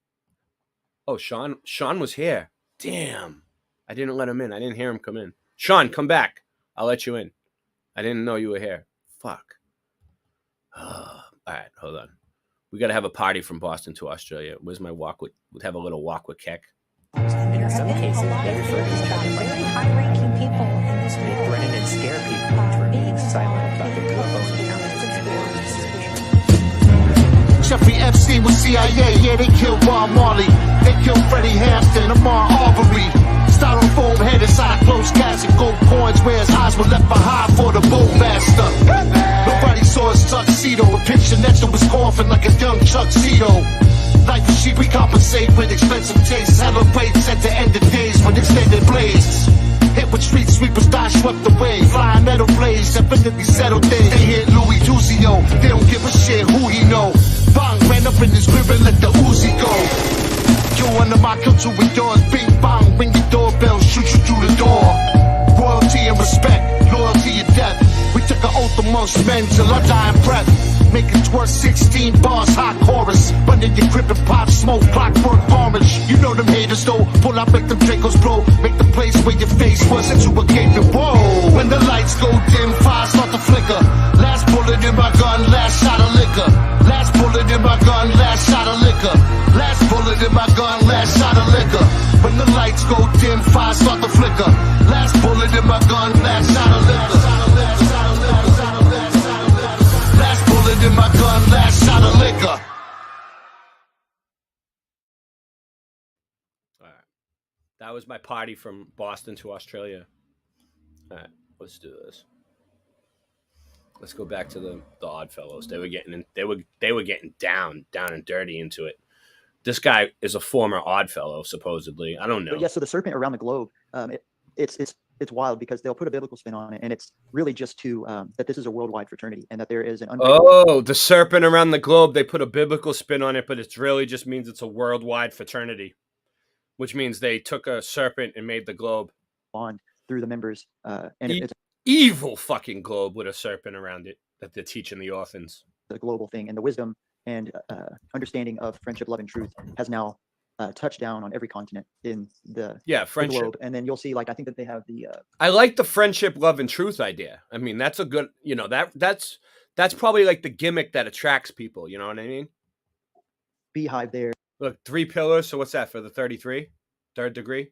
Oh, Sean was here. Damn, I didn't let him in. I didn't hear him come in. Sean, come back. I'll let you in. I didn't know you were here. Fuck. All right, hold on. We got to have a party from Boston to Australia. Where's my walk with? We'd have a little walk with Keck. In some cases, they refer to each other very high-ranking people in this world. Threaten and scare people into remaining silent about their UFO encounters and Jeffrey Epstein was CIA, yeah, they killed Bob Marley. They killed Freddie Hampton, Ahmaud Arbery. Styrofoam head inside a closed casket, gold coins where his eyes were left behind for the bullmaster. Nobody saw his tuxedo, a picture next to his coffin like a young tuxedo. Life is cheap, we compensate with expensive tastes. Celebrates at the end of days with extended blades. Hit with street sweepers, die swept away. Flying metal blades, definitely settled things. They hit Louis Duzio, they don't give a shit who he know. Bang, ran up in his crib and let the Uzi go. Yo, under my culture with doors, bing bang, ring your doorbell, shoot you through the door. Royalty and respect, loyalty and death. We took an oath amongst men till our dying breath. Make it twerk 16 bars, hot chorus. Run in your crib and pop smoke, clockwork orange. You know them haters though, pull out, make them Dracos blow. Make the place where your face was into a gaping whoa. When the lights go dim, fires start to flicker. Last bullet in my gun, last shot of liquor. Last bullet in my gun, last shot of liquor. Last bullet in my gun, last shot of liquor. When the lights go dim, fires start to flicker. Last bullet in my gun, last shot of liquor. Last bullet in my gun, last shot of liquor. All right. That was my party from Boston to Australia. All right, let's do this. Let's go back to the Oddfellows. They were getting down and dirty into it. This guy is a former Oddfellow, supposedly. I don't know. But yeah, so the serpent around the globe, it's wild because they'll put a biblical spin on it, and it's really just to that this is a worldwide fraternity and that there is an Oh, the serpent around the globe. They put a biblical spin on it, but it really just means it's a worldwide fraternity, which means they took a serpent and made the globe bond through the members. And it's evil fucking globe with a serpent around it that they're teaching the orphans. The global thing, and the wisdom and understanding of friendship, love, and truth has now touched down on every continent in the friendship. The globe. And then you'll see, like, I think that they have the. I like the friendship, love, and truth idea. I mean, that's a good, that's probably like the gimmick that attracts people. You know what I mean? Beehive there. Look, 3 pillars. So what's that for the 33? Third degree.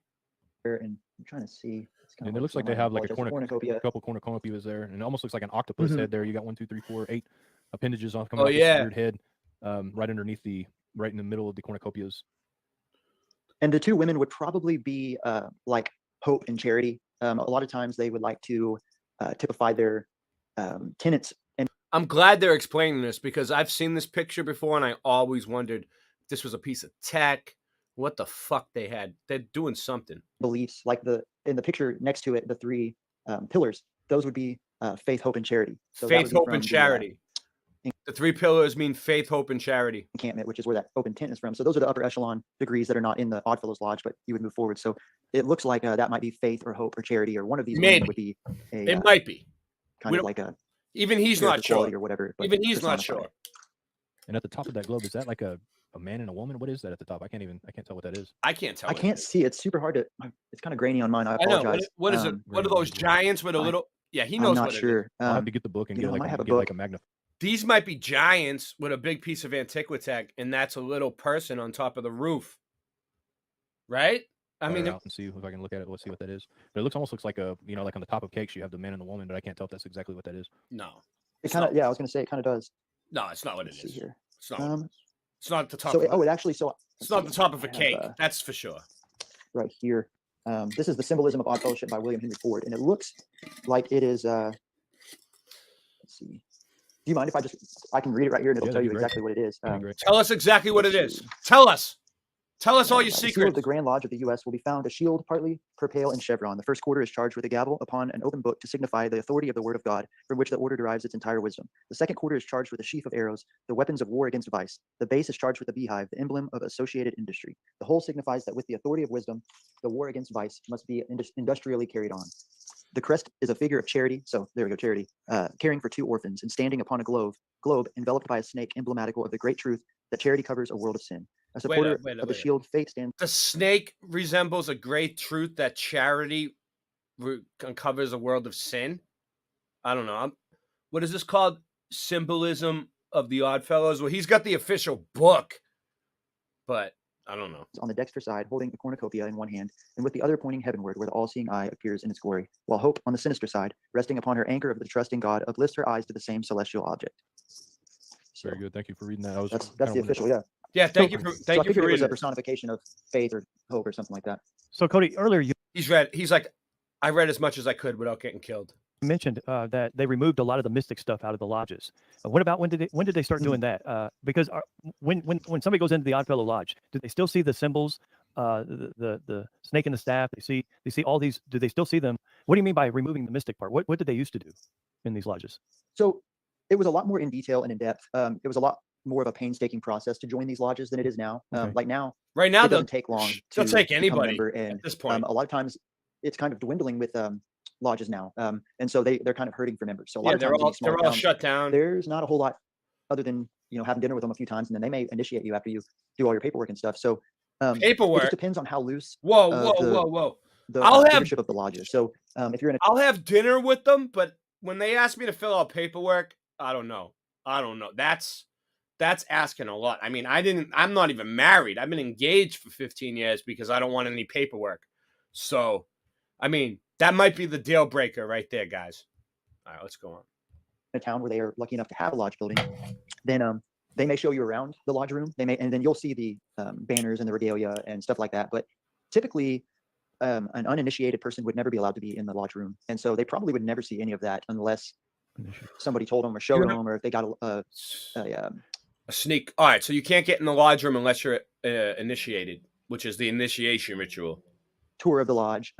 And I'm trying to see. And it looks like they have like a couple cornucopias there, and it almost looks like an octopus head there. You got 1, 2, 3, 4, 8 appendages off coming off this weird head, right underneath right in the middle of the cornucopias. And the 2 women would probably be like hope and charity. A lot of times they would like to typify their tenants. And I'm glad they're explaining this because I've seen this picture before, and I always wondered if this was a piece of tech. What the fuck they had? They're doing something. Beliefs, like in the picture next to it, the 3 pillars, those would be faith, hope, and charity. So faith, hope, and charity. The 3 pillars mean faith, hope, and charity. Encampment, which is where that open tent is from. So those are the upper echelon degrees that are not in the Oddfellows Lodge, but you would move forward. So it looks like that might be faith or hope or charity, or one of these would be. It might be kind of like a. Even he's not sure. Or whatever. Even he's not sure. And at the top of that globe, is that like a man and a woman? What is that at the top? I can't tell what that is. I can't tell. I can't see. It's super hard to. It's kind of grainy on mine. I apologize. Know. What is it? What are those giants with a little? Yeah, he knows. I'm not sure. I'll have to get the book and get like a magnifier. These might be giants with a big piece of antiquitech, and that's a little person on top of the roof, right? I mean, out and see if I can look at it. Let's see what that is. But it almost looks like a, like on the top of cakes, you have the man and the woman, but I can't tell if that's exactly what that is. No, it kind of. Yeah, I was going to say it kind of does. No, it's not what it is. Here. It's not. It's not the top. So it actually. It's not the top of a cake. That's for sure. Right here. This is the Symbolism of Odd Fellowship by William Henry Ford, and it looks like it is. Let's see. Do you mind if I can read it right here and it'll tell you exactly what it is? Tell us exactly what it is. Tell us. Tell us all your secrets. The seal of the Grand Lodge of the U.S. will be found a shield, partly perpale and chevron. The first quarter is charged with a gavel upon an open book to signify the authority of the word of God, from which the order derives its entire wisdom. The second quarter is charged with a sheaf of arrows, the weapons of war against vice. The base is charged with a beehive, the emblem of associated industry. The whole signifies that with the authority of wisdom, the war against vice must be industrially carried on. The crest is a figure of charity, so there we go, charity, caring for 2 orphans, and standing upon a globe enveloped by a snake emblematical of the great truth that charity covers a world of sin. A supporter of the shield, faith stands. The snake resembles a great truth that charity uncovers a world of sin. I don't know. What is this called? Symbolism of the Oddfellows. Well, he's got the official book, but I don't know. On the dexter side, holding the cornucopia in one hand, and with the other pointing heavenward, where the all-seeing eye appears in its glory, while hope, on the sinister side, resting upon her anchor of the trusting God, uplifts her eyes to the same celestial object. So, very good. Thank you for reading that. That's the official, yeah. Yeah, thank you for I figured it was reading. a personification of faith or hope or something like that. So Cody, earlier he's like, I read as much as I could without getting killed. you mentioned that they removed a lot of the mystic stuff out of the lodges. What about when did they start doing that? Because when somebody goes into the Oddfellow Lodge, do they still see the symbols, the snake and the staff? They see all these. Do they still see them? What do you mean by removing the mystic part? What did they used to do in these lodges? So it was a lot more in detail and in depth. It was a lot more of a painstaking process to join these lodges than it is now. Like now, right now, it doesn't take long. They'll take anybody member, and at this point. A lot of times, it's kind of dwindling with lodges now, and so they're kind of hurting for members. So a lot of times they're all shut down. There's not a whole lot other than having dinner with them a few times, and then they may initiate you after you do all your paperwork and stuff. So paperwork. It just depends on how loose. Whoa. The leadership of the lodges. So if you're in I'll have dinner with them, but when they ask me to fill out paperwork, I don't know. That's asking a lot. I mean, I'm not even married. I've been engaged for 15 years because I don't want any paperwork. So, I mean, that might be the deal breaker right there, guys. All right, let's go on. A town where they are lucky enough to have a lodge building, then they may show you around the lodge room. And then you'll see the banners and the regalia and stuff like that. But typically, an uninitiated person would never be allowed to be in the lodge room, and so they probably would never see any of that unless somebody told them or showed them, or if they got a sneak. All right, so you can't get in the lodge room unless you're initiated, which is the initiation ritual. Tour of the lodge.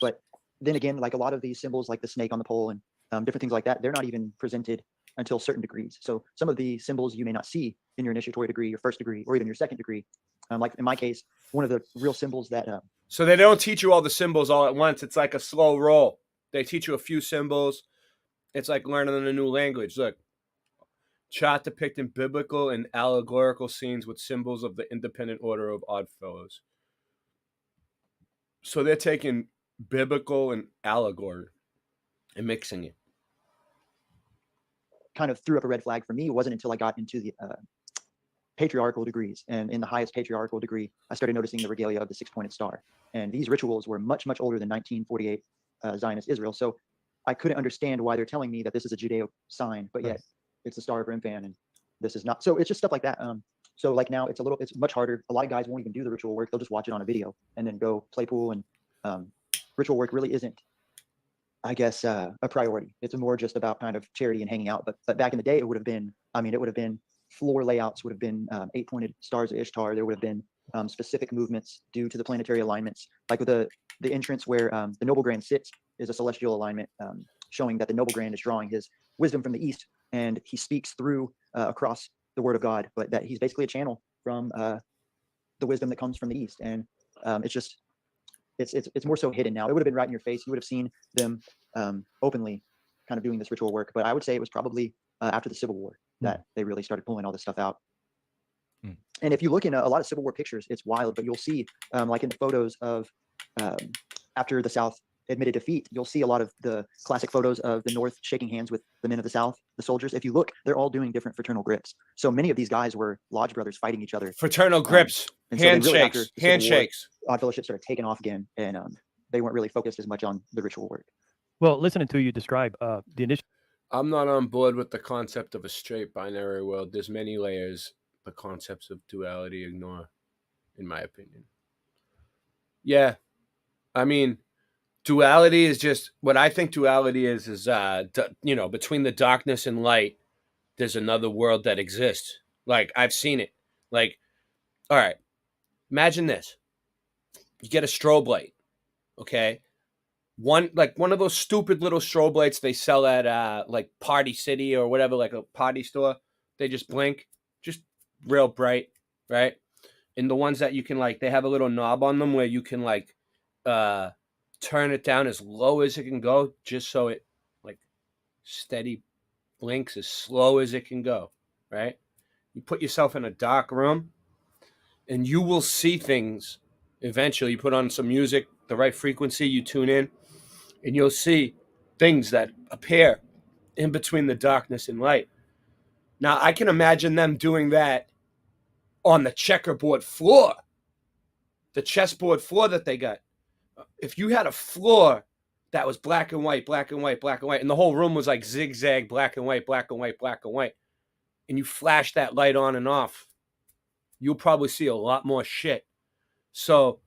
But then again, like a lot of these symbols, like the snake on the pole and different things like that, they're not even presented until certain degrees. So some of the symbols you may not see in your initiatory degree, your first degree, or even your second degree. Like in my case, one of the real symbols that so they don't teach you all the symbols all at once. It's like a slow roll. They teach you a few symbols. It's like learning a new language. Look, chart depicting biblical and allegorical scenes with symbols of the independent order of Oddfellows. So they're taking biblical and allegory and mixing it. Kind of threw up a red flag for me. It wasn't until I got into the patriarchal degrees, and in the highest patriarchal degree, I started noticing the regalia of the six-pointed star. And these rituals were much, much older than 1948 Zionist Israel. So I couldn't understand why they're telling me that this is a Judeo sign, but yet it's the Star of Remphan, and this is not. So it's just stuff like that. So like now it's much harder. A lot of guys won't even do the ritual work. They'll just watch it on a video and then go play pool. And ritual work really isn't, I guess, a priority. It's more just about kind of charity and hanging out. But back in the day, it would have been floor layouts would have been 8-pointed stars of Ishtar. There would have been specific movements due to the planetary alignments. Like with the entrance where the Noble Grand sits is a celestial alignment, showing that the Noble Grand is drawing his wisdom from the east, and he speaks through across the word of God, but that he's basically a channel from the wisdom that comes from the east. And it's more so hidden now. It would have been right in your face. You would have seen them openly kind of doing this ritual work. But I would say it was probably after the Civil War that they really started pulling all this stuff out. And if you look in a lot of Civil War pictures, it's wild, but you'll see like in the photos of after the South admitted defeat, you'll see a lot of the classic photos of the North shaking hands with the men of the South, the soldiers. If you look, they're all doing different fraternal grips. So many of these guys were lodge brothers fighting each other. Fraternal grips, handshakes, handshakes. Odd Fellowship started taking off again, and they weren't really focused as much on the ritual work. Well, listening to you describe the initial. I'm not on board with the concept of a straight binary world. There's many layers the concepts of duality ignore, in my opinion. Yeah, I mean, duality is just what I think duality is between the darkness and light, there's another world that exists. Like, I've seen it. Like, all right, imagine this. You get a strobe light, okay? One of those stupid little strobe lights they sell at like Party City or whatever, like a party store. They just blink, just real bright, right? And the ones that you can they have a little knob on them where you can turn it down as low as it can go, just so it steady blinks as slow as it can go, right? You put yourself in a dark room, and you will see things. Eventually, you put on some music, the right frequency, you tune in, and you'll see things that appear in between the darkness and light. Now, I can imagine them doing that on the checkerboard floor, the chessboard floor that they got. If you had a floor that was black and white, black and white, black and white, and the whole room was like zigzag, black and white, black and white, black and white, and you flash that light on and off, you'll probably see a lot more shit. So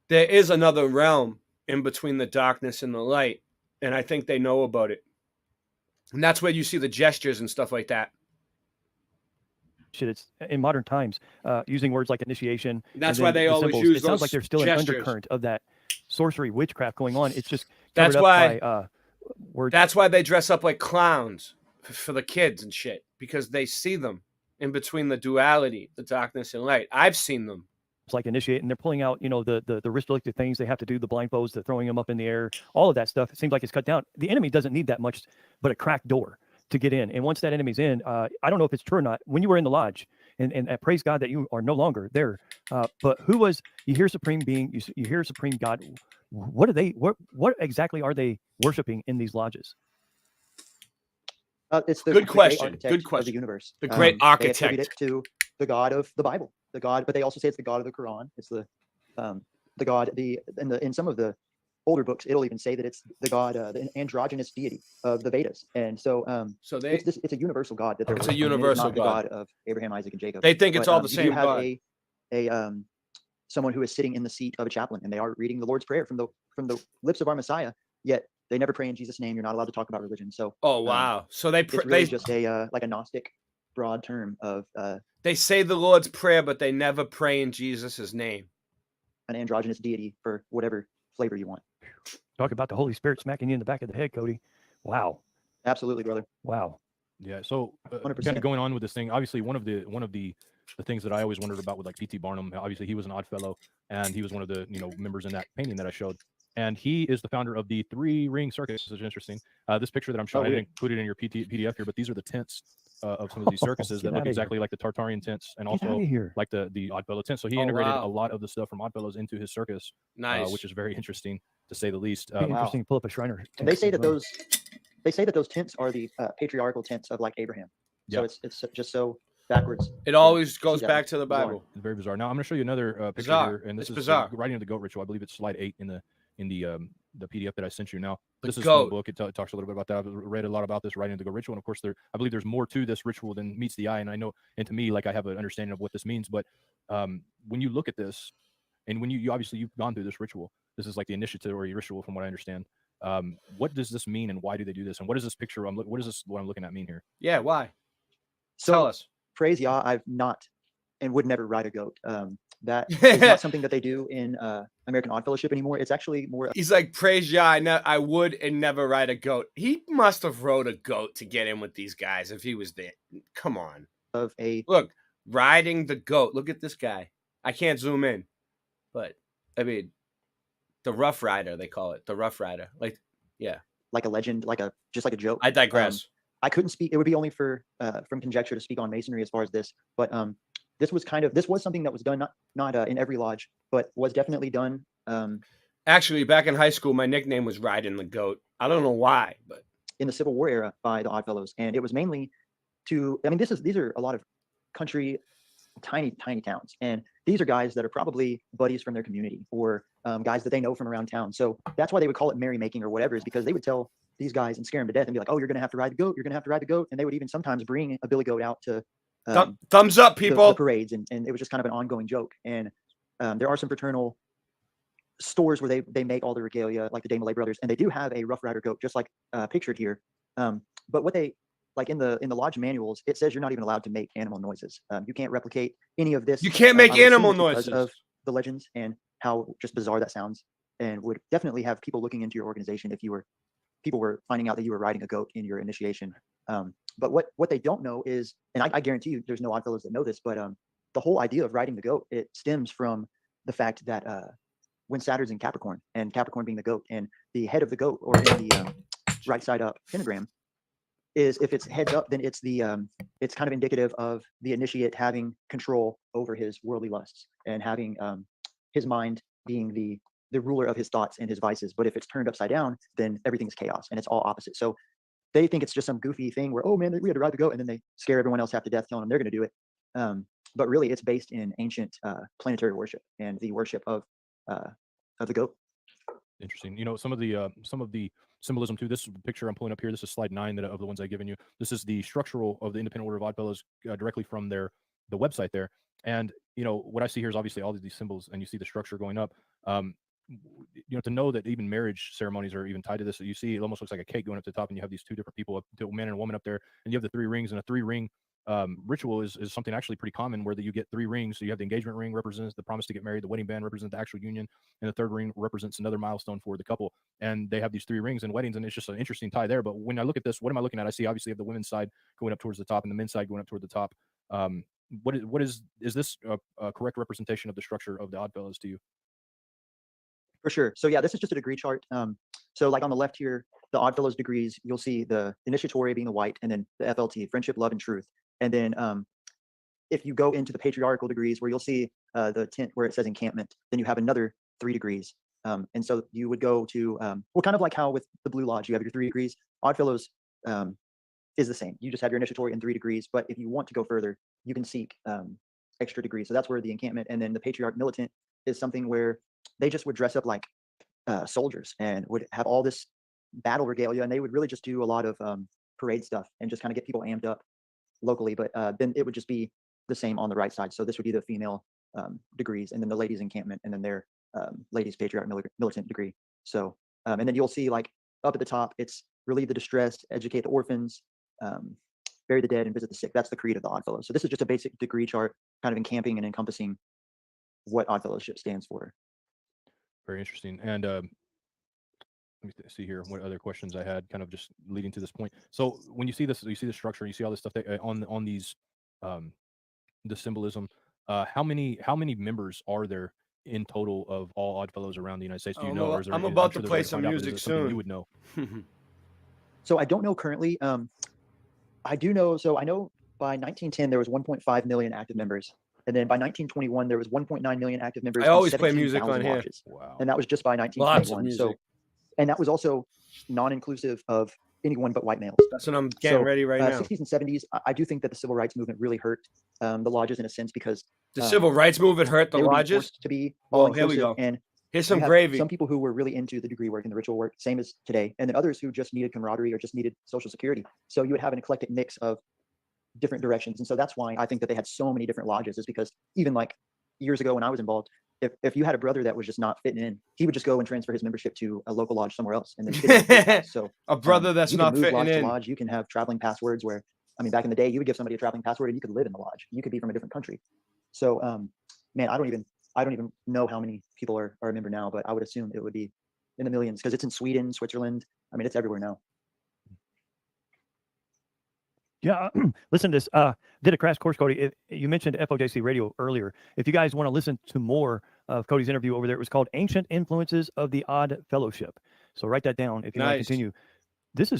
there is another realm in between the darkness and the light, and I think they know about it. And that's where you see the gestures and stuff like that. Shit, it's in modern times, using words like initiation. That's and why then they the always symbols. use It sounds those like there's still gestures. an undercurrent of that sorcery witchcraft going on. It's just That's covered why. up by words. That's why they dress up like clowns for the kids and shit, because they see them in between the duality, the darkness and light. I've seen them. It's like initiate, and they're pulling out, the ritualistic things they have to do, the blindfolds, the throwing them up in the air, all of that stuff. It seems like it's cut down. The enemy doesn't need that much, but a cracked door to get in. And once that enemy's in, I don't know if it's true or not. When you were in the lodge, and praise God that you are no longer there. But who was? You hear Supreme Being, you hear Supreme God. What are they? What exactly are they worshiping in these lodges? It's the Good question. great architect Good question. of the universe. The great They architect. attribute it to the God of the Bible, but they also say it's the God of the Quran. It's the God. In some of the older books, it'll even say that it's the God, the androgynous deity of the Vedas. And so, it's a universal God that they're It's a worshiping. It is universal not the God. God of Abraham, Isaac, and Jacob. They think it's all the you same do have God. Someone who is sitting in the seat of a chaplain, and they are reading the Lord's Prayer from the lips of our Messiah. Yet they never pray in Jesus' name. You're not allowed to talk about religion. So, oh wow! So it's really just a like a Gnostic broad term of they say the Lord's Prayer, but they never pray in Jesus' name. An androgynous deity for whatever flavor you want. Talk about the Holy Spirit smacking you in the back of the head, Cody. Wow. Absolutely, brother. Wow. Yeah. So 100%. kind of going on with this thing, obviously one of the things that I always wondered about with like P.T. Barnum, obviously he was an odd fellow, and he was one of the members in that painting that I showed. And he is the founder of the 3-ring circus, which is interesting. This picture that I'm showing, I didn't include it in your PDF here, but these are the tents of some of these circuses that look exactly like the Tartarian tents, and also like the Oddfellow tents. So he integrated a lot of the stuff from Oddfellows into his circus, which is very interesting to say the least. Interesting. Pull up a Shriner. And they say that those tents are the patriarchal tents of like Abraham. So it's just so backwards. It always goes back to the Bible. It's very bizarre. Now I'm going to show you another picture here, and this is bizarre. Writing of the Goat Ritual. I believe it's slide 8 in the PDF that I sent you. Now this is goat. the book. It talks a little bit about that. I've read a lot about this Writing of the Goat Ritual, and of course I believe there's more to this ritual than meets the eye. And I know, and to me, like I have an understanding of what this means. But when you look at this, and when you obviously you've gone through this ritual, this is like the initiatory ritual, from what I understand. What does this mean, and why do they do this? And what is this picture? What does this what I'm looking at mean here? Yeah, why? So, tell us. Praise Yah, I've not and would never ride a goat. That is not something that they do in American Odd Fellowship anymore. It's actually more. He's like, praise Yah, I would and never ride a goat. He must have rode a goat to get in with these guys if he was there. Come on. Look, riding the goat. Look at this guy. I can't zoom in, but I mean, the Rough Rider, they call it. The Rough Rider. Like, yeah. Like a legend, just like a joke. I digress. I couldn't speak. It would be only from conjecture to speak on masonry as far as this, but this was something that was done not in every lodge, but was definitely done. Actually, back in high school, my nickname was Riding the Goat. I don't know why, but in the Civil War era by the Oddfellows, and it was mainly to. I mean, these are a lot of country, tiny towns, and these are guys that are probably buddies from their community or guys that they know from around town. So that's why they would call it merrymaking or whatever, is because they would tell these guys and scare them to death and be like, "Oh, you're gonna have to ride the goat. You're gonna have to ride the goat," and they would even sometimes bring a billy goat out to. Thumbs up, people. The parades, and it was just kind of an ongoing joke. And there are some fraternal stores where they make all the regalia, like the De Malay brothers, and they do have a Rough Rider goat, just like pictured here. But what they like in the lodge manuals, it says you're not even allowed to make animal noises. You can't replicate any of this. You can't make animal noises because of the legends and how just bizarre that sounds, and would definitely have people looking into your organization if people were finding out that you were riding a goat in your initiation. But what they don't know is, and I guarantee you there's no Oddfellows that know this, but the whole idea of riding the goat, it stems from the fact that when Saturn's in Capricorn, and Capricorn being the goat, and the head of the goat, or in the right side up pentagram, is if it's heads up, then it's it's kind of indicative of the initiate having control over his worldly lusts and having his mind being the ruler of his thoughts and his vices. But if it's turned upside down, then everything's chaos and it's all opposite. So they think it's just some goofy thing where, oh man, we had to ride the goat, and then they scare everyone else half to death, telling them they're going to do it. But really, it's based in ancient planetary worship and the worship of the goat. Interesting. You know, some of the symbolism too. This picture I'm pulling up here, this is slide 9 of the ones I've given you. This is the structural of the Independent Order of Oddfellows directly from the website there. And you know what I see here is obviously all of these symbols, and you see the structure going up. You know, to know that even marriage ceremonies are even tied to this. So you see, it almost looks like a cake going up to the top, and you have these two different people, a man and a woman up there, and you have the 3 rings, and a 3-ring ritual is something actually pretty common, where you get 3 rings. So you have the engagement ring represents the promise to get married, the wedding band represents the actual union, and the 3rd ring represents another milestone for the couple. And they have these 3 rings in weddings, and it's just an interesting tie there. But when I look at this, what am I looking at? I see obviously you have the women's side going up towards the top and the men's side going up toward the top. What is this a correct representation of the structure of the Oddfellows to you? For sure. So yeah, this is just a degree chart. So like on the left here, the Oddfellows degrees, you'll see the initiatory being the white, and then the FLT, friendship, love, and truth. And then if you go into the patriarchal degrees, where you'll see the tent where it says encampment, then you have another 3 degrees. And so you would go to, well, kind of like how with the Blue Lodge, you have your 3 degrees. Oddfellows is the same. You just have your initiatory in 3 degrees. But if you want to go further, you can seek extra degrees. So that's where the encampment, and then the patriarch militant is something where they just would dress up like soldiers and would have all this battle regalia, and they would really just do a lot of parade stuff and just kind of get people amped up locally. But then it would just be the same on the right side. So this would be the female degrees, and then the ladies encampment, and then their ladies patriarch militant degree. So and then you'll see like up at the top, it's relieve the distressed, educate the orphans, bury the dead, and visit the sick. That's the creed of the Oddfellows. So this is just a basic degree chart, kind of encamping and encompassing what Oddfellowship stands for. Very interesting. And let me see here what other questions I had, kind of just leading to this point. So when you see this, you see the structure, you see all this stuff that, on these the symbolism. How many members are there in total of all Oddfellows around the United States? Do you know? Or is there, I'm about sure to play some music soon. You would know. So I don't know currently. I do know. So I know by 1910 there was 1.5 million active members. And then by 1921, there was 1.9 million active members. I always play music on here. Wow. And that was just by 1921. So, and that was also non-inclusive of anyone but white males. That's what I'm getting ready right now. 60s and 70s, I do think that the civil rights movement really hurt the lodges in a sense, because the civil rights movement hurt the lodges. To be all here we go. And here's some gravy. Some people who were really into the degree work and the ritual work, same as today, and then others who just needed camaraderie or just needed social security. So you would have an eclectic mix of different directions. And so that's why I think that they had so many different lodges, is because even like years ago when I was involved, if you had a brother that was just not fitting in, he would just go and transfer his membership to a local lodge somewhere else. And then so a brother that's not fitting lodge in. To lodge. You can have traveling passwords where, I mean, back in the day, you would give somebody a traveling password and you could live in the lodge. You could be from a different country. So man, I don't even know how many people are a member now, but I would assume it would be in the millions, because it's in Sweden, Switzerland. I mean, it's everywhere now. Yeah, listen to this. Did a crash course, Cody. You mentioned FOJC Radio earlier. If you guys want to listen to more of Cody's interview over there, it was called Ancient Influences of the Odd Fellowship. So write that down if you want to continue. This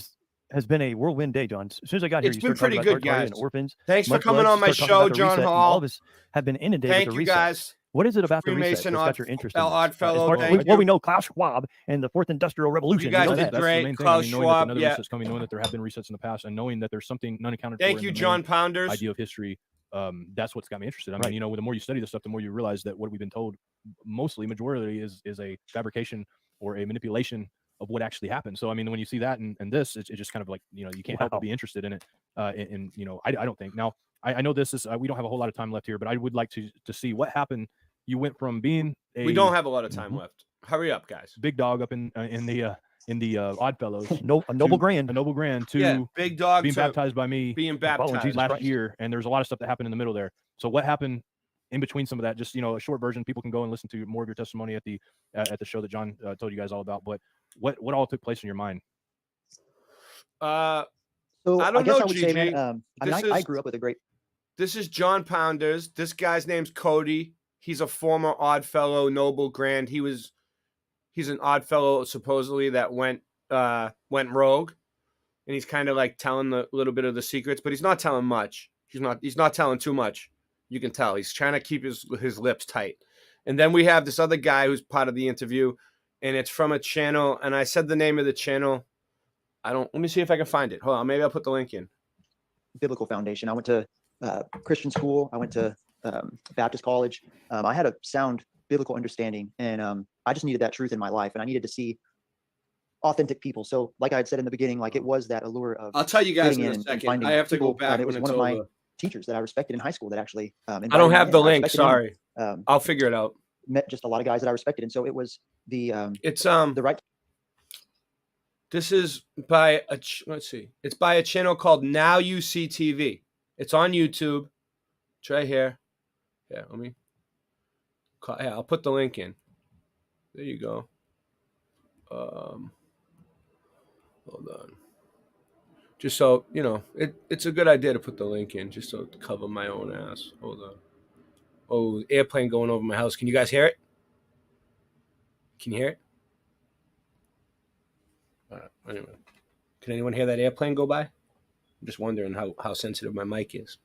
has been a whirlwind day, John. As soon as I got here, you started talking about Tartaria and orphans. Thanks for coming on my show, John Hall. All of us have been inundated with the reset. Guys. What is it about the reset that's got your interest in Oddfellow, what we know, Klaus Schwab and the Fourth Industrial Revolution. You guys did great, Klaus Schwab. Knowing that coming, knowing that there have been resets in the past, and knowing that there's something unaccounted for. Thank you, John Pounders. Idea of history. That's what's got me interested. I mean, you know, the more you study this stuff, the more you realize that what we've been told, majority is a fabrication or a manipulation of what actually happened. So, I mean, when you see that and this, it's just kind of like, you know, you can't help but be interested in it. And you know, I don't think now. I know this is we don't have a whole lot of time left here, but I would like to see what happened. You went from being we don't have a lot of time left. Hurry up, guys. Big dog up in the Oddfellows. A noble grand to big dog being baptized by me, being baptized last year. And there's a lot of stuff that happened in the middle there. So what happened in between some of that? Just, you know, a short version. People can go and listen to more of your testimony at the show that John told you guys all about. But what all took place in your mind? So I don't guess know, I would Gigi. say, man, I grew up with a great. This is John Pounders. This guy's name's Cody. He's a former Oddfellow, noble grand. He's an Oddfellow supposedly that went rogue and he's kind of like telling the little bit of the secrets, but he's not telling much. He's not telling too much. You can tell he's trying to keep his lips tight. And then we have this other guy who's part of the interview, and it's from a channel. And I said the name of the channel. Let me see if I can find it. Hold on. Maybe I'll put the link in. Biblical foundation. I went to Christian school. I went to Baptist college. I had a sound biblical understanding, and I just needed that truth in my life, and I needed to see authentic people. So like I had said in the beginning, like it was that allure of I'll tell you guys in a second. I have to go back. It was when one it's of my over. teachers that I respected in high school that actually I don't have the link. Sorry. I'll figure it out. Met just a lot of guys that I respected, and so it was the right. This is by let's see. It's by a channel called Now You See TV. It's on YouTube. It's right here. Yeah, I'll put the link in. There you go. Hold on. Just so you know, it's a good idea to put the link in, just so to cover my own ass. Hold on. Oh, airplane going over my house. Can you guys hear it? Can you hear it? Anyway, can anyone hear that airplane go by? I'm just wondering how sensitive my mic is.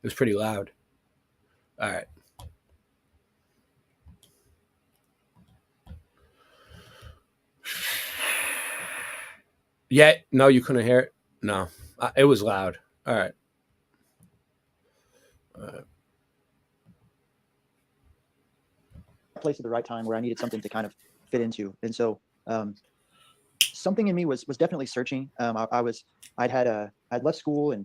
It was pretty loud. All right. Yeah, no, you couldn't hear it? No, it was loud. All right. Place at the right time where I needed something to kind of fit into, and so something in me was definitely searching. I'd left school and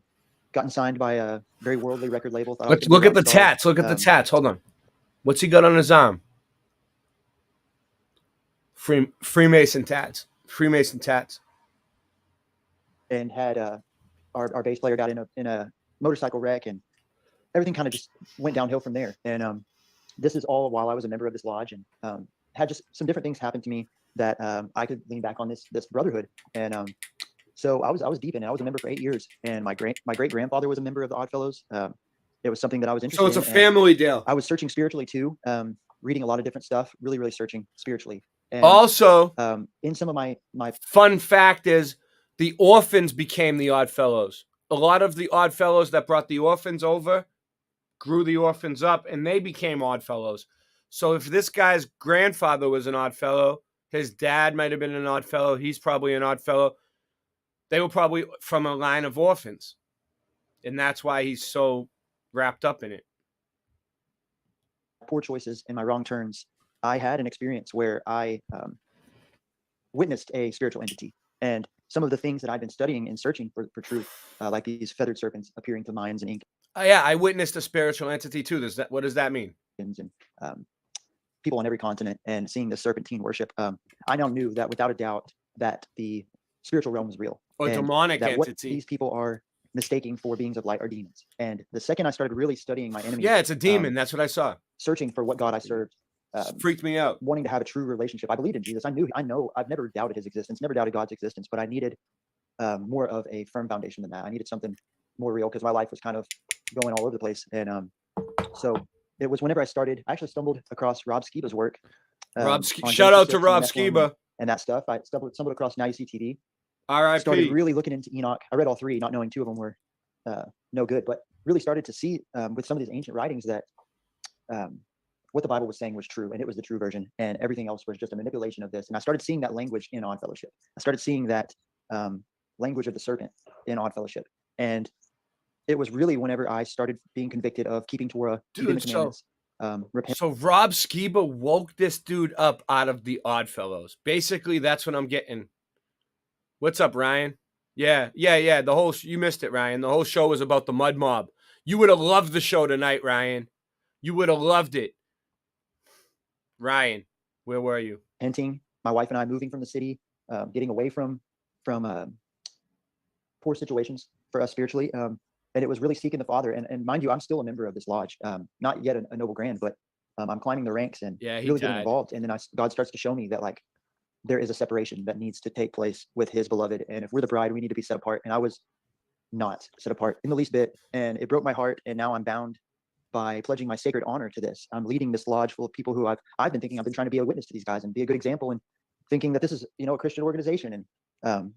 gotten signed by a very worldly record label. Look at the tats. Look at the tats. Hold on. What's he got on his arm? Freemason tats. Freemason tats. And had our bass player got in a motorcycle wreck, and everything kind of just went downhill from there. And this is all while I was a member of this lodge, and had just some different things happen to me that I could lean back on this brotherhood. And so I was deep in it. I was a member for 8 years, and my great grandfather was a member of the Oddfellows. It was something that I was interested in. So it's a family deal. I was searching spiritually too, reading a lot of different stuff, really searching spiritually. And, also, in some of my fun fact is the orphans became the Oddfellows. A lot of the Oddfellows that brought the orphans over grew the orphans up, and they became Oddfellows. So if this guy's grandfather was an Oddfellow, his dad might have been an Oddfellow, he's probably an Oddfellow. They were probably from a line of orphans. And that's why he's so wrapped up in it. Poor choices and my wrong turns, I had an experience where I witnessed a spiritual entity. And some of the things that I've been studying and searching for truth, like these feathered serpents appearing to minds and ink. Yeah, I witnessed a spiritual entity too. What does that mean? And people on every continent, and seeing the serpentine worship. I now knew that without a doubt that the spiritual realm is real. Or demonic that entity. What these people are mistaking for beings of light are demons. And the second I started really studying my enemies. Yeah, it's a demon. That's what I saw. Searching for what God I served. Freaked me out. Wanting to have a true relationship. I believed in Jesus. I know I've never doubted his existence, never doubted God's existence, but I needed more of a firm foundation than that. I needed something more real, because my life was kind of going all over the place. And so it was whenever I actually stumbled across Rob Skiba's work. Shout out to Rob Skiba. And that stuff. I stumbled across Now You See TV. R.I.P. Started really looking into Enoch. I read all three, not knowing two of them were no good, but really started to see with some of these ancient writings that what the Bible was saying was true, and it was the true version, and everything else was just a manipulation of this. And I started seeing that language in Odd Fellowship. I started seeing that language of the serpent in Odd Fellowship. And it was really whenever I started being convicted of keeping Torah, keeping the commandments. So Rob Skiba woke this dude up out of the Oddfellows. Basically, that's what I'm getting. What's up, Ryan? Yeah. The whole you missed it, Ryan. The whole show was about the Mud Mob. You would have loved the show tonight, Ryan. You would have loved it. Ryan, where were you? Hinting, my wife and I moving from the city, getting away from poor situations for us spiritually. And it was really seeking the Father. And mind you, I'm still a member of this lodge. Not yet a noble grand, but I'm climbing the ranks and really getting involved. And then God starts to show me that like there is a separation that needs to take place with his beloved. And if we're the bride, we need to be set apart. And I was not set apart in the least bit. And it broke my heart. And now I'm bound by pledging my sacred honor to this. I'm leading this lodge full of people who I've been trying to be a witness to these guys and be a good example, and thinking that this is, a Christian organization, and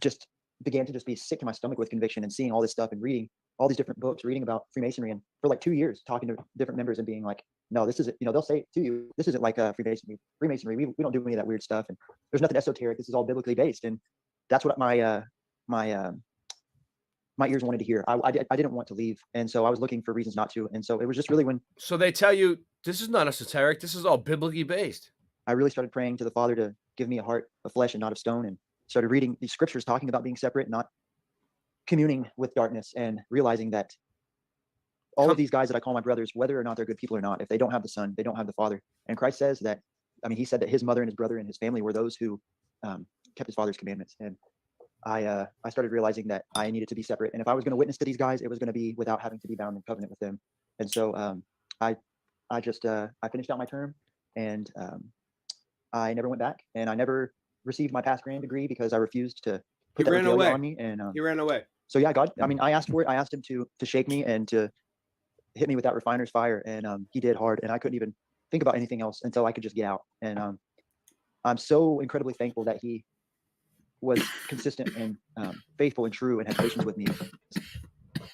just began to just be sick to my stomach with conviction and seeing all this stuff and reading all these different books, reading about Freemasonry, and for like 2 years talking to different members and being like, no, this isn't, they'll say to you, this isn't like Freemasonry. We don't do any of that weird stuff. And there's nothing esoteric. This is all biblically based. And that's what my ears wanted to hear. I didn't want to leave. And so I was looking for reasons not to. And so it was just really when. So they tell you, this is not esoteric. This is all biblically based. I really started praying to the Father to give me a heart of flesh and not of stone, and started reading these scriptures talking about being separate, not communing with darkness, and realizing that all of these guys that I call my brothers, whether or not they're good people or not, if they don't have the Son, they don't have the Father. And Christ says that, he said that his mother and his brother and his family were those who kept his Father's commandments. And I started realizing that I needed to be separate. And if I was going to witness to these guys, it was going to be without having to be bound in covenant with them. And so I finished out my term, and I never went back, and I never received my past grand degree because I refused to put that regalia on me. And he ran away. So yeah, God, I asked for it. I asked him to shake me and to hit me with that refiner's fire, and he did hard, and I couldn't even think about anything else until I could just get out. And I'm so incredibly thankful that he was consistent and faithful and true and had patience with me.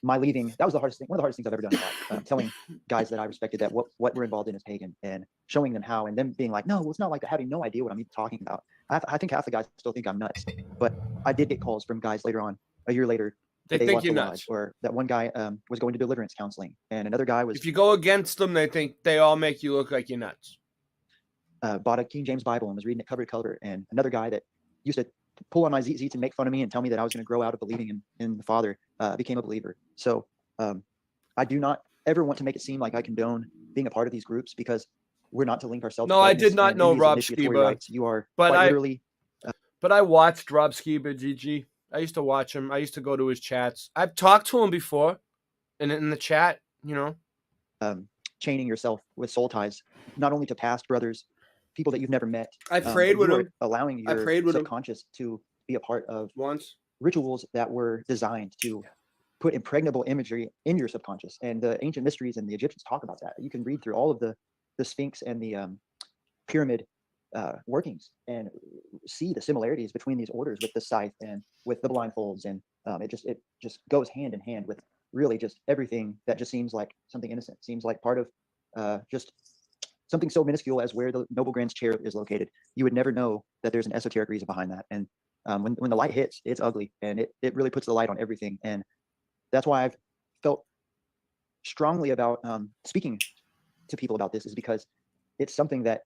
My leaving, that was the hardest thing, one of the hardest things I've ever done in life. Telling guys that I respected that what we're involved in is pagan, and showing them how, and them being like, no, well, it's not like that, having no idea what I'm even talking about. I think half the guys still think I'm nuts, but I did get calls from guys later on, a year later. They think you're nuts. Or that one guy was going to deliverance counseling, and another guy was. If you go against them, they think they all make you look like you're nuts. Bought a King James Bible and was reading it cover to cover, and another guy that used to pull on my zits and make fun of me and tell me that I was going to grow out of believing in the Father became a believer. So I do not ever want to make it seem like I condone being a part of these groups, because we're not to link ourselves. No, I did not know Rob Skiba. You are, but literally. But I watched Rob Skiba, GG. I used to watch him. I used to go to his chats. I've talked to him before, in the chat. Chaining yourself with soul ties, not only to past brothers, people that you've never met. I prayed with him. Allowing your subconscious to be a part of rituals that were designed to put impregnable imagery in your subconscious. And the ancient mysteries and the Egyptians talk about that. You can read through all of the Sphinx and the pyramid workings and see the similarities between these orders with the scythe and with the blindfolds. And it just goes hand in hand with really just everything that just seems like something innocent, seems like part of just something so minuscule as where the Noble Grand's chair is located. You would never know that there's an esoteric reason behind that. And when the light hits, it's ugly, and it really puts the light on everything. And that's why I've felt strongly about speaking to people about this, is because it's something that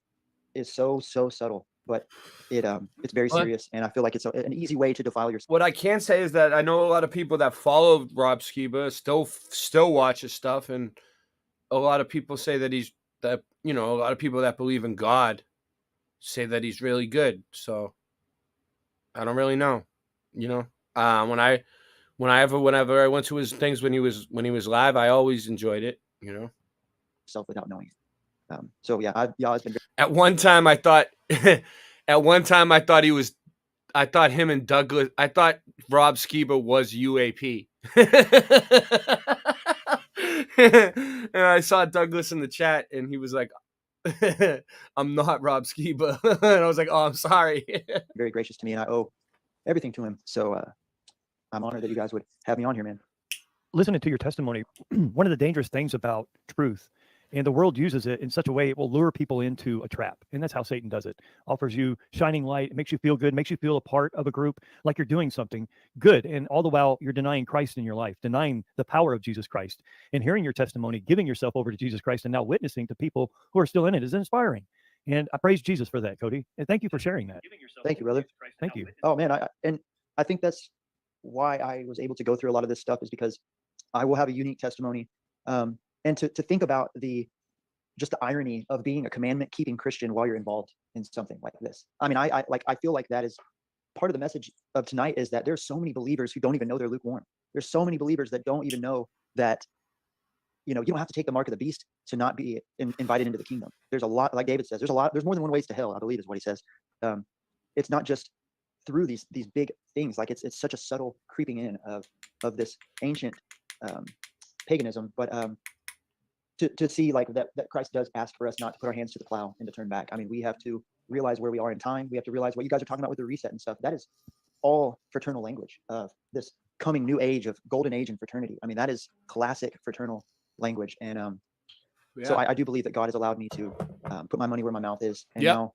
is so subtle, but it's very serious. And I feel like it's an easy way to defile yourself. What I can say is that I know a lot of people that follow Rob Skiba still watch his stuff, and a lot of people say that a lot of people that believe in God say that he's really good. So I don't really know, whenever I went to his things when he was live, I always enjoyed it, Self without knowing it. So yeah, I've been. At one time I thought I thought him and Douglas, I thought Rob Skiba was UAP. And I saw Douglas in the chat, and he was like, I'm not Rob Skiba. And I was like, oh, I'm sorry. Very gracious to me, and I owe everything to him. So I'm honored that you guys would have me on here, man. Listening to your testimony, one of the dangerous things about truth, and the world uses it in such a way, it will lure people into a trap. And that's how Satan does it. Offers you shining light. It makes you feel good, makes you feel a part of a group, like you're doing something good. And all the while you're denying Christ in your life, denying the power of Jesus Christ. And hearing your testimony, giving yourself over to Jesus Christ, and now witnessing to people who are still in it is inspiring. And I praise Jesus for that, Cody. And thank you for sharing that. Thank you, brother. Thank you. Oh man, I think that's why I was able to go through a lot of this stuff, is because I will have a unique testimony. And to think about just the irony of being a commandment keeping Christian while you're involved in something like this. I mean, I feel like that is part of the message of tonight, is that there's so many believers who don't even know they're lukewarm. There's so many believers that don't even know that, you don't have to take the mark of the beast to not be invited into the kingdom. There's a lot, like David says, there's more than one ways to hell, I believe is what he says. It's not just through these big things. Like it's such a subtle creeping in of this ancient paganism, but to see like that Christ does ask for us not to put our hands to the plow and to turn back. I mean, we have to realize where we are in time. We have to realize what you guys are talking about with the reset and stuff. That is all fraternal language of this coming new age of golden age and fraternity. I mean, that is classic fraternal language. And so I do believe that God has allowed me to put my money where my mouth is, and now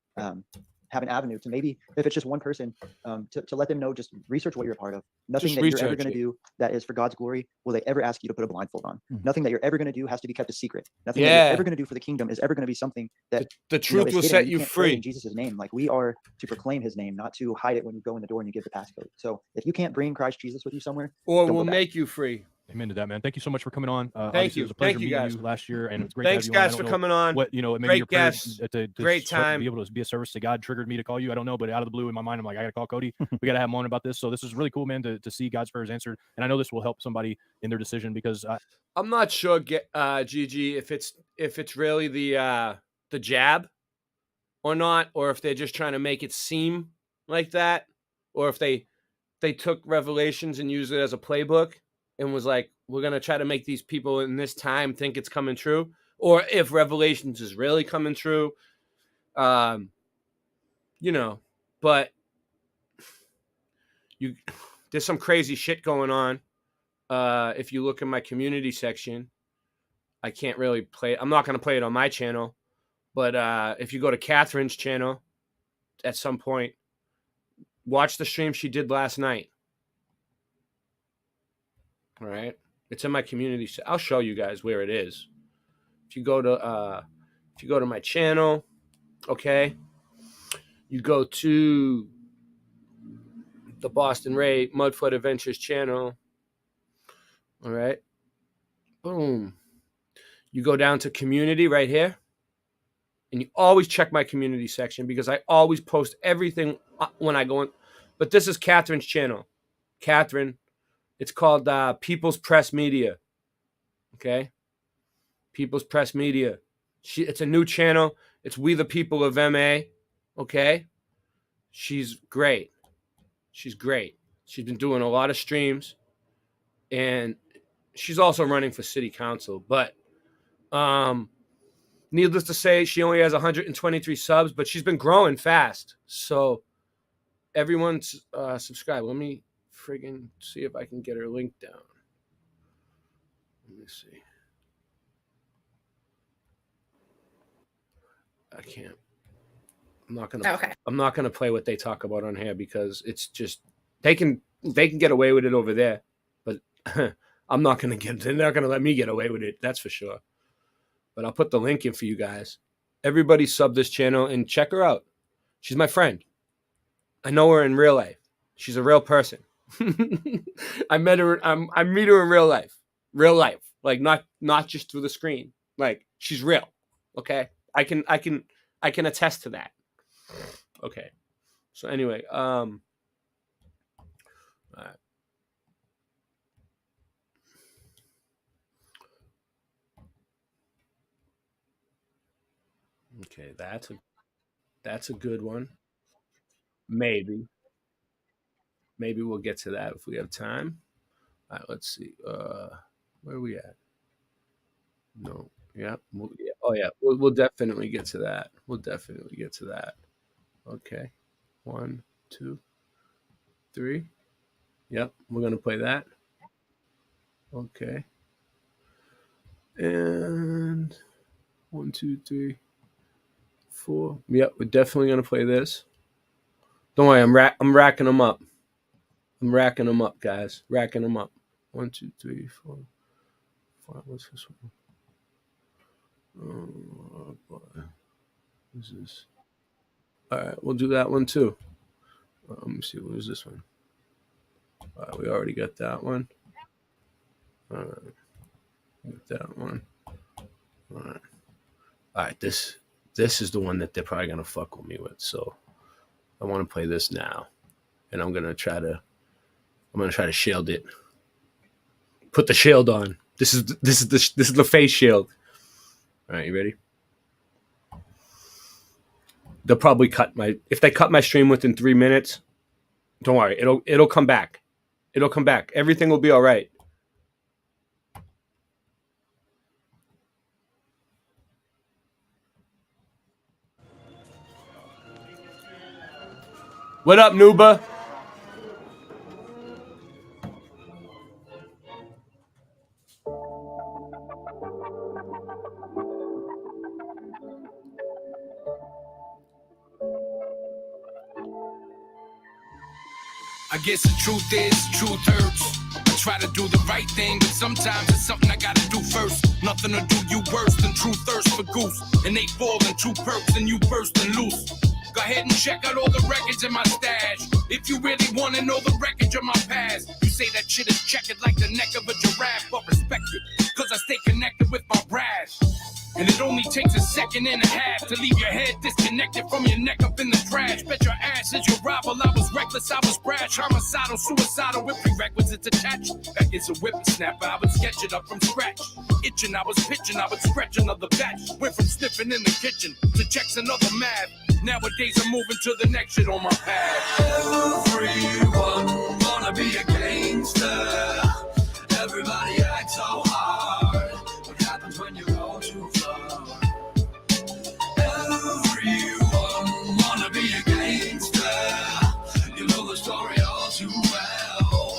have an avenue to, maybe if it's just one person, to let them know, just research what you're a part of. Nothing Just that you're ever research going to it. do that is for God's glory will they ever ask you to put a blindfold on. Nothing that you're ever going to do has to be kept a secret. Nothing that Yeah. you're ever going to do for the kingdom is ever going to be something that The you know, truth is will hidden. set You you can't pray free. in Jesus' name. Like, we are to proclaim his name, not to hide it when you go in the door and you give the passcode. So if you can't bring Christ Jesus with you somewhere, Or don't will go back. make you free. Amen to that, man. Thank you so much for coming on. Thank Obviously, you. It was a pleasure Thank you, meeting guys. you last year, and it was great Thanks, to have you on. I guys, don't for know coming on. What, you know, maybe Great your prayer guests. to Great start- time. be able to be a service to God triggered me to call you. I don't know, but out of the blue in my mind, I'm like, I got to call Cody. We got to have him on about this. So this is really cool, man, to see God's prayers answered. And I know this will help somebody in their decision, because I'm not sure, Gigi, if it's really the jab or not, or if they're just trying to make it seem like that, or if they took Revelations and used it as a playbook and was like, we're gonna try to make these people in this time think it's coming true, or if Revelations is really coming true. You know, but there's some crazy shit going on. If you look in my community section, I can't really play it. I'm not going to play it on my channel, but if you go to Catherine's channel at some point, watch the stream she did last night. All right. It's in my community. I'll show you guys where it is. If you go to my channel, okay, you go to the Boston Ray Mudflood Adventures channel. All right. Boom. You go down to community right here, and you always check my community section, because I always post everything when I go in. But this is Catherine's channel. Catherine, it's called People's Press Media. Okay? People's Press Media. It's a new channel. It's We the People of MA. Okay? She's great. She's great. She's been doing a lot of streams, and she's also running for city council. But needless to say, she only has 123 subs, but she's been growing fast. So everyone's subscribe. Let me friggin' see if I can get her link down. Let me see. I can't. I'm not gonna play what they talk about on here, because it's just they can get away with it over there, but I'm not gonna get. They're not gonna let me get away with it. That's for sure. But I'll put the link in for you guys. Everybody sub this channel and check her out. She's my friend. I know her in real life. She's a real person. I met her. I meet her in real life. Real life, like not just through the screen. Like, she's real. Okay, I can attest to that. Okay, so anyway, all right. Okay, that's a good one. Maybe we'll get to that if we have time. All right, let's see. Where are we at? No. Yeah. Oh yeah. We'll definitely get to that. We'll definitely get to that. Okay. 1, 2, 3. Yep. We're gonna play that. Okay. And 1, 2, 3, 4. Yep. We're definitely gonna play this. Don't worry. I'm racking them up. I'm racking them up, guys. Racking them up. 1, 2, 3, 4, 5. What's this one? Oh boy. What's this? All right, we'll do that one too. Let me see. What is this one? All right, we already got that one. All right, got that one. All right. All right. This is the one that they're probably gonna fuck with me with. So I want to play this now, and I'm gonna try to shield it. Put the shield on. This is the face shield. All right, you ready? They'll probably if they cut my stream within 3 minutes, don't worry, it'll come back. It'll come back. Everything will be all right. What up, Nuba? I guess the truth is, truth hurts. I try to do the right thing, but sometimes it's something I gotta do first. Nothing to do you worse than true thirst for goose. And they fall in true perks and you bursting loose. Go ahead and check out all the records in my stash. If you really wanna know the wreckage of my past, you say that shit is checkered like the neck of a giraffe, but respect it, cause I stay connected with my brass. And it only takes a second and a half to leave your head disconnected from your neck up in the trash. Bet your ass is your rival. I was reckless, I was brash, homicidal, suicidal with prerequisites attached. Back as a whippersnapper, I would sketch it up from scratch. Itching, I was pitching, I would scratch another batch. Went from sniffing in the kitchen to checks another math. Nowadays I'm moving to the next shit on my path. Everyone wanna be a gangster. Everybody acts so hard. What happens when you go too far? Everyone wanna be a gangster. You know the story all too well.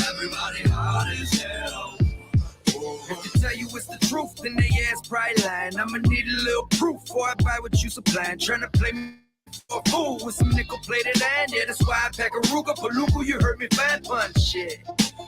Everybody hard as hell. If they tell you it's the truth, then they ass probably lying. I'ma need a little proof before I buy what you supplying. Trying to play me for a fool with some nickel-plated iron. Yeah, that's why I pack a Ruger. Paluca, you heard me fine punch shit.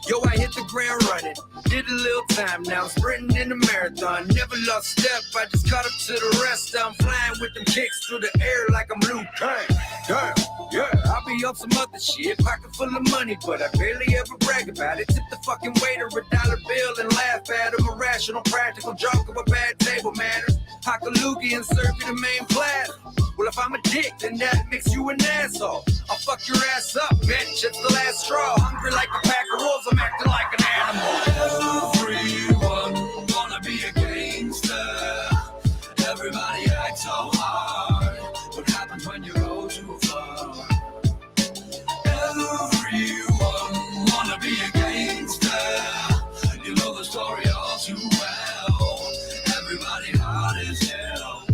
Yo, I hit the ground running. Did a little time now. I'm sprinting in the marathon. Never lost step. I just caught up to the rest. I'm flying with them kicks through the air like I'm Luke Kang. Damn, yeah, I'll be up some other shit. Pocket full of money, but I barely ever brag about it. Tip the fucking waiter a dollar bill and laugh at him. Irrational, practical joke of a bad table manners. Hock a loogie and serve you the main platter. Well, if I'm a dick, then that makes you an asshole. I'll fuck your ass up, bitch. It's the last straw. Hungry like a pack of wolves, I'm acting like an animal. Everyone wanna be a gangster. Everybody acts so hard. What happens when you go too far? Everyone wanna be a gangster. You know the story all too well. Everybody hard as hell.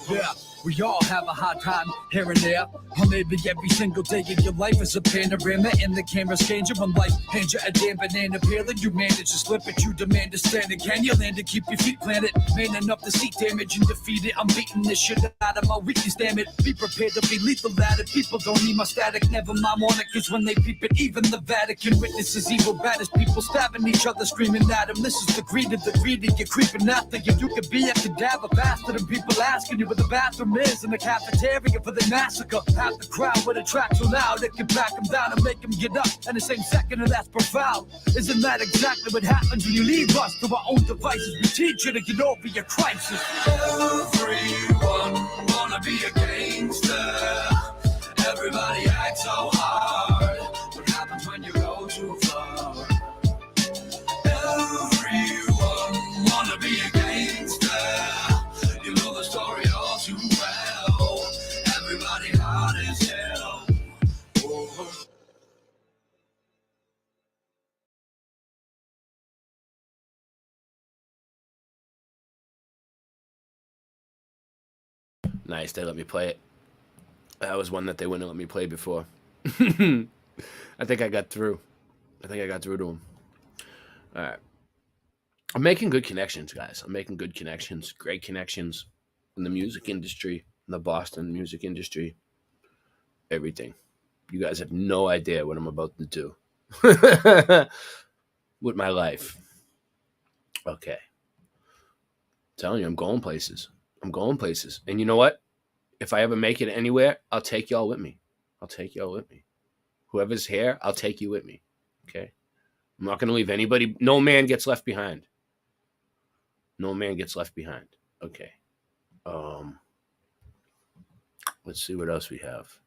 Yeah. We all have a hard time here and there, or maybe every single day of your life is a panorama, and the camera's change your life. Hand you a damn banana peel and you manage to slip it. You demand to stand it. Can you land to keep your feet planted? Man enough to see damage and defeat it. I'm beating this shit out of my weakness, damn it. Be prepared to be lethal at it. People don't need my static, never mind on it, cause when they peep it, even the Vatican witnesses evil bad as people stabbing each other, screaming at them. This is the greed of the greedy. You're creeping after you. You could be a cadaver faster than people asking you where the bathroom is in the cafeteria for the massacre. Half the crowd with a track so loud it can back them down and make them get up in the same second, and that's profound. Isn't that exactly what happens when you leave us to our own devices? We teach you to get over your crisis. Everyone wanna be a gangster. Everybody acts so hard. What happens when you go too far? Everyone wanna be a gangster. You know the story all too well. Everybody hard as hell. Oh. Nice, they let me play it. That was one that they wouldn't let me play before. I think I got through. I think I got through to them. All right. I'm making good connections, guys. I'm making good connections, great connections in the music industry, in the Boston music industry, everything. You guys have no idea what I'm about to do with my life. Okay. I'm telling you, I'm going places. I'm going places. And you know what? If I ever make it anywhere, I'll take y'all with me. I'll take y'all with me. Whoever's here, I'll take you with me. Okay? I'm not going to leave anybody. No man gets left behind. No man gets left behind. Okay. Let's see what else we have.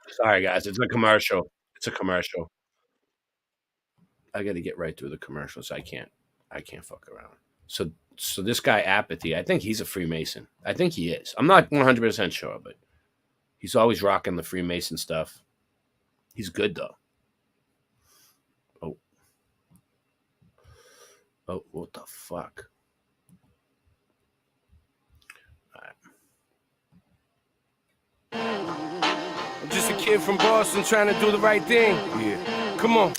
Sorry, guys. It's a commercial. It's a commercial. I got to get right through the commercials. I can't fuck around. So this guy Apathy, I think he's a Freemason. I think he is. I'm not 100% sure, but he's always rocking the Freemason stuff. He's good though. Oh, what the fuck? All right. I'm just a kid from Boston trying to do the right thing. Yeah. Come on.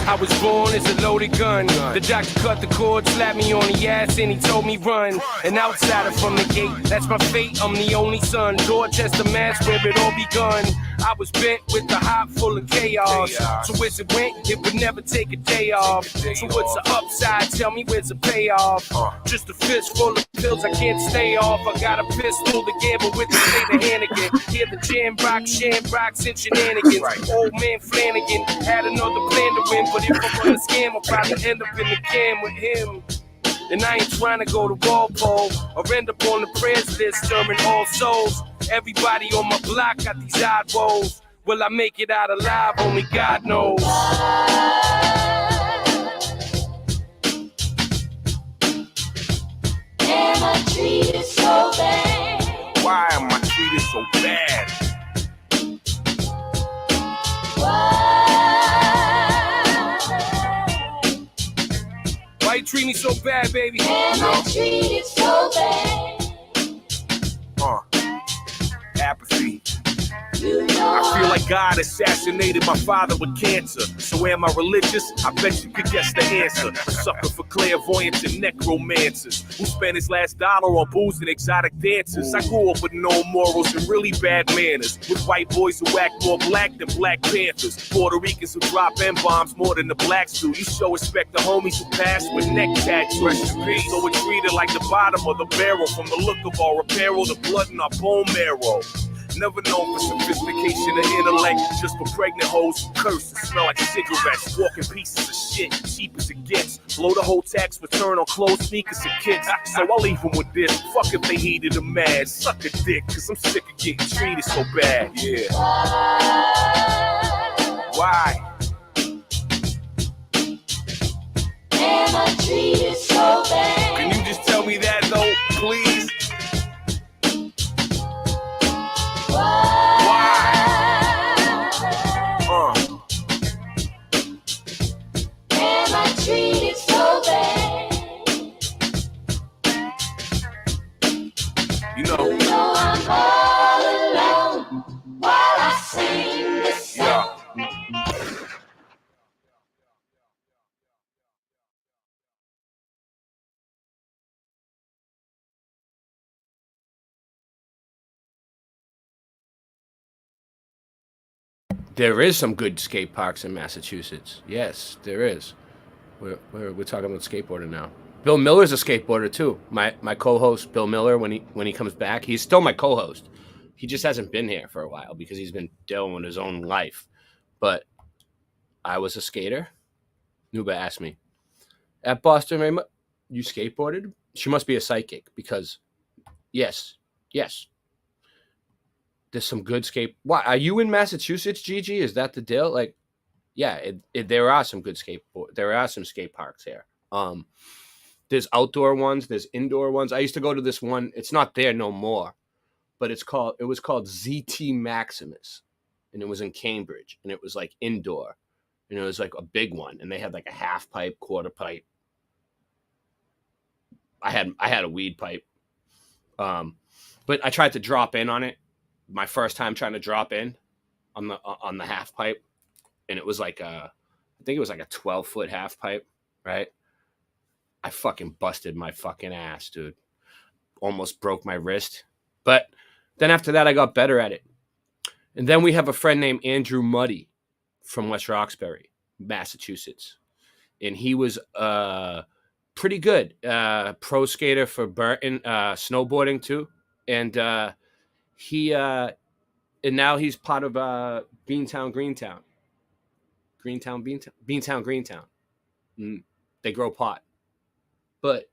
I was born as a loaded gun. The doctor cut the cord, slapped me on the ass, and he told me run. An outsider from the gate, that's my fate, I'm the only son. Dorchester, Mass, where it all begun. I was bent with the heart full of chaos. So as it went, it would never take a day off. So what's the upside? Tell me where's the payoff? Just a fist full of pills I can't stay off. I got a pistol to gamble with the state of Hannigan. Hear the shamrocks, and shenanigans. Old man Flanagan had another plan to win, but if I run a scam, I'll probably end up in the can with him. And I ain't trying to go to Walpole or end up on the prayers list serving all souls. Everybody on my block got these odd woes. Will I make it out alive? Only God knows. Am I treated so bad? Why am I treated so bad? Why you treat me so bad, baby? Am I treated so bad? Apathy. I feel like God assassinated my father with cancer. So am I religious? I bet you could guess the answer. A sucker for clairvoyance and necromancers who spent his last dollar on booze and exotic dances. I grew up with no morals and really bad manners, with white boys who act more black than Black Panthers, Puerto Ricans who drop M-bombs more than the blacks do. You show respect to homies who passed with neck tattoos. So we're treated like the bottom of the barrel. From the look of our apparel, the blood in our bone marrow. Never known for sophistication or intellect, just for pregnant hoes who curse and smell like cigarettes. Walking pieces of shit, cheap as it gets. Blow the whole tax return on clothes, sneakers, and kicks. So I'll leave them with this. Fuck if they heated or mad. Suck a dick, cause I'm sick of getting treated so bad. Yeah. Why? Am I treated so bad? Can you just tell me that though, please? Am I treated so bad? You know I'm all alone while I sing this song. There is some good skate parks in Massachusetts. Yes, there is. We're talking about skateboarding now. Bill Miller's a skateboarder too. My co-host Bill Miller, when he comes back, he's still my co-host. He just hasn't been here for a while because he's been dealing with his own life. But I was a skater. Nuba asked me at Boston, Ray, you skateboarded? She must be a psychic because yes. There's some good skate. Why are you in Massachusetts, Gigi? Is that the deal? Like, yeah, there are some good There are some skate parks here. There's outdoor ones. There's indoor ones. I used to go to this one. It's not there no more, but it was called ZT Maximus, and it was in Cambridge, and it was like indoor, and it was like a big one, and they had like a half pipe, quarter pipe. I had a weed pipe, but I tried to drop in on it. My first time trying to drop in on the half pipe, and it was like I think it was like a 12-foot half pipe, right? I fucking busted my fucking ass, dude. Almost broke my wrist. But then after that, I got better at it. And then we have a friend named Andrew Muddy from West Roxbury, Massachusetts. And he was pretty good. Pro skater for Burton, snowboarding too. And and now he's part of Greentown. They grow pot. But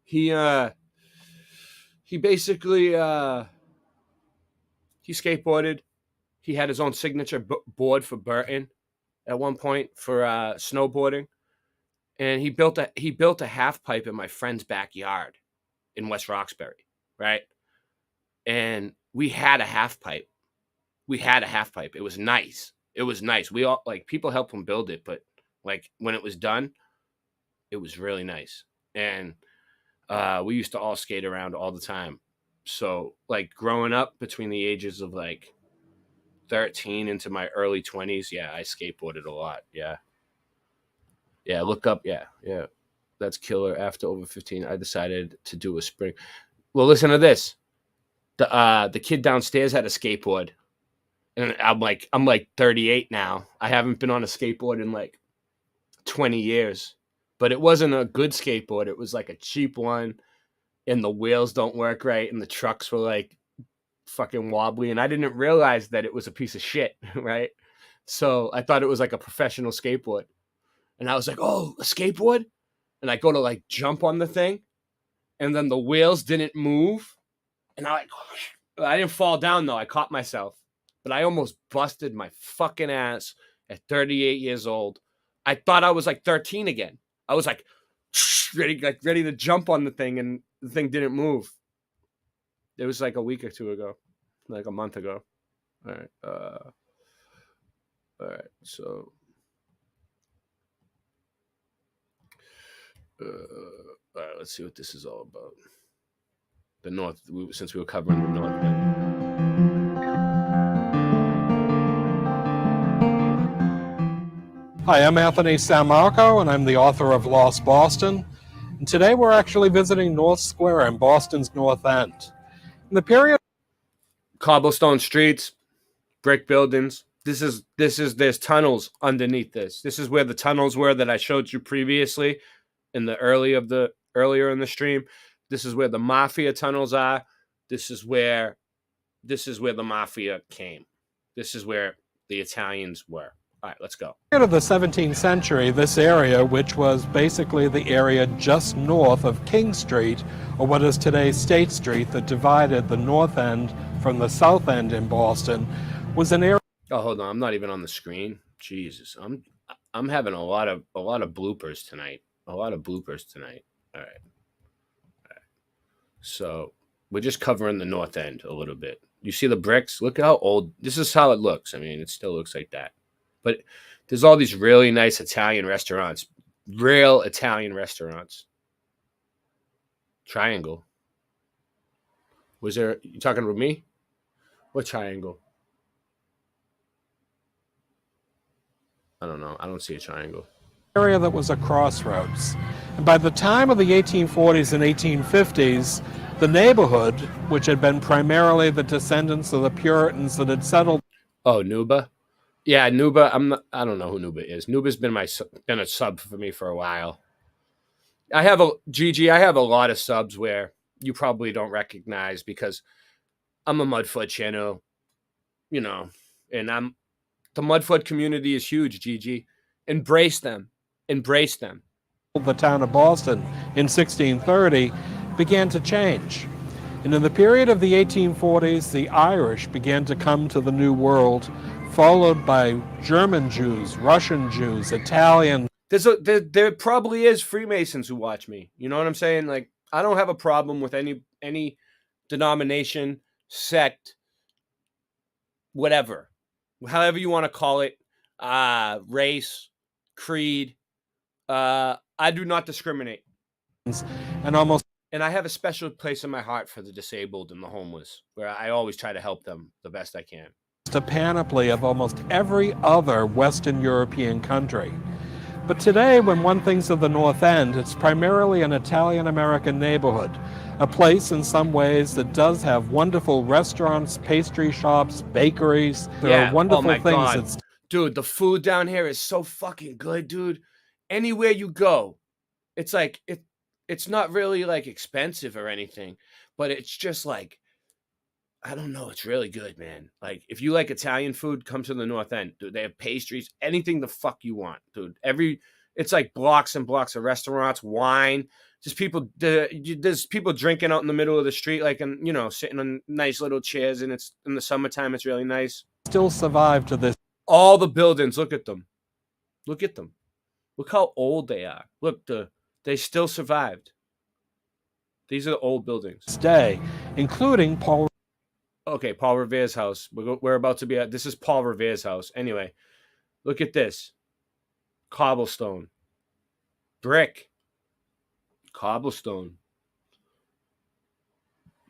he basically he skateboarded. He had his own signature board for Burton at one point for snowboarding, and he built a half pipe in my friend's backyard in West Roxbury, right? And we had a half pipe. It was nice. We all people helped him build it, but like when it was done, it was really nice. And we used to all skate around all the time. So like growing up between the ages of like 13 into my early 20s, yeah, I skateboarded a lot. Yeah. Yeah, look up. Yeah. That's killer. After over 15, I decided to do a spring. Well, listen to this. The kid downstairs had a skateboard. And I'm like 38 now. I haven't been on a skateboard in like 20 years. But it wasn't a good skateboard. It was like a cheap one, and the wheels don't work right, and the trucks were like fucking wobbly, and I didn't realize that it was a piece of shit, right? So I thought it was like a professional skateboard. And I was like, "Oh, a skateboard?" And I go to like jump on the thing, and then the wheels didn't move. And I didn't fall down though. I caught myself. But I almost busted my fucking ass at 38 years old. I thought I was like 13 again. I was like ready to jump on the thing, and the thing didn't move. It was like a week or two ago, like a month ago. All right. All right. So, all right. Let's see what this is all about. The North, since we were covering the North End. Hi, I'm Anthony Sammarco, and I'm the author of Lost Boston. And today we're actually visiting North Square in Boston's North End. In the period, Cobblestone streets, brick buildings. There's tunnels underneath this. This is where the tunnels were that I showed you previously in the earlier in the stream. This is where the mafia tunnels are. This is where the mafia came. This is where the Italians were. All right, let's go. of the 17th century, this area, which was basically the area just north of King Street, or what is today State Street, that divided the North End from the South End in Boston, was an area. Oh, hold on, I'm not even on the screen. Jesus, I'm having a lot of bloopers tonight. A lot of bloopers tonight. All right. So we're just covering the North End a little bit. You see the bricks? Look how old. This is how it looks. I mean, it still looks like that. But there's all these really nice Italian restaurants. Real Italian restaurants. Triangle. Was there... You talking with me? What triangle? I don't know. I don't see a triangle. Area that was a crossroads. And by the time of the 1840s and 1850s, the neighborhood, which had been primarily the descendants of the Puritans that had settled... Oh, Nuba? Yeah, Nuba. I don't know who Nuba is. Nuba's been a sub for me for a while. I have a lot of subs where you probably don't recognize because I'm a Mudfoot channel, and the Mudfoot community is huge, Gigi. Embrace them. Embrace them. The town of Boston in 1630 began to change. And in the period of the 1840s, the Irish began to come to the New World, followed by German Jews, Russian Jews, Italian. There probably is Freemasons who watch me. You know what I'm saying? Like, I don't have a problem with any denomination, sect, whatever, however you want to call it, race, creed. I do not discriminate. And I have a special place in my heart for the disabled and the homeless, where I always try to help them the best I can. A panoply of almost every other Western European country. But today, when one thinks of the North End, it's primarily an Italian-American neighborhood, a place in some ways that does have wonderful restaurants, pastry shops, bakeries. There are wonderful things. God. Dude, the food down here is so fucking good, dude. Anywhere you go, it's like it's not really like expensive or anything, but it's just like, I don't know, it's really good, man. Like, if you like Italian food, come to the North End, dude. They have pastries, anything the fuck you want, dude. It's like blocks and blocks of restaurants, wine, just people. There's people drinking out in the middle of the street, like, and sitting on nice little chairs, and it's in the summertime. It's really nice. Still survive to this. All the buildings, look at them. Look at them. Look how old they are. Look, they still survived. These are the old buildings. Stay, including Paul. Okay, Paul Revere's house. We're about to be at. This is Paul Revere's house. Anyway, look at this. Cobblestone. Brick. Cobblestone.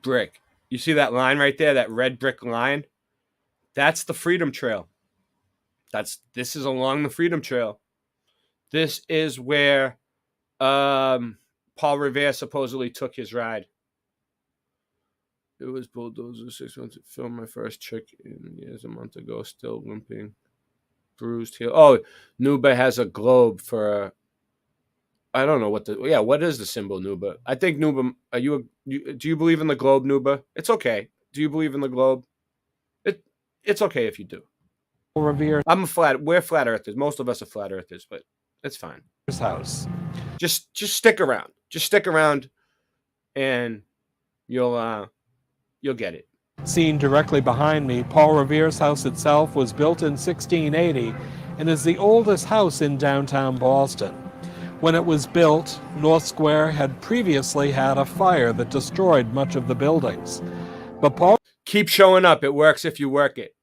Brick. You see that line right there? That red brick line? That's the Freedom Trail. This is along the Freedom Trail. This is where Paul Revere supposedly took his ride. It was bulldozer 6 months to film my first trick in years a month ago, still limping, bruised heel. Oh, Nuba has a globe for I don't know what what is the symbol, Nuba? I think Nuba, do you believe in the globe, Nuba? It's okay. Do you believe in the globe? It's okay if you do. Revere. We're flat earthers. Most of us are flat earthers, but it's fine. His house. Just stick around. Just stick around, and you'll get it. Seen directly behind me, Paul Revere's house itself was built in 1680 and is the oldest house in downtown Boston. When it was built, North Square had previously had a fire that destroyed much of the buildings. But Paul... Keep showing up. It works if you work it.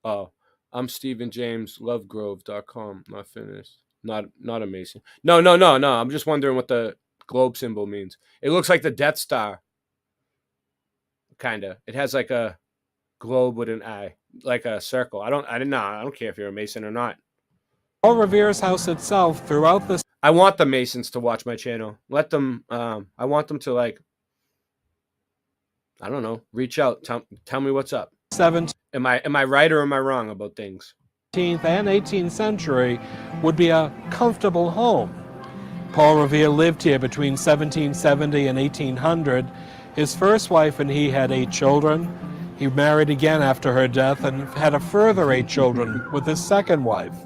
Oh, I'm Stephen James, lovegrove.com. Not finished. Not a Mason. No. I'm just wondering what the globe symbol means. It looks like the Death Star. Kinda. It has like a globe with an eye, like a circle. I don't care if you're a Mason or not. Paul Revere's house itself throughout this... I want the Masons to watch my channel. Let them I want them to, like, I don't know, reach out, tell me what's up. Am I right or am I wrong about things? 17th and 18th century would be a comfortable home. Paul Revere lived here between 1770 and 1800. His first wife and he had 8 children. He married again after her death and had a further 8 children with his second wife.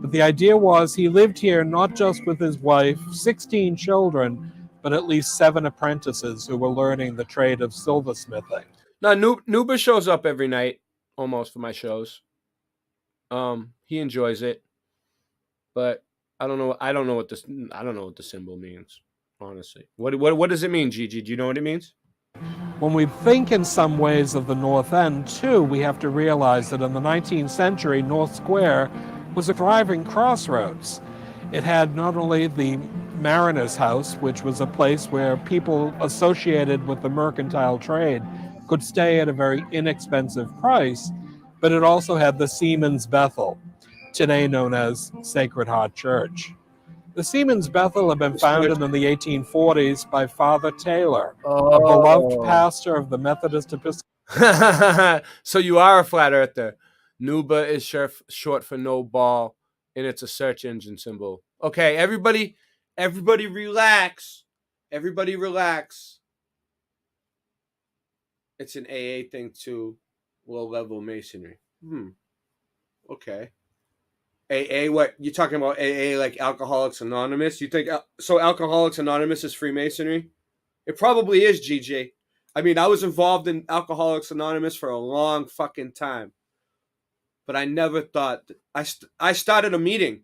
But the idea was he lived here not just with his wife, 16 children, but at least 7 apprentices who were learning the trade of silversmithing. No, Nuba shows up every night, almost, for my shows. He enjoys it, but I don't know what the symbol means, honestly. What does it mean, Gigi? Do you know what it means? When we think in some ways of the North End, too, we have to realize that in the 19th century, North Square was a thriving crossroads. It had not only the Mariner's House, which was a place where people associated with the mercantile trade could stay at a very inexpensive price, but it also had the Seamen's Bethel, today known as Sacred Heart Church. The Seamen's Bethel had been founded in the 1840s by Father Taylor, a beloved pastor of the Methodist Episcopal. So you are a flat earther. Nuba is short for no ball, and it's a search engine symbol. Okay, everybody relax. Everybody relax. It's an AA thing too. Low-level masonry. Okay. AA, what? You talking about AA like Alcoholics Anonymous? You think so? Alcoholics Anonymous is Freemasonry? It probably is, GJ. I mean, I was involved in Alcoholics Anonymous for a long fucking time, but I never thought I started a meeting.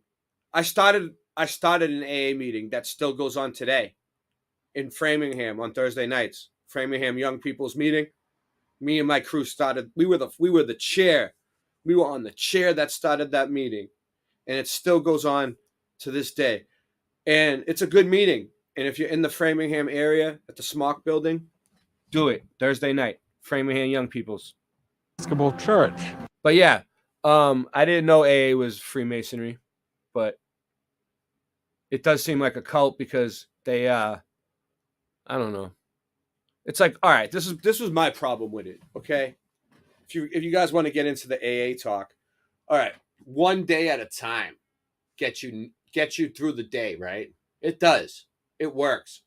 I started an AA meeting that still goes on today in Framingham on Thursday nights. Framingham Young People's Meeting. Me and my crew started. We were the chair. We were on the chair that started that meeting. And it still goes on to this day. And it's a good meeting. And if you're in the Framingham area at the Smock Building, do it. Thursday night. Framingham Young People's Episcopal Church. But yeah, I didn't know AA was Freemasonry. But it does seem like a cult because they, I don't know. It's like, all right, this was my problem with it, okay? If you guys want to get into the AA talk, all right, one day at a time get you through the day, right? It does. It works.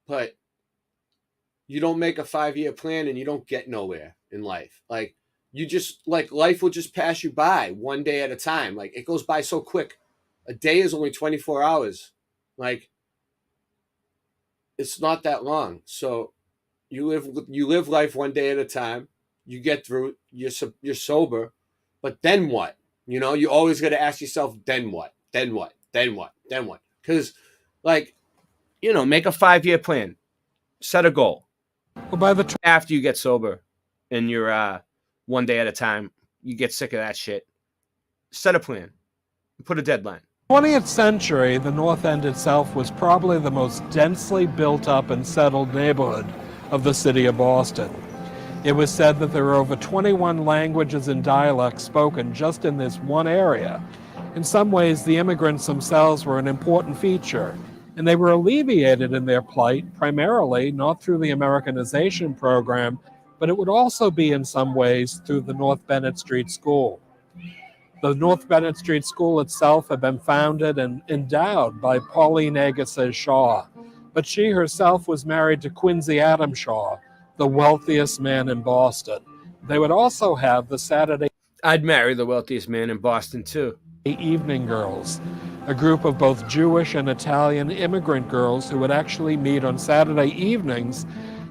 But you don't make a 5-year plan and you don't get nowhere in life. Like, you just, like, life will just pass you by one day at a time. Like, it goes by so quick. A day is only 24 hours. Like, it's not that long. So you live life one day at a time. You get through it. You're sober. But then what? You know, you always got to ask yourself, then what? Then what? Then what? Then what? Because, like, you know, make a 5-year plan. Set a goal. Well, after you get sober and you're one day at a time, you get sick of that shit. Set a plan. Put a deadline. 20th century, the North End itself was probably the most densely built up and settled neighborhood of the city of Boston. It was said that there were over 21 languages and dialects spoken just in this one area. In some ways, the immigrants themselves were an important feature, and they were alleviated in their plight primarily not through the Americanization program, but it would also be in some ways through the North Bennett Street School. The North Bennett Street School itself had been founded and endowed by Pauline Agassiz Shaw, but she herself was married to Quincy Adams Shaw, the wealthiest man in Boston. They would also have the Saturday I'd marry the wealthiest man in Boston, too. Evening Girls, a group of both Jewish and Italian immigrant girls who would actually meet on Saturday evenings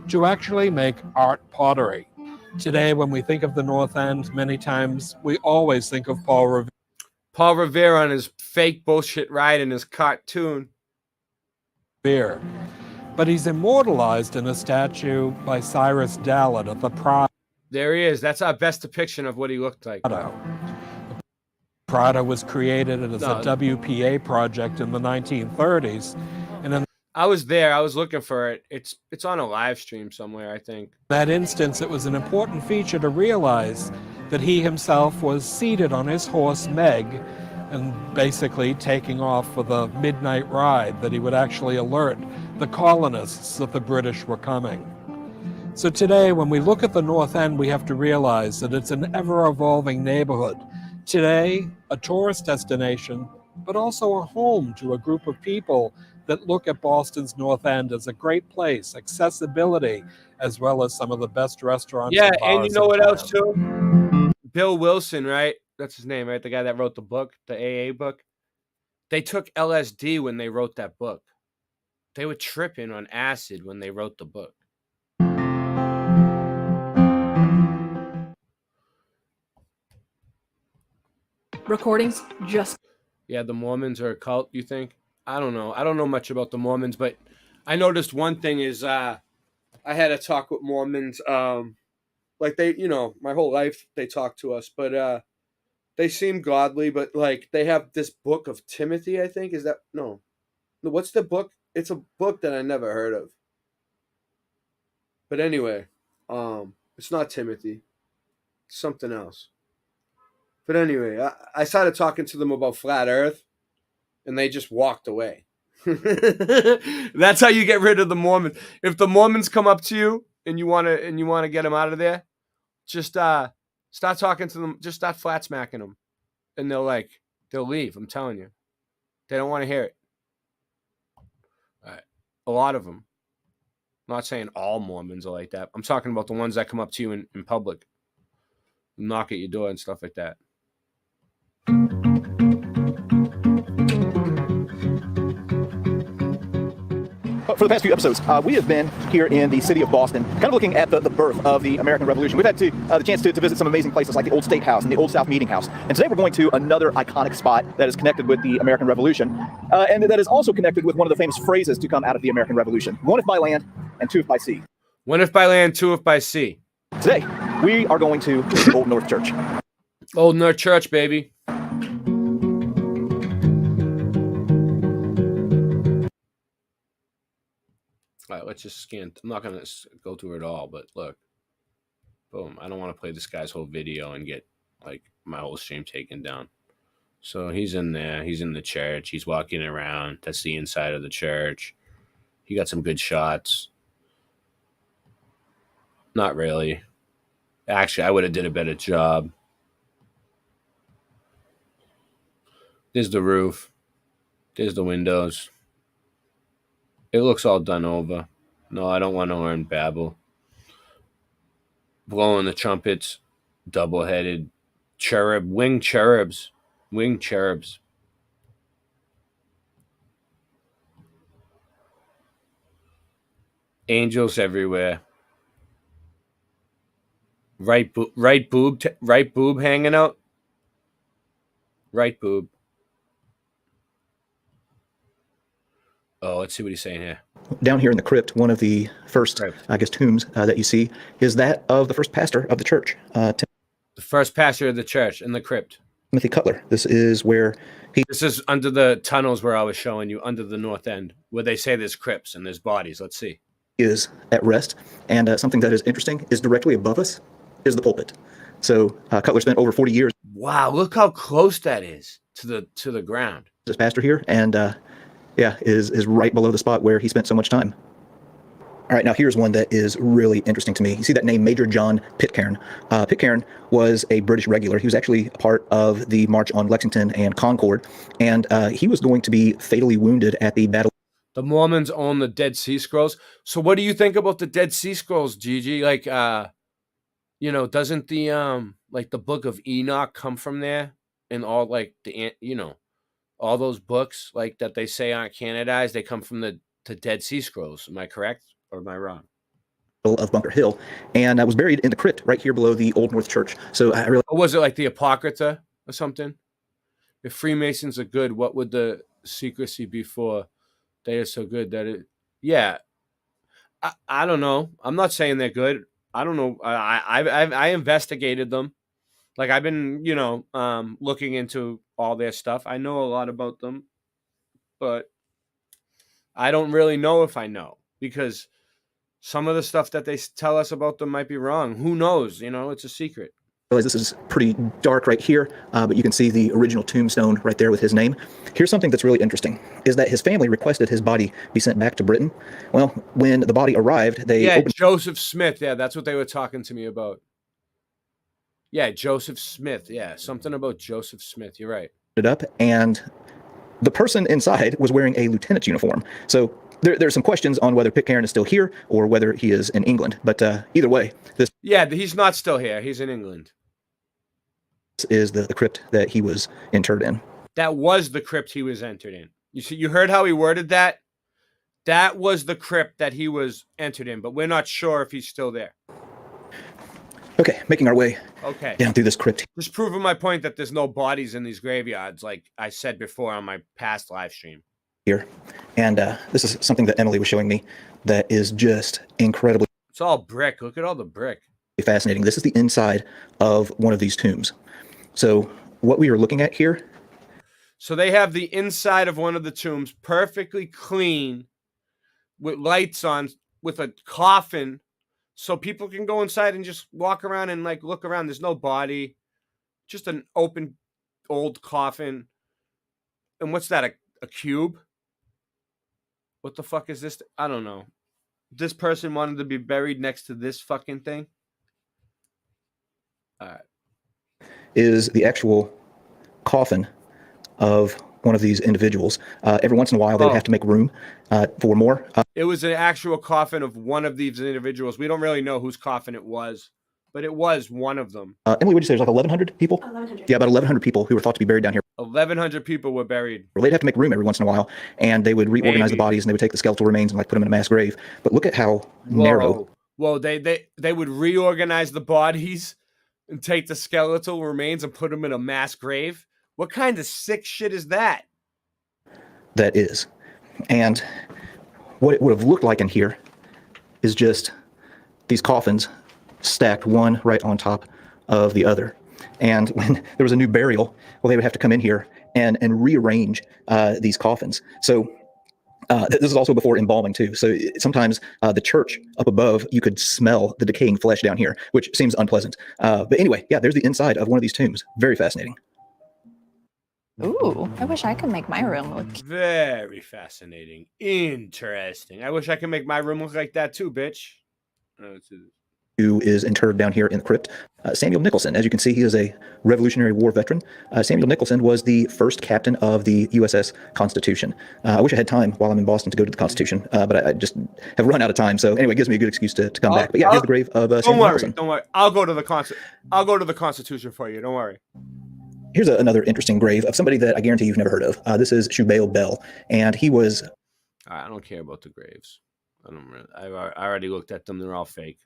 to actually make art pottery. Today, when we think of the North End, many times we always think of Paul Revere. Paul Revere on his fake bullshit ride in his cartoon. But he's immortalized in a statue by Cyrus Dallett at the Prado. There he is. That's our best depiction of what he looked like. Prado was created as a WPA project in the 1930s. And in I was there. I was looking for it. It's on a live stream somewhere, I think. that instance, it was an important feature to realize that he himself was seated on his horse Meg and basically taking off for the midnight ride, that he would actually alert the colonists that the British were coming. So today, when we look at the North End, we have to realize that it's an ever-evolving neighborhood. Today, a tourist destination, but also a home to a group of people that look at Boston's North End as a great place, accessibility, as well as some of the best restaurants. Yeah, and and you bars know in what town. else, too? Bill Wilson, right? That's his name, right? The guy that wrote the book, the AA book. They took LSD when they wrote that book. They were tripping on acid when they wrote the book. Recordings just. Yeah, the Mormons are a cult, you think? I don't know. I don't know much about the Mormons, but I noticed one thing is I had a talk with Mormons. Like they, my whole life they talk to us, but they seem godly, but like they have this book of Timothy, I think. Is that no? What's the book? It's a book that I never heard of. But anyway, it's not Timothy. It's something else. But anyway, I started talking to them about flat Earth, and they just walked away. That's how you get rid of the Mormons. If the Mormons come up to you and you want to get them out of there, just start talking to them. Just start flat smacking them, and they'll leave. I'm telling you, they don't want to hear it. All right. A lot of them. I'm not saying all Mormons are like that. I'm talking about the ones that come up to you in public, knock at your door and stuff like that. For the past few episodes, we have been here in the city of Boston, kind of looking at the birth of the American Revolution. We've had the chance to visit some amazing places like the Old State House and the Old South Meeting House. And today we're going to another iconic spot that is connected with the American Revolution, and that is also connected with one of the famous phrases to come out of the American Revolution. One if by land and two if by sea. One if by land, two if by sea. Today, we are going to the Old North Church. Old North Church, baby. All right, let's just scan. I'm not going to go through it all, but look. Boom. I don't want to play this guy's whole video and get my whole stream taken down. So he's in there. He's in the church. He's walking around. That's the inside of the church. He got some good shots. Not really. Actually, I would have did a better job. There's the roof. There's the windows. It looks all done over. No, I don't want to learn babble. Blowing the trumpets. Double-headed cherub. Winged cherubs. Winged cherubs. Angels everywhere. Right boob hanging out. Right boob. Oh, let's see what he's saying here. Down here in the crypt, one of the first, tombs that you see is that of the first pastor of the church. The first pastor of the church in the crypt. Timothy Cutler. This is where This is under the tunnels where I was showing you, under the North End, where they say there's crypts and there's bodies. Let's see. is at rest. And something that is interesting is directly above us is the pulpit. So Cutler spent over 40 years. Wow, look how close that is to the ground. As pastor here, and is right below the spot where he spent so much time. All right, now here's one that is really interesting to me. You see that name, Major John Pitcairn. Pitcairn was a British regular. He was actually a part of the March on Lexington and Concord, and he was going to be fatally wounded at the Battle. The Mormons own the Dead Sea Scrolls. So what do you think about the Dead Sea Scrolls, Gigi? Like, doesn't the like the Book of Enoch come from there? And all like all those books like that they say aren't canonized, they come from the Dead Sea Scrolls. Am I correct or am I wrong? Of Bunker Hill, and I was buried in the crypt right here below the Old North Church. So I really. Or was it like the Apocrypha or something? If Freemasons are good, what would the secrecy be for? They are so good that it. Yeah, I don't know. I'm not saying they're good. I don't know. I investigated them. Like I've been, looking into all their stuff. I know a lot about them, but I don't really know if I know because some of the stuff that they tell us about them might be wrong. Who knows? It's a secret. Realize this is pretty dark right here, but you can see the original tombstone right there with his name. Here's something that's really interesting, is that his family requested his body be sent back to Britain. Well, when the body arrived, they opened. Joseph Smith. Yeah, that's what they were talking to me about. Yeah, Joseph Smith. Yeah, something about Joseph Smith. You're right. It up, and the person inside was wearing a lieutenant's uniform. So there's some questions on whether Pitcairn is still here or whether he is in England. But either way, this. Yeah, he's not still here. He's in England. Is the crypt that he was interred in. That was the crypt he was entered in. You see, you heard how he worded that? That was the crypt that he was entered in, but we're not sure if he's still there. Okay, making our way down through this crypt. Just proving my point that there's no bodies in these graveyards, like I said before on my past live stream. Here, and this is something that Emily was showing me that is just incredibly. It's all brick. Look at all the brick. Fascinating. This is the inside of one of these tombs. So what we are looking at here. So they have the inside of one of the tombs perfectly clean with lights on, with a coffin, so people can go inside and just walk around and like look around. There's no body, just an open old coffin. And what's that? A cube? What the fuck is this? I don't know. This person wanted to be buried next to this fucking thing. All right. Is the actual coffin of one of these individuals. Every once in a while, they would have to make room for more. It was an actual coffin of one of these individuals. We don't really know whose coffin it was, but it was one of them. Emily, would you say there's like 1,100 people? 1,100. Yeah, about 1,100 people who were thought to be buried down here. 1,100 people were buried. Well, they'd have to make room every once in a while, and they would reorganize the bodies, and they would take the skeletal remains and like put them in a mass grave. But look at how narrow. Well, they would reorganize the bodies and take the skeletal remains and put them in a mass grave. What kind of sick shit is that? That is. And what it would have looked like in here is just these coffins stacked one right on top of the other. And when there was a new burial, well, they would have to come in here and rearrange these coffins. So this is also before embalming too. So sometimes the church up above, you could smell the decaying flesh down here, which seems unpleasant. But anyway, yeah, there's the inside of one of these tombs. Very fascinating. Ooh, I wish I could make my room look. Very fascinating. Interesting. I wish I could make my room look like that too, bitch. Who is interred down here in the crypt. Samuel Nicholson. As you can see, he is a Revolutionary War veteran. Samuel Nicholson was the first captain of the USS Constitution. I wish I had time while I'm in Boston to go to the Constitution, but I just have run out of time. So anyway, it gives me a good excuse to come back. But yeah, here's the grave of Samuel Nicholson. Don't worry. I'll go to the Constitution for you. Don't worry. Here's another interesting grave of somebody that I guarantee you've never heard of. This is Shubael Bell, and he was. I don't care about the graves. I already looked at them. They're all fake.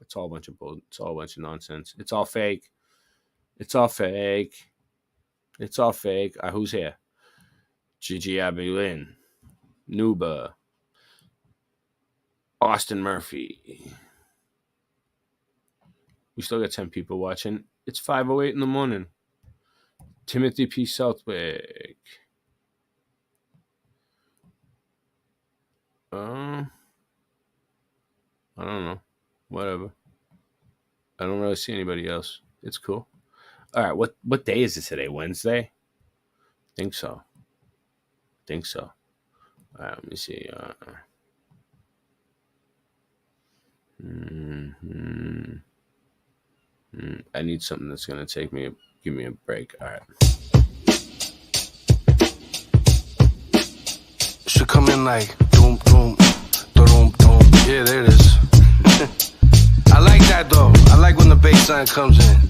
It's all a bunch of bull. It's all a bunch of nonsense. It's all fake. It's all fake. It's all fake. Who's here? Gigi Abelin, Nuba, Austin Murphy. We still got 10 people watching. It's 5:08 in the morning. Timothy P. Southwick. I don't know. Whatever. I don't really see anybody else. It's cool. All right. What day is it today? Wednesday? Think so. All right. Let me see. I need something that's gonna give me a break. All right. Should come in like doom doom doom doom. Yeah, there it is. I like that though. I like when the bass line comes in.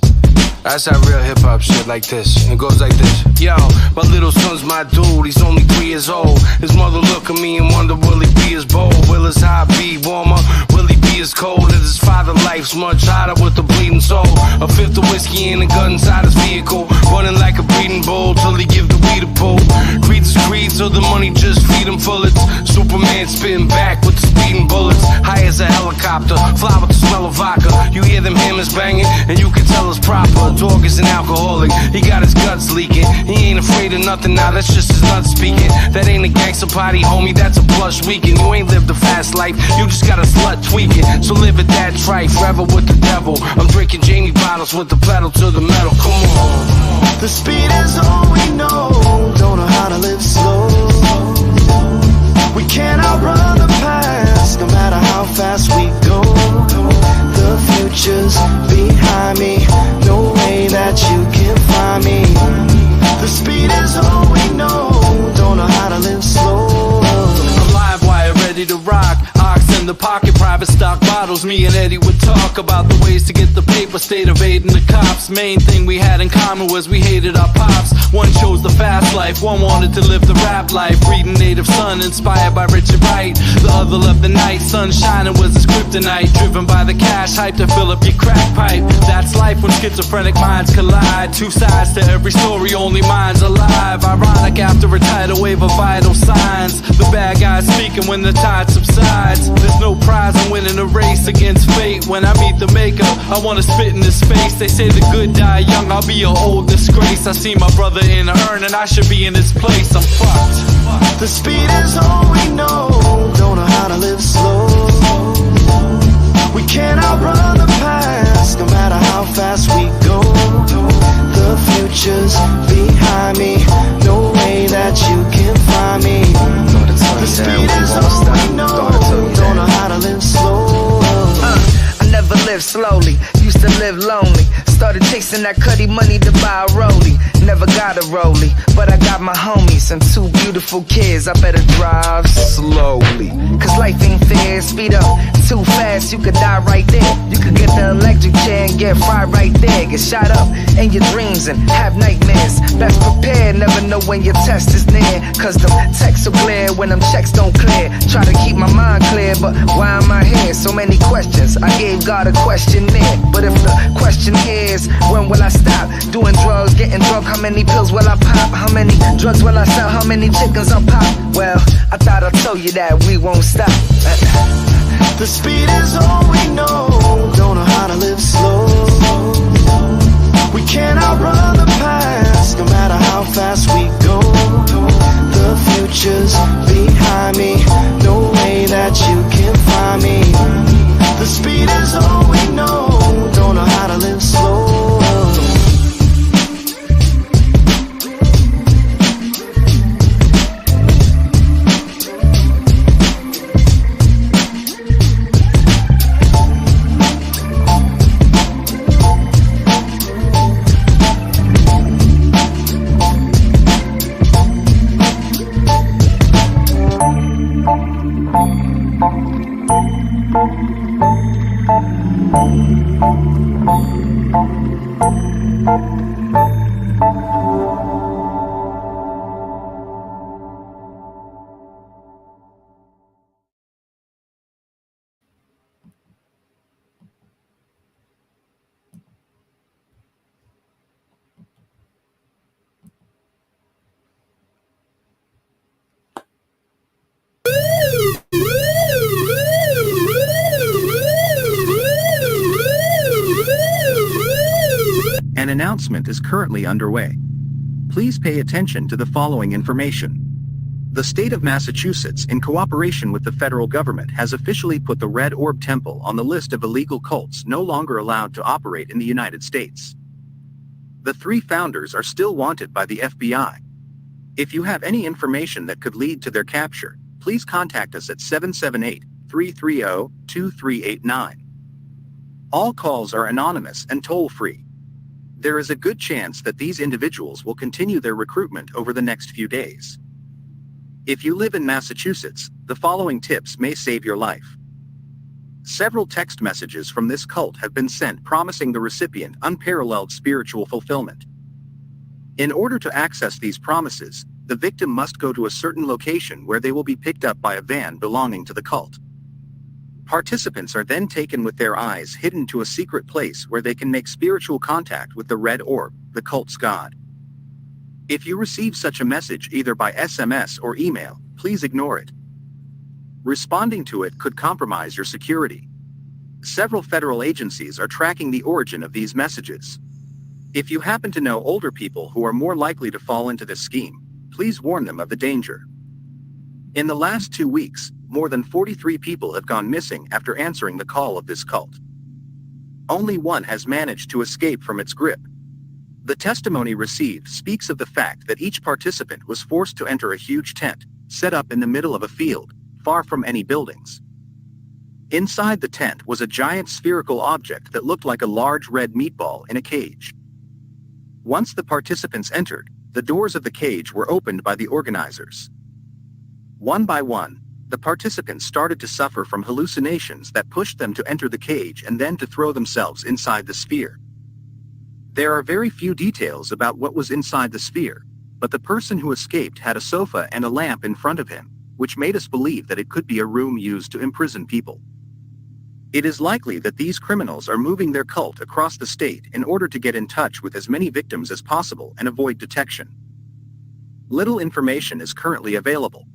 That's that real hip hop shit like this. It goes like this. Yo, my little son's my dude. He's only 3 years old. His mother look at me and wonder, will he be as bold? Will his high be warmer? Will he be as cold as his father? Life's much harder with a bleeding soul. A fifth of whiskey and a gun inside his vehicle. Running like a breeding bull till he give the weed a pull. Creed's creed, so the money just feed him bullets. Superman spitting back with the speeding bullets. High as a helicopter, fly with the smell of vodka. You hear them hammers banging, and you can tell it's proper. Dog is an alcoholic, he got his guts leaking. He ain't afraid of nothing now, that's just his nuts speaking. That ain't a gangster party, homie, that's a plush weekend. You ain't lived a fast life, you just got a slut tweaking. So live it that trite, forever with the devil. I'm drinking Jamie bottles with the pedal to the metal, come on. The speed is all we know, don't know how to live slow. We can't outrun the past, no matter how fast we go. The future's behind me, no way that you can find me. The speed is all we know, don't know how to live slow. I'm live wire, ready to rock. Ox in the pocket, private stock bottles. Me and Eddie would talk about the ways to get the paper, stayed evading the cops. Main thing we had in common was we hated our pops. One chose the fast life, one wanted to live the rap life. Reading Native Son, inspired by Richard Wright. The other loved the night, sun shining was his kryptonite. Driven by the cash hype to fill up your crack pipe. That's life when schizophrenic minds collide. Two sides to every story, only mine's alive. Ironic after a tidal wave of vital signs. The bad guys speaking when the tide subsides. There's no prize in winning a race against fate. When I meet the maker, I wanna spit in his face. They say the good die young, I'll be an old disgrace. I see my brother in a urn and I should be in his place. I'm fucked. The speed is all we know, don't know how to live slow. We can't outrun the past, no matter how fast we go. The future's behind me, no way that you can find me. The speed is all we know, don't know how to live slow. I never lived slowly, used to live lonely. Started chasing that cutty money to buy a rollie. Never got a rollie, but I got my homies and 2 beautiful kids. I better drive slowly, cause life ain't fair. Speed up too fast, you could die right there. You could get the electric chair and get fried right there. Get shot up in your dreams and have nightmares. Best prepared, never know when your test is near. Cause them texts will glare when them checks don't clear. Try to keep my mind clear, but why am I here? So many questions, I gave God a questionnaire. But if the question is, when will I stop doing drugs, getting drunk? How many pills will I pop? How many drugs will I sell? How many chickens I'll pop? Well, I thought I told you that we won't stop. The speed is all we know, don't know how to live slow. We can't outrun the past, no matter how fast we go. The future's behind me, no way that you can find me. The speed is all we know, don't know how to live slow. An announcement is currently underway. Please pay attention to the following information. The state of Massachusetts, in cooperation with the federal government, has officially put the Red Orb Temple on the list of illegal cults no longer allowed to operate in the United States. The 3 founders are still wanted by the FBI. If you have any information that could lead to their capture, please contact us at 778-330-2389. All calls are anonymous and toll-free. There is a good chance that these individuals will continue their recruitment over the next few days. If you live in Massachusetts, the following tips may save your life. Several text messages from this cult have been sent promising the recipient unparalleled spiritual fulfillment. In order to access these promises, the victim must go to a certain location where they will be picked up by a van belonging to the cult. Participants are then taken with their eyes hidden to a secret place where they can make spiritual contact with the Red Orb, the cult's god. If you receive such a message either by SMS or email, please ignore it. Responding to it could compromise your security. Several federal agencies are tracking the origin of these messages. If you happen to know older people who are more likely to fall into this scheme, please warn them of the danger. In the last 2 weeks, more than 43 people have gone missing after answering the call of this cult. Only one has managed to escape from its grip. The testimony received speaks of the fact that each participant was forced to enter a huge tent, set up in the middle of a field, far from any buildings. Inside the tent was a giant spherical object that looked like a large red meatball in a cage. Once the participants entered, the doors of the cage were opened by the organizers. One by one, the participants started to suffer from hallucinations that pushed them to enter the cage and then to throw themselves inside the sphere. There are very few details about what was inside the sphere, but the person who escaped had a sofa and a lamp in front of him, which made us believe that it could be a room used to imprison people. It is likely that these criminals are moving their cult across the state in order to get in touch with as many victims as possible and avoid detection. Little information is currently available.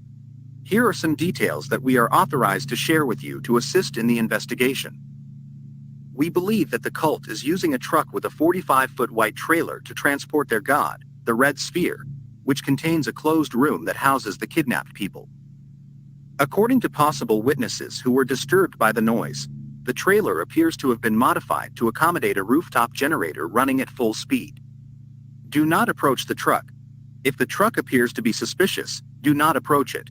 Here are some details that we are authorized to share with you to assist in the investigation. We believe that the cult is using a truck with a 45-foot white trailer to transport their god, the Red Sphere, which contains a closed room that houses the kidnapped people. According to possible witnesses who were disturbed by the noise, the trailer appears to have been modified to accommodate a rooftop generator running at full speed. Do not approach the truck. If the truck appears to be suspicious, do not approach it.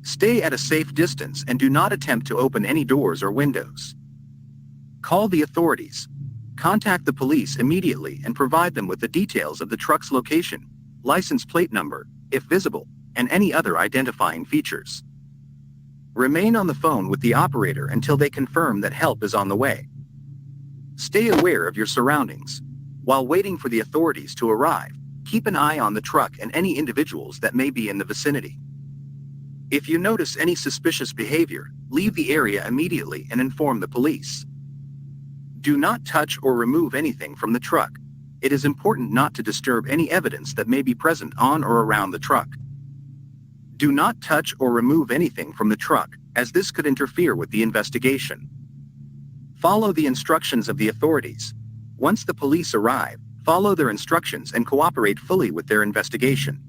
Stay at a safe distance and do not attempt to open any doors or windows. Call the authorities. Contact the police immediately and provide them with the details of the truck's location, license plate number, if visible, and any other identifying features. Remain on the phone with the operator until they confirm that help is on the way. Stay aware of your surroundings. While waiting for the authorities to arrive, keep an eye on the truck and any individuals that may be in the vicinity. If you notice any suspicious behavior, leave the area immediately and inform the police. Do not touch or remove anything from the truck. It is important not to disturb any evidence that may be present on or around the truck. Do not touch or remove anything from the truck, as this could interfere with the investigation. Follow the instructions of the authorities. Once the police arrive, follow their instructions and cooperate fully with their investigation.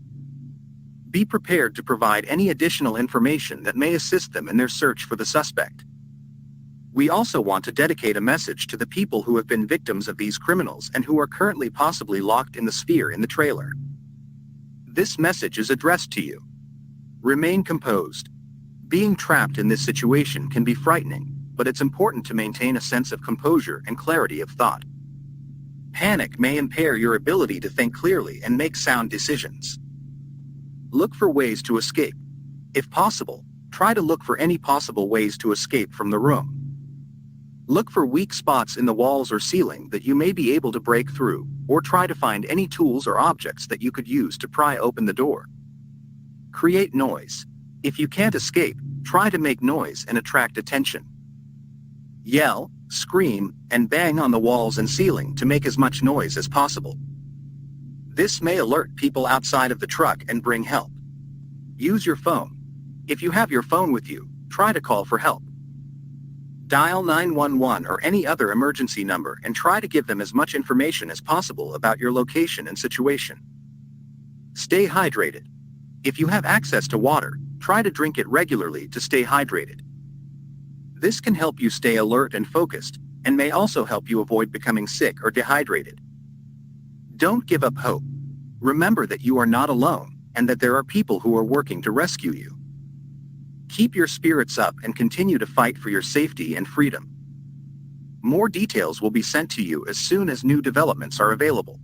Be prepared to provide any additional information that may assist them in their search for the suspect. We also want to dedicate a message to the people who have been victims of these criminals and who are currently possibly locked in the sphere in the trailer. This message is addressed to you. Remain composed. Being trapped in this situation can be frightening, but it's important to maintain a sense of composure and clarity of thought. Panic may impair your ability to think clearly and make sound decisions. Look for ways to escape. If possible, try to look for any possible ways to escape from the room. Look for weak spots in the walls or ceiling that you may be able to break through, or try to find any tools or objects that you could use to pry open the door. Create noise. If you can't escape, try to make noise and attract attention. Yell, scream, and bang on the walls and ceiling to make as much noise as possible. This may alert people outside of the truck and bring help. Use your phone. If you have your phone with you, try to call for help. Dial 911 or any other emergency number and try to give them as much information as possible about your location and situation. Stay hydrated. If you have access to water, try to drink it regularly to stay hydrated. This can help you stay alert and focused, and may also help you avoid becoming sick or dehydrated. Don't give up hope. Remember that you are not alone, and that there are people who are working to rescue you. Keep your spirits up and continue to fight for your safety and freedom. More details will be sent to you as soon as new developments are available.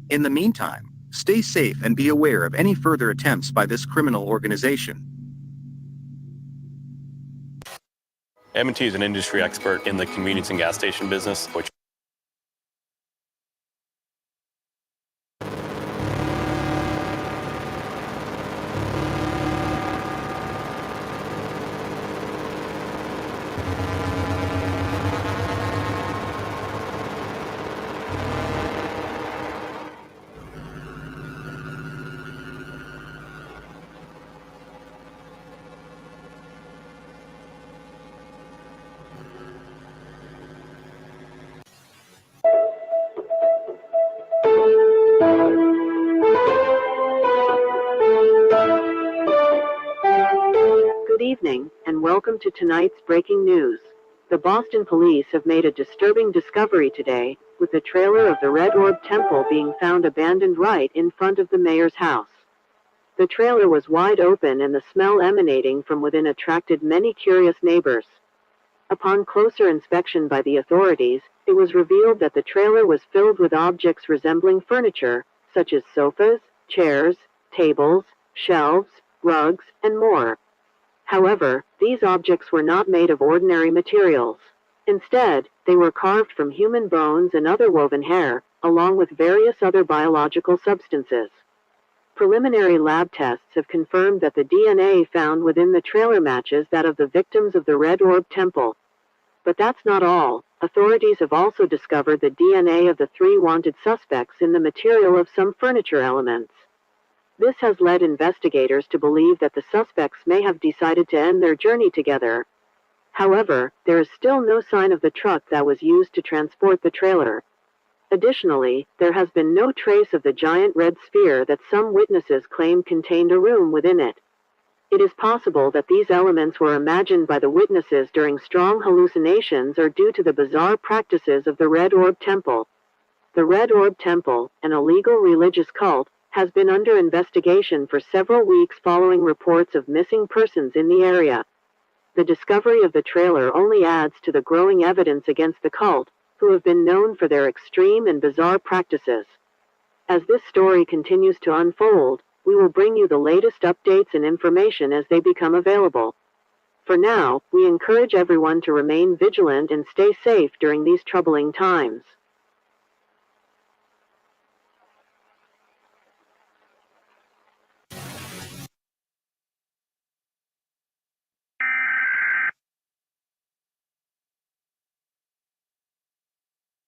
In the meantime, stay safe and be aware of any further attempts by this criminal organization. M&T is an industry expert in the convenience and gas station business, which Good evening, and welcome to tonight's breaking news. The Boston police have made a disturbing discovery today, with the trailer of the Red Orb Temple being found abandoned right in front of the mayor's house. The trailer was wide open and the smell emanating from within attracted many curious neighbors. Upon closer inspection by the authorities, it was revealed that the trailer was filled with objects resembling furniture, such as sofas, chairs, tables, shelves, rugs, and more. However, these objects were not made of ordinary materials. Instead, they were carved from human bones and other woven hair, along with various other biological substances. Preliminary lab tests have confirmed that the DNA found within the trailer matches that of the victims of the Red Orb Temple. But that's not all. Authorities have also discovered the DNA of the 3 wanted suspects in the material of some furniture elements. This has led investigators to believe that the suspects may have decided to end their journey together. However, there is still no sign of the truck that was used to transport the trailer. Additionally, there has been no trace of the giant red sphere that some witnesses claim contained a room within it. It is possible that these elements were imagined by the witnesses during strong hallucinations or due to the bizarre practices of the Red Orb Temple. The Red Orb Temple, an illegal religious cult, has been under investigation for several weeks following reports of missing persons in the area. The discovery of the trailer only adds to the growing evidence against the cult, who have been known for their extreme and bizarre practices. As this story continues to unfold, we will bring you the latest updates and information as they become available. For now, we encourage everyone to remain vigilant and stay safe during these troubling times.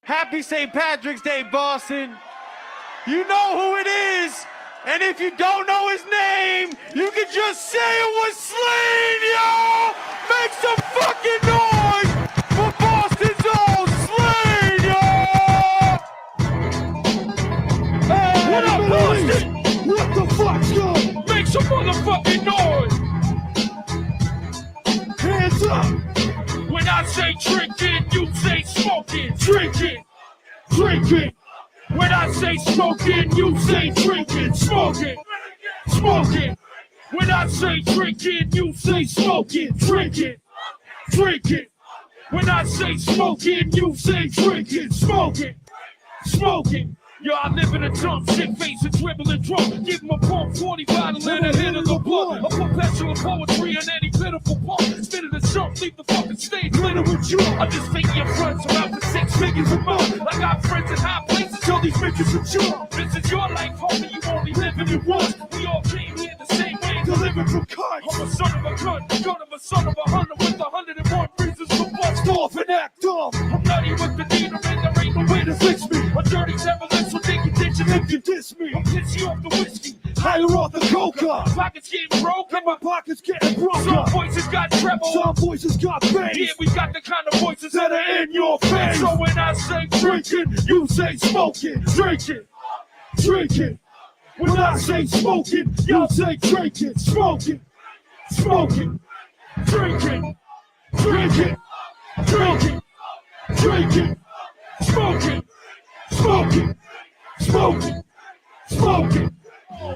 Happy St. Patrick's Day, Boston. You know who it is. And if you don't know his name, you can just say it was Slain, y'all! Make some fucking noise for Boston's own Slain, y'all! Hey, what up, Boston? What the fuck's going? Make some motherfucking noise! Hands up! When I say drinking, you say smoking. Drinking, drinking. When I say smoking, you say drinking. Smoking, smoking. When I say drinking, you say smoking. Drinking, drinking. When I say smoking, you say drinking. Smoking, smoking. Yo, I live in a dump, shit face and dribbling drunk. Give him a pump, 40 bottle and a hit of the blood. A perpetual poetry and any pitiful pump. Spit in a jump, leave the fucking stage glitter with you. I just think your fronts are out to 6 figures a month. I got friends in high places, tell these bitches to jump. This is your life, homie, you only living it once. We all came here the same way, delivered from cunts. I'm a son of a gun of a son of a hunter with 101 reasons to bust off and act dumb. I'm nutty with the needle and there ain't no way to fix me. A dirty devil so take your attention if you diss me. I'm pissy off the whiskey, higher off the coca. Pockets getting broke and my pockets getting broke. Some voices got treble, some voices got bass. Yeah, we got the kind of voices that are in your face. So when I say drinking, you say smoking. Drinking, drinking. When I say smoking, y'all say drinking, smoking, smoking, drinking, drinking, drinking, drinking, smoking, smoking, smoking, smoking.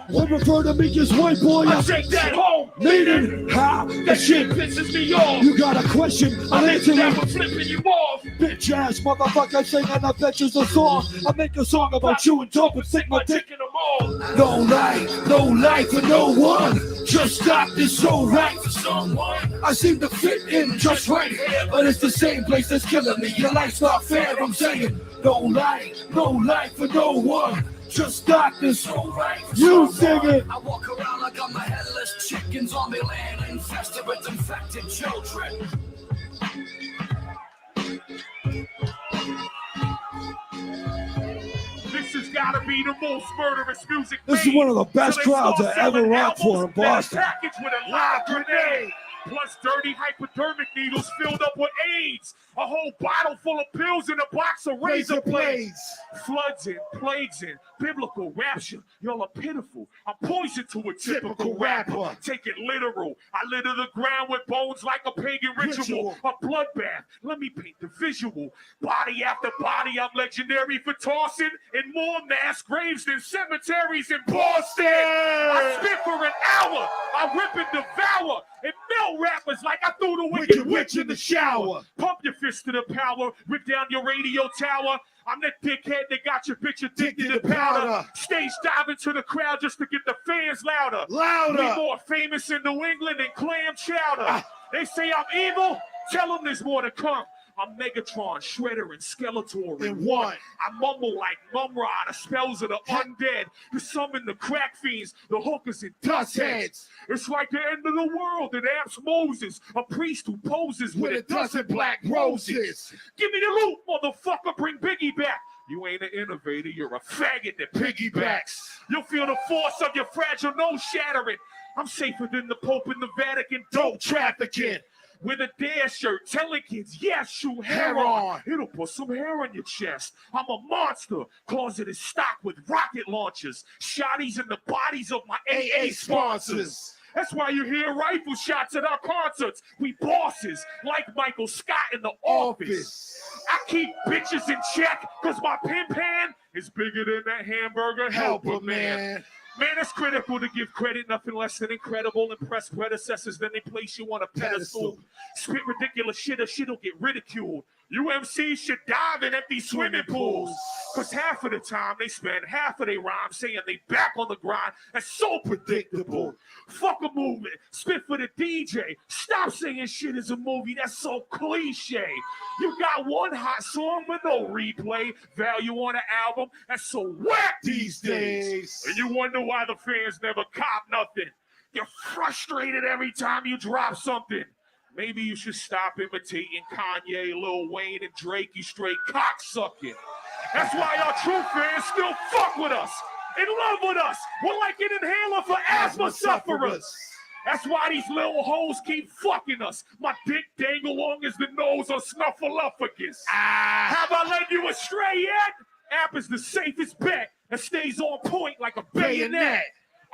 They refer to me as white boy. I take that home. Meaning, how? That shit pisses me off. You got a question? I'll answer that for flipping you off. Bitch ass motherfucker singing a bitches a song. I make a song about you and dope and stick my dick in them all. No life for no one. Just stop this so right for someone. I seem to fit in just right here, but it's the same place that's killing me. Your life's not fair, I'm saying. No life for no one. Just stop this. You sing it. I walk around like I'm a headless chicken, zombie land infested with infected children. This has got to be the most murderous music. This is one of the best crowds I ever rocked for in Boston. Package with a live grenade. Plus dirty hypodermic needles filled up with AIDS. A whole bottle full of pills and a box of razor blades. Floods in, plagues in, biblical rapture. Y'all are pitiful. I'm poison to a typical rapper. Take it literal. I litter the ground with bones like a pagan ritual. A bloodbath. Let me paint the visual. Body after body, I'm legendary for tossing in more mass graves than cemeteries in Boston. I spit for an hour. I rip and devour. And melt rappers like I threw the wicked witch in the shower. Pump your fist to the power, rip down your radio tower. I'm that dickhead that got your bitch addicted to powder. Stage diving to the crowd just to get the fans louder. We more famous in New England than clam chowder. They say I'm evil, tell them there's more to come. I'm Megatron, Shredder, and Skeletor in one. I mumble like Mumra, the spells of the undead, to summon the crack fiends, the hookers, and dust heads. It's like the end of the world that amps Moses, a priest who poses with a dozen black roses. Give me the loot, motherfucker, bring Biggie back. You ain't an innovator, you're a faggot that piggybacks. You'll feel the force of your fragile nose shattering. I'm safer than the Pope in the Vatican, dope trafficking. With a dare shirt, telling kids, yes, shoot hair on. It'll put some hair on your chest. I'm a monster. Closet is stocked with rocket launchers. Shotties in the bodies of my AA sponsors. That's why you hear rifle shots at our concerts. We bosses, like Michael Scott in The Office. I keep bitches in check, because my pin pan is bigger than that hamburger helper, man. Man, it's critical to give credit, nothing less than incredible. Impress predecessors, then they place you on a pedestal. Spit ridiculous shit or shit'll get ridiculed. UMCs should dive in empty swimming pools. Cause half of the time they spend half of their rhyme saying they back on the grind. That's so predictable. Fuck a movement, spit for the DJ. Stop saying shit is a movie, that's so cliche. You got one hot song with no replay value on an album. That's so whack these days. And you wonder why the fans never cop nothing. You're frustrated every time you drop something. Maybe you should stop imitating Kanye, Lil Wayne, and Drake, you straight cocksucking. That's why our true fans still fuck with us, in love with us. We're like an inhaler for asthma sufferers. That's why these little hoes keep fucking us. My dick dangle long as the nose of Snuffleupagus. Have I led you astray yet? App is the safest bet that stays on point like a bayonet.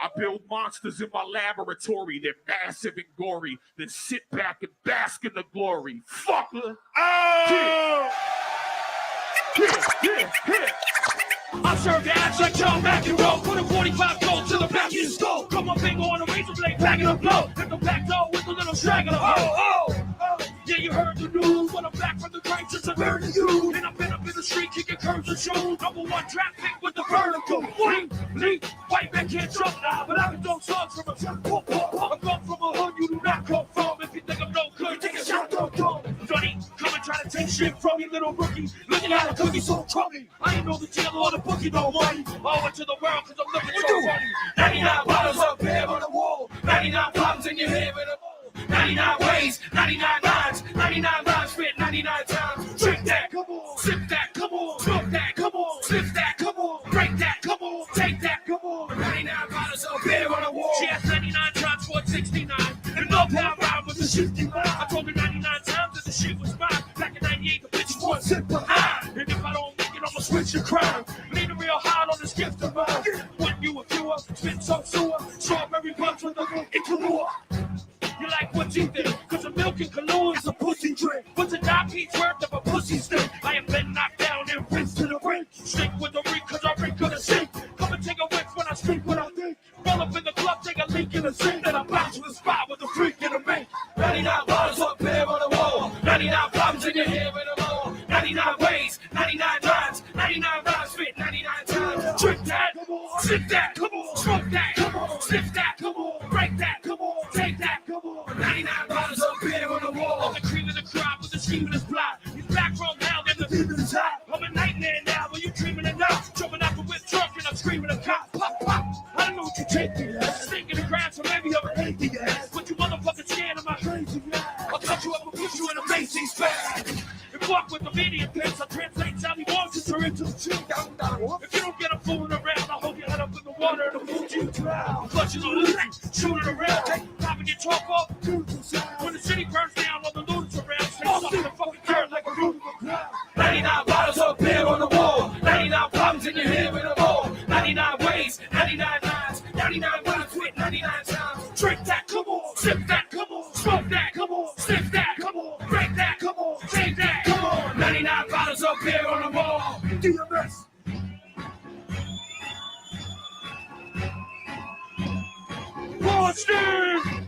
I build monsters in my laboratory. They're massive and gory. Then sit back and bask in the glory. Fucker. Oh! Yeah. I serve the ass like John McEnroe. Put a 45 gold to the back of your skull. Come on, finger on a razor blade, packing a blow. Hit the back door with a little straggler. Oh. Yeah, you heard the news. But I'm back from the grave since I heard of you. And I've been up in the street kicking curves and shows. Number one draft pick with the vertical. Leap. White man can't jump now, but I can throw songs from a truck. I come from a hood you do not come from. If you think I'm no good, take a shot, don't go. Johnny, come and try to take shit from you, little rookie. Looking at a cookie so crummy. I ain't know the jail or the bookie, no money. All into the world, cause I'm looking so funny. 99 bottles up here on the wall. 99 problems in your head with a ball. 99 ways, 99 lines, 99 lines fit 99 times. Drink that, come on, sip that, come on, smoke that, come on, slip that, come on, break that, come on, take that, come on. 99 bottles of beer on the wall. She has 99 shots for 69. And love how I rhyme with the 69. I told her 99 times that the shit was mine. Back in 98, the bitch was one sip behind. And if I don't make it, I'ma switch your crime. Leaning real hard on this gift of mine. When you a fewer, bunch with the it can war. You like what you think, cause a milk and cologne is a pussy drink. What's a dime piece worth of a pussy stick? I have been knocked down and rinsed to the brink. Stick with the ring, cause I ring gonna sink. Come and take a whiff when I speak what I think. Roll up in the club, take a leak in the sink. Then I bounce to the spot with a freak in the mink. 99 bottles up there on the wall. 99 problems in your head with them all. 99 ways, 99 times. 99 rhymes fit 99 times. Drink that, sip that, smoke that, sniff that, break that, take that. 99 bottles of beer on the wall. I'm the cream of the crop with the scheme of this plot. He's back from hell and the demon is hot. I'm a nightmare now, are you dreaming or not? Jumping out the whip truck and I'm screaming a cop. Pop, pop. I don't know what you take me as. Stinking the ground, so maybe I'm an atheist ass. But you motherfucking scared of my crazy ass. I'll touch you up and push you in a Macy's fast. And walk with the media pins, I translate Sally Washington into the chick. If you don't get a fooling around, I'll hold your head up in the water and I'll you drown. Flushing the loot, shooting around, popping your chalk off. When the city burns down, all the looters around, stay stuck in the fucking dirt like a root of the ground. 99 bottles of beer on the wall, 99 problems in your head with them all. 99 ways, 99 lines, 99 rhymes with 99 times. Drink that, come on, sip that, come on, smoke that, come on, sniff that, come on, break that, come on, take that, come on. 99 bottles of beer on the wall. DMS. Boston!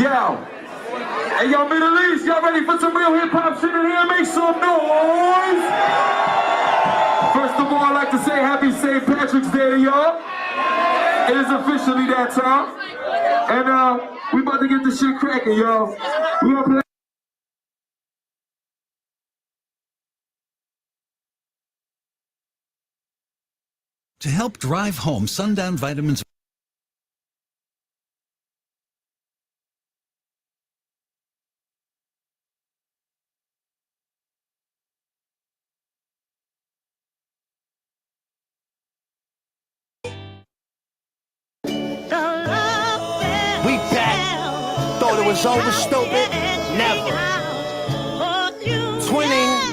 Yo, hey yo, Middle East, y'all ready for some real hip-hop shit in here? Make some noise! First of all, I'd like to say happy St. Patrick's Day to y'all. It is officially that time. And we about to get this shit cracking, y'all. We gonna play. To help drive home Sundown Vitamins We back. Thought it was over, stupid. Never. Twinning.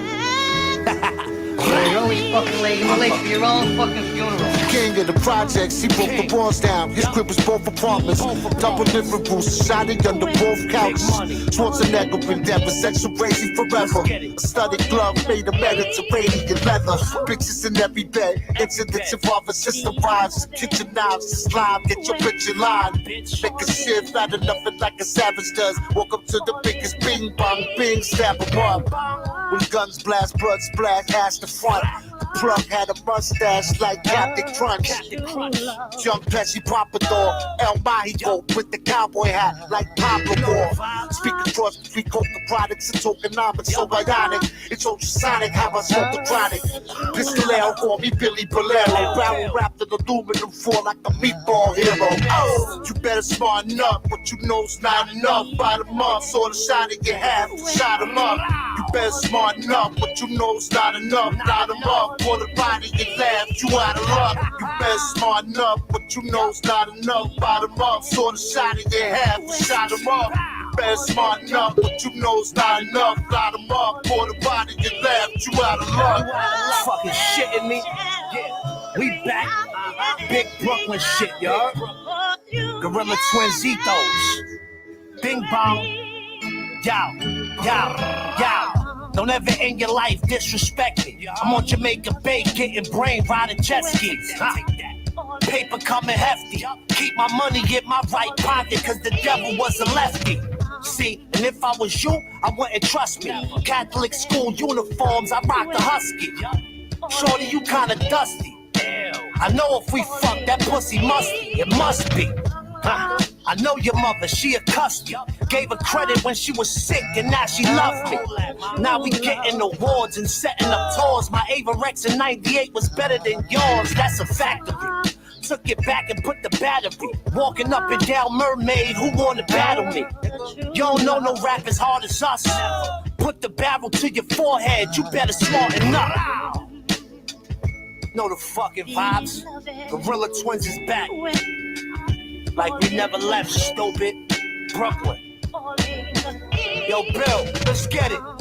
You're always fucking late. You're late for your own fucking funeral. King of the projects, he broke the walls down. His crib was both apartments, double living rooms, shot it under both couches. Schwarzenegger been dead, but sexual crazy forever. A studded glove made of Mediterranean leather. Bitches in every bed, incidents involving system wives, kitchen knives, slime, get your bitch in line. Make a shit out of nothing like a savage does. Walk up to the biggest bing bong, bing, stab him up. When guns blast, blood splash, ass the front. The plug had a mustache like Captain Crunch. Young Pesci Pompadour, El Mágico with the cowboy hat like Pablo Moore. Speaking cross between coca products and tokenomics, so bionic. It's ultrasonic how I smoke the chronic. Pistolero, call me Billy Bolero. Barrel wrapped in aluminum foil like a meatball hero. Oh, you better smarten up, what you know's not enough. Bottom up, saw the shot in your half, shot him up. You better smarten up, what you know's not enough. Light him up, pour the body and laugh, you out of luck. You better smarten up, what you know's not enough. Bottom up, saw the shot in your half, shot him up. You better smarten up, what you know's not enough. Light him up, pour the body and laugh, you out of luck. Fucking shitting me. Yeah. We back. Big Brooklyn shit, y'all. Gorilla Twins ethos. Bing bong. Yo. Don't ever in your life disrespect me. I'm on Jamaica Bay getting brain riding jet skis. Paper coming hefty. Keep my money in my right pocket cause the devil was a lefty. See, and if I was you, I wouldn't trust me. Catholic school uniforms, I rock the husky. Shorty, you kinda dusty. I know if we fuck, that pussy musty. It must be. I know your mother, she a custody. Gave her credit when she was sick and now she loved me. Now we getting awards and setting up tours. My Avarex in 98 was better than yours, that's a fact of it. took it back and put the battery. Walking up and down Mermaid, who wanna battle me? You don't know no rap as hard as us. Put the barrel to your forehead, you better smarten up. Know the fucking vibes. Gorilla Twins is back. Like we never left, stupid. Brooklyn. Yo, Bill, let's get it.